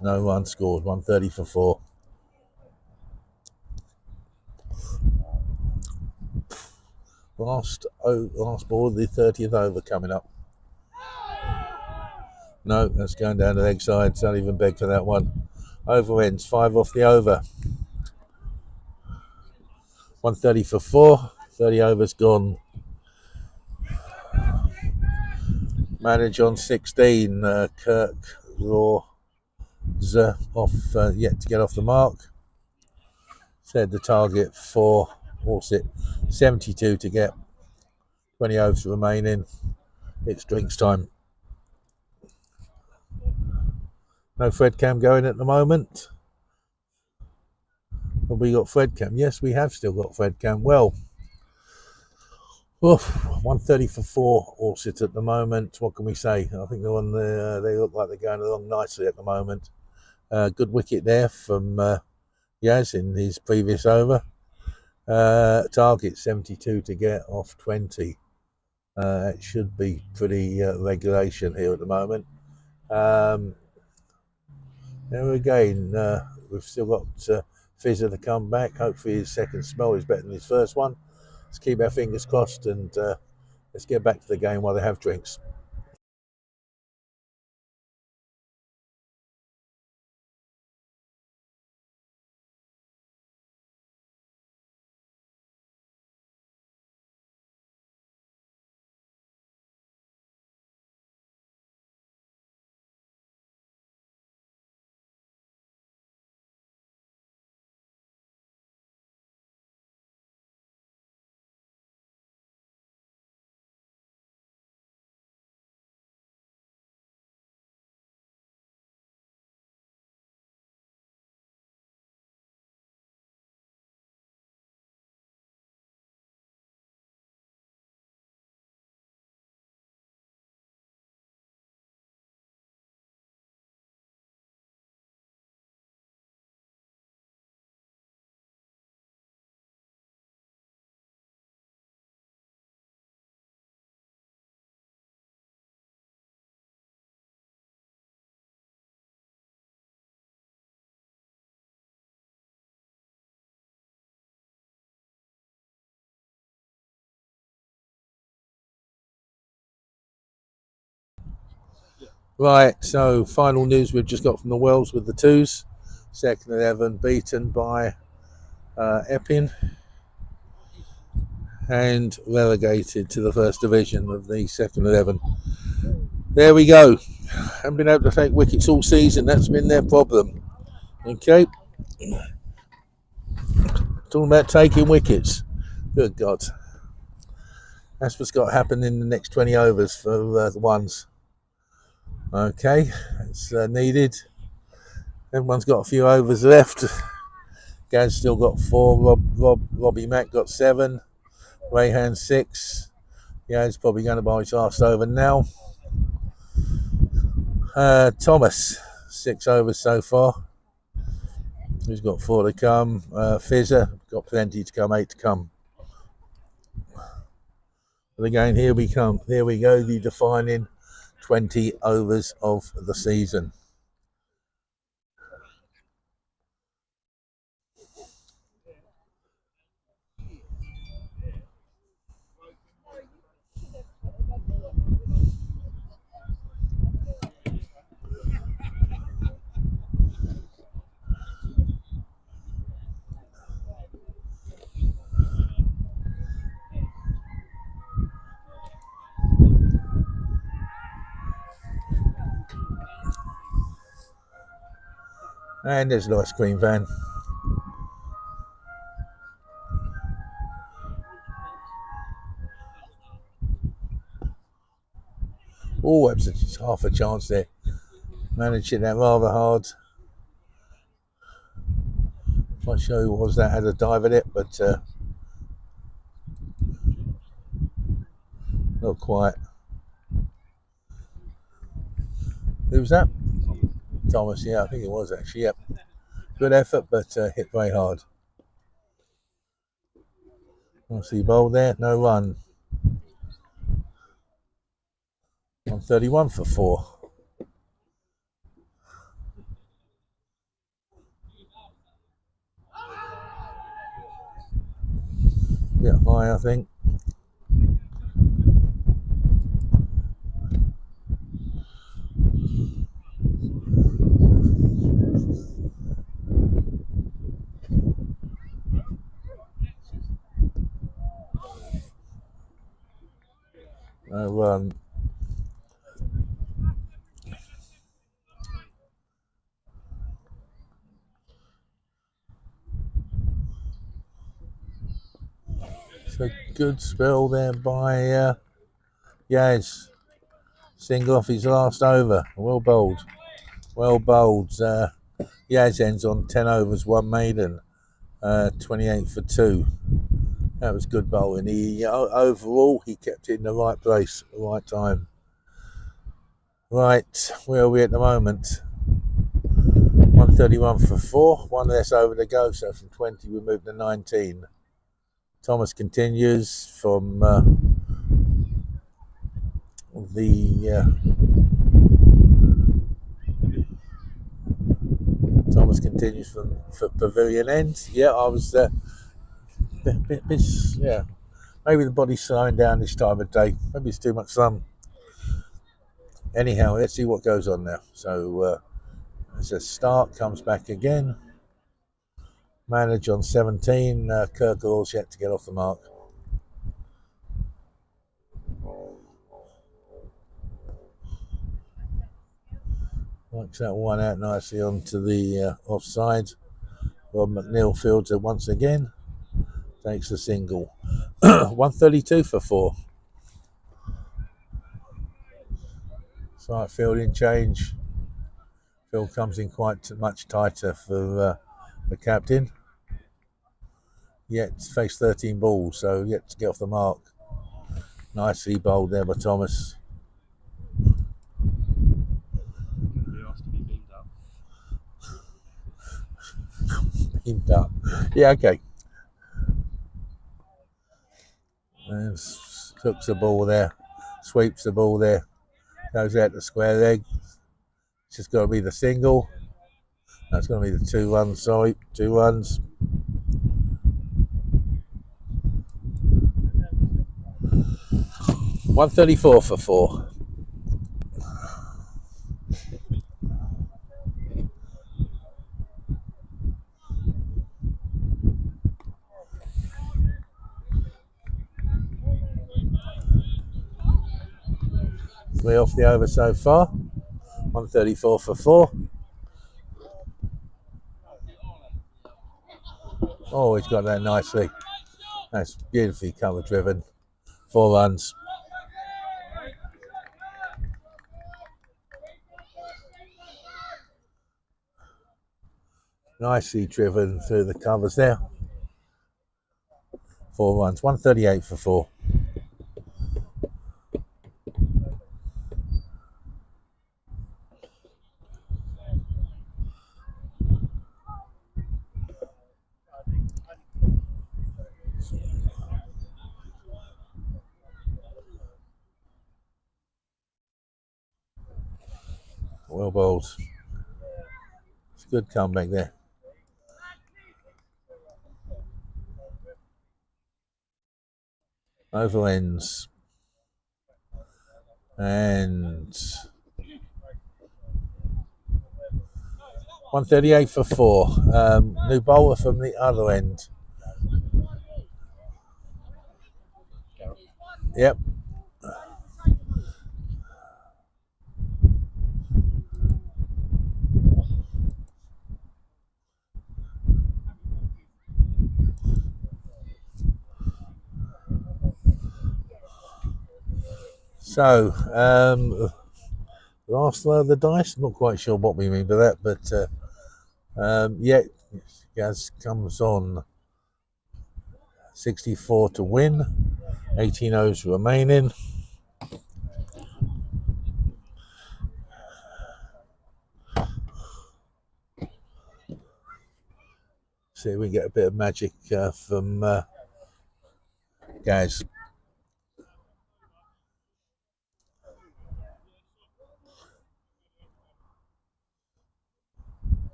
No run scored. 130 for 4. Last ball of the 30th over coming up. No, that's going down the leg side. Don't even beg for that one. Over ends, 5 off the over. 130 for 4. 30 overs gone. Manage on 16. Kirk Raw off, yet to get off the mark. Said the target for Orsett 72 to get. 20 overs remaining. It's drinks time. No Fred Cam going at the moment. Have we got Fred Cam? Yes, we have still got Fred Cam. Well, 130 for 4 Orsett at the moment. What can we say? I think they're on the, they look like they're going along nicely at the moment. Good wicket there from Yaz in his previous over. Target 72 to get off 20. It should be pretty regulation here at the moment. There again, we've still got Fizzer to come back. Hopefully his second spell is better than his first one. Let's keep our fingers crossed and let's get back to the game while they have drinks. Right, so final news we've just got from the Wells with the twos. Second 11 beaten by Epping and relegated to the first division of the second 11. There we go. Haven't been able to take wickets all season. That's been their problem. Okay. Talking about taking wickets. Good God. That's what's got to happen in the next 20 overs for the ones. Okay. It's needed. Everyone's got a few overs left. Gaz still got 4. Robbie Mack got 7. Rayhan 6. Yeah, he's probably going to buy his last over now. Thomas, 6 overs so far. He's got 4 to come. Fizzer, got plenty to come, 8 to come. But again, here we come. Here we go, the defining 20 overs of the season. And there's an ice cream van. Oh, that's half a chance there. Managed it that rather hard. Not sure who was that had a dive at it, but not quite. Who was that? Thomas, yeah, I think it was actually, yep. Good effort, but hit very hard. Nicely bowled there, no run. 131 for 4. Bit high, I think. No run. It's a good spell there by Yaz. Single off his last over. Well bowled. Well bowled. Yaz ends on 10 overs, 1 maiden. 28 for 2. That was good bowling. Overall, he kept it in the right place at the right time. Right, where are we at the moment? 131 for 4. 1 less over to go, so from 20 we moved to 19. Thomas continues from Thomas continues from for pavilion end. Yeah, I was yeah. Maybe the body's slowing down this time of day. Maybe it's too much sun. Anyhow, let's see what goes on now. So as a start, comes back again. Manage on 17. Kirkle's yet to get off the mark. Works that one out nicely onto the offside. Rob McNeil fields it once again. Takes a single. 132 for 4. Slight fielding change. Field comes in quite much tighter for the captain. Yet to face 13 balls, so yet to get off the mark. Nicely bowled there by Thomas. Beamed up. Yeah, okay. And hooks the ball there. Sweeps the ball there. Goes out the square leg. It's just got to be the single. That's going to be the 2 runs, sorry. 2 runs. $134 for 4. We're off the over so far. 134 for 4. Oh, he's got that nicely. That's beautifully cover driven. 4 runs. Nicely driven through the covers there. 4 runs. 138 for 4. Well bowled. It's a good comeback there. Over ends. And 138 for 4. New bowler from the other end. Yep. So, last throw of the dice. Not quite sure what we mean by that, but yeah, Gaz comes on 64 to win. 18 O's remaining. See if we get a bit of magic from Gaz.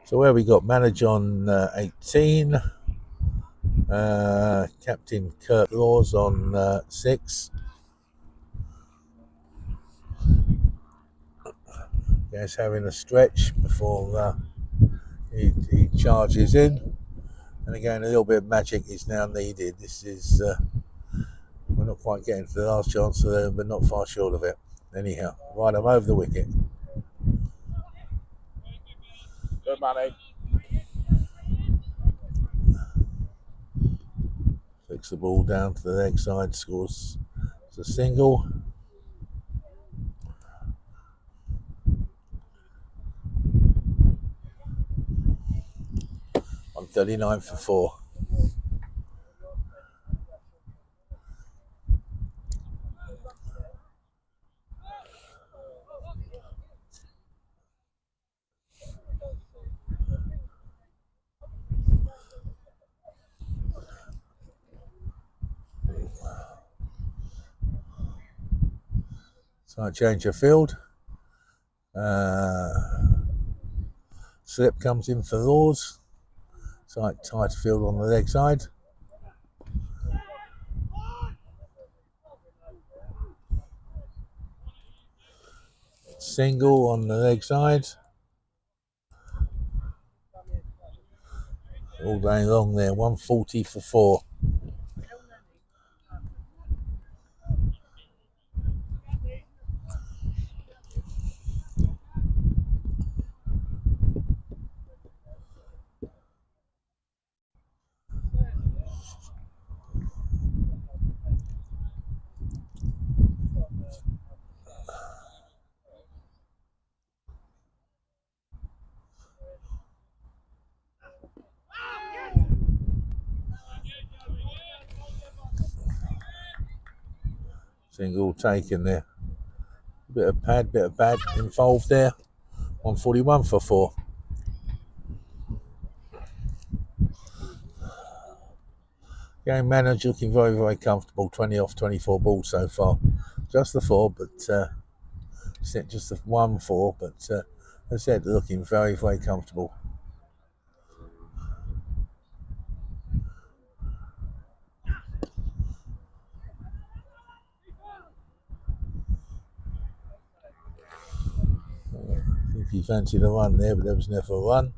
So where we got manager on 18, Captain Kurt Laws on 6. Gaz having a stretch before he charges in. And again, a little bit of magic is now needed. This is, we're not quite getting to the last chance of them, but not far short of it. Anyhow, right, I'm over the wicket. Good money. Flicks the ball down to the leg side, scores. It's a single. On 39 for 4. So I change the field. Slip comes in for Laws. So tight field on the leg side. Single on the leg side. All day long there. 140 for 4. Single taken there. Bit of pad, bit of bad involved there. 141 for 4. Game manager looking very, very comfortable. 20 off 24 balls so far. Just the 4, but just the 1-4. But as I said, looking very, very comfortable. if you fancied a run there, but there was never a run.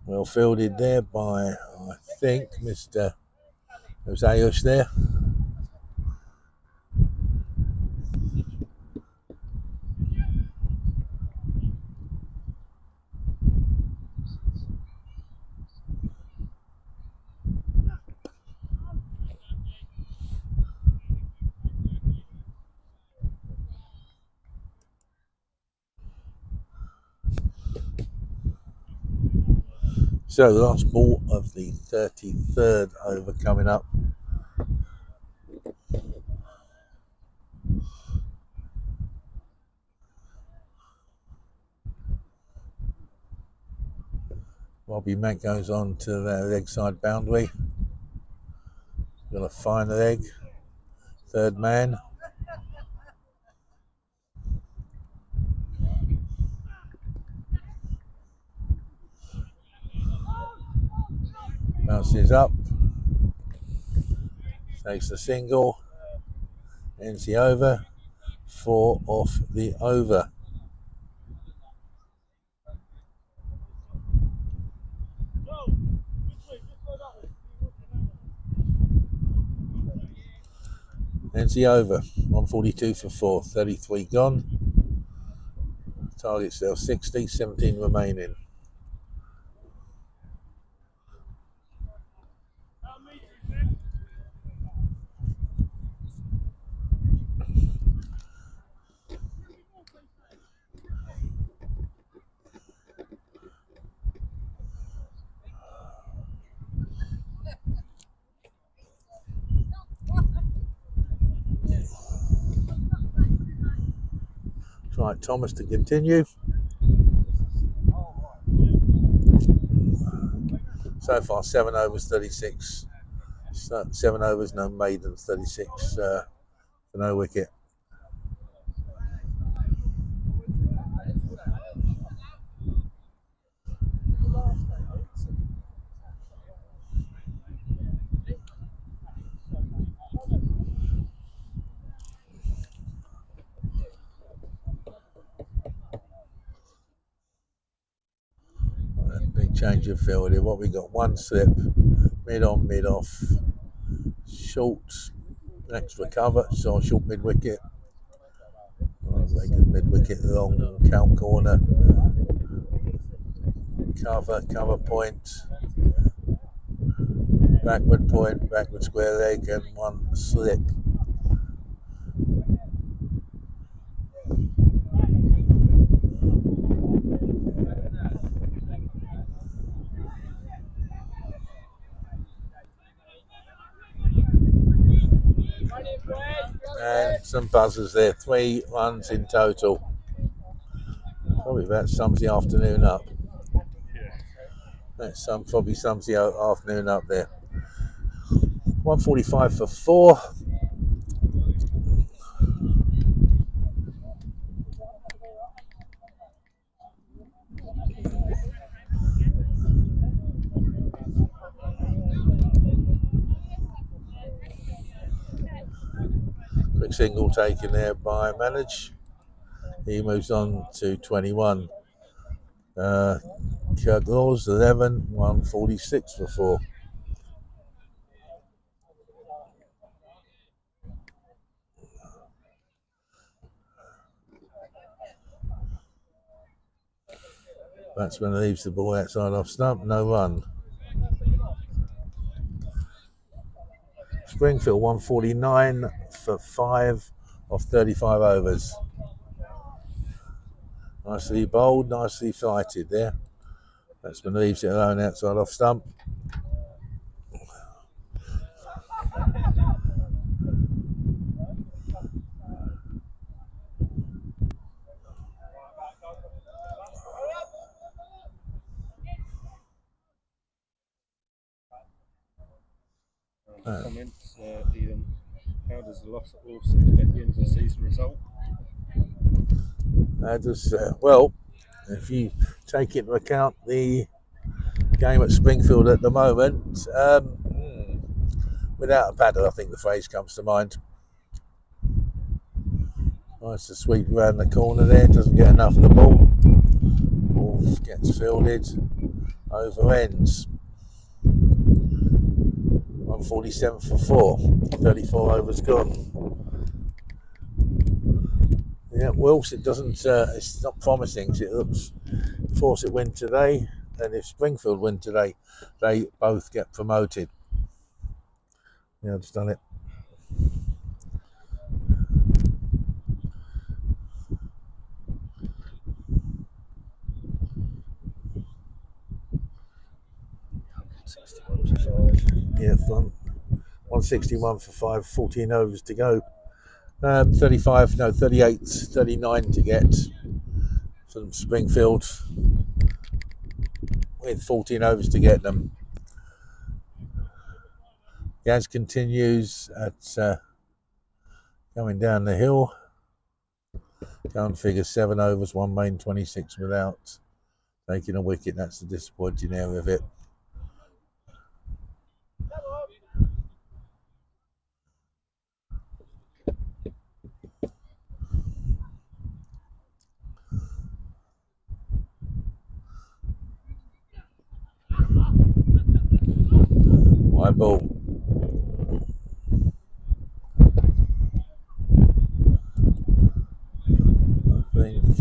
Well fielded there by, I think, Mr. It was Ayush there. So the last ball of the 33rd over coming up. Robbie Mack goes on to the leg side boundary. Got a fine leg. Third man. Bounces up. Takes the single. Ends the over. 4 off the over. Ends the over. 142 for 4. 33 gone. Target still 60. 17 remaining. Try Thomas to continue. So far 7 overs 36. 7 overs, no maidens, 36 for no wicket. Big change of field here. What we got? One slip, mid on, mid off, short, extra cover, so short mid wicket. Make a mid wicket long count corner, cover point, backward square leg, and one slip. And some buzzers there, 3 runs in total. Probably about sums the afternoon up. That probably sums the afternoon up there. 145 for 4. Quick single taken there by Manage. He moves on to 21. Kirk Laws 11, 146 for 4. Batsman leaves the ball outside off stump, no run. Springfield 149 for 5 off 35 overs. Nicely bowled, nicely flighted there. Batsman leaves it alone outside off stump. Comments, Ian. How does the loss at Orsett affect the end of the season result? Well, if you take into account the game at Springfield at the moment, without a paddle, I think the phrase comes to mind. Nice to sweep around the corner there, doesn't get enough of the ball. Ball gets fielded, over ends. 147 for 4, 34 overs gone. Yeah, Wilkes, it doesn't, it's not promising. It looks, if Orsett win today, and if Springfield win today, they both get promoted. Yeah, I've just done it. Yeah, fun. 161 for 5, 14 overs to go. 38, 39 to get from Springfield with 14 overs to get them. Gaz continues at going down the hill. Can't figure 7 overs, 1 main, 26 without taking a wicket. That's the disappointing area of it. Wide ball. I think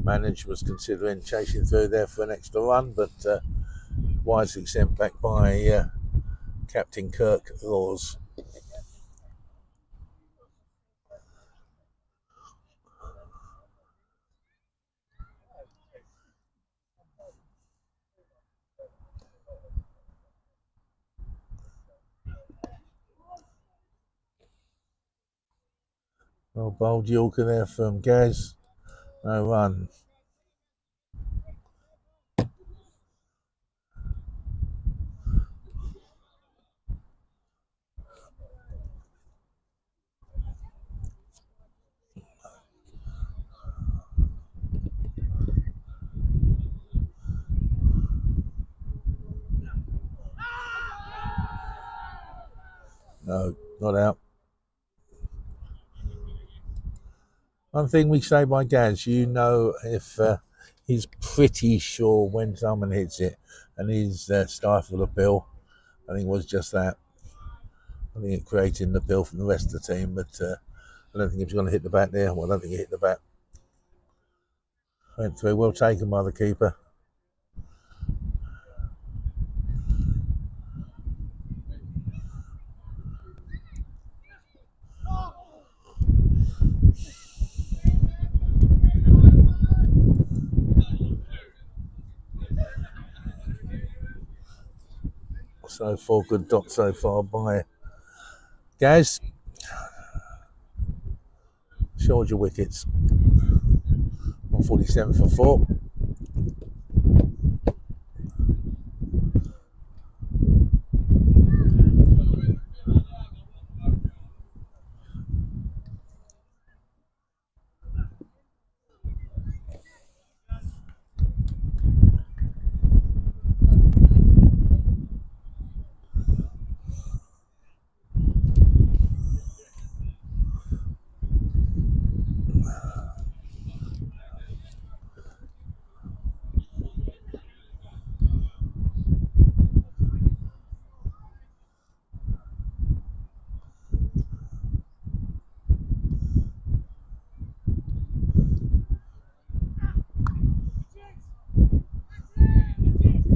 Manage was considering chasing through there for an extra run, but wisely sent back by Captain Kirk Laws. Well bowled Yorker there from Gaz. No run. No, not out. One thing we say by Gaz, you know, if he's pretty sure when someone hits it and he's stifled a bill, I think it was just that. I think it created the bill from the rest of the team, but I don't think he was going to hit the bat there. Well, I don't think he hit the bat. Went through, well taken by the keeper. So 4 good dots so far by Gaz. Showed your wickets. 147 for 4.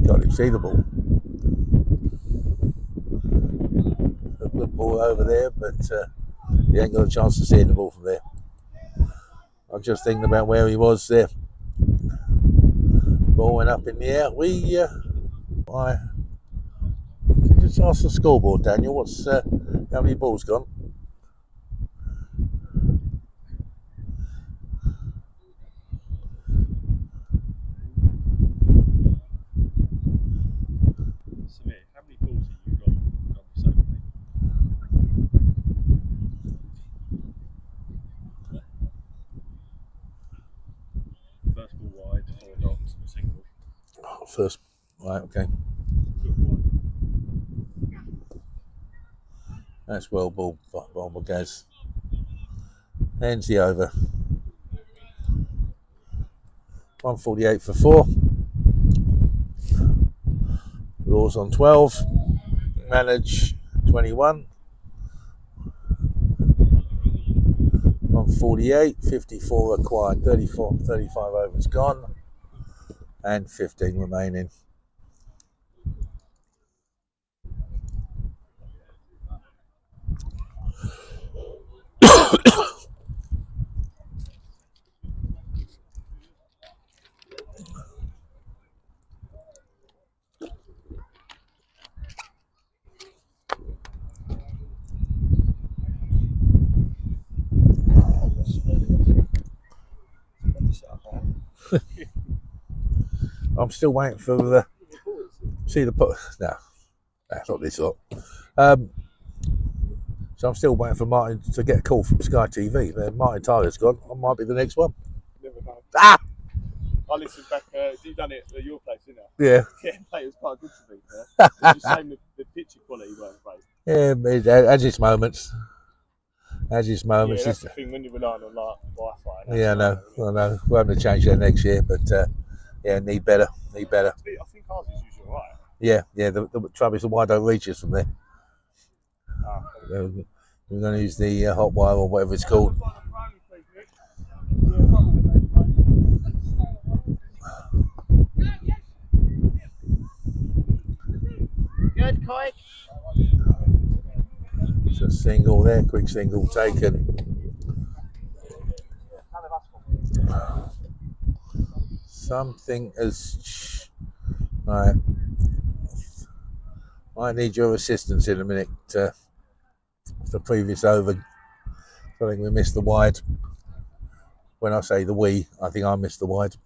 Got him, see the ball. A good ball over there, but he ain't got a chance to see the ball from there. I'm just thinking about where he was there. Ball went up in the air. I can just ask the scoreboard, Daniel. What's how many balls gone? Samir, how many balls have you got this over, mate? First ball wide, 4 dots and a single. Oh, first, right, okay. Good one. That's well ball by Gaz. Ends the over. 148 for 4. Laws on 12. Manage 21. 148, 54 required, 35 overs gone, and 15 remaining. I'm still waiting for the no, that's not this lot. So I'm still waiting for Martin to get a call from Sky TV. Martin Tyler's gone. I might be the next one. Never know. Ah! I listened back. You done it at your place, didn't you? Yeah. Yeah, it was quite good to be fair. It's just shame the picture quality weren't great. Yeah, it has its moments. Has its moments. Yeah, that's the thing when you're relying on like Wi-Fi. Yeah, I know. We're having to change that next year, but yeah, need better. I think ours is usually alright. Yeah. The trouble is the wire don't reach us from there. We're going to use the hot wire or whatever it's called. Good, Koi. It's a single there, quick single taken. Something as right. I need your assistance in a minute. The previous over, I think we missed the wide. When I say the we, I think I missed the wide.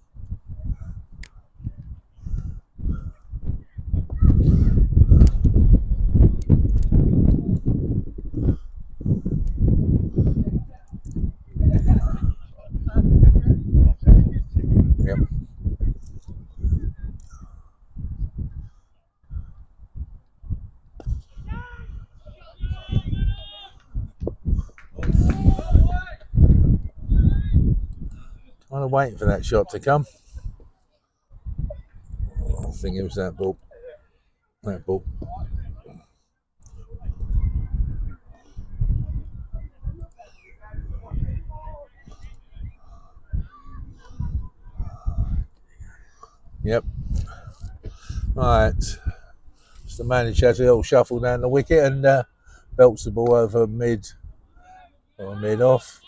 Yep. Kind of waiting for that shot to come. I think it was that ball. That ball. Yep. Right. Just the manager has a little shuffle down the wicket and belts the ball over mid off.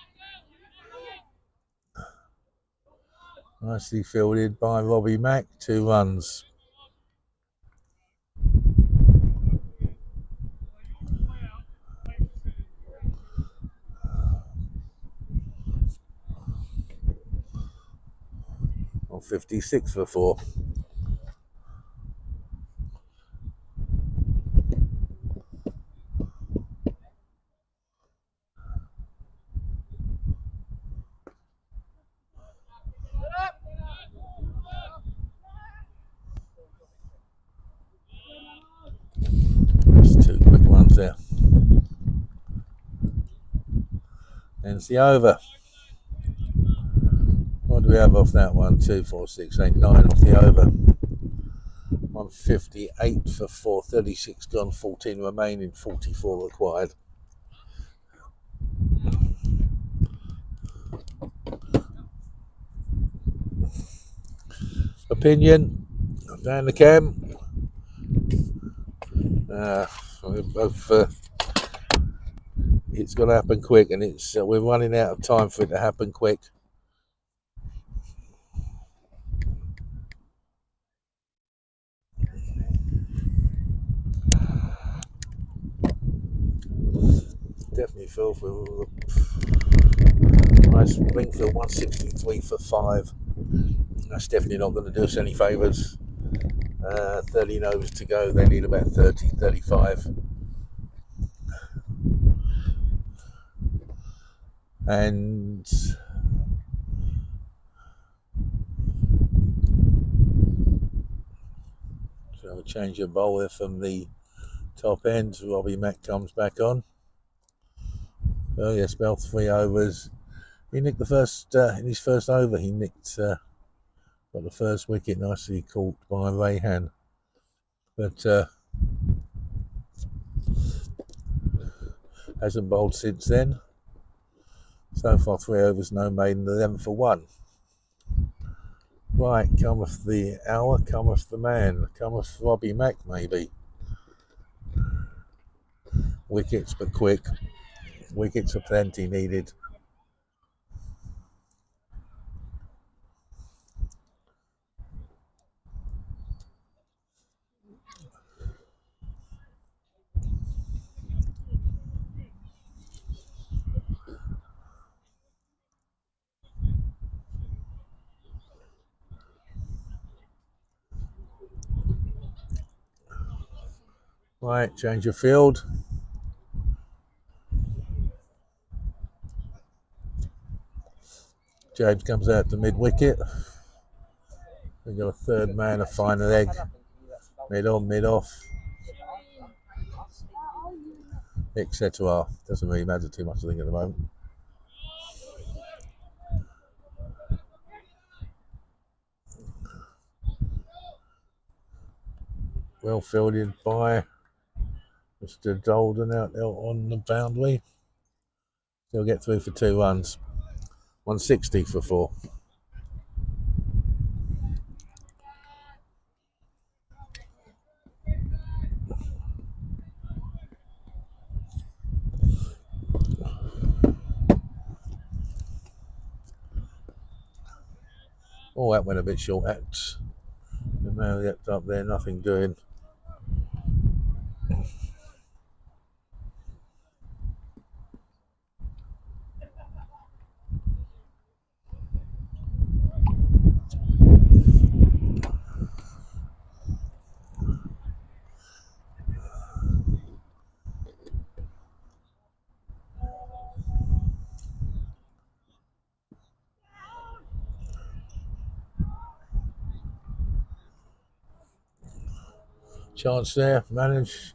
Nicely fielded by Robbie Mack. 2 runs. On 56 for 4. Just 2 quick runs there. Ends the over. What do we have off that one? 2, 4, 6, 8, 9 off the over. 158 for 4, 36 gone, 14 remaining, 44 required. Opinion down the cam. It's got to happen quick, and we're running out of time for it to happen quick. Definitely feel for nice Springfield 163 for 5. That's definitely not going to do us any favours. 13 overs to go. They need about 30, 35. And so we'll change your bowler from the top end. Robbie Mack comes back on. Oh yes, about 3 overs. He nicked the first in his first over. He got the first wicket, nicely caught by Rayhan, but hasn't bowled since then. So far, 3 overs, no maiden, 11 for 1. Right, cometh the hour, cometh the man, cometh Robbie Mack, maybe. Wickets, but quick. Wickets are plenty needed. Right, change of field. James comes out to mid-wicket. We've got a third man, a fine leg. Mid-on, mid-off, etc. Doesn't really matter too much, I think, at the moment. Well fielded by Mr. Dolden out there on the boundary. He'll get through for 2 runs. 160 for 4. Oh, that went a bit short. And now get up there, nothing doing. Chance there, managed.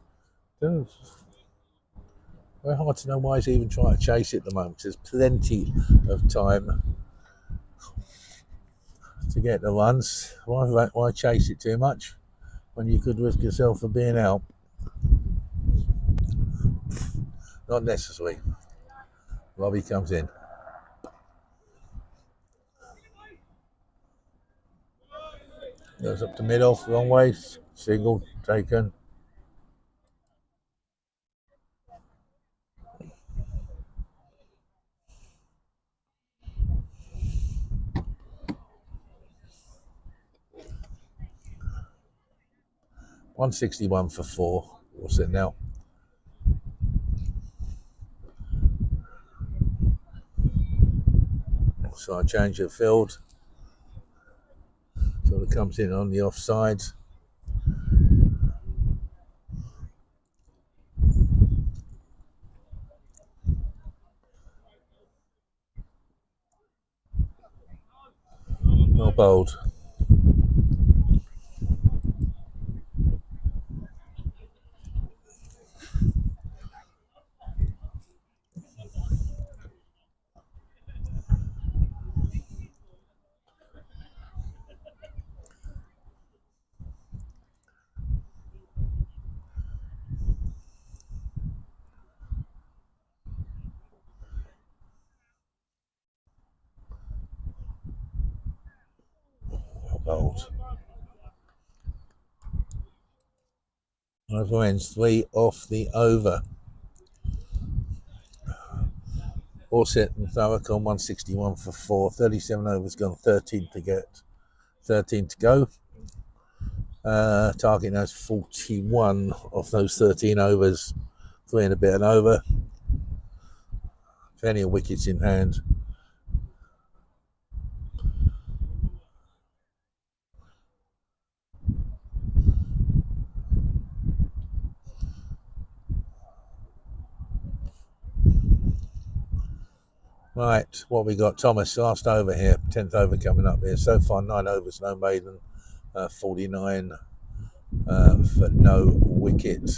Very hard to know why he's even trying to chase it at the moment. There's plenty of time to get the runs. Why chase it too much when you could risk yourself of being out? Not necessary. Robbie comes in. Goes up to mid-off, wrong way. Single taken. $161 for 4. What's it now? So I change the field. Sort of comes in on the offside. Well bowled. Well bowled. Over ends 3 off the over. Orsett and Thurrock on 161 for 4. 37 overs gone, 13 to go. Target has 41 of those 13 overs. 3 and a bit and over. Plenty of wickets in hand. Right, what we got? Thomas, last over here, 10th over coming up here. So far, 9 overs, no maiden, 49 for no wicket.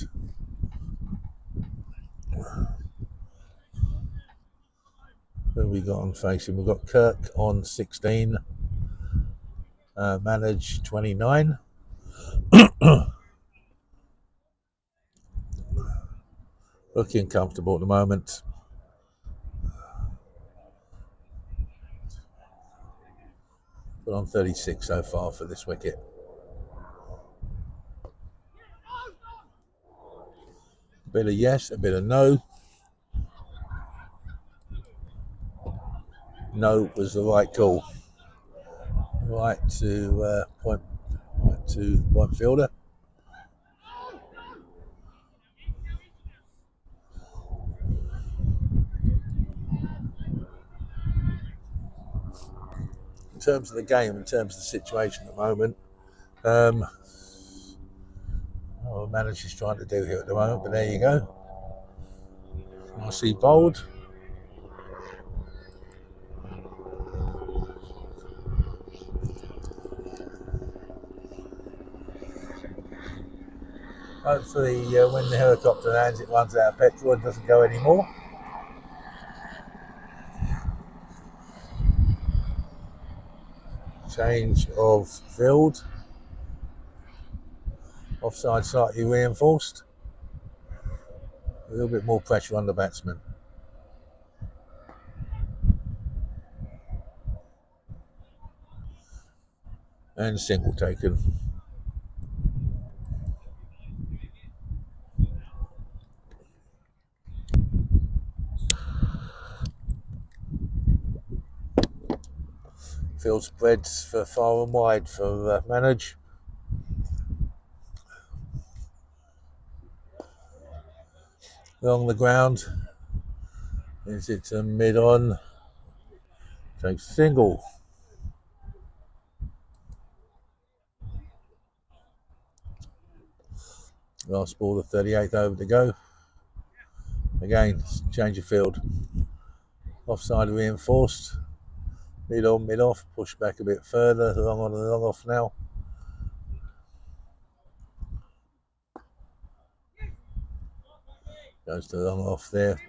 Who have we got on facing? We've got Kirk on 16, manage 29. Looking comfortable at the moment. But on 36 so far for this wicket. A bit of yes, a bit of no. No was the right call. Right to point fielder. In terms of the game, in terms of the situation at the moment, what manager's trying to do here at the moment, but there you go. Nicely bowled. Hopefully when the helicopter lands it runs out of petrol and doesn't go anymore. Change of field. Offside slightly reinforced. A little bit more pressure on the batsman. And single taken. Field spreads for far and wide for manage. Along the ground. Is it a mid on? Takes single. Last ball, the 38th over to go. Again, change of field. Offside reinforced. Mid on, mid off. Push back a bit further. Long on and long off now. Goes to long off there.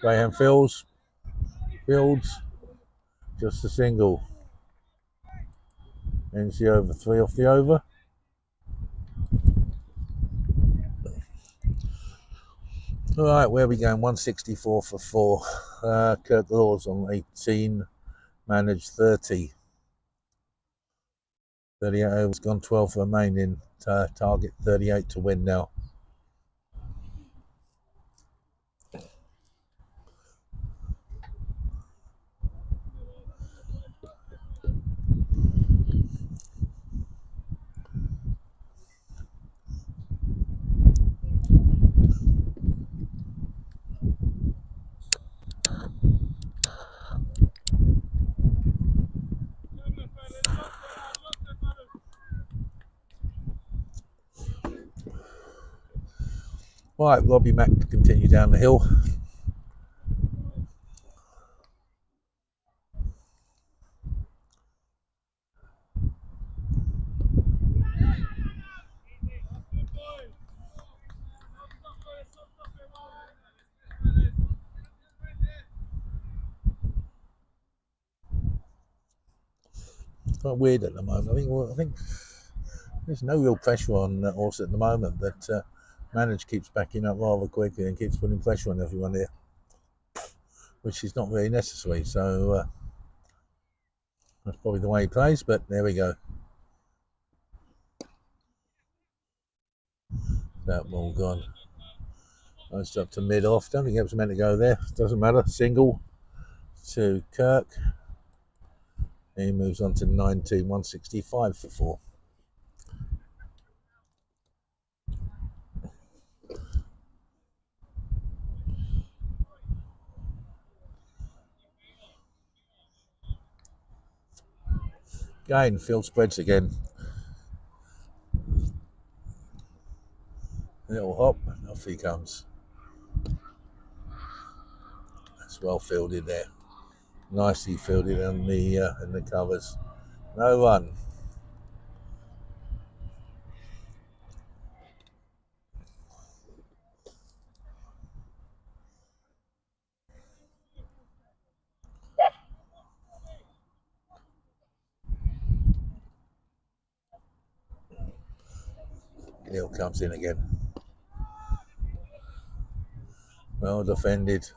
Graham fields. Just a single. Ends the over, 3 off the over. All right, where are we going? 164 for 4. Kirk Laws on 18, managed 30. 38 overs gone, 12 remaining. Target 38 to win now. Right, Robbie Mack to continue down the hill. Quite weird at the moment. I think there's no real pressure on Orsett at the moment, but manage keeps backing up rather quickly and keeps putting pressure on everyone here, which is not really necessary. So that's probably the way he plays, but there we go. That ball gone. Most up to mid off. Don't think it was meant to go there. Doesn't matter. Single to Kirk. He moves on to 19, 165 for 4. Again, field spreads again. A little hop, and off he comes. That's well fielded there. Nicely fielded on the in the covers. No run. Neil comes in again. Well defended.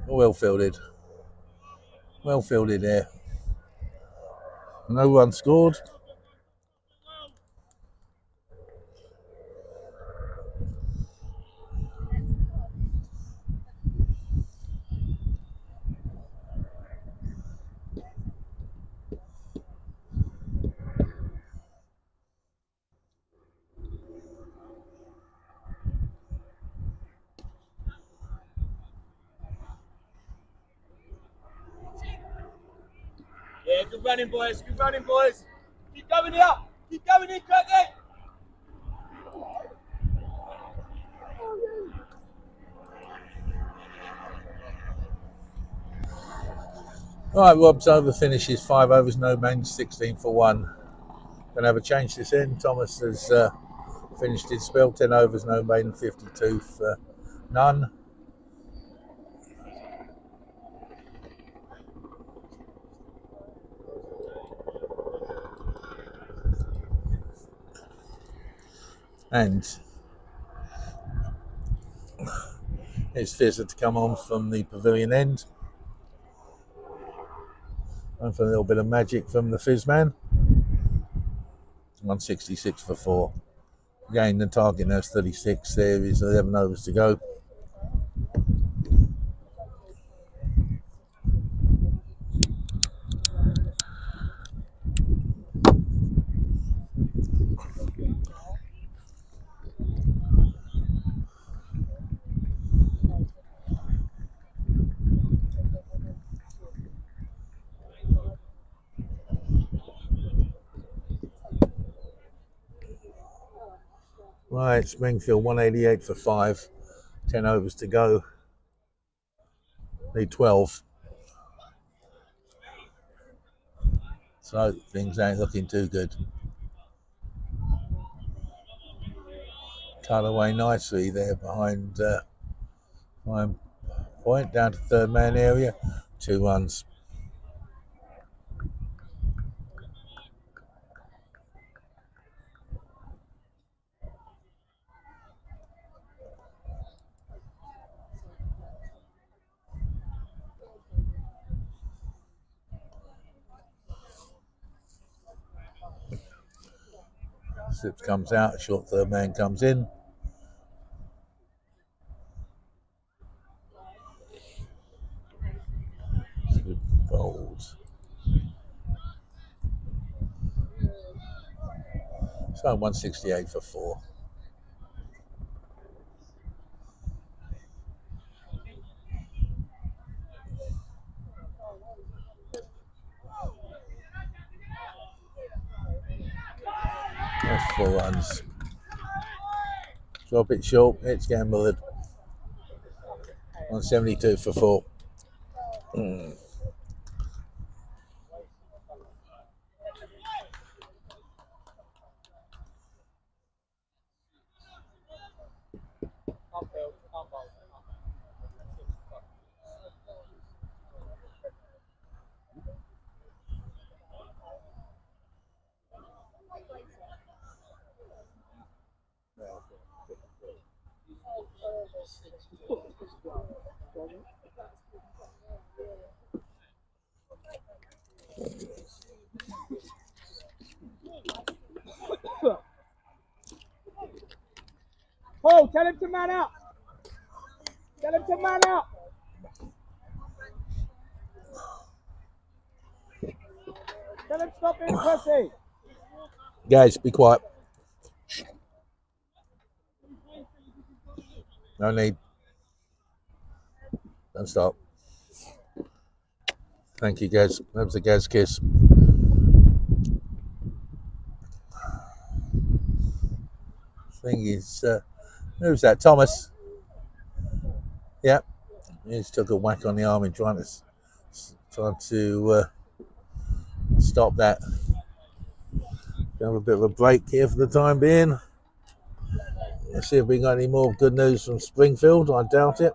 Well fielded. Well fielded there. No run scored. Yeah, good running, boys. Good running, boys. Keep going here. Keep going in, Cracky. Right, Rob's over finishes 5 overs, no man, 16 for 1. Gonna have a change this end. Thomas has finished his spell, 10 overs, no maiden, 52 for none. And it's Fizzer to come on from the pavilion end. And for a little bit of magic from the Fizz man. 166 for 4. Again, the target now is 36. There is 11 overs to go. Right, Springfield 188 for 5. 10 overs to go. Need 12. So things ain't looking too good. Cut away nicely there behind point, down to third man area. 2 runs. Sips comes out, short third man comes in. Good bowls. So 168 for 4. That's 4 runs. Drop it short, it's gambled. 172 for 4. Paul, tell him to man up. Tell him to man up. Tell him stop being pussy. Guys, be quiet. No need. Don't stop. Thank you, Gaz. That was a Gaz kiss. think he's who's that? Thomas. Yep. He just took a whack on the arm and trying to stop that. Have a bit of a break here for the time being. Let's see if we got any more good news from Springfield. I doubt it.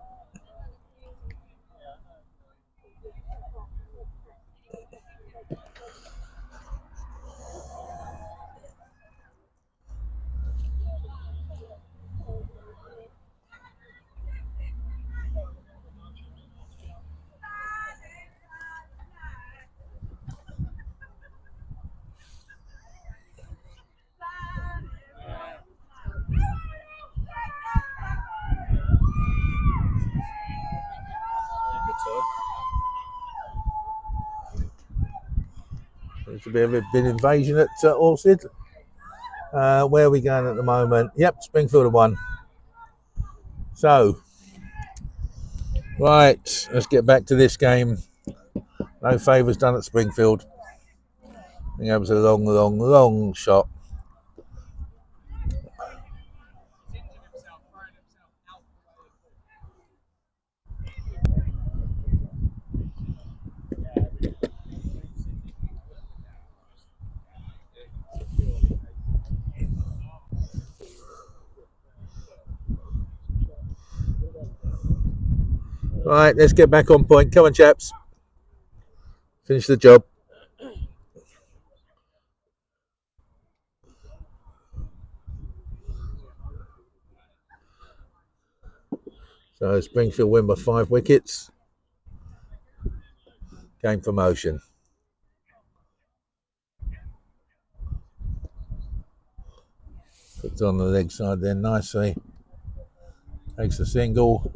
There's a bit of a big invasion at Orsett. Where are we going at the moment? Yep, Springfield have won. So, right, let's get back to this game. No favours done at Springfield. I think that was a long shot. Right, let's get back on point. Come on, chaps. Finish the job. So Springfield win by 5 wickets. Game promotion. Puts on the leg side there nicely. Takes a single.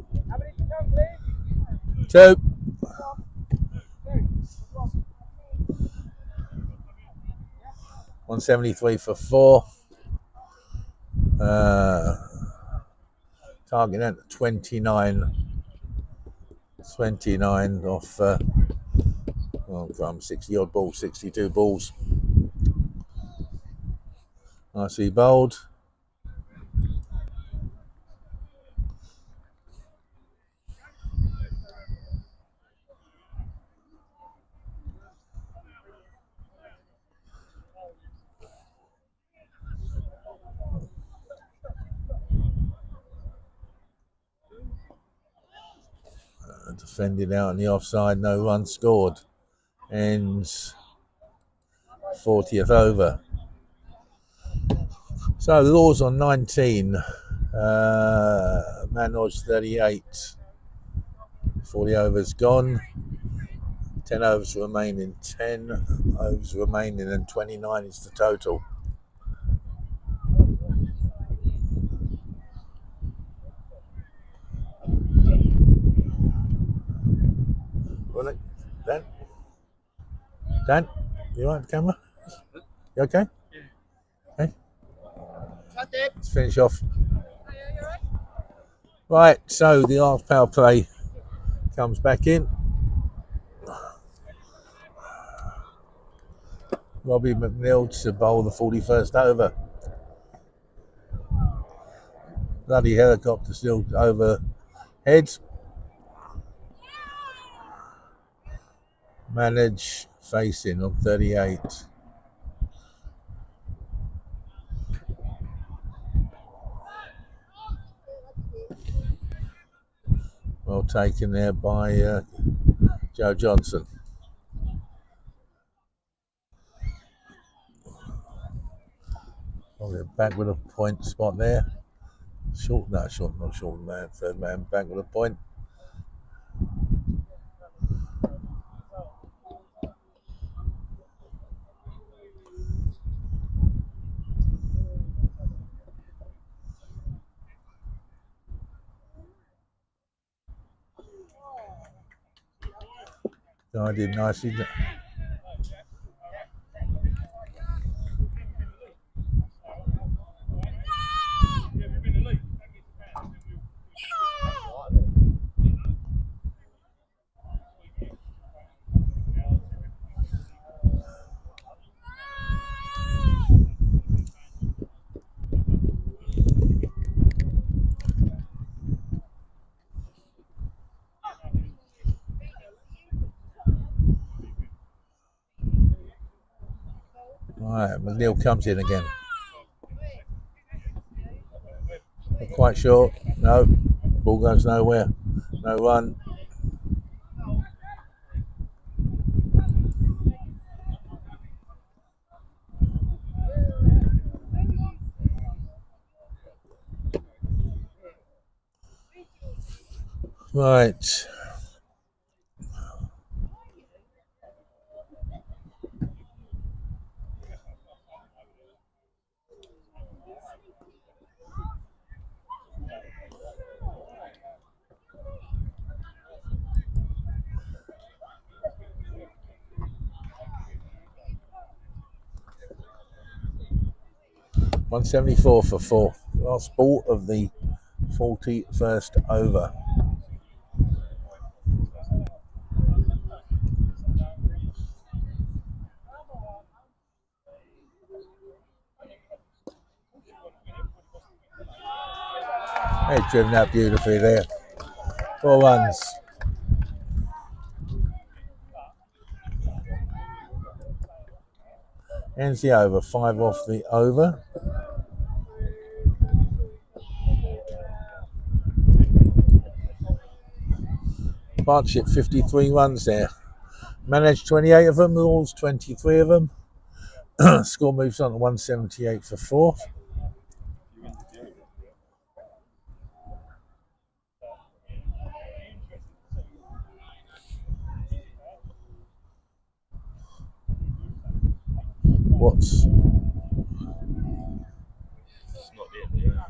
2. $173 for 4. Target at 29 off 60 odd balls, 62 balls. Nicely bowled. Defended out on the offside, no runs scored. Ends 40th over. So Laws on 19. Manoj 38. 40 overs gone. 10 overs remaining. 10 overs remaining, and 29 is the total. Dan, you all right, the camera? You okay? Yeah. Okay. Let's finish off. Right, so the last power play comes back in. Robbie McNeil to bowl the 41st over. Bloody helicopter still overhead. Manage facing on 38. Well taken there by Joe Johnson. Probably back with a point spot there. Not short man. Third man back with a point. I did nicely. Right, McNeil comes in again. Not quite sure. No, ball goes nowhere. No run. Right. $174 for 4. Last ball of the 41st over. They've driven that beautifully there. 4 runs. Ends the over. 5 off the over. Partnership 53 runs there. Managed 28 of them, rules 23 of them. Score moves on to 178 for 4. What's It's not the end, yeah.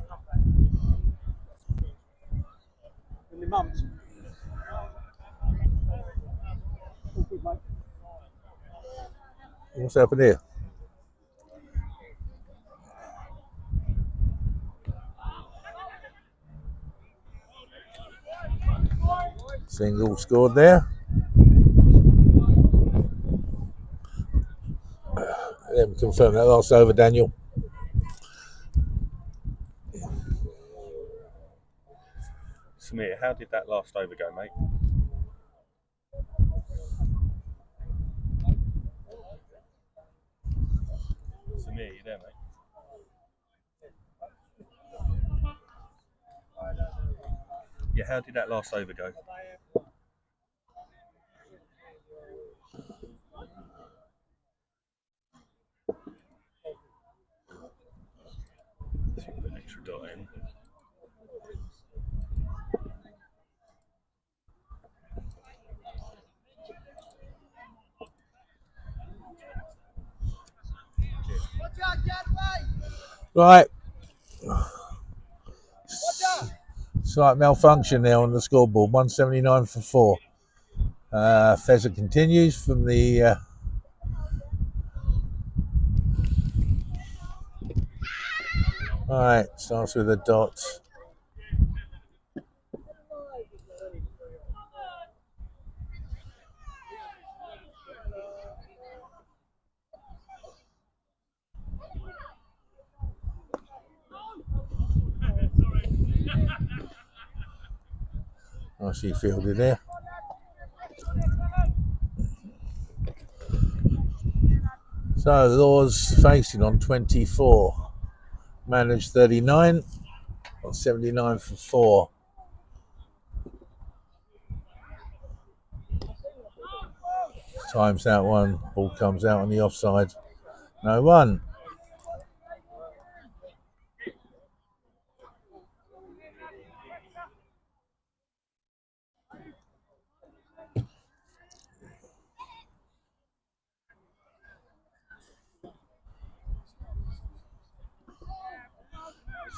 In the months. All good, mate. what's happened here? Single scored there. Let me confirm that last over, Daniel. Samir, how did that last over go, mate? Samir, you there, mate? Yeah, how did that last over go? Let's put an extra dot in. Right. Slight malfunction there on the scoreboard. 179 for 4. Fezzer continues from the right, starts with a dot. Nicely fielded there. So Laws facing on 24. Managed 39. On 79 for 4. Times out one. Ball comes out on the offside. No run.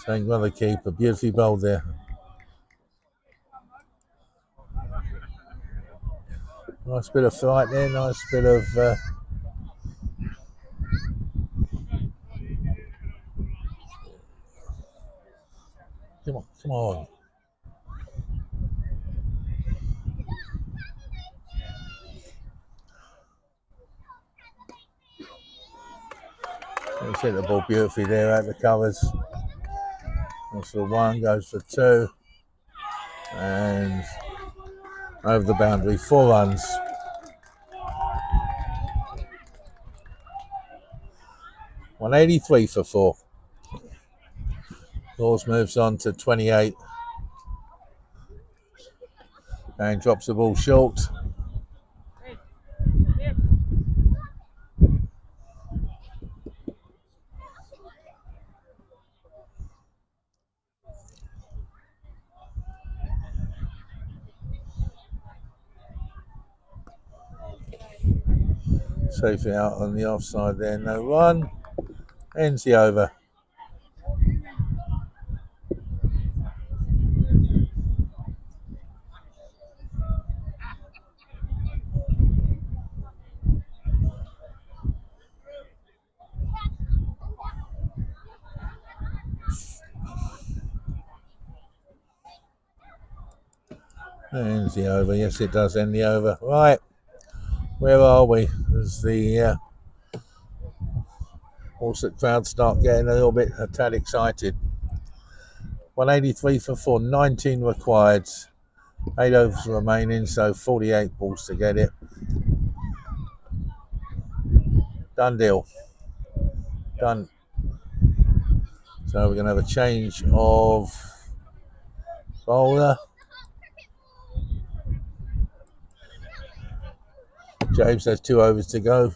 Saying well the keeper. Beautifully bowled there. Nice bit of flight there. Nice bit of come on. He's hit the ball beautifully there out the covers. Goes for 1, goes for 2. And over the boundary. 4 runs. 183 for 4. Laws moves on to 28 and drops the ball short. Safely out on the offside there, no run. Ends the over. Ends the over. Yes, it does end the over. Right, where are we? As the Orsett crowd start getting a little bit a tad excited. 183 for 4, 19 required. 8 overs remaining, so 48 balls to get it. Done deal. Done. So we're going to have a change of bowler. James has 2 overs to go.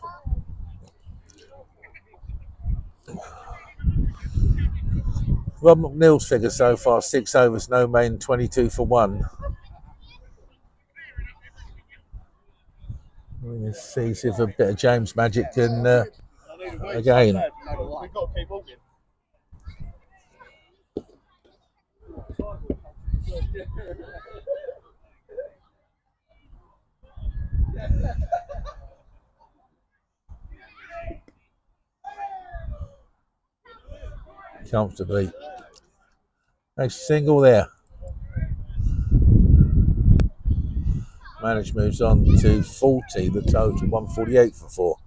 Rob McNeil's figure so far, 6 overs, no main, 22 for 1. Let's see if a bit of James magic can again. We've got to keep walking. Comfortably. Next single there. Manage moves on to 40, the total 148 for 4.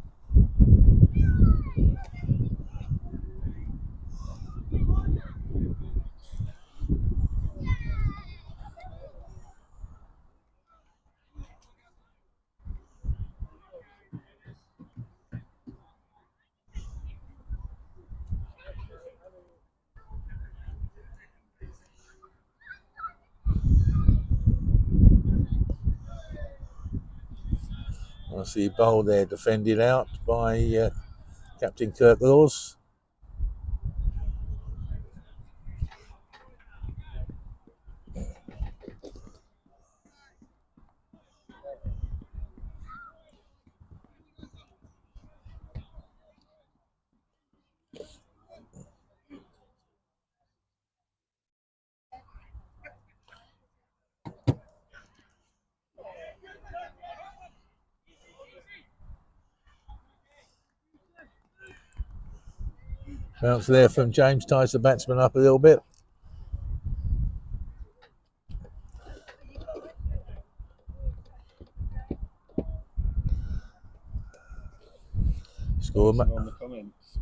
I see bowl there defended out by Captain Kirk Laws. Bounce there from James, ties the batsman up a little bit. Score. On the comments,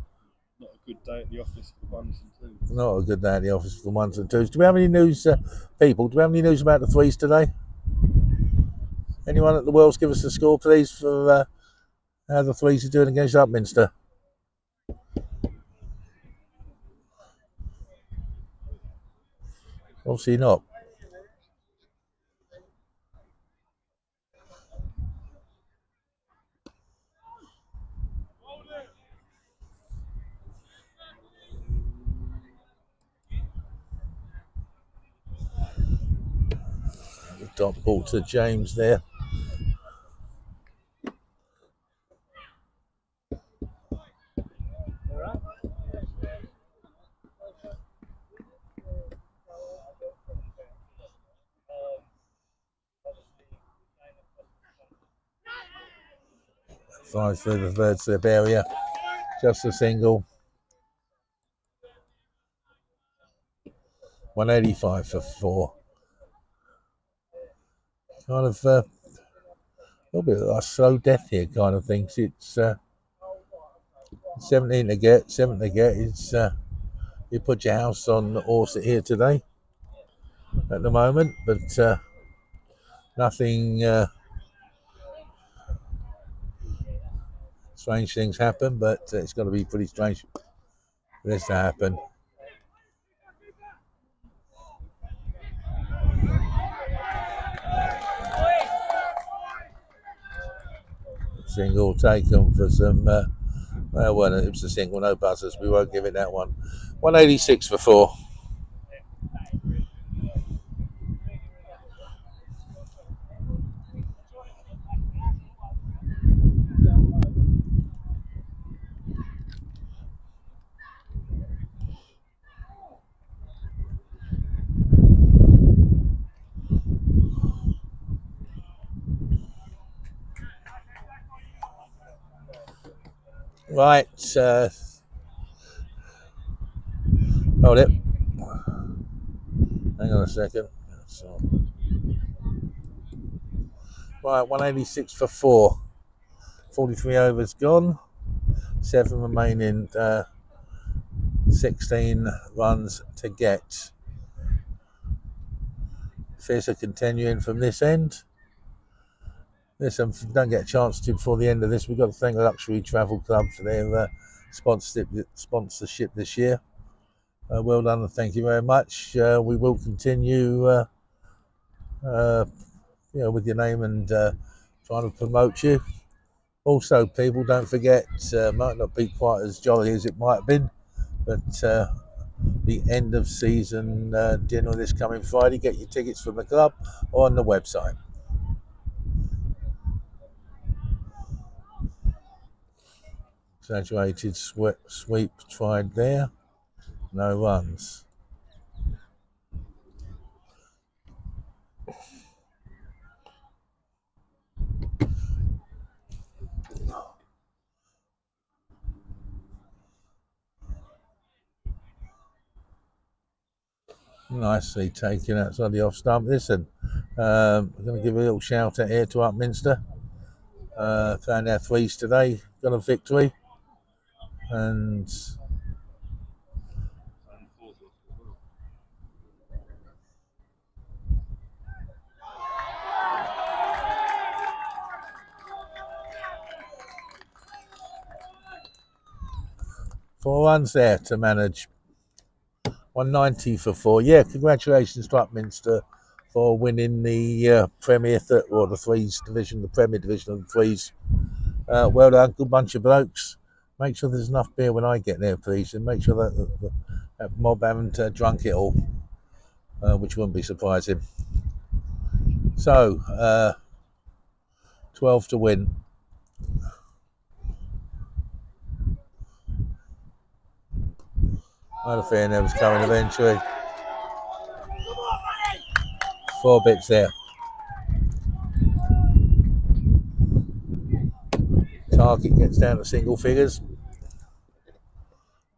not a good day at the office for the 1s and 2s. Not a good day at the office for the 1s and 2s. Do we have any news, people? Do we have any news about the 3s today? Anyone at the Wells give us the score, please, for how the 3s are doing against Upminster? Obviously not. The dot ball to James there. Flies through the third slip area. Just a single. 185 for 4. Kind of a little bit like a slow death here kind of things. It's 17 to get, 7 to get. It's you put your house on Orsett here today at the moment, but nothing Strange things happen, but it's got to be pretty strange for this to happen. Single taken for some, well, it was a single, no buzzers. We won't give it that one. 186 for 4. Right, hold it. Hang on a second. So, right, 186 for 4. 43 overs gone. 7 remaining. 16 runs to get. Fizz are continuing from this end. Listen, if we don't get a chance to before the end of this, we've got to thank the Luxury Travel Club for their sponsorship this year. Well done, and thank you very much. We will continue, with your name and trying to promote you. Also, people, don't forget, might not be quite as jolly as it might have been, but the end of season dinner this coming Friday. Get your tickets from the club or on the website. Exaggerated sweep tried there. No runs. Nicely taken outside the off stump. Listen, I'm going to give a little shout out here to Upminster. Found our threes today, got a victory, and four runs there to manage. 190 for 4. Yeah, congratulations to Upminster for winning the Premier or the threes division, the Premier division of the threes. Well done, good bunch of blokes. Make sure there's enough beer when I get there, please, and make sure that mob haven't drunk it all, which wouldn't be surprising. So, 12 to win. I had a feeling there was coming eventually. 4 bits there. Target gets down to single figures.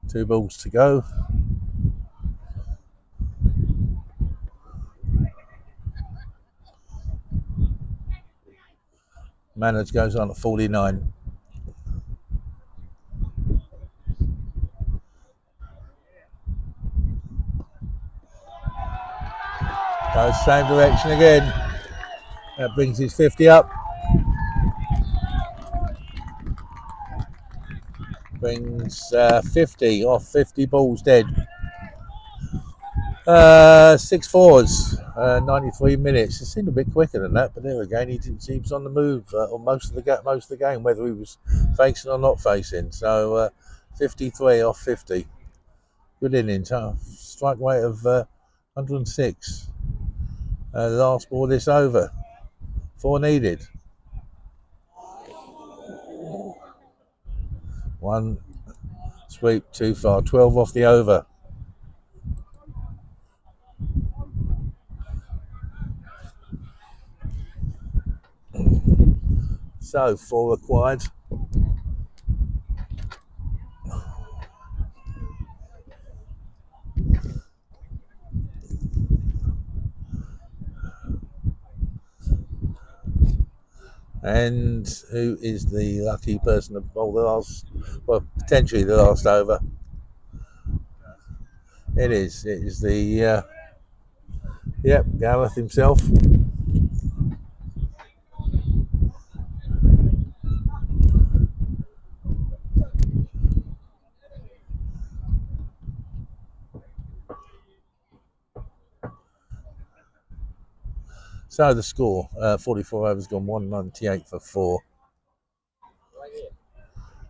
2 balls to go. Manage goes on at 49. Goes same direction again. That brings his 50 up. Brings 50 off 50 balls dead. 6 fours, 93 minutes. It seemed a bit quicker than that, but there again, he was on the move or most of the game, whether he was facing or not facing. So 53 off 50. Good innings. Strike rate of 106. Last ball this over. 4 needed. 1 sweep too far. 12 off the over. So 4 required. And who is the lucky person to bowl the last, well, potentially the last over? It is the, Gareth himself. So the score, 44 overs gone, 198 for 4.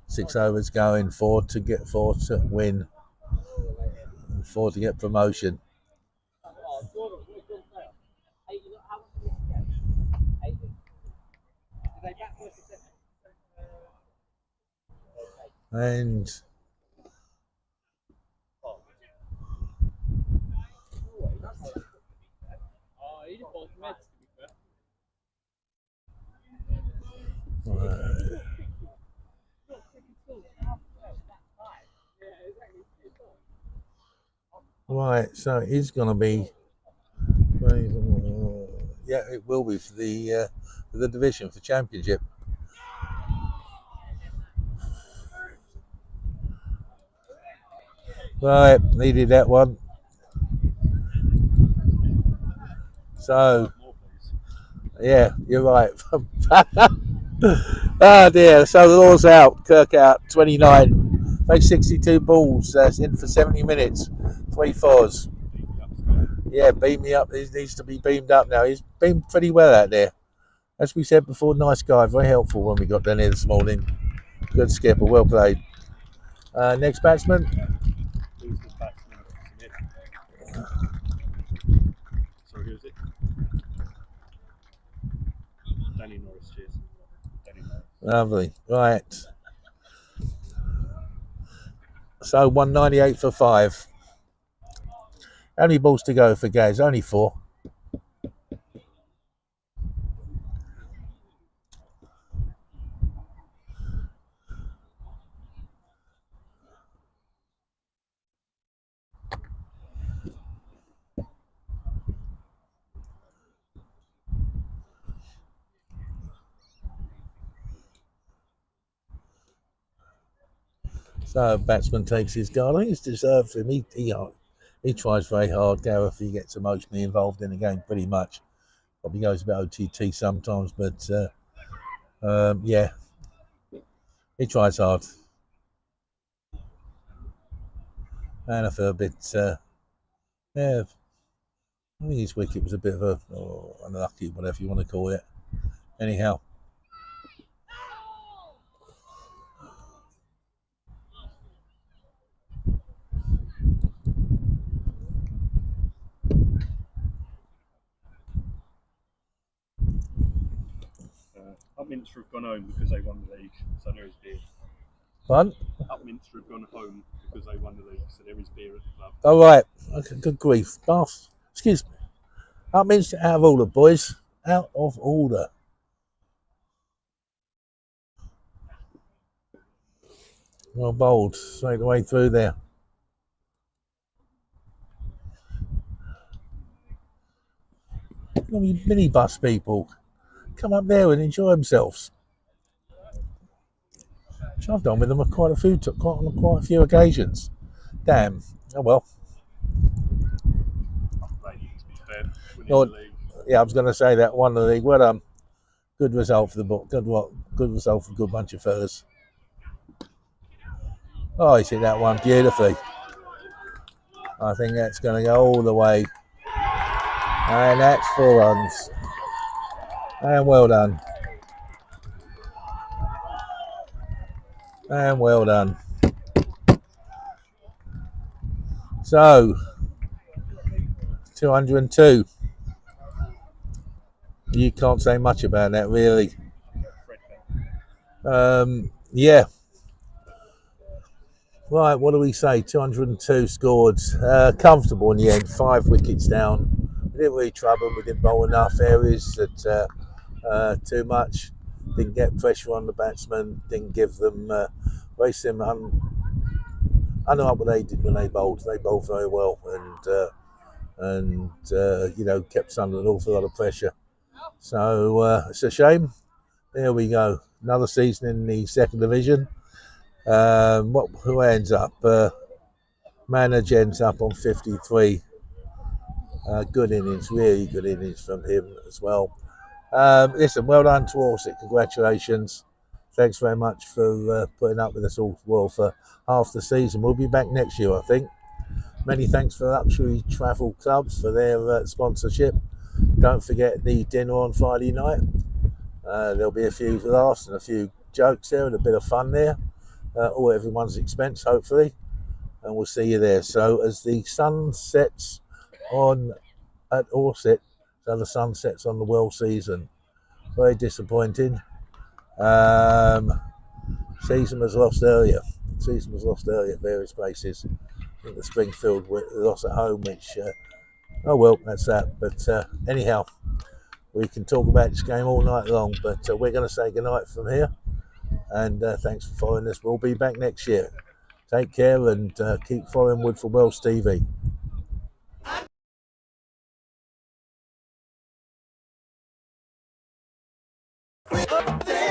6 overs going, 4 to win, and 4 to get promotion. And right, so it's going to be, yeah, it will be for the division, for championship. Right, needed that one. So, yeah, you're right. Oh dear, so the law's out. Kirk out, 29. Faced 62 balls, in for 70 minutes. 3 fours. Yeah, beam me up. He needs to be beamed up now. He's been pretty well out there. As we said before, nice guy, very helpful when we got down here this morning. Good skipper, well played. Next batsman. Who's the batsman? Sorry, who is it? Danny Norris, cheers. Danny Norris. Lovely. Right. So 198 for 5. How many balls to go for Gaz? Only 4. So batsman takes his guard. I think it's deserved for him. He tries very hard. Gareth, he gets emotionally involved in the game pretty much. Probably goes a bit OTT sometimes, but yeah, he tries hard. And I feel a bit, yeah, I think his wicket was a bit of a unlucky, whatever you want to call it. Anyhow. Upminster have gone home because they won the league, so there is beer. Fun? Upminster have gone home because they won the league, so there is beer at the club. All right. Okay, good grief. Bath. Excuse me. Upminster out of order, boys. Out of order. Well bowled. Straight away through there. Minibus people come up there and enjoy themselves. Which I've done with them on quite a few occasions. Damn. Oh well. To be fair, winning Lord, the league. Yeah, I was going to say that. Won the league. Well done. Good result for the book. Good result for a good bunch of fellas. Oh, he's hit that one beautifully. I think that's going to go all the way. And that's 4 runs. And well done. And well done. So, 202. You can't say much about that, really. Yeah. Right, what do we say? 202 scored. Comfortable in the end. 5 wickets down. We didn't really trouble them. We didn't bowl enough areas that too much. Didn't get pressure on the batsmen. Didn't give them race them. I don't know what they did when they bowled. They bowled very well and you know, kept us under an awful lot of pressure. So it's a shame. There we go. Another season in the 2nd division. Who ends up? Manage ends up on 53. Good innings, really good innings from him as well. Listen, well done to Orsett. Congratulations. Thanks very much for putting up with us all well for half the season. We'll be back next year, I think. Many thanks for Luxury Travel Club for their sponsorship. Don't forget the dinner on Friday night. There'll be a few laughs and a few jokes there and a bit of fun there, all at everyone's expense, hopefully. And we'll see you there. So as the sun sets on at Orsett, so the sun sets on the world season. Very disappointing. Season was lost earlier. Season was lost earlier at various places. I think the Springfield lost at home, which, oh well, that's that. But anyhow, we can talk about this game all night long, but we're going to say goodnight from here. And thanks for following us. We'll be back next year. Take care and keep following Woodford Wells TV. There